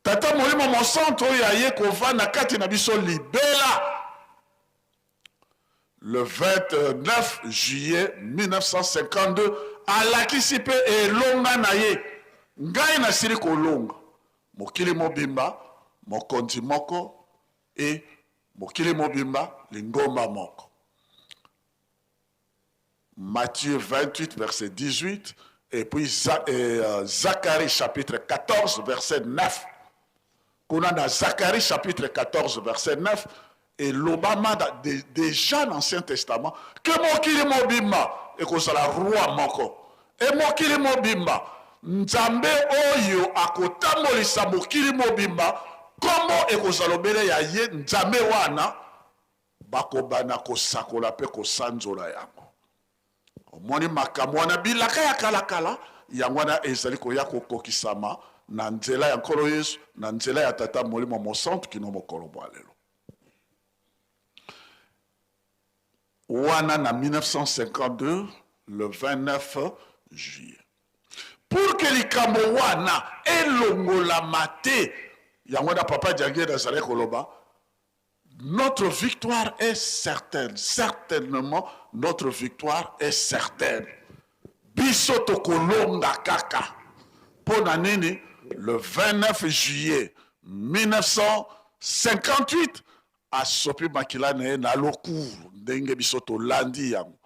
Tata molimo mosantu oyo aye kovanda kati na biso libela. Le 29 juillet 1952, alakisi pe elonga na ye. Ngai nasili kolonga. Mokili mobimba, mokonzi moko, et mokili mobimba, lingomba moko. Matthieu 28, verset 18, et puis Zacharie chapitre 14, verset 9. Kuna na Zacharie chapitre 14, verset 9, et l'Obama déjà dans l'Ancien Testament, que mokili mobimba, et que c'est la roi moko. Et mokili mobimba, Nzambe oyo akotambolisa mokili mobimba, komo ekozalobele ya ye Nzambe wana, bakobana kosakola pe kosanzola yango. Omoni makambo wana bilaka ya kalakala, yango wana ezali koya kokokisama na nzela ya nkolo Yesu, na nzela ya Tata molimo mosantu kino mokolo bwalelo. Wana na 1952, le 29 juillet. Pour que likambo wana elongola mate, yango na papa Diangue Nazaré Koloba, notre victoire est certaine. Certainement, notre victoire est certaine. Biso tokolonga kaka. Pona nini, le 29 juillet 1958, a sopi makila na lokuru, ndenge biso tolandi yango.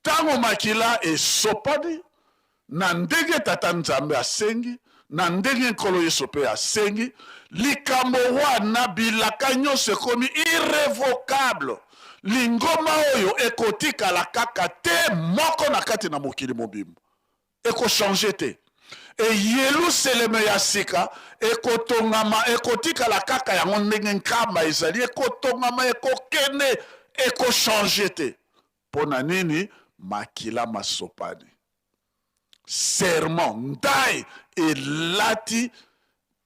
Tango makila e sopadi, na ndenge Tata Nzambe asengi, na ndenge nkolo Yesu pe asengi, likambo wana bilaka nyonso ekomi irrévocable. Lingoma oyo ekotikala kaka te moko na kati na mokili mobimba. Eko changer te. E Yerusaleme ya sika ekotongama ekotikala kaka yango ndenge nkamba ezali ekotongama ekokende eko changer te. Pona nini makila masopani. Serment ndai elati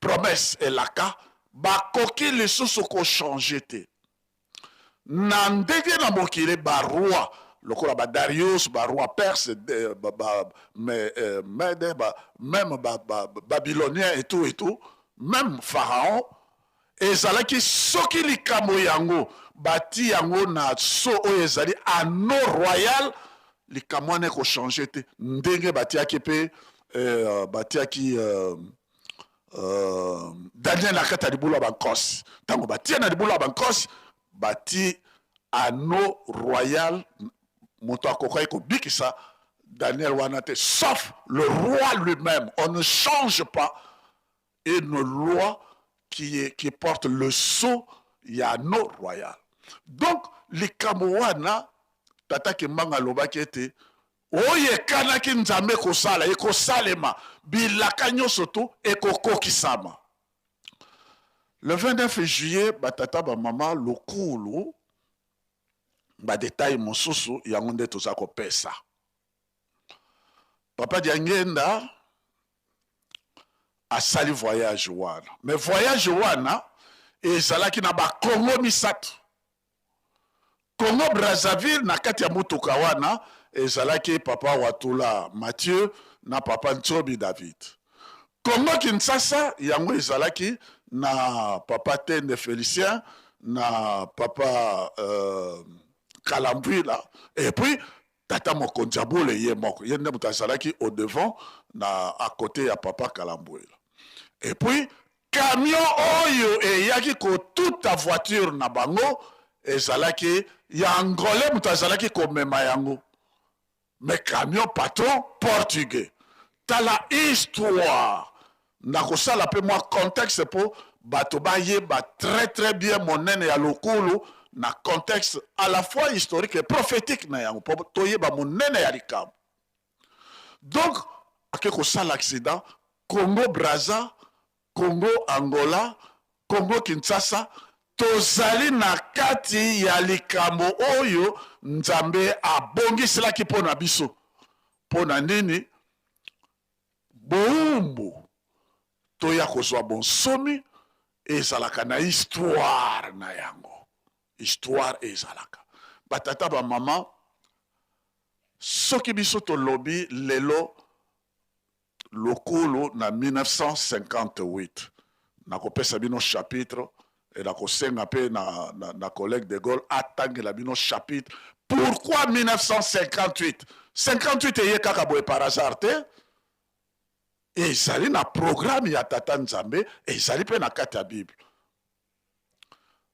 promesse elaka bakoki lisusu ko changer te. na ndenge na mokili baroi lokola ba Darius baroi perse mede même babylonien et tout même pharaon ezalaki soki likambo yango bati yango na so oyo ezali anneau royal likambo wana ekochange te ndenge batiaki mpe batiaki Daniel na kati ya libulu ya bankosi ntango batie na libulu ya bankosi bati anneau royal moto akokai kobikisa Daniel wana te sauf le roi lui-même. On ne change pas une loi qui porte le sceau ya anneau royal. Donc likambo wana tata Kimbanga alobaki ete oyo ekanaki nzambe kosala ekosalema bilaka nyonso tu ekokokisama. Le 29 juillet batata bamama lokulu badetail mosusu yango nde toza kopesa. Papa Diangenda asali voyage wana, mais voyage wana ezalaki na ba Congo misato. Congo Brazzaville na kati ya mutuka wana ezalaki papa Watula Mathieu na papa Ntsobi David. Congo Kinshasa yango ezalaki na papa Tende Félicien na papa Kalambwila et puis tata Mokondiabole ye moko yende mutazalaki au devant na à côté ya papa Kalambwila. Et puis camion oyo eyaki ko toute ta voiture na bango ezalaki ya angolais mutazalaki ko mema yango. Mais camion patron portugais. Tala histoire. Nakosala pe moi contexte pour bato ba yeba très bien monene ya lokulu na contexte à la fois historique et prophétique na yango po toyeba monene ya likam. Donc akeko sala accident Congo Brazza, Congo Angola, Congo Kinshasa tozali na kati ya likambo oyo nzambe abongiselaki pona biso. Pona nini? Boumbu toya kozwa bonsomi ezalaka na histoire na yango. Histoire ezalaka. Batata ba mama soki biso to lobby lelo lokolo na 1958 nakopesa bino chapitre et nakosenga pe na collègue de Gaulle atangela bino chapitre. Pourquoi 1958? 58 eye kaka boye par hasard te. Ezali na programme ya tata Nzambe ezali pe na kati ya Bible.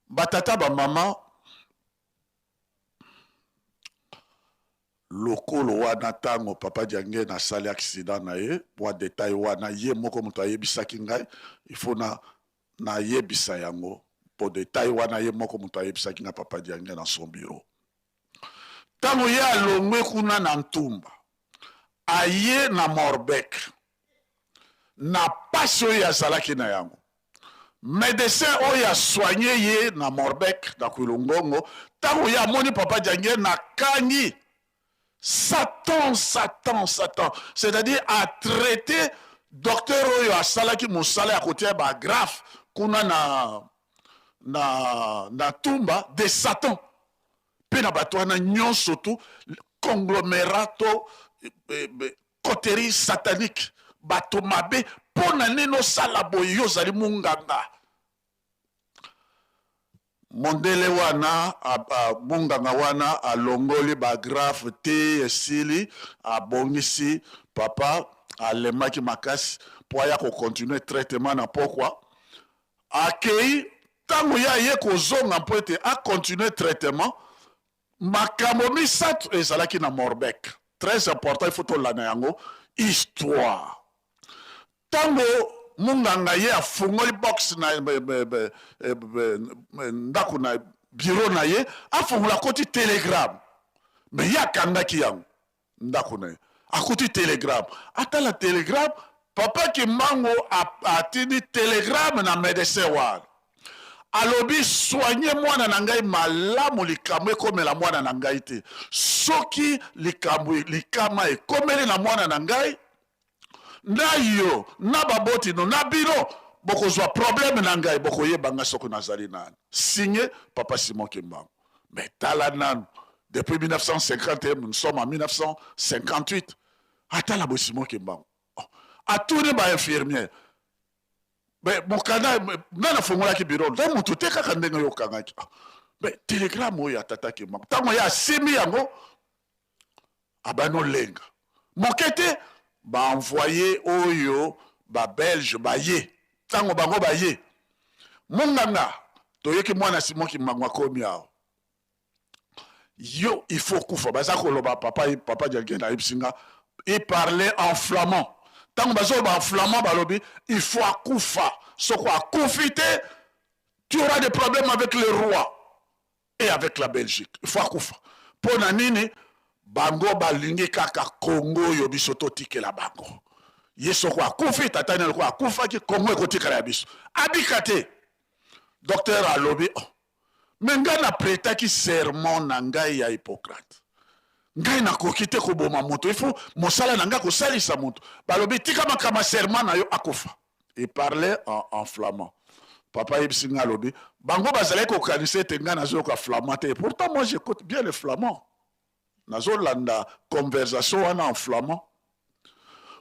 Batata ba mama lokolo wana tango papa Diange na sali accident na ye pour détail wana ye moko muto ayebisaki ngai il faut na yebisa yango pour détail wana ye moko muto ayebisaki na papa Diange na son bureau. Tango ye alongwe kuna na Ntumba aye na Morbek na pasi oyo azalaki na yango. Médecin oyo soigné ye na Morbek na Kulungongo tango ye amoni papa Diange na kangi Satan, c'est-à-dire à traiter docteur oyo asalaki musala ya kotia ba grave kuna na Tumba de Satan. Pe na bato wana nyonso tu conglomerato coterie satanique bato mabe pona neno sala boyo yo zali munganga. Mondele wana munganga wana alongoli ba grave te esili abongisi papa alemaki makasi po ya ko continuer traitement na pokwa akei tango ya ye kozonga mpo ete a continuer traitement makambo misato ezalaki na Morbek. Très important, il faut tolana yango histoire. Tango munganga ye afungoli box na ndako na bureau na ye afungola koti telegram. Mais ya kangaki yango ndako na ye akoti telegram. Ata la telegram papa Kimbango atini telegram na médecin wana. Alobi soigner mwana na ngai malamu likambo ekomela mwana na ngai te. Soki likambo likama ekomeli na mwana na ngai na yo na baboti no na biro bokozwa problème na ngai bokoyeba nga soko nazali nani. Signé papa Simon Kimbango. Mais Talanan, depuis 1951, nous sommes en 1958. Atala Bosimo Kimba. A tous les infirmiers. Mais mon canal, nana fongola ki biro, donc mon tout est quand on est au Kanga. Mais télégramme, il y a tata Kimba. Tant qu'il y a 6 yango, abano lenga. Mon kete, ba envoyé oyo, ba belge, ba ye. Tango bango ba ye. Mon nana, toyeki mwana Simon qui m'a komi ao. Yo, il faut koufa. Baza koloba papa Diagena Ipsinga, il parlait en flamand. Tant que en flamand balobi, il faut koufa. Ce quoi koufité, tu auras des problèmes avec le roi et avec la Belgique. Il faut koufa. Pour nanini, bango balingi kaka Congo yo bisoto tike la bango. Yeso quoi koufi tatane le quoi koufa ki Congo ko tike la biso. Abikate. Docteur alobi mais ngai na prêta ki serment na ngai ya Hippocrate. Ngai na kokite ko boma moto. Il faut mosala na ngai ko salisa moto. Balobi tika makama serment na yo akufa. Il parlait en flamand. Papa Ibsinga alobi bango bazalaki ko kanise te ngai nazo ko flamand te. Pourtant moi j'écoute bien le flamand. Nazo landa conversation wana en flamand.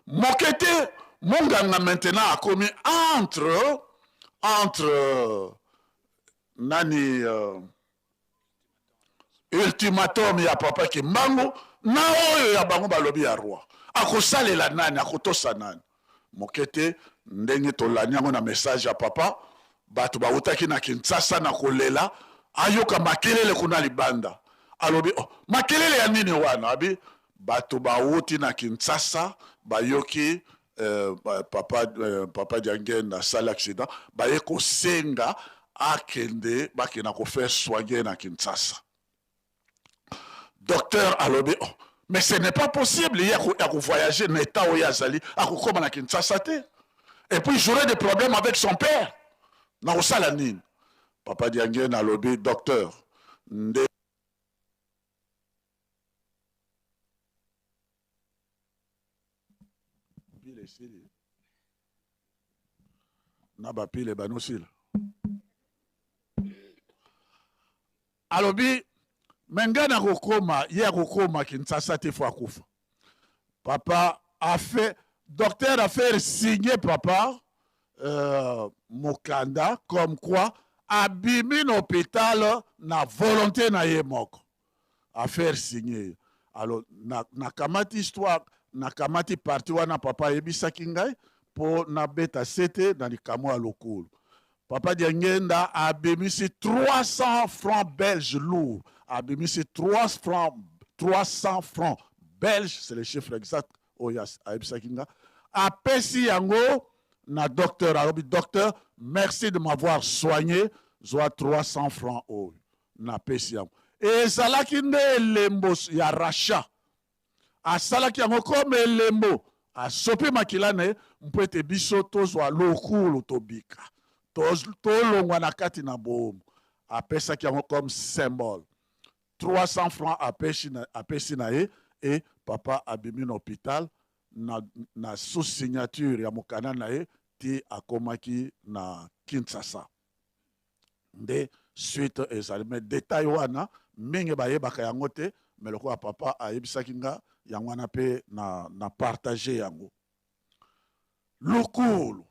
Mokete monganga maintenant a commis entre nani ultimatum ya papa ki mbango na oyo ya bango balobi ya roi akosalela nani akotosa nani mokete ndenge tolani yango na message ya papa bato bautaki na Kinshasa na kolela ayoka makelele kuna libanda alobi makelele ya nini wana abi bato bauti na Kinshasa bayoki papa Diangenda sala accident baye kosenga akende bakena ko faire soigner na Kinshasa. Docteur alobi mais ce n'est pas possible il y a ko voyager na état oyazali akokoma na Kinshasa te. Et puis j'aurais des problèmes avec son père. Na osala nini? Papa Diangena alobi docteur nde pile sili na ba pile banosila alobi mengana kokoma ye kokoma Kinshasa te fo akufa. Papa a fait docteur a fait signer papa mokanda comme quoi abimi l'hôpital na volonté na ye moko a faire signer. Alors na kamati histoire na kamati parti wana papa yebisaki ngai po na beta sete na likamo ya lokolo. Papa Diangenda a bémissé 300 francs belges lourds. A bémissé 300 francs belges, c'est le chiffre exact. A pesi yango na docteur. Alors, docteur, merci de m'avoir soigné. Zoa 300 francs au na pesi yango. Et salaki nde lembo ya rachat. A salaki yango comme lembo. A sopi makilane mpwete biso tozwa lokulu tobika. Tolongwa na kati na bomo apesa ki yango comme symbole 300 francs apesi na ye et papa abimi na hôpital na sous signature ya mokana na ye ti akomaki na Kinshasa nde suite ezali mais détail wana mingi bayebaka yango te mais lokola papa ayebisaki nga yango wana pe na partager yango lokolo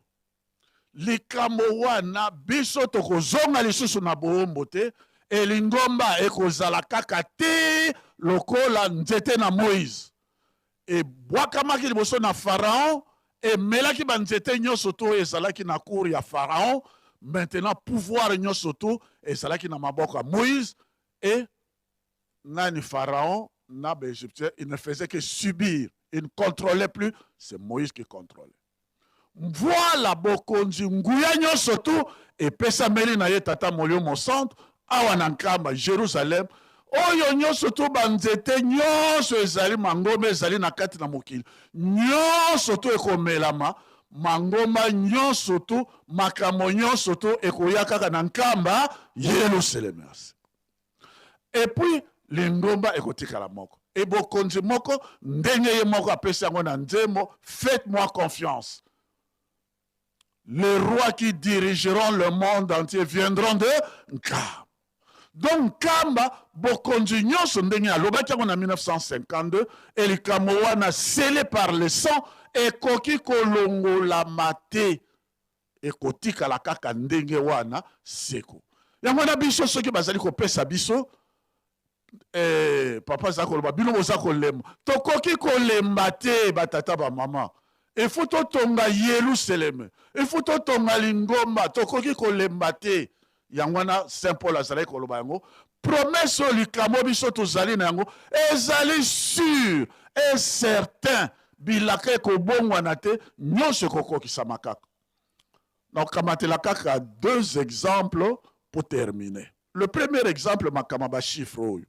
likambo wana biso tokozonga lisusu na boombo te elingomba ekozala kaka te lokola nzete na Moïse ebwakamaki liboso na Pharaon emelaki banzete nyonso to ezalaki na cour ya Pharaon. Maintenant pouvoir nyonso to ezalaki na maboko ya Moïse et nani Pharaon na Égyptien il ne faisait que subir, il ne contrôlait plus, c'est Moïse qui contrôlait. Voilà bokonzi nguya nyonso tu epesa meli na ye tata molio mo centre awa na nkamba Jérusalem oyo nyonso tu banzete nyonso ezali mangomba ezali na kati na mokili nyonso tu ekomelama mangomba nyonso tu makambo nyonso tu ekoya kaka na nkamba Yerusalem. Et puis lingomba ekotikala moko e bokonzi moko ndenge ye moko apesa yango na nzembo faites-moi confiance. Les rois qui dirigeront le monde entier viendront de Nkam. donc kamba bokonzi nyonso ndenge alobaki yango na 1952 elikambo wana scellé par le sang ekoki kolongolama te ekotikala kaka ndenge wana seko yango na biso soki bazali kopesa biso papa aza koloba bino boza kolemba tokoki kolemba te batata bamama ifo totonga Yerusalem ifo totonga Lingomba tokoki kolemba te yango wana Saint Paul azali koloba yango promesse oyo likambo biso tozali na yango ezali sûr et certain bilaka ekobongwana te nyonso ekokokisama kaka nakokamatela kaka 2 exemples pour terminer. Le premier exemple makama ba chiffre oyo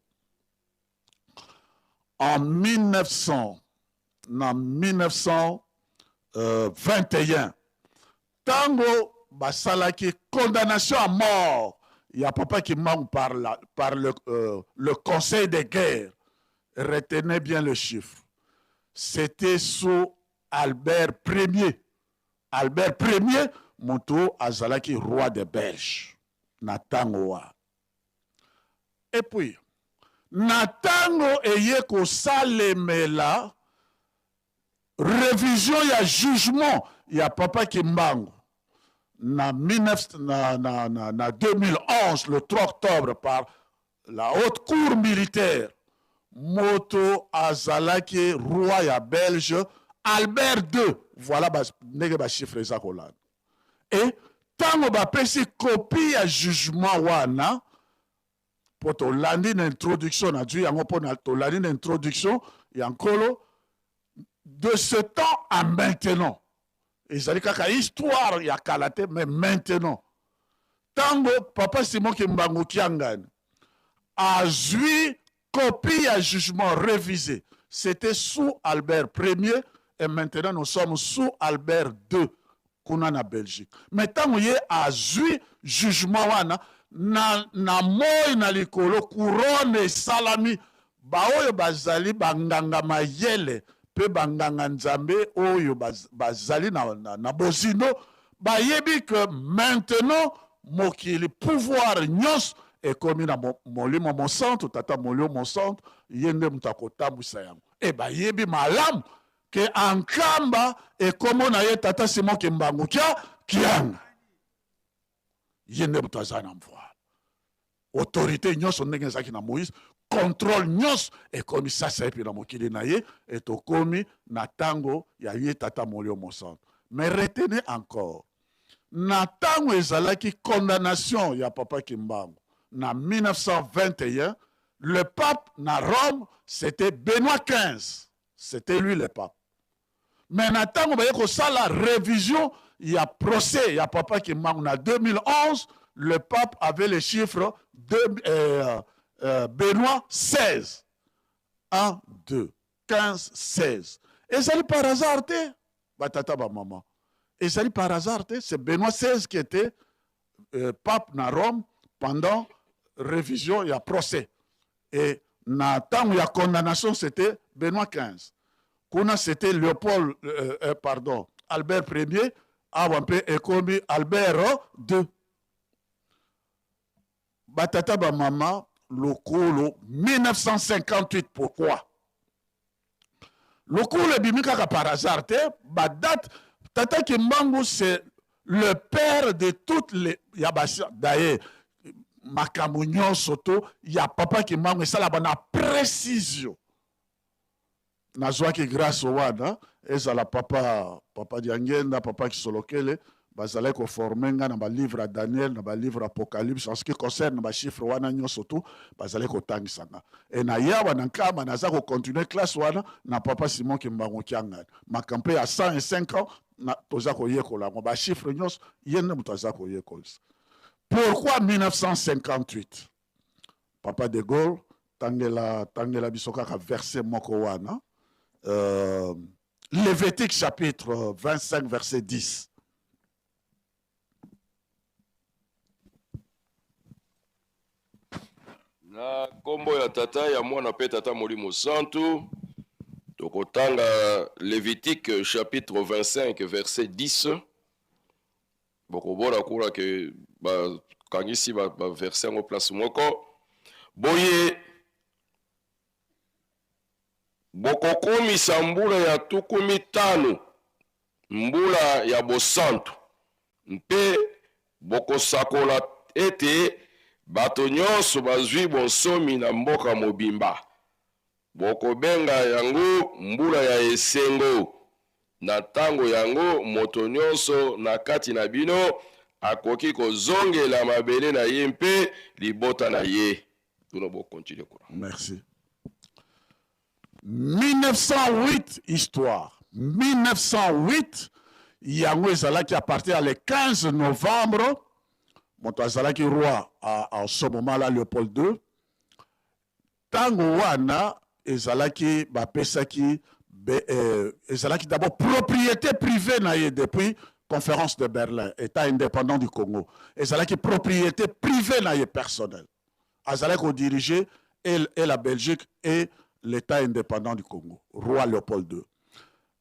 en 1921 tango basalaki condamnation à mort. Il y a papa qui manque par le conseil de guerre. Retenez bien le chiffre. C'était sous Albert Ier. Albert Ier, Monto Azalaki, roi des Belges. Natangoa. Et puis, Natango Eyeko Salemela, révision, il y a jugement, il y a papa qui manque. Na 2011, le 3 octobre, par la haute cour militaire, Moto Azalaki, roi ya belge, Albert II, voilà les chiffres. Et tant que bapesi copie à jugement wana, pour to landi une introduction, na dû yango pour to landi une introduction, yankolo, de ce temps à maintenant. Et ça dit kaka histoire ya kalate, mais maintenant. Tango papa Simon Kimbangu Kiangan a joué copie à jugement révisé. C'était sous Albert Ier et maintenant nous sommes sous Albert II kuna na Belgique. Mais tango ye a joué jugement wana na moi na likolo couronne salami ba oyo bazali banganga mayele pe banganga nzambe oyo bazali na bozino bayebi que maintenant mokili pouvoir nyos et comme na molimo mon centre tata molio mon centre yende mutakotambusa yango e bayebi malam que ankamba et comme na ye tata Simon Kimbangu kianga yende mutazana mvoa autorité nyos ndenge zaki na Moïse contrôle nyos et comme ça c'est puis na mokili na ye et to komi na tango ya ye tata molio mon centre. Mais retenez encore na tango ezalaki condamnation ya papa Kimbangu na 1921 le pape na Rome c'était Benoît XV, c'était lui le pape. Mais na tango baye ko sala révision ya procès ya papa Kimbangu na 2011 le pape avait les chiffres de Benoît XVI 1 2 15 16 et ça par hasard te batata ba maman. Et ça par hasard, c'est Benoît XVI qui était pape na Rome pendant révision et procès. Et na temps où il y a condamnation, c'était Benoît XV. Kuna c'était Léopold, Albert Ier, Awampe Ekomi Albert II. Batata ba mama, lokolo 1958, pourquoi? Lokolo bimika par hasard, ba date. Tata Kimbangu, c'est le père de toutes les... D'ailleurs, Makamunyon Soto, il y a papa Kimbangu, et ça là-bas, na précision. Na qui grâce au Wada, et ça la papa Diangenda, papa Kisolokele, bazalé ko formenga na ba livre à Daniel, na ba livre Apocalypse, en ce qui concerne ba chiffre wana nyon soto, bazalé ko tangisanga. Et na yawa na kama na za ko continuer classe wana na papa Simon Kimbangu Kianga. Ma campé à 105 ans, na toza ko yekola, ba chiffre nyos yenne mutaza ko yekola. Pourquoi 1958? Papa de Gaulle tangela bisoka ka verset moko wana. Lévitique chapitre 25 verset 10. Na kombo ya tata ya mwana pe tata molimo santu tokotanga Lévitique chapitre 25 verset 10 bokobora kura ke ba kangisi ba verset ngo place moko boye bokokomisa mbula ya 15 mbula ya bosantu mpe bokosakola ete bato nyonso bazwi bonsomi na mboka mobimba. Bokobenga yango mbula ya esengo. Na tango yango moto nyonso na kati na bino akoki kozongela mabele na ye mpe libota na ye. Merci. 1908 histoire. 1908 yango ezalaki à partir le 15 novembre. Moto azalaki roi en ce moment-là Léopold II. Tango wana ezalaki bapesaki ezalaki d'abord propriété privée na ye depuis conférence de Berlin, État indépendant du Congo. Ezalaki propriété privée na ye personnelle. Azalaki dirigé et la Belgique et l'État indépendant du Congo, roi Léopold II.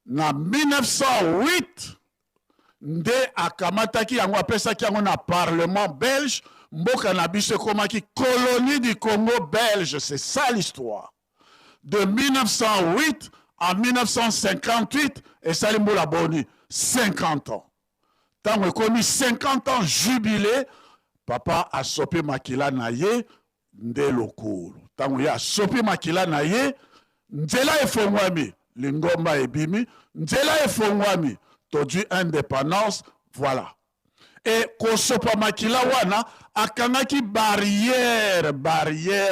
Na 1908 nde akamataki yango apesaki yango na parlement belge, mboka na biso ekomaki colonie du Congo belge. C'est ça l'histoire. De 1908 à 1958, et Salimboula Boni, 50 ans. Tant que commis 50 ans jubilé, papa a sopé makila na ye, nde lokolo. Tant que a sopé makila na ye, ndela efongwami, lingomba ebimi, ndela efongwami, todu indépendance, voilà. Et kosopa makila wana, akangaki barrière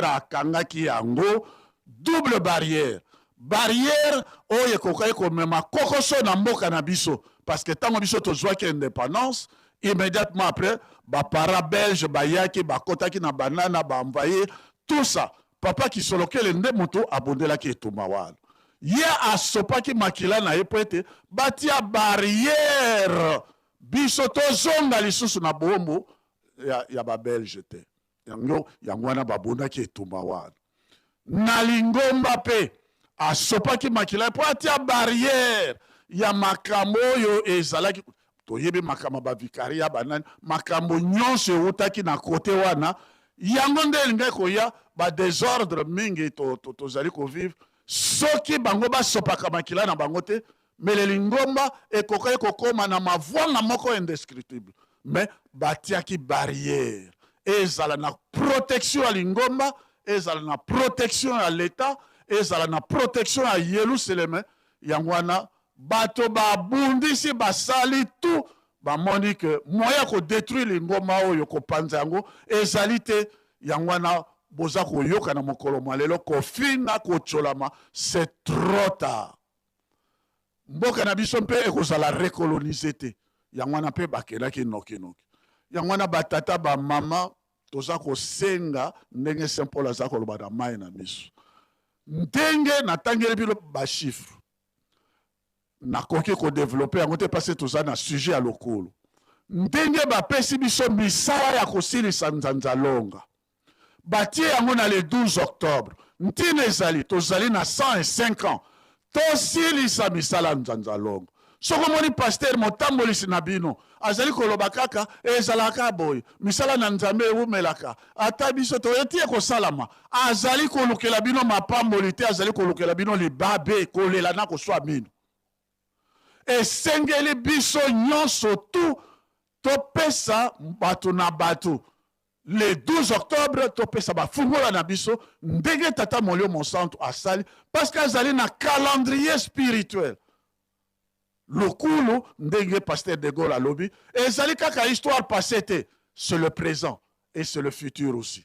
akangaki yango, double barrière. Barrière oye kokai komema kokoso na mboka na biso parce que tango biso tozwaki indépendance immédiatement après ba para belge bayaki bakotaki na banana ba envoyé tout ça papa qui solokele nde moto abondelaki etumba wana ye asopaki makila na ye po ete batia barrière biso tozonga lisusu na bombo ya ba belge te yango wana babondaki etumba wana na lingomba pe asopaki makila po atia barrière ya makambo oyo ezalaki toyebi makambo bavikaria banani makambo nyonso eutaki na kote wana yango nde elingai koya badésordre mingi tozali kovivre soki bango basopaka makila na bango te mais lingomba ekokaki kokoma na mavwanga moko indescriptible mais batiaki barrière ezala na protection ya lingomba ezala na protection ya l'état ezala na protection ya Yerusalem yangwana bato babundisi basali tout bamoni que moya ko détruire lingoma oyo ko panza yango ezali te yangwana boza ko yoka na mokolo malelo ko fina ko cholama c'est trop tard mboka na biso mpe ekozala recoloniser te yangwana mpe bakelaki noki yangwana batata ba mama toza ko senga ndenge Saint Paul aza koloba na mai na biso ndenge natangeli bino bachiffre nakoki kodéveloppe yango te parce toza na sujet ya lokolo ndenge bapesi biso misala ya kosilisa nzanza longa batie yango na le 12 octobre ntina ezali tozali na 105 ans tosilisa misala nzanza longa soko moni pasteur motambolisi na bino azali koloba kaka ezalaka boye misala na nzambe ewumelaka ata biso toyeti ekosalama azali kolukela bino mapamboli te azali kolukela bino libabe kolela na koswa mino esengeli biso nyonso tu topesa bato na bato le 12 octobre topesa bafungola na biso ndenge tata molio monsanto asali parce que azali na calendrier spirituel lokulu ndenge pasteur de Gaulle alobi ezali kaka histoire passée te c'est le présent et c'est le futur aussi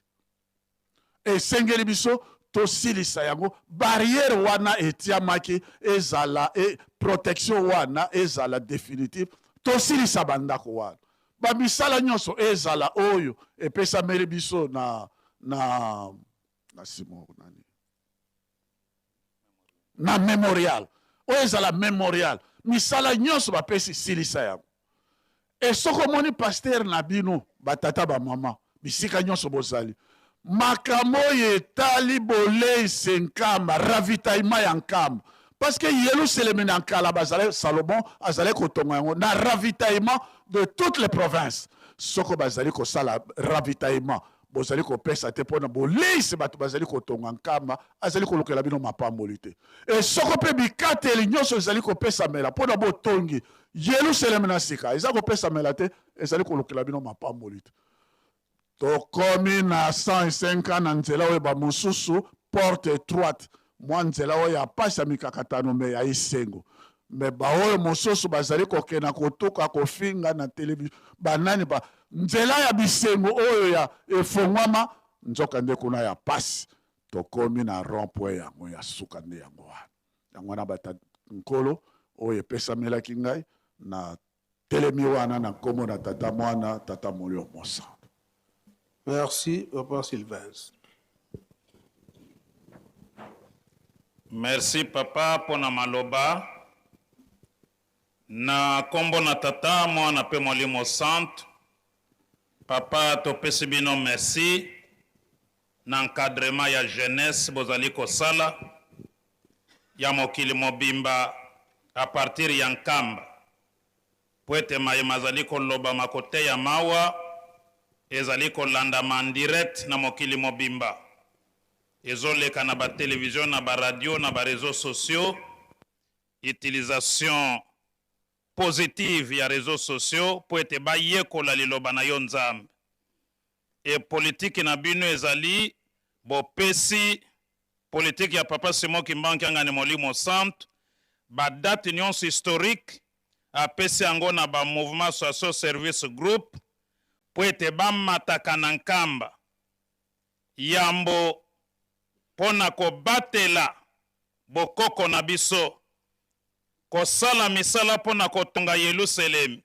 et sengeli biso tosilisa yango barrière wana etiamaki ezala et protection wana ezala définitive tosilisa bandako wana bamisala nyonso ezala oyo epesameli biso na simo nani na mémorial oyo ezala mémorial misala nyonso bapesi silisa yango e soko moni pasteur na bino batata bamama bisika nyonso bozali makambo oyo etali bolei senkamba ravitaillement ya nkamba parce que Yerusalem na nkala bazali Salomon azali kotonga yango na ravitaillement de toutes les provinces soko bazali kosala ravitaillement bozali kopesa te mpona boleisi bato bazali kotonga nkamba azali kolokela bino mapamboli te e soko mpe bikateli nyonso ezali kopesamela mpona botongi yerusalemi na sika eza kopesamela te ezali kolokela bino mapamboli te tokomi na 105 na nzela oyo bamosusu porte étroite mwa nzela oyo ya pasi ya mikakatano me ya esengo me baoyo mosusu bazali kokena kotuka kofinga na television banani ba nzela ya bisengo oyo ya efongwama nzoka nde kuna ya pasi tokomi na rond-point yango ya suka nde yango wana yango wana bata nkolo oyo epesamelaki ngai na telemi wana na nkombo na tata mwana tata molio mosa. Merci, Papa Sylvain. Merci papa pona maloba na kombo na tata mwana pe molimo santo papa topesi bino merci na encadrement ya jeunesse bozali kosala ya mokili mobimba a partir ya nkamba po ete mayema azali koloba makote ya mawa ezali kolandama en direct na mokili mobimba ezoleka na batelevizio na baradio na bareseaux sociaux utilisation positive ya réseaux sociaux po ete bayekola liloba na yo nzambe e politiki na bino ezali bopesi politiki ya papa Simon Kimbangu Kiangani Molimo Santo badate nyonso historique apesi yango na ba mouvement social service group po ete bamataka na nkamba yambo pona kobatela bokoko na biso kosala misala pona kotonga Yerusalemi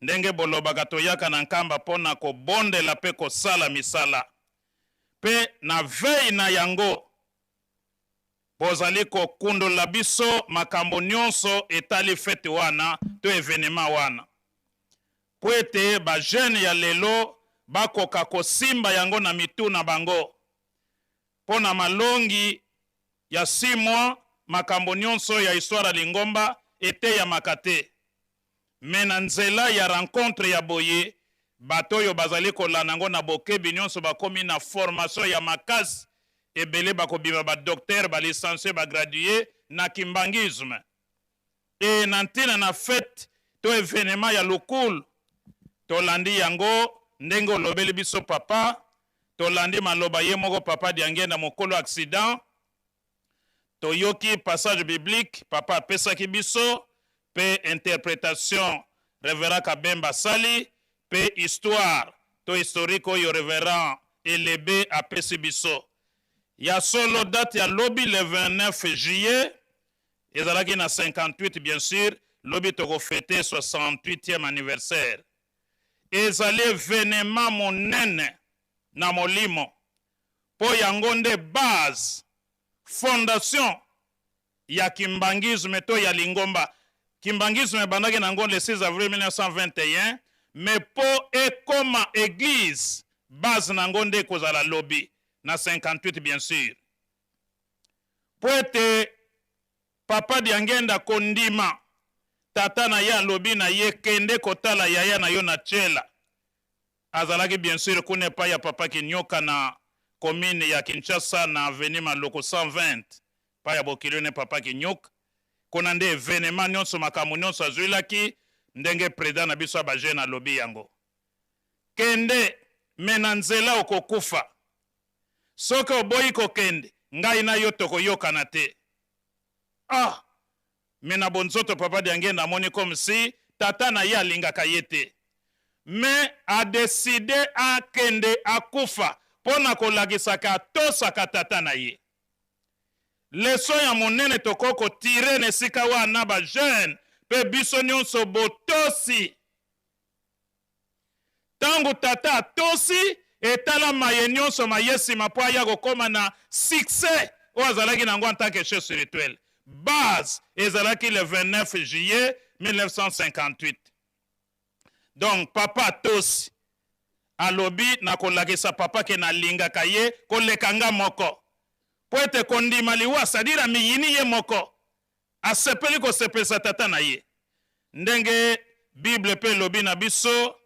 ndenge bolobaka toyaka na nkamba pona kobondela pe kosala misala pe na vei na yango bozali kokundola biso makambo nyonso etali fete wana to evenema wana po ete bajene ya lelo bakoka kosimba yango na mitu na bango pona malongi ya 6 mois makambo nyonso ya histoire ya lingomba ete ya makate me na nzela ya rencontre ya boye bato oyo bazali kolanda yango na bokebi nyonso bakomi na formation ya makasi ebele bakobima badoktere balicencie bagradue na kimbangisme e na ntina na fete to evenema ya lukulu tolandi yango ndenge olobeli biso papa tolandi maloba ye moko papa diangenda mokolo accident toyoki passage biblique papa apesaki biso pe interprétation révérend Kabemba sali pe histoire to historique oyo révérend Elebe apesi biso ya solo date ya lobi le 29 juillet ezalaki na 58 bien sûr lobi toko fêter 68e anniversaire ezali événement monene na molimo po yango nde base fondation ya kimbangisme to ya lingomba kimbangisme bandaki nango le 6 avril 1921 mais po ekoma église base nango nde kozala lobi na 58 bien sûr po ete papa diangenda kondima tata na ye alobi na ye kende kotala yaya na yo na tshela azalaki bien sûr kuna epai ya papa kinyoka na commune ya Kinshasa na avenue Maloko 120 pa ya bokili ne papa kinyoka kuna nde evenema nyonso makambo nyonso azwilaki ndenge président na biso abajene alobi yango kende me na nzela okokufa soki oboyi kokende ngai na yo tokoyokana te me na bonzoto papa diangenda amoni comme si tata na ye alingaka ye te me adeside akende akufa pona kolakisaka atosaka tata na ye leso ya monene toko kotire na esika wana bajeune mpe biso nyonso botosi ntango tata atosi etala maye nyonso maye nsima mpo aya kokóma na succès oyo azalaki nango en tant que chef spirituel base ezalaki le 29 juillet 1958 donc papa atosi alobi na kolakisa papa ke nalingaka ye koleka nga moko po ete kondima liwa sadira miyini ye moko asepeli kosepelisa tata na ye ndenge bible mpe elobi na biso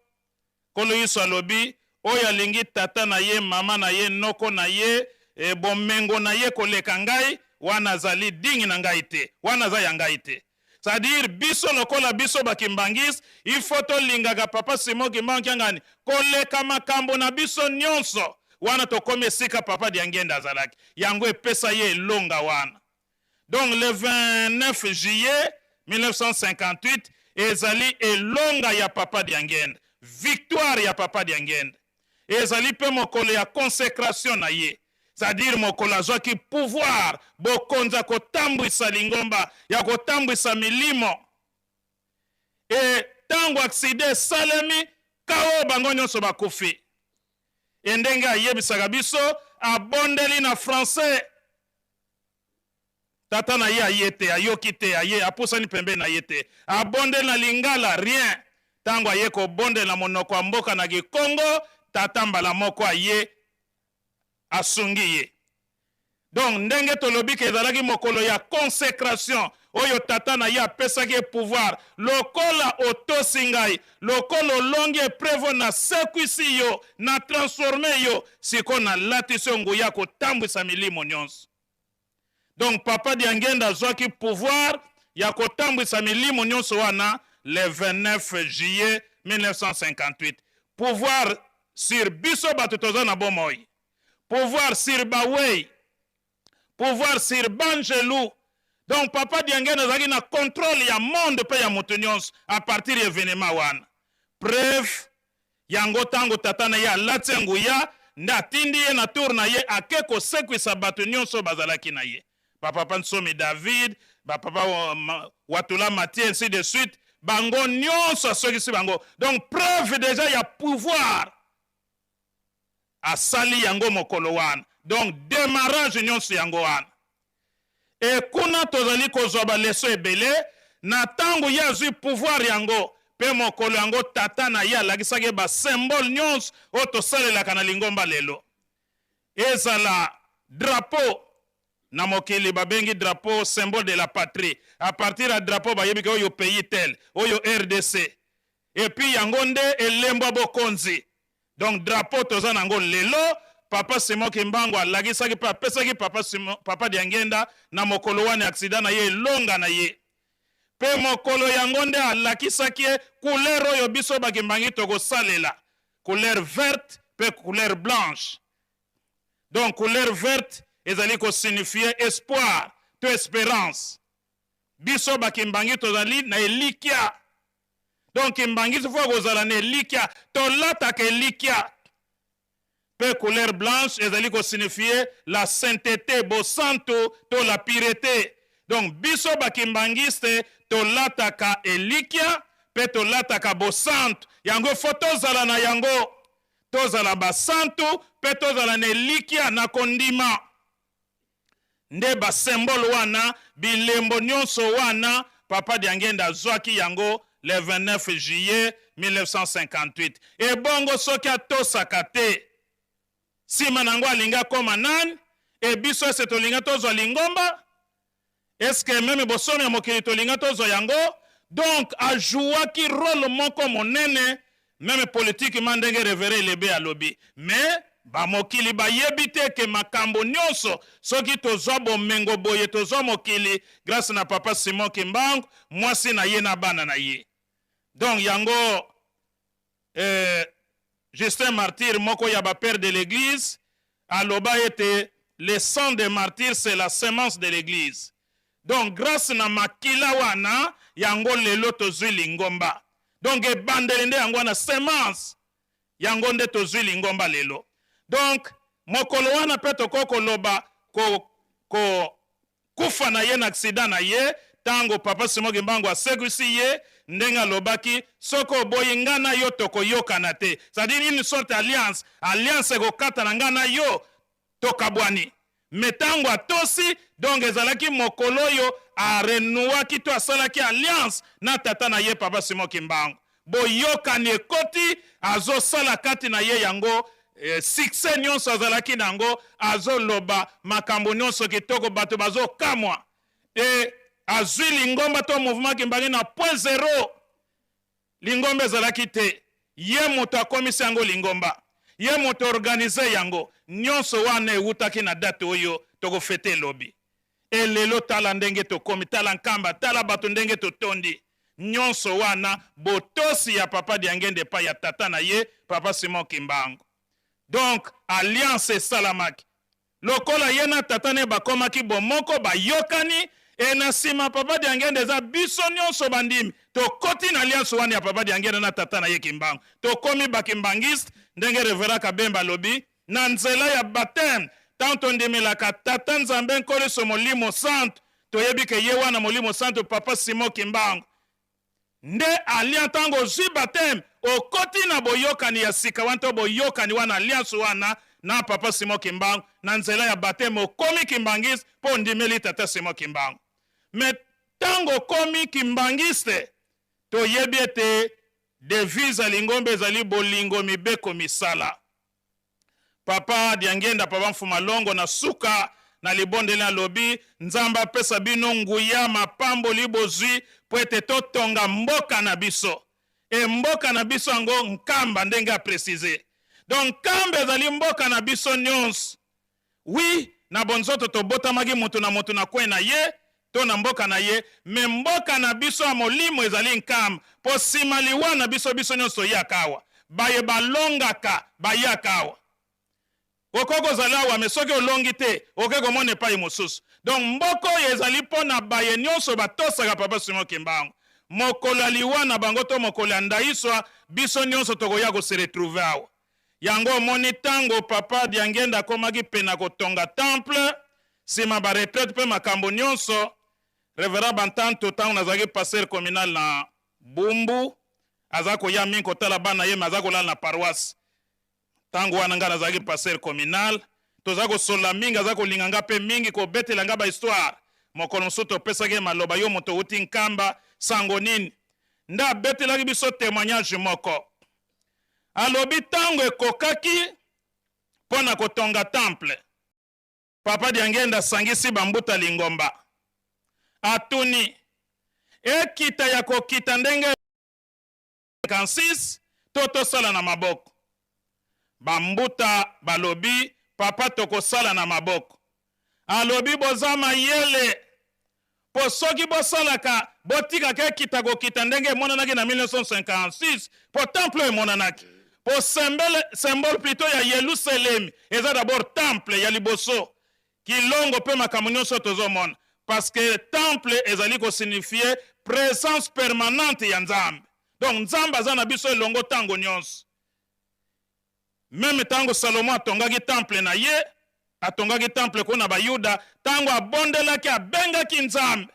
kolo yesu alobi oyo alingi tata na ye mama na ye noko na ye bomengo na ye koleka ngai wana azali dingi na ngai te wana aza ya ngai te. C'est-à-dire biso lokola biso bakimbangis il faut tolingaka papa Simon Kimbangu Kiangani koleka makambo na biso nyonso wana tokomi esika papa Diangenda azalaki yango epesa ye elonga wana. Donc le 29 juillet 1958 ezali elonga ya papa Diangenda, victoire ya papa Diangenda. Ezali pe mokolo ya consécration na ye, c'est-à-dire mokolo azwaki pouvoir bokonza kotambwisa lingomba ya kotambwisa milimo. E tango accident salemi kao bango nyonso bakufi. Ndenge ayebisaka biso abondeli na français. Tata na ye ayete ayoki te aye apusani pembe na yete abondeli na lingala rien. Tango aye ko bonde na monoko ya mboka na Kongo tata mbala moko aye asungi ye. Donc ndenge tolobi ke ezalaki mokolo ya consécration oyo tata na ye apesaki pouvoir lokola otosi ngai lokolo longi eprevo na sekwisi yo na transforme yo siko na latisi nguya kotambwisa milimo nyonso. Donc papa Diangenda azwaki pouvoir ya kotambwisa milimo nyonso wana le 29 juillet 1958. Pouvoir sur biso bato toza na bomoi, pouvoir sur bawei, pouvoir sur bangelou. Donc papa Diangenda azalaki na contrôle ya monde pe ya moto nyonso à partir ya événement wana. Preuve yango tango tata na ye alati nguya nde atindi ye na tour na ye ake kosekwisa bato nyonso bazalaki na ye. Papa Nsomi David, papa Watula Mathieu, ainsi de suite. Bango nyonso asokisi bango. Donc preuve déjà ya pouvoir asali yango mokolo wana. Donc démarrage nyonso yango wana. Et kuna tozali kozwa ba leso ebele na tango ya zui pouvoir yango pe mokolo yango tata na ya lakisaki ba symbole nyonso o tosalelaka na lingomba lelo. Ezala drapeau na mokili babengi drapeau symbole de la patrie. À partir du drapeau bayebika oyo pays tel, oyo RDC. Et puis yango nde elembo bokonzi. Donc drapeau toza nango lelo papa Simon Kimbangu alagisaki pa pesaki papa Diangenda na mokolo wana accident na ye longa na ye. Pe mokolo yango nde alakisaki couleur oyo biso bakimbangi toko salela. Couleur verte pe couleur blanche. Donc couleur verte ezali ko signifier espoir, to espérance. Biso bakimbangi tozali na elikia. Donc kimbangi fo kozala na elikia, to lata ke elikia. Pe couleur blanche ezali ko signifier la sainteté, bo santo, to la pureté. Donc biso bakimbangiste to lata ka elikia, pe to lata ka bo santo. Yango foto zala na yango. To zala ba santo, pe to zala na elikia na kondima. Nde ba symbole wana bilembo nyonso wana papa Diangenda zwaki yango le 29 juillet 1958. Et bongo soki atosaka te sima nango alinga koma nani e biso ese tolinga tozwa lingomba est-ce que même bosomi ya mokili tolinga tozwa yango. Donc ajouaki rôle moko monene même politiquement ndenge révéré lebe alobi. Mais bamokili bayebi te ke makambo nyonso soki tozwa bomengo boye tozwa mokili grâce na papa Simon Kimbangu mwasi na ye na bana na ye. Donc yango Justin Martyr moko ya ba père de l'église aloba ete le sang des martyrs c'est la semence de l'église. Donc grâce na makila wana yango lelo tozwi lingomba. Donc ebandeli nde yango na semence yango nde tozwi lingomba lelo. Donc mokolo wana pe toko loba kufa na ye na accident na ye tango papa Simon Kimbangu asekwisi ye ndenga lobaki soko boyi ngana yo toko yokana te. C'est-à-dire une sorte alliance ekokata na ngana yo tokabwani. Metango atosi donc ezalaki mokolo yo a renouaki to asalaki alliance na tata na ye papa Simon Kimbangu. Boyokani ekoti azo sala kati na ye yango succès nyonso azalaki nango azoloba makambo nyonso kitoko bato bazo kamwa e azwi lingomba to mouvement Kimbangu na point zéro. Lingomba ezalaki te ye moto akomisi yango lingomba. ye moto organize yango nyonso wana ewutaki na date oyo tokofete elobi elelo tala ndenge tokomi tala nkamba tala bato ndenge totondi nyonso wana botosi ya papa Diangende pa ya tata na ye papa Simon Kimbangu. Donc alliance esalamaki lokola ye na tata ne bakomaki bomoko bayokani e na nsima papa Diangende eza biso nyonso bandimi tokoti na alliance wana ya papa Diangende na tata na ye Kimbangu tokomi bakimbangiste ndenge Reverend Kabemba lobi na nzela ya baptême tanto ndemelaka tata Nzambe Nkoliso Molimo Santo toyebi ke ye wana Molimo Santo papa Simon Kimbangu nde alia tango zwi baptême okoti na boyokani ya sika wanto boyokani wana alliance wana na papa Simon Kimbangu na nzela ya baptême okomi kimbangiste po ndimeli tata Simon Kimbangu. Me tango komi kimbangiste toyebi ete devise alingombe ezali bolingo mibeko misala. Papa Diangenda papa Mfuma Longo na suka na libondeli alobi Nzamba pesa bino nguya mapambo libozwi po ete totonga mboka na biso. E mboka na biso yango nkamba ndenge a préciser. Donc nkamba ezali mboka na biso nyonso. Oui, na bonzoto tobotamaki mutu na kwe na ye, to na mboka na ye, me mboka na biso ya molimo ezali nkamba. Po simaliwa na biso nyonso yakawa. Baye balongaka bayakawa. Okoko zalawa me soki olongi te oke komona epai mosusu. Donc mboko ezali pona baye nyonso batosaka papa Simon Kimbangu. Mokolo aliwa na bango to mokolo andaiswa biso nyonso tokoya ko se retrouver awa. Yango moni tango papa Diangenda komaki pena kotonga temple sima ba retraite pe makambo nyonso Reverend Bantanto tango nazaki passer communal na Bumbu azako ya min kotala bana ye mazako la na paroisse. Tango wana nga nazaki passer communal tozako sola mingi azako linganga pe mingi ko betela nga ba histoire mokolo mosusu pesake maloba yo moto uti nkamba sango nini nda betelaki biso témoignage moko alobi tango ekokaki pona kotonga temple papa Diangenda sangisi bambuta lingomba atuni ekita ya kokita ndenge 56 totosala na maboko bambuta balobi papa tokosala na maboko alobi boza mayele po soki bosalaka botikaka ekita kokita ndenge emonanaki na 1956 po temple emonanaki po symbole plutôt ya Yerusalem eza d'abord temple ya liboso kilongo pe makambo nyonso tozomona parce que temple ezali kosignifie présence permanente ya Nzambe. Donc Nzambe aza na biso elongo tango nyonso. Même tango Salomo atongaki temple na ye, atongaki temple kuna bayuda, tango abondelaki abengaki Nzambe.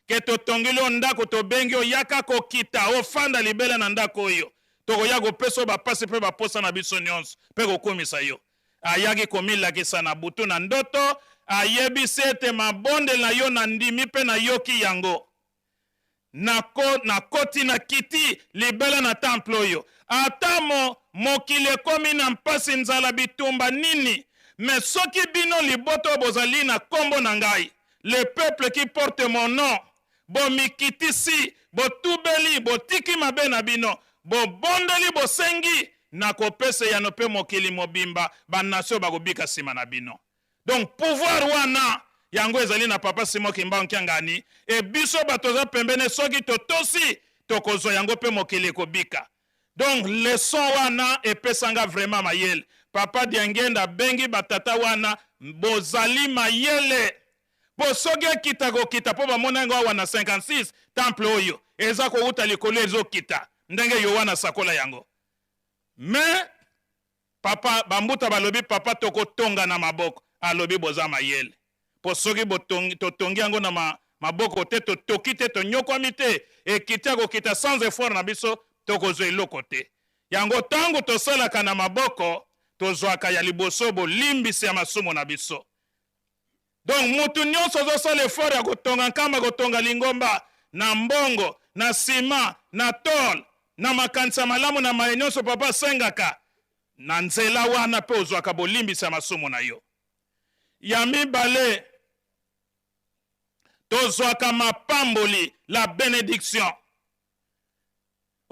Ke totongeli o ndako tobengi oyaka kokita ofanda libela na ndako oyo. Tokoya kopesa bapasi pe baposa na biso nyonso pe kokomisa yo. Ayaki komilakisa na butu na ndoto, ayebisi ete mabonde na yo na ndimi pe na yoki yango. Na koti na kiti libela na temple oyo. Atamo mokili ekomi na mpasi nzala bitumba nini, mais soki bino liboto bozali na kombo na ngai, le peuple qui porte mon nom, bomikitisi, botubeli, botiki mabe na bino, bobondeli bosengi, na kopese ya nope mokili mobimba, banasio bakobika sima na bino. Donc pouvoir wana yango ezali na papa Simon Kimbangu Kiangani, e biso batoza pembene soki totosi, tokozwa yango pe mokili kobika. Donc leçon wana epesanga vraiment mayele. Papa Diangenda bengi batata wana bozali mayele. Bosoge kita ko kita po bamona ngo wana 56 temple oyo. Eza ko uta likolo ezo kita. Ndenge yo wana sakola yango. Mais papa bambuta balobi papa toko tonga na maboko. Alobi boza mayele. Posoge totongi yango na maboko te to tokite to nyokwami te. E kita ko kita sans effort na biso tokozwa eloko te. Yango tango tosalaka na maboko tozwaka ya liboso bolimbisi ya masumu na biso. Donc mutu nyonso azosala effort ya kotonga nkamba kotonga lingomba na mbongo na sima na tol na makanisa malamu na maye nyonso papa sengaka na nzela wana pe ozwaka bolimbisi ya masumu na yo. Ya mibale tozwaka mapamboli la bénédiction.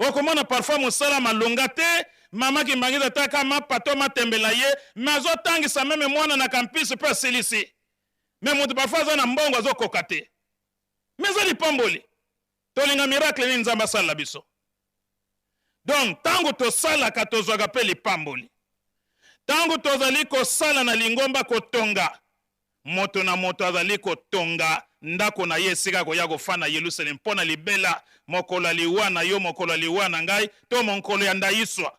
okomona parfois mosala malonga te mama kimbangisa taka mapato matembela ye me azotangisa meme mwana na kampisi mpe asilisi me moto parfois aza na mbongo azokoka te me eza lipamboli tolinga miracle nini nzambe asalela biso donc ntango tosalaka tozwaka mpe lipamboli ntango tozali kosala na lingomba kotonga moto na moto azali kotonga ndako na ye esika koya kofanda Yerusalem mpo na libela mokolo aliwa na yo mokolo aliwa na ngai to mokolo ya ndayiswa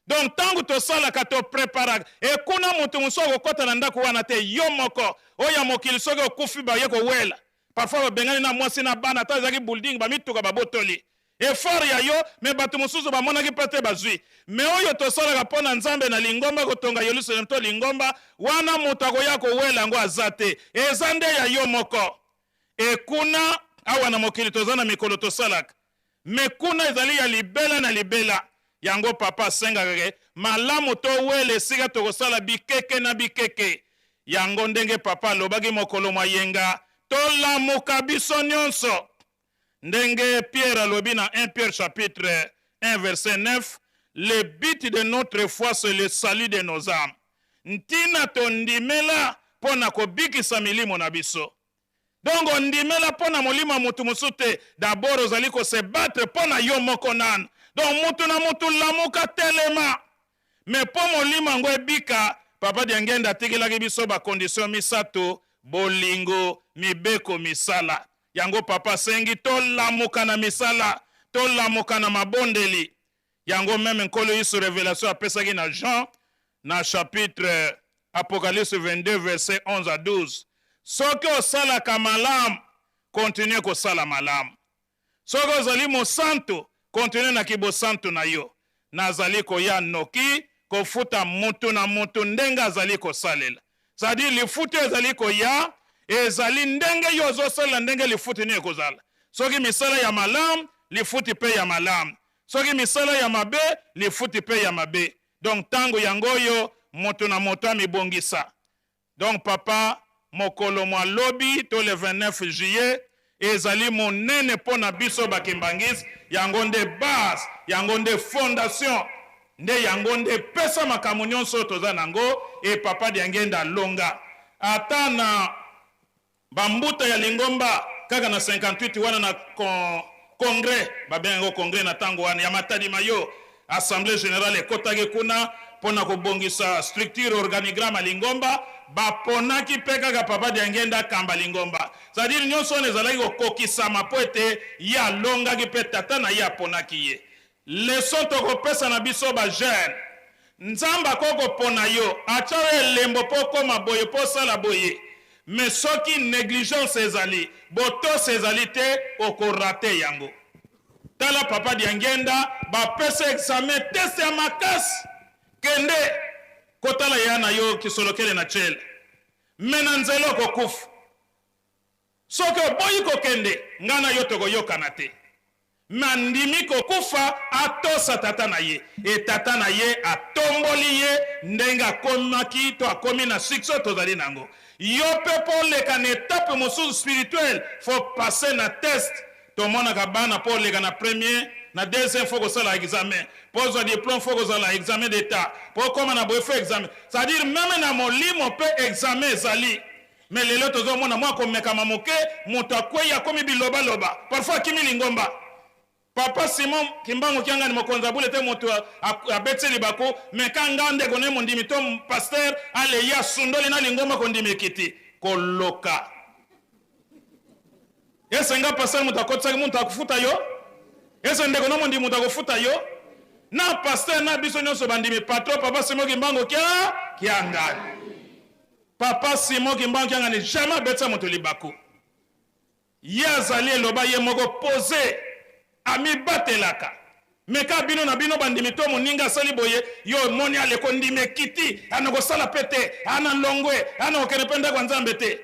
donc ntango tosalaka topreparaka ekuna moto mosusu akokɔta na ndako wana te yo moko oyo ya mokili soki okufi baye kowela parfois babengani na mwasi na bana ata ezalaki building bamituka babotoli effort ya yo me bato mosusu bamonaki mpe te bazwi me oyo tosalaka mpo na nzambe na lingomba kotonga Yerusalem to lingomba wana moto akoya kowela yango aza te eza nde ya yo moko ekuna awa na mokili toza na mikolo tosalaka me kuna ezali ya libela na libela yango papa asengaka ke malamu towela esika tokosala bikeke na bikeke yango ndenge papa alobaki mokolo mayenga tolamuka biso nyonso ndenge Pierre alobi na 1 Pierre chapitre 1 verset 9 le but de notre foi c'est le salut de nos âmes ntina tondimela mpo na kobikisa milimo na biso donc ondimela mpo na molimo ya motu mosusu te d'abord ozali kose battre mpo na yo moko nanu donc mutu na mutu lamuka telema me mpo molimo yango ebika papa Diangenda atikelaki biso bakondisio misato bolingo mibeko misala yango papa asengi tolamuka na misala tolamuka na mabondeli yango meme nkolo yesu révélation apesaki na Jean na chapitre Apocalypse 22 verset 11 à 12 soki osalaka malamu continue kosala malamu soki ozali mosantu continue na kibosantu na yo nazali koya noki kofuta mutu na mutu ndenge azali kosalela c'est-à-dire lifuti ezali koya ezali ndenge yo ozosalela ndenge lifuti nini ekozala soki misala ya malamu lifuti mpe ya malamu soki misala ya mabe lifuti mpe ya mabe donc ntango yango oyo moto na moto amibongisa donc papa mokolo mwa lobi to le 29 juillet ezali monene mpo na biso bakimbangisi yango nde base yango nde fondation nde yango nde pesa makambo nyonso toza nango e papa Diangenda longa ata na bambuta ya lingomba kaka na 58 wana na congrès babengo congrès na tango wana ya matadi mayo assemblée générale ekotaki kuna pona kobongisa structure organigramme lingomba baponaki mpe kaka papa Diangenda kamba lingomba c'est-à-dire nyonso wana ezalaki kokokisama po ete ye alongaki mpe tata na ye aponaki ye leson tokopesa na biso bajeune nzambe akokopona yo atya yo elembo mpo okoma boye mpo osala boye me soki négligence ezali botosi ezali te okorate yango tala papa Diangenda bapesa examen teste ya makasi kende kotala ya na yo kisolokele na chele me na nzela okokufa soki oboyi kokende ngai na yo tokoyokana te mandimi kokufa atosa tata na ye e tata na ye atomboli ye ndenge akomaki to akomi na succès tozali nango yo mpe mpo oleka na etape mosusu spirituelle faut passer na test tomonaka bana mpo oleka na premier na deuxième faut kosala examen mpo ozwa diplôme faut kozala examen d'état mpo okoma na boye faut examen c'est-à-dire meme na molimo mpe examen ezali me lelo tozomona mwa komekama moke moto akwei akomi bilobaloba parfois akimi lingomba papa Simon Kimbangu kianga ni mokonza bule te moto abetse libako meka ngande kone mondimi to pasteur ale ya sundoli na lingomba kondimi kiti koloka esenga pasteur moto akotsa moto akufuta yo ese ndeko no mondimi moto akufuta yo na pasteur na biso nyonso bandimi patron papa Simon Kimbangu kianga papa Simon Kimbangu kianga ni jamais betsa moto libako ya zali eloba ye moko poser ami batelaka meka bino na bino bandimi to moninga asali boye yo moni aleko ndime kiti anakosala pete ana longwe ana okene penda kwa nzambe te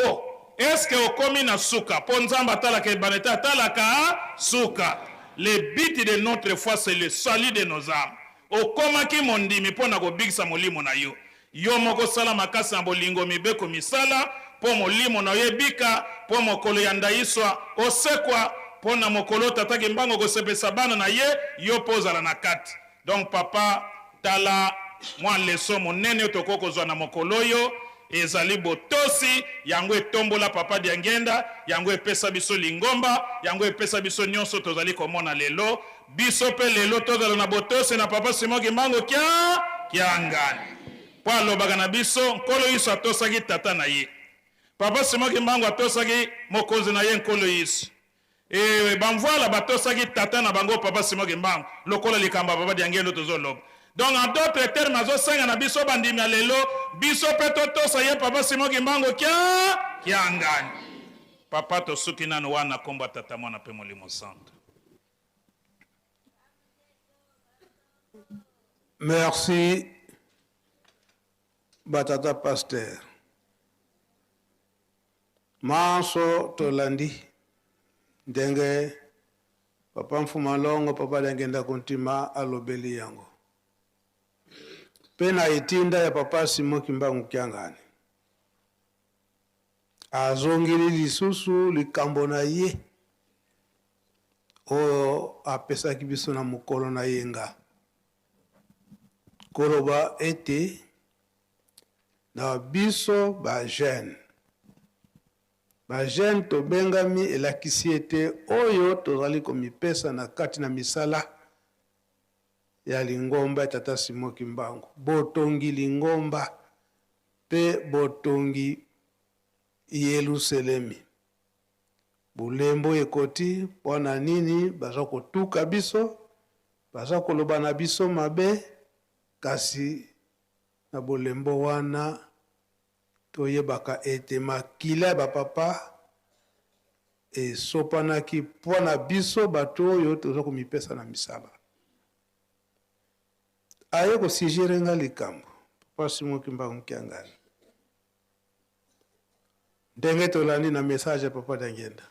oh eske okomi na suka po nzamba talaka ebaneta talaka suka le but de notre foi c'est le salut de nos âmes okomaki mondimi po na kobikisa molimo na yo yo moko sala makasi na bolingo mibeko misala po molimo na yo ebika po mokolo ya ndayiswa osekwa mpo na mokolo tataki mbango kosepesa bana na ye yo mpo ozala na kati. Donc papa tala mwa leso monene oyo tokoki kozwa na mokolo oyo ezali botosi yango etombola papa Diangenda, yango epesa biso lingomba, yango epesa biso nyonso tozali komona lelo. Biso pe lelo tozala na botosi na papa Simon Kimbangu kia ngani po alobaka na biso nkolo Yesu atosaki tata na ye. Papa Simon Kimbangu atosaki mokonzi na ye nkolo Yesu. Bamvoila batosaki tata na bango papa Simon Kimbangu lokola likamba papa Diangenda tozoloba. Donc en d'autres termes azosenga na biso bandimi lelo biso pe totosa ye papa Simon Kimbangu kia ngani. Papa tosuki nanu wana komba tata mwana pe molimo santo. Merci, Batata Pasteur. Manso Tolandi, Denge, Papa Mfumalongo, Papa Diangenda Kontima, alobeli yango. Pena itinda ya Papa Simon Kimbangu Kiangani. Azongili lisusu likambo na ye. O apesa kibiso na mukolo na yenga. Koroba ete na biso ba jeune to bengami elakisi ete oyo tozali komipesa na kati na misala ya lingomba tata Simon Kimbangu. Botongi lingomba pe botongi Yerusalemi. Bulembo ekoti pona nini baza kotuka biso, baza koloba na biso mabe, kasi na bolembo wana toyebaka ete makila ba papa esopanaki pona biso bato oyo toza komipesa na misala. Aye kosijirenga likambo Papa Simon Kimbangu Kiangani. Ndenge tolandi na message ya Papa Diangenda.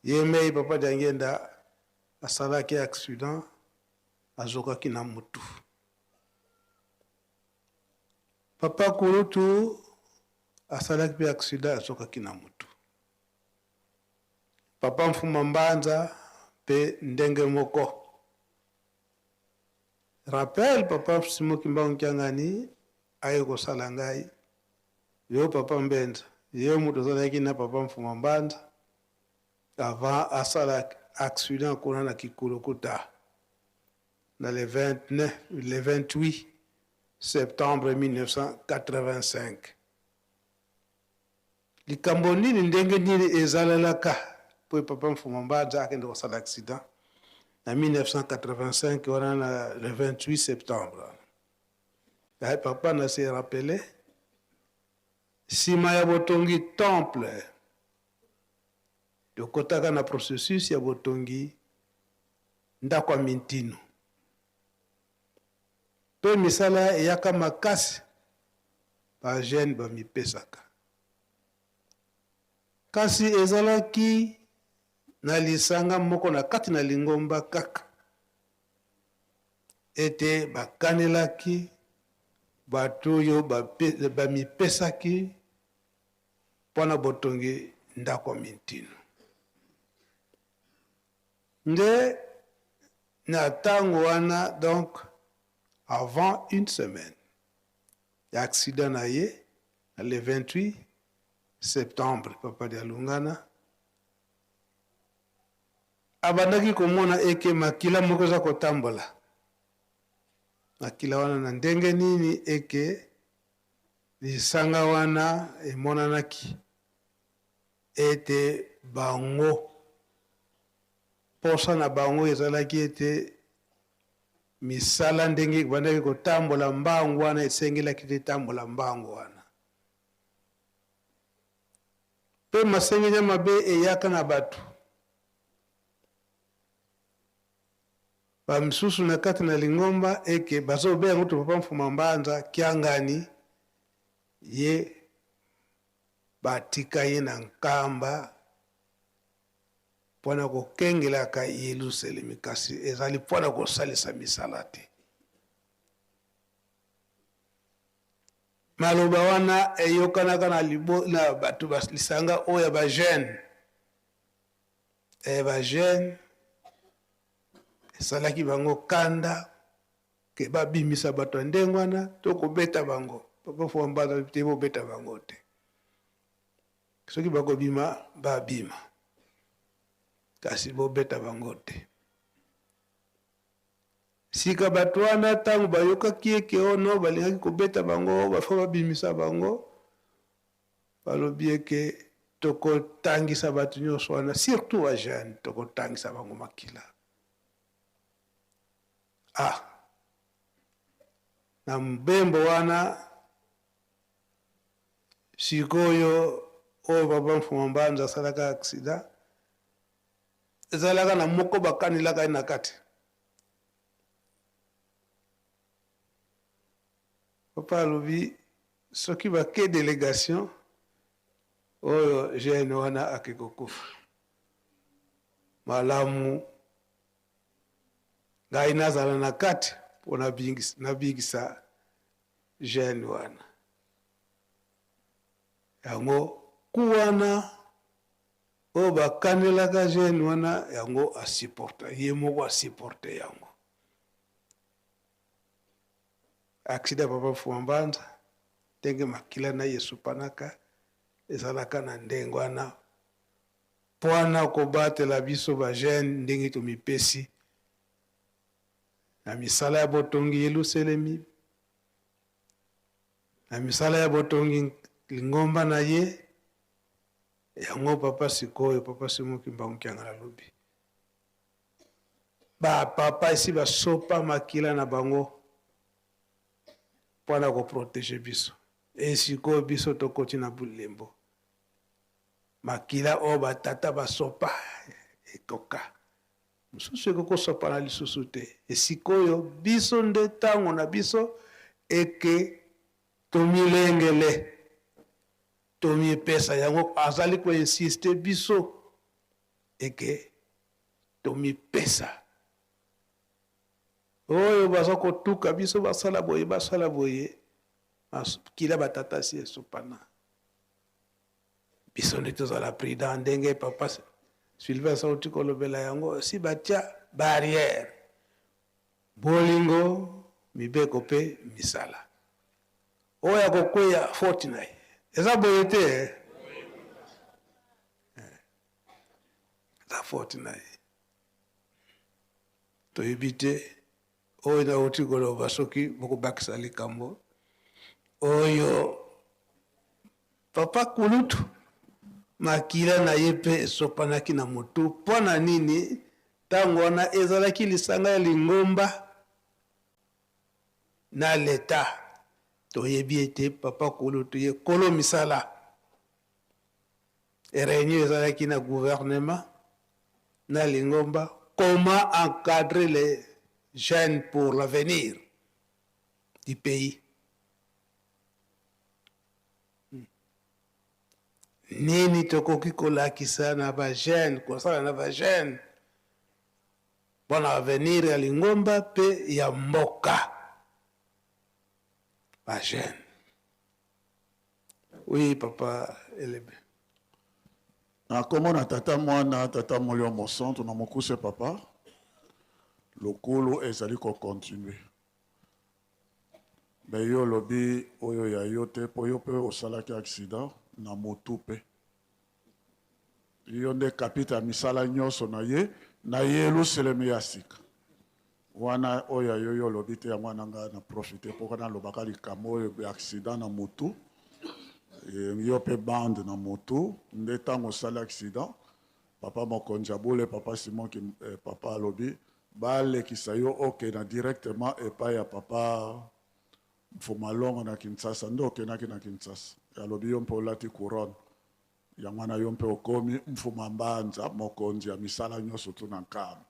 Yemei Papa Diangenda asalaki accident azokaki na mutu. Papa Kurutu asalaki pe accident azokaki na mutu. Papa Mfuma Mbanza pe ndenge moko. Rappel Papa Simon Kimbangu Kiangani aye kosala ngai. Yo Papa Mbenza, yo mutu azalaki na Papa Mfuma Mbanza avant asala accident kuna na Kikulukuta. Dans le 28 septembre 1985. Likambo nini ndenge nini ezalalaka po Papa Mfuma Mbanza akende kosala accident na 1985 wana na le 28 septembre. Ya papa na se rappelé sima ya botongi temple yokotaka na processus ya botongi ndako ya mintino. To misala eyaka makasi ba jeune ba mipesaka. Kasi ezalaki na lisanga moko na kati na lingomba kaka. Ete bakanelaki bato yo ba mipesaki pona botongi ndako mintino. Nde na tango wana donc avant une semaine. L'accident na ye le 28 septembre Papa Dialungana abandaki komona eke makila moko za kotambola. Makila wana na ndenge nini eke lisanga wana emonanaki ete bango posa na bango ezalaki ete misala ndenge bandaki kotambola mbangu wana esengelaki te tambola mbangu wana. Pe masengenya mabe eyaka na batu. Bamsusu na kati na lingomba eke bazobe yango to Papa Mfuma Mbanza Kiangani ye batika ye na nkamba pona kokengelaka Yerusalemi kasi ezali pona kosalisa misala te. Maloba wana eyokanaka na libo na batu baslisanga oya ba jeune bajene esalaki bango kanda ke babimisa bato ya ndenge wana to kobeta bango papa Fuambanza te bobeta bango te soki bakobima babima kasi bobeta bango te sika bato wana ntango bayokaki eke ono balingaki kobeta bango bafa babimisa bango balobi eke tokotangisa bato nyonso wana surtout bajene tokotangisa bango makila na mbembo wana sikoyo oyo papa Fuambanza asalaka aksida ezalaka na moko bakanelaka ye na kati papa alobi soki bake délégation oyo jeune wana akikokufa malamu ngai nazala na kati mpo nabikisa jeune wana yango ku wana oyo bakanelaka jeune wana yango asupporta ye moko asupporte yango aksida papa Fuambanza ndenge makila na ye esupanaka ezalaka na ndenge wana mpo wana kobatela biso bajene ndenge tomipesi na misala ya botongi Yelusalemi na misala ya botongi lingomba na ye yango papa sikoyo papa Semoki Mbangu Kiangala alobi bapapa esi basopa makila na bango mpona koprotege biso esikoyo biso tokoti na bulembo makila oyo batata basopa ekoka mosusu ekokosopa na lisusu te esikoyo biso nde ntango na biso eke tomilengele tomipesa yango azali koinsiste biso eke tomipesa oyo baza kotuka biso basala boye kila batata si esopana biso nde tozala prudent ndenge papa Sylvain sauti kolobela yango si batia barrière bolingo mibeko mpe misala oyo akokweya foti na ye eza boye te eza foti na ye toyebi te oyo nauti koloba soki bokobakisa likambo oyo papa kulutu makila na ye mpe esopanaki na motu mpo na nini ntango wana ezalaki lisanga ya lingomba na leta toyebi ete papa kulutu ye kolo misala réunion ezalaki na gouvernement na lingomba comment encadrer les jeunes pour l'avenir du pays nini tokoki kolakisa na bajene kosala na bajene mpona avenir ya lingomba mpe ya mboka bajene oui papa Elebe nakomona tata mwana tata molio mosantu na mokuse papa lokolo ezali kokontinue me yo lobi oyo ya yo te mpo yo mpe osalaki accident na motu mpe yo nde kapita ya misala nyonso na ye Yelusalemi ya sika wana oyo yo yo lobi te yango wana nga na profite mpo nalobaka likambo oyo ya accident na motu yo mpe bande na motu nde ntango osali accident papa mokonzi abule papa Simoki papa alobi balekisa yo okenda directement epai ya papa Mfumalongo na Kinshasa nde okendaki na Kinshasa alobi yo mpe olati couronne yango wana yo mpe okomi Mfumambanza mokonzi ya misala nyonso tu na nkama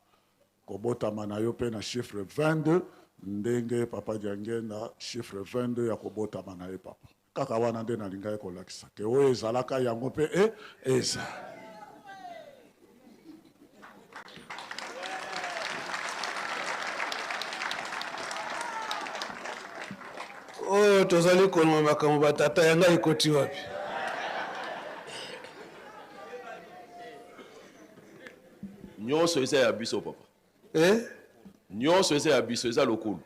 kobotama na yo mpe na chiffre 22 ndenge papa Diangenda chiffre 22 ya kobotama na ye papa kaka wana nde nalingai kolakisa ke oyo ezalaka yango mpe eza oyo tozali koloma makambo batata yanga ekoti wapi nyonso eza ya biso papa nyonso eza ya biso eza lokulu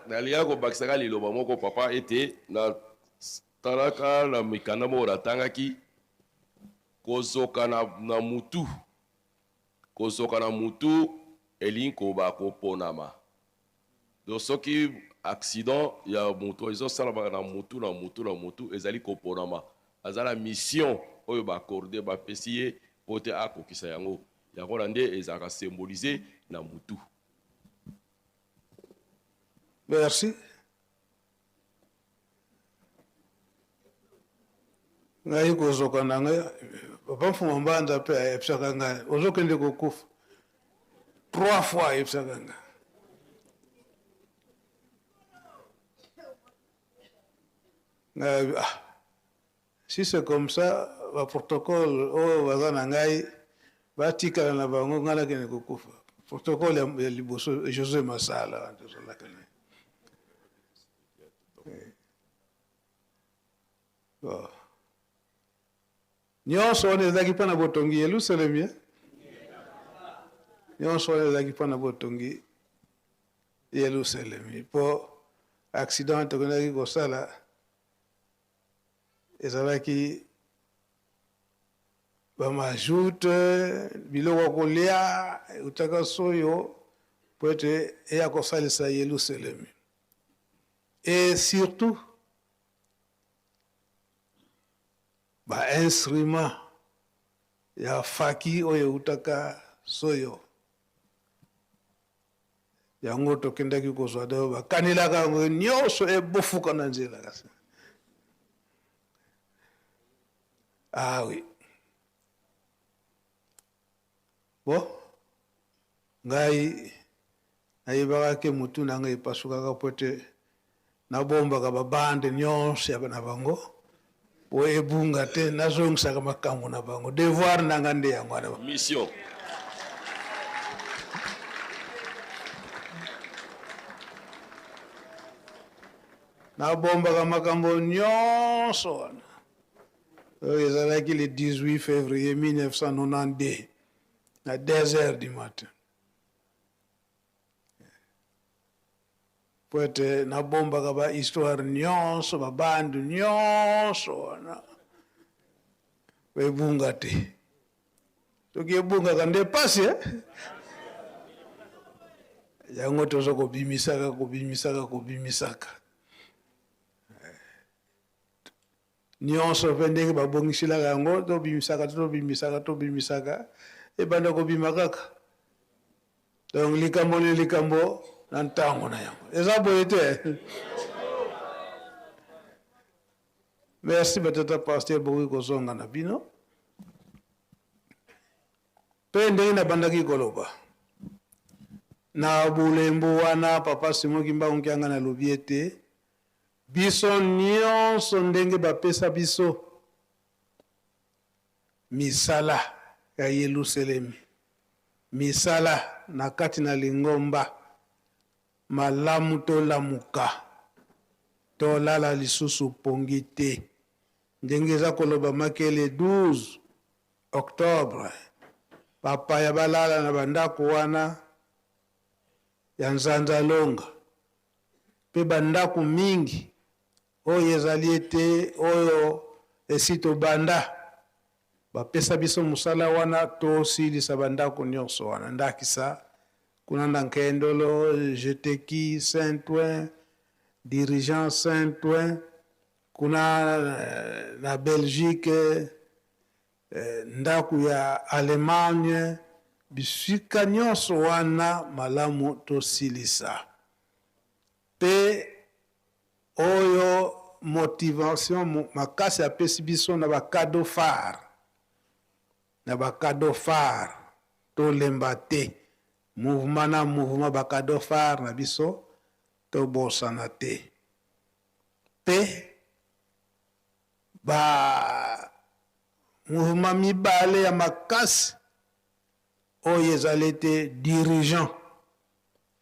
nalinga kobakisaka liloba moko papa ete na talaka na mikanda moko natangaki kozoka na mutu kozoka na mutu elingi koba koponama donc soki accident ya mutu ezosalama na mutu na mutu na mutu ezali koponama aza na mission oyo baakorde bapesi ye po te akokisa yango yango na nde ezalaka symbolize na mutu. Merci. Ngai kozoka na ngai papa mfuma mbanza pe ayebisaka ngai ozokende kokufa 3 fois ayebisaka ngai. Si c'est comme ça, le protocole, batikala na bango ngala kene kokufa. Protocole ya liboso José Masala ndozola kene. Nyonso on ezaki pa na botongi Yerusalem. Nyonso on ezaki pa na botongi Yerusalem. Po accident tokonaki kosala ezalaki bamajoute biloko kolia utaka soyo po ete eya kosalisa Yerusalem. Et surtout instrument ya faki oyo utaka soyo yango tokendaki kozwa do bakanelaka yango nyonso ebofuka na nzela kasi. Ah oui. Bon, ngai nayebaka ke mutu na ngai epasukaka po ete nabombaka babande nyonso ya na bango po ebunga te nazongisaka makambo na bango devoir nanga nde yango wana mission. Nabombaka makambo nyonso wana. Ezalaki le 18 février 1992 à 2h du matin. Po ete nabombaka ba histoire nyonso babandu nyonso wana ebunga te. Toki ebungaka nde pasi yango tozo kobimisaka nyonso mpe ndenge babongisilaka yango tobimisaka ebanda kobima kaka. Donc likambo ne likambo na ntango na yango eza boye te. Merci batata pasteur bokoki kozonga na bino mpe ndenge nabandaki koloba na bulembo wana papa simoki mbango kianga nalobi ete biso nyonso ndenge bapesa biso misala ya Yerusalemi, misala na kati na lingomba, malamu tolamuka tolala lisusu pongi te ndenge eza koloba makele 12 octobre papa ya balala na bandako wana ya Nzanzalonga pe bandako mingi oyo ezali ete oyo esito banda bapesa biso musala wana tosilisa bandako nyonso wana ndakisa kuna na Nkendolo Jeteki Saint-Ouen dirigeant Saint-Ouen kuna na Belgique ndaku ya Allemagne bisika nyonso wana malamu tosilisa pe oyo motivation makasi apesi biso na bakado phare tolemba te mouvement na mouvement bakado phare na biso tobosana te pe mouvement mibale ya makasi oyo ezali ete dirigeant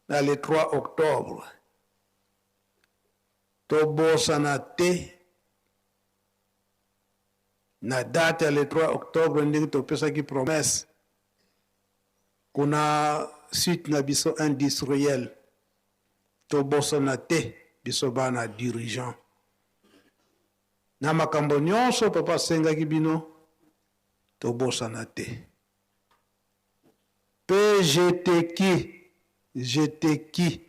na le 3 octobre tobosana te na date ya le 3 octobre ndenge topesaki promesse kuna site na biso industriel tobosana te biso bana dirigeant na makambo nyonso papa asengaki bino tobosana te mpe jeteki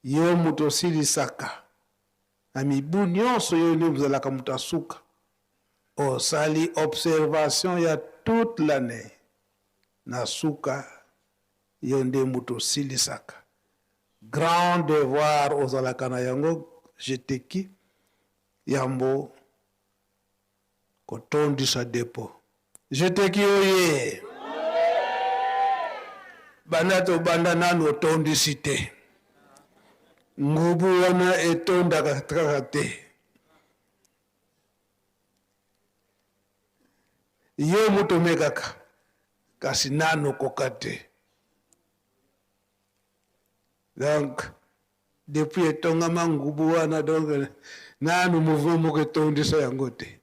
yo moto osilisaka na mibu nyonso yo nde ozalaka moto asuka osali observation ya toute l'année na suka yo nde moto osilisaka grand devoir ozalaka na yango jeteki yambo kotondisa depo jeteki oye banda tobanda nanu otondisi te ngubu wana etondaka kaka te yo moto omekaka kasi nanu okoka te donc depuis etongama ngubu wana donc nanu mouvement moko etondisa yango te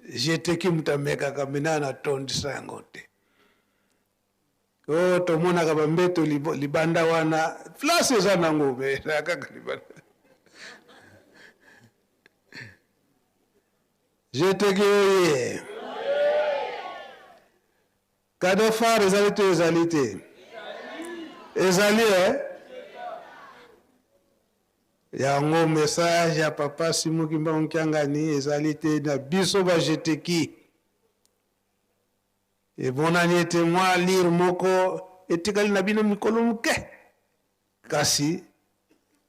jeteki moto amekaka me nanu atondisa yango te o tomonaka bambeto libanda wana place eza nango me kaka libanda jeteki oye kado phare ezali te ezali te ezali yango message ya papa Simuki Mbangu Kiangani ezali te na biso bajeteki ebonani ete mwa lire moko etikali na bino mikolo moke kasi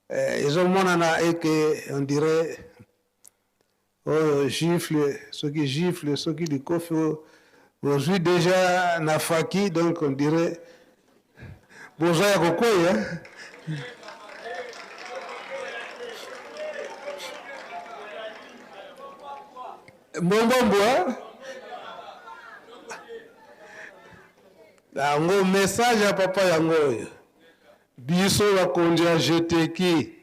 ezomonana eke on dirait gifle soki likofi bozwi déjà na faki donc on dirait bozwa ya kokoya mbombombo yango message ya papa yango oyo biso bakonzi ya jeteki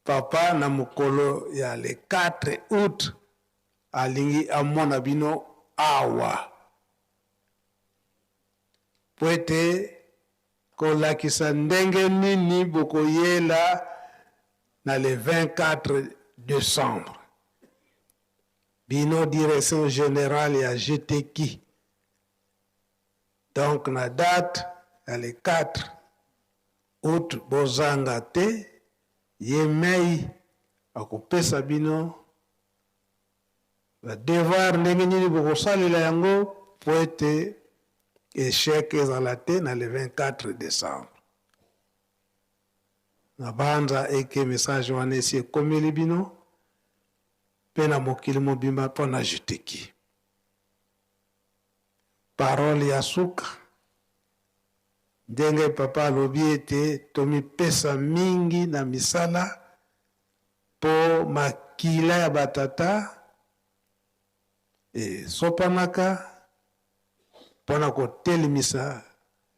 papa na mokolo ya le 4 août alingi amona bino awa po ete kolakisa ndenge nini bokoyela na le 24 décembre bino direction générale ya jeteki donc na date ya le 4 août bozanga te ye mei akopesa bino badevoir ndenge nini bokosalela yango po ete échec ezala te na le 24 décembre na banza eke message wana esi ekomeli bino mpe na mokili mobimba mpo na jeteki parole ya suka ndenge papa alobi ete tomipesa mingi na misala mpo makila ya batata esopanaka mpona kotelemisa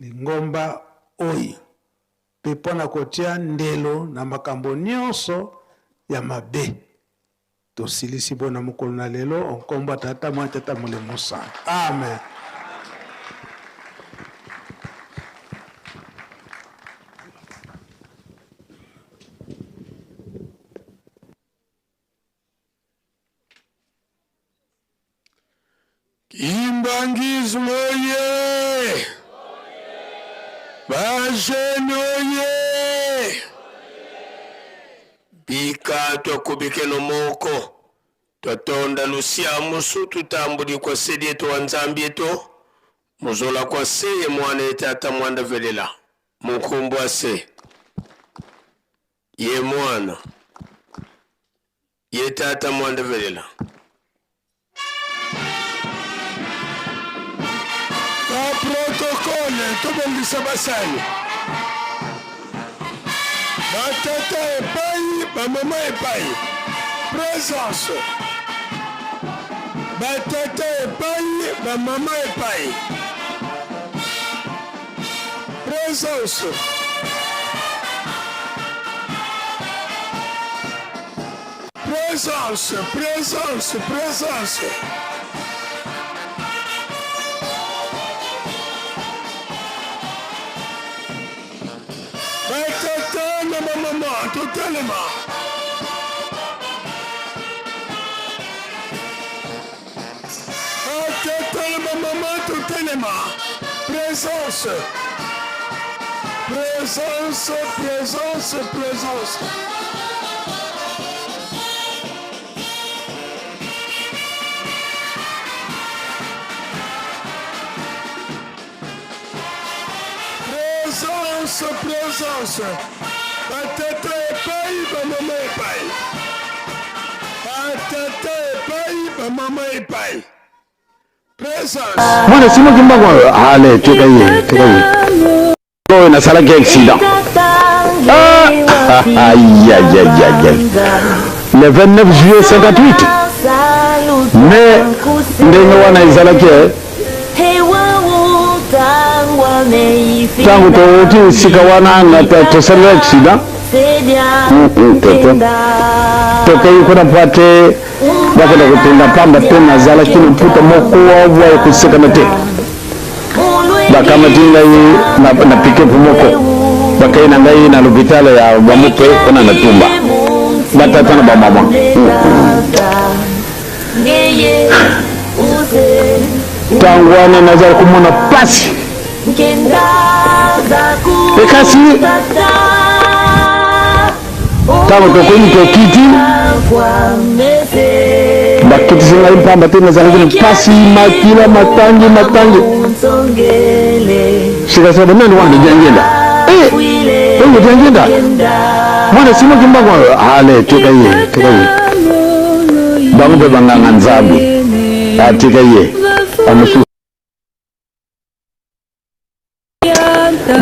lingomba oyo mpe mpona kotia ndelo na makambo nyonso ya mabe tosilisi mpona mokolo na lelo onkombo tata mwa tata molemo sana amen. Kimbangismo oye! Bajene oye! Bika tokubike no moko. Totonda lusia musu tutambuli kwa sedi eto wanzambi eto. Muzola kwa seye mwana etata mwanda velela. Mukumbwa se. Ye mwana. Ye tata mwanda velela. Protocole, tobongisa basali. Batata epai, bamama epai. Présence. Batata epai, bamama epai. Présence. Présence, présence, présence. Totalement, totalement. Totalement. Présence. Présence, présence, présence. Présence, présence. Patata epai, maman epai. Patata epai, maman epai. Présence. Mwana simo kimbango ale tukaye. Ko na sala ke accident. Aïe aïe aïe aïe. Le 29 juillet 58. Mais ndenge wana izalaki tangu toti sika wana na tosala accident. Tokai kuna pate bakenda kutenda pamba tena zala kino puta moko wa kuseka na te bakama tinga na pike pumoko bakaina ngai na lubitala ya bamupe kuna na tumba batata na bamama tangwane nazar kumona pasi ekasi tangu tokoni tokiti bakiti singa impamba tena zalazini pasi makila matangi shika sababu nani wanda jangenda wewe jangenda mwana simo kimbango ale tukaye bambe banganga nzabu atikaye amusu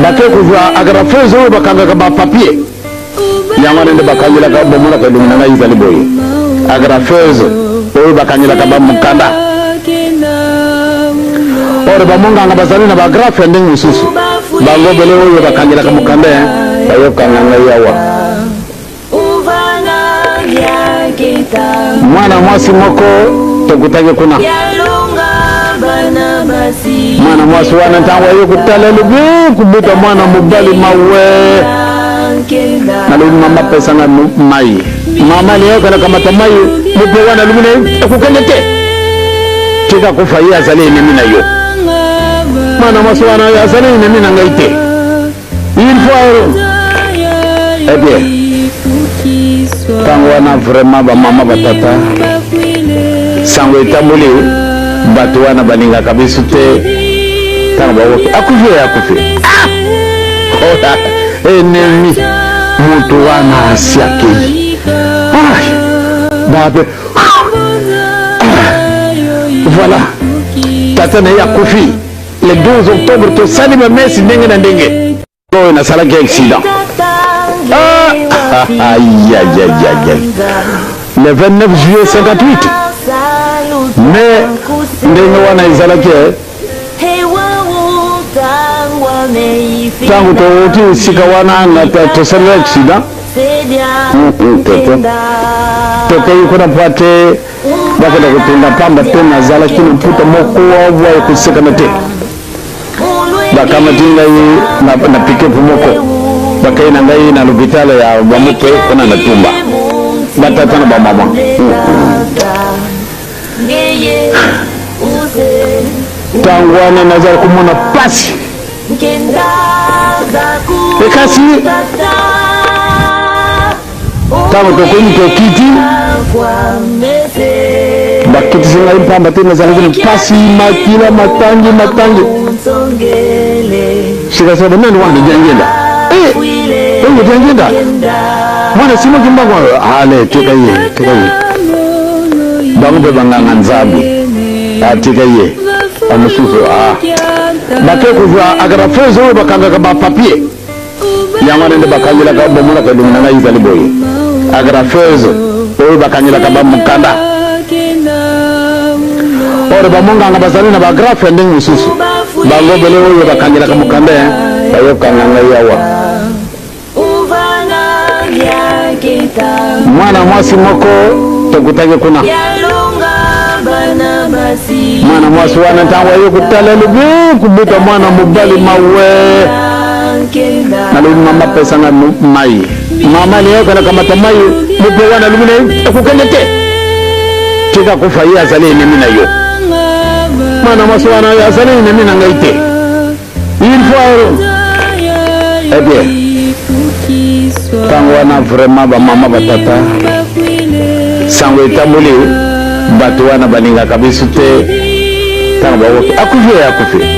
bakekuzwa agrafezo bakanga ba papier yamane nde bakanyila ka bomula ka lumina na izali boye agrafeuse oyo bakanyila ka bamukanda ore bamonga ngabazali na bagrafe ndenge mususu bango bele oyo bakanyila ka mukanda bayo kanganga yawa mwana mwasi moko tokutake kuna mwana mwasi wana ntangwa yo kutala lubi kubuta mwana mubali mawe nalu mama pesa na mai mama leo kana kama tamai mupe wana lumine ekukende te tika kufa ya zale ni mina yo mwana mwasi wana ya zale ni mina ngaite il faut eh bien tango wana vraiment ba mama batata sango itabuli batu wana baninga kabisa te tango bawoke akufi ennemi mutu wana asiake babe voilà tata na ya kufi le 12 octobre to sali ma mesi ndenge na ndenge oyo na sala ke accident aïe aïe aïe le 29 juillet 58 mais ndenge wana izalaki tangu toti sika wana na tosala accident tokai kuna pate bakenda kutenda pamba tena zala kino puta moko wa kuseka na te bakama tinga na pike pumoko bakaina ngai na lubitala ya bamupe kuna na tumba batata na bamama tangwane nazar kumona pasi ekasi tango tokoni tokiti bakiti singa impamba tena zalazini pasi makila matangi shika sababu nani wanda jangenda wewe jangenda mwana simo kimbango ale tukaye bambe banganga nzabu atikaye amususu bakekuzwa agrafezo bakanga ka ba papier yamane nde bakanyila ka bomula ka lumina na izali boye agrafezo oyo bakanyila ka bamukanda ore bamonga ngabazali na bagrafe ndenge mususu bango bele oyo bakanyila ka mukanda bayo kanganga yawa mwana mwasi moko tokutake kuna mwana mwasi wana tangwa yo kutala lubi kubuta mwana mubali mawe nalubi mama pesa nga mai mama leo kana kamata mai mupe wana lumine kukenete tika kufa ya azali nemi na yo mwana mwasi wana ya azali nemi na ngaite il faut eh bien tango wana vraiment ba mama batata sango etamboli bato wana balinga kabisa te tango bawoki akufi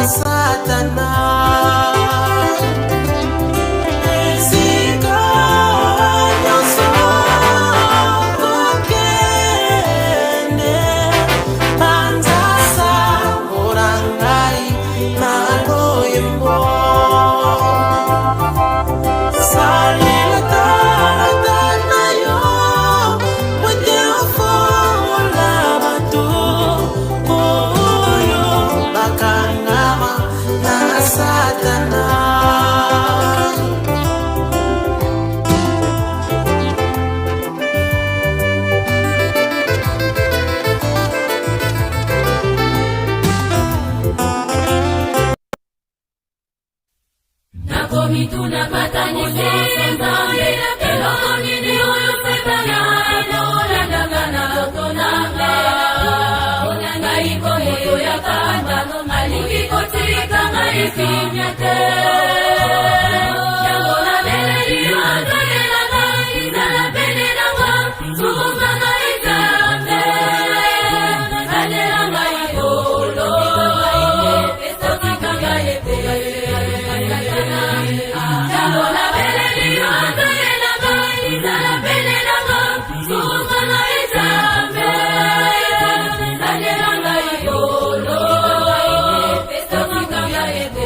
Satana makanisi nzambe eloko nini oyo sekana enolandangana otonanga ngai komoto ya kanda alingi kotika ngai kimia te yango na beleli azoyelanga izala pene nanga subuka ngai nzambe alela ngai kolo esotika ngai ete yango na beleli azoyelanga izala pene nanga subuka ngai nzambe alela ngai kolo esotika ngai ete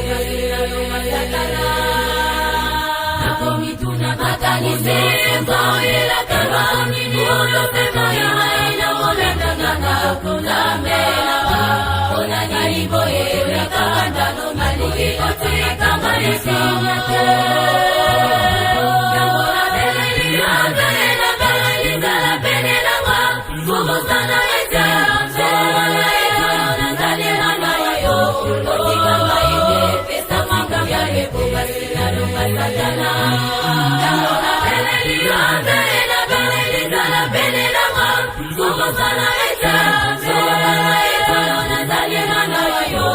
nakomituna makanisi ngoyela kabani niolo semaya ina molandangana kunamela ona naiboyela kandano maliki otika malisinyate yangona beleli azayela galizala penelanga subusana ejanse nanzalelanga yo otika maide pesa makambya epokasilalonga satana yangona beleli azayela galizala penelanga subusana ejanse nanzalelanga yo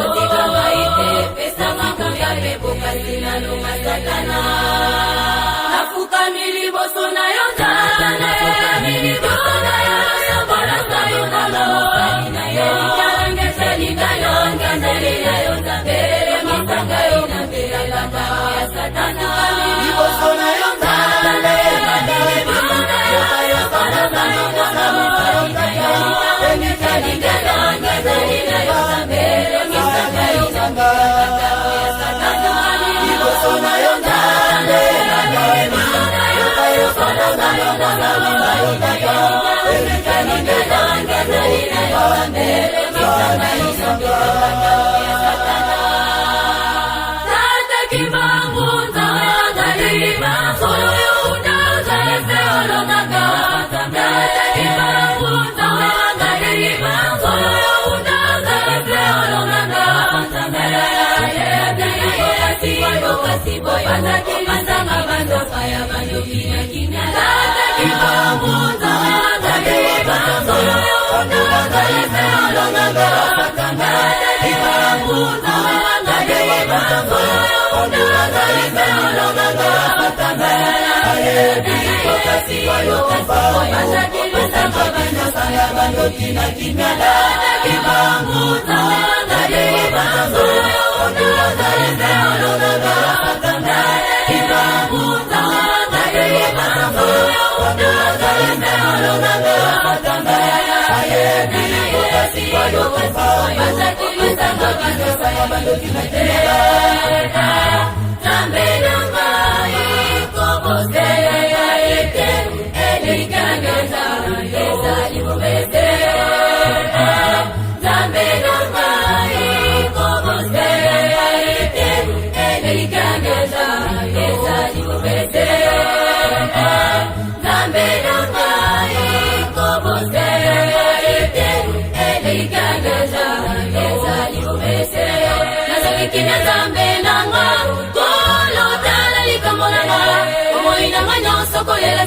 otika maide pesa makambya epokasilalonga satana nafukamili boso na yo nzala nafukamili boso na yo yobolaka yo naloani na yo yalangeselinga yo ngandeli na yo nzambele masanga yo nambelelanga ya satana liboso na yo nzala nafukamili boso na yo yobolaka yo naloani na yo yalangeselinga yo ngandeli na yo nzambele masanga yo nambelelanga ya satana liboso na yo nzala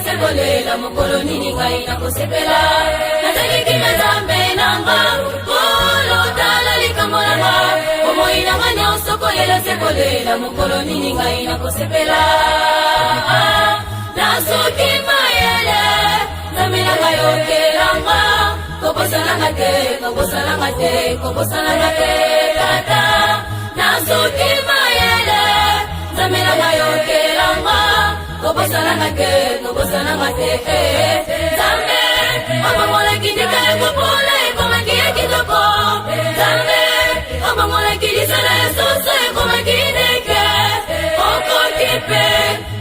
sekolela mokolo nini ngai nakosepela nazaliki na nzambe nanga kolo tala likambo nanga omoi nanga nyonso kolela sekolela mokolo nini ngai nakosepela nasoki mayele nzambe nanga yokelanga kokosalanga te kokosalanga te kokosalanga te tata nasoki mayele nzambe nanga yokelanga kokosalanga te kokosalanga te nzambe omongola kindika ekopola ekomaki ya kitoko nzambe omongola kidisala ya soso ekomaki ndeke okoki mpe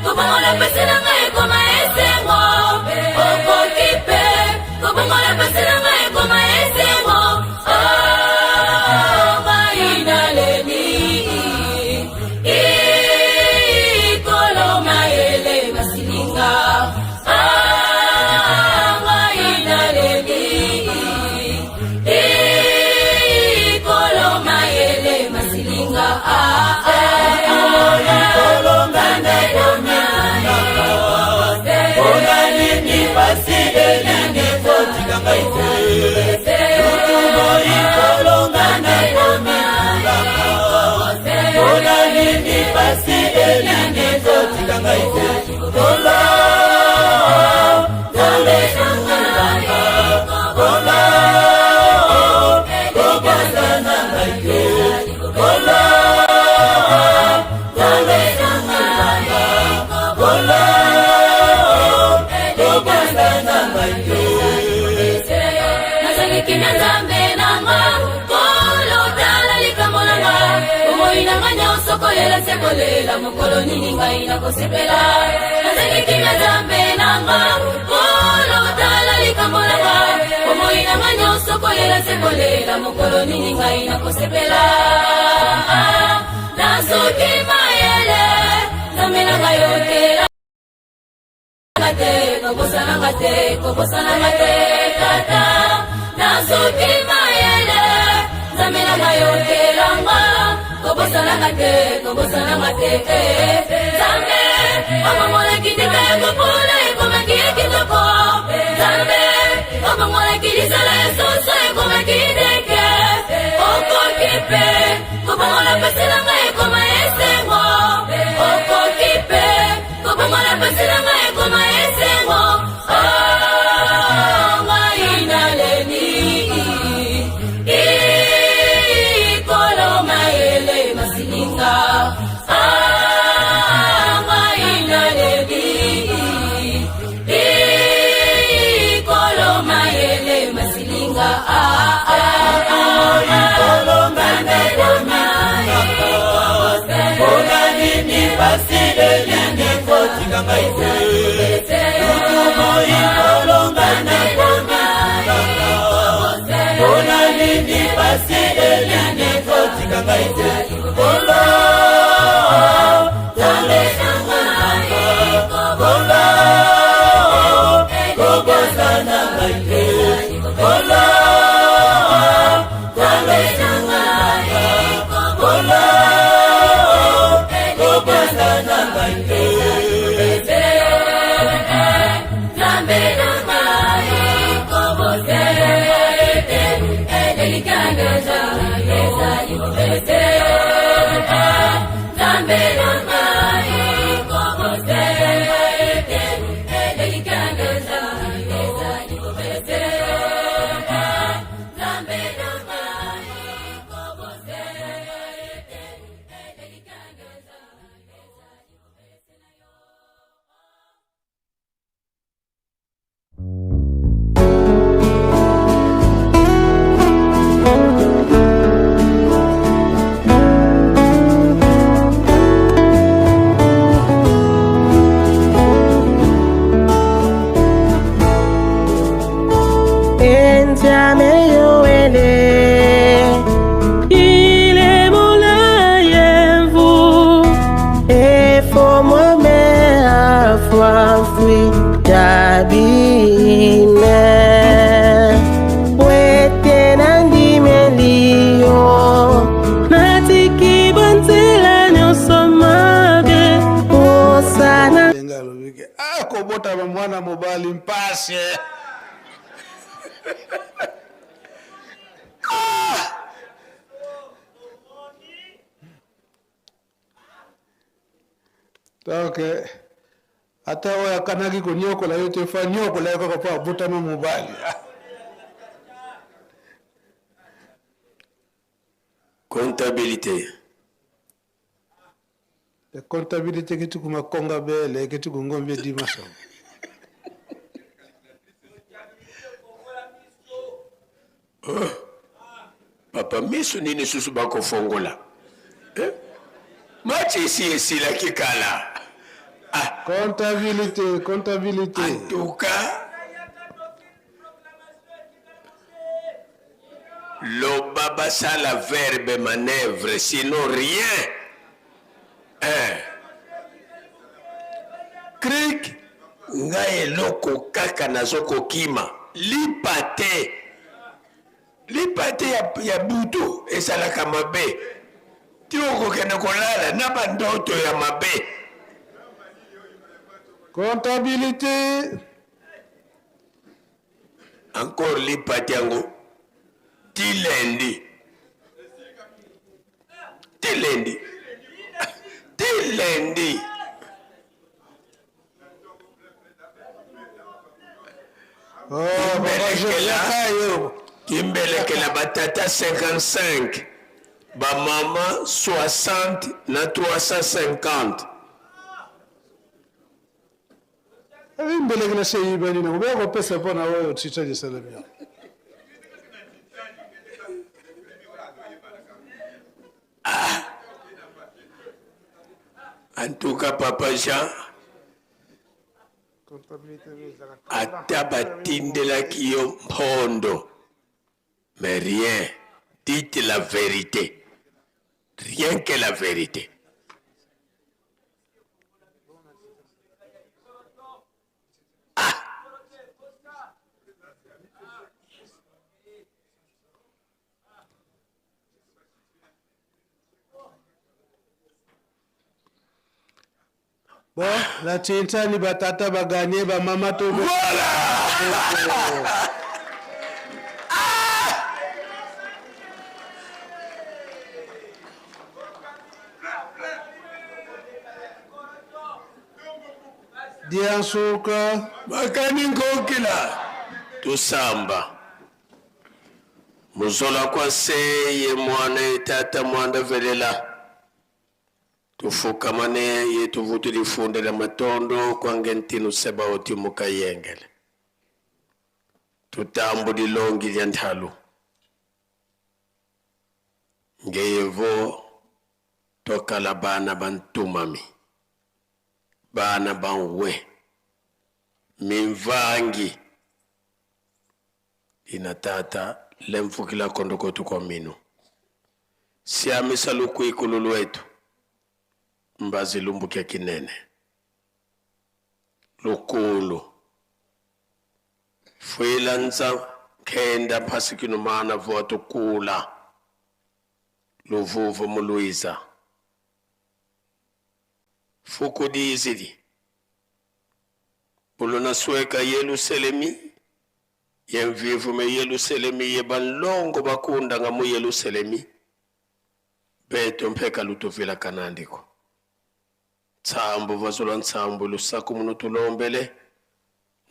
komongola pasi nanga ekoma esengo okoki mpe komongola pasi nanga ekoma esengo mainaleli pasi elingi kotika ngai te kola nzambe nanga kola kokosa na ngai te kola nzambe nanga kola kokosa na ngai te nazalaki na nzambe nanga kolo tala likambo nanga omoi nanga nyonso kolela se kolela mokolo nini ngai nakosepela nazalaki na nzambe nanga kolo tala likambo nanga omoi nanga nyonso kolela se kolela mokolo nini ngai nakosepela nasoki mayele nzambe nanga yotela kobosananga te tata nasoki mayele nzambe nanga yotelanga kobosananga te nzambe omamolaki ndika ya kopola ekomaki ya kitoko nzambe omamolaki lisala ya soso ekomaki ndeke okoki mpe kobongola paselanga ekoma esengo okoki mpe kobongola paselanga ekoma esengo ngai naleni ikolo mayele masilinga ngai naleni ikolo mayele masilinga ikolo ngana mpona nini pasi elingi kotika ngai te lutumo ikolo ngana mpona nini pasi elingi kotika ngai te kola nzambe nanga kola kokosa na ngai te kola nzambe nanga kola kokosa na ngai te nzambe nanga kobose edelikangeza ezali mobese nzambe nanga kobose edelikangeza ezali mobese nzambe nanga kobose edelikangeza Il est mon œil, vous, et faut moi mais à foi fui d'abîme. Wete nandi melio, natiki bantela nyosomage, osana. Kobota mwana mobali mpashe. Donc, ata oyo akanaki konyokola yo te fa nyokola yo kaka mpo abotama mobali. Comptabilité. La comptabilité que tu kuma konga bele que tu ngombe dimaso. Papa miso nini susu bako fongola. Machi si esila kikala. Comptabilité. En tout cas, le baba ça la verbe manœuvre, sinon rien. Krik, ngaye loko kaka nazoko kima. Lipate ya butu esalaka mabe. Tioko kena kolala na bandoto ya mabe. Comptabilité. Encore lipate yango. Tilendi. lundi. Kimbelekela batata 55, ba mama 60 na 350. Mbelekela sheyiba nina ubeko pesa pona wewe chichaje salamia. En tout cas, Papa Jean, atabatindela kiyo mpondo. Mais rien, dites la vérité. Rien que la vérité. Bon, la tintani batata baganye ba mama to. Voilà. Diansuka bakani ngokila tusamba muzola kwa seye mwana tata mwanda velela tufukamane yetu vutu lifundela matondo kwa ngentinu seba oti mukayengele tutambu dilongi lya nthalu ngeyevo tokala bana bantumami bana banwe mimvangi inatata lemfukila kondokotu kwa minu siamisa luku ikululu wetu mbazi lumbukia kinene lukulu fuilanza kenda pasikinu mana votu kula luvuvu muluiza fukudizidi buluna sweka Yerusalemi yemvivu me Yerusalemi yebanlongo bakunda nga mu Yerusalemi beto mpeka lutuvila kanandiko tsambu vazola ntsambu lusaku muno tulombele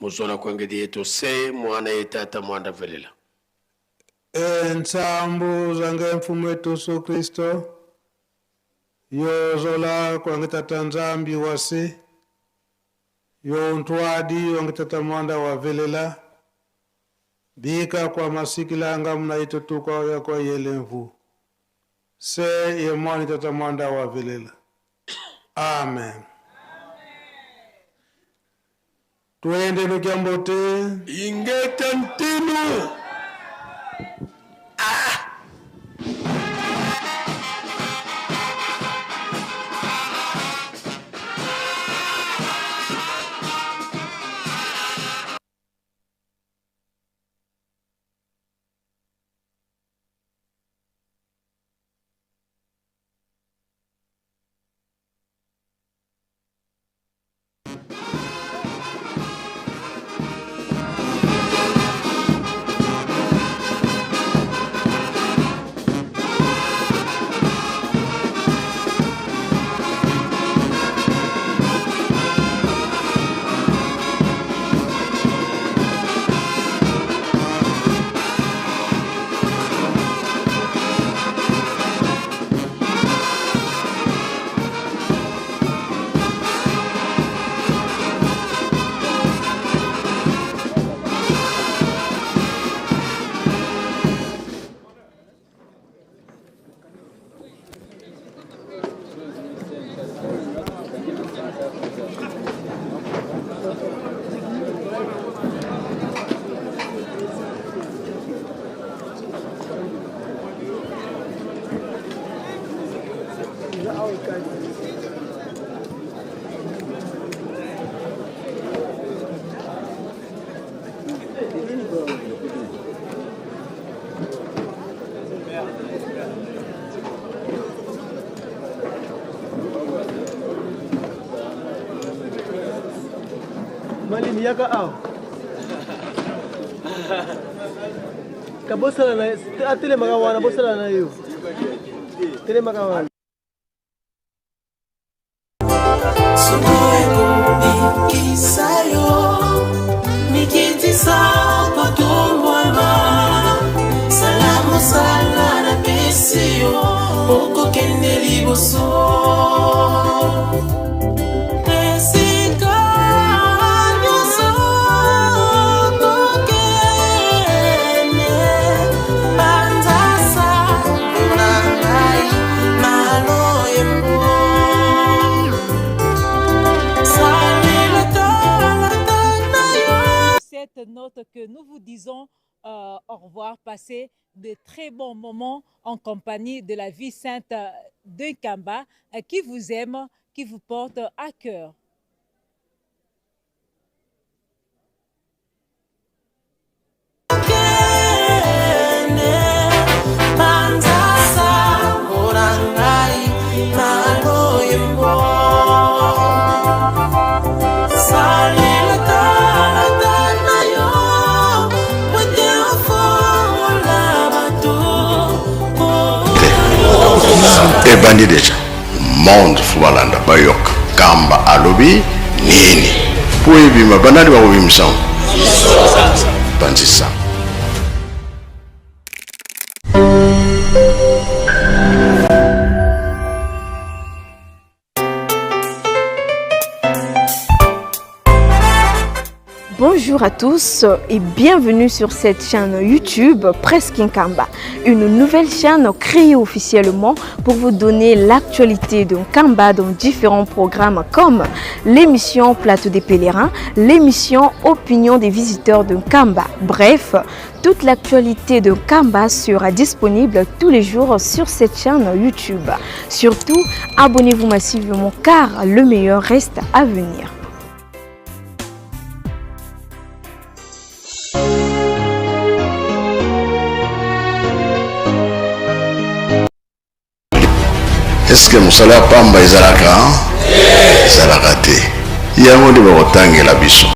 muzola kwengedi yetu se mwana yetata mwanda velela ntsambu zange mfumu wetu Yesu Kristo yozola kwangitata nzambi wasi yo ntwadi wangitata mwanda wa velela bika kwa masikila nga mna itutuka ya kwa yelemvu se ye mwani tata mwanda wa velela. Amen. Tuende lukiambote ingeta ntinu Mali yaka aw kabosala na atele magawana bosala na yo tele magawana Note que nous vous disons au revoir, passez de très bons moments en compagnie de la vie sainte de Nkamba qui vous aime, qui vous porte à cœur. ebandi deja monde fubalanda bayok kamba alobi nini po ebima banani bakobimisango bandisa. Bonjour à tous et bienvenue sur cette chaîne YouTube Presque Nkamba, une nouvelle chaîne créée officiellement pour vous donner l'actualité de Nkamba dans différents programmes comme l'émission Plateau des pèlerins, l'émission Opinion des visiteurs de Nkamba. Bref, toute l'actualité de Nkamba sera disponible tous les jours sur cette chaîne YouTube. Surtout, abonnez-vous massivement car le meilleur reste à venir. Est-ce que mosala pamba ezalaka ezalaka te yango nde bakotangela biso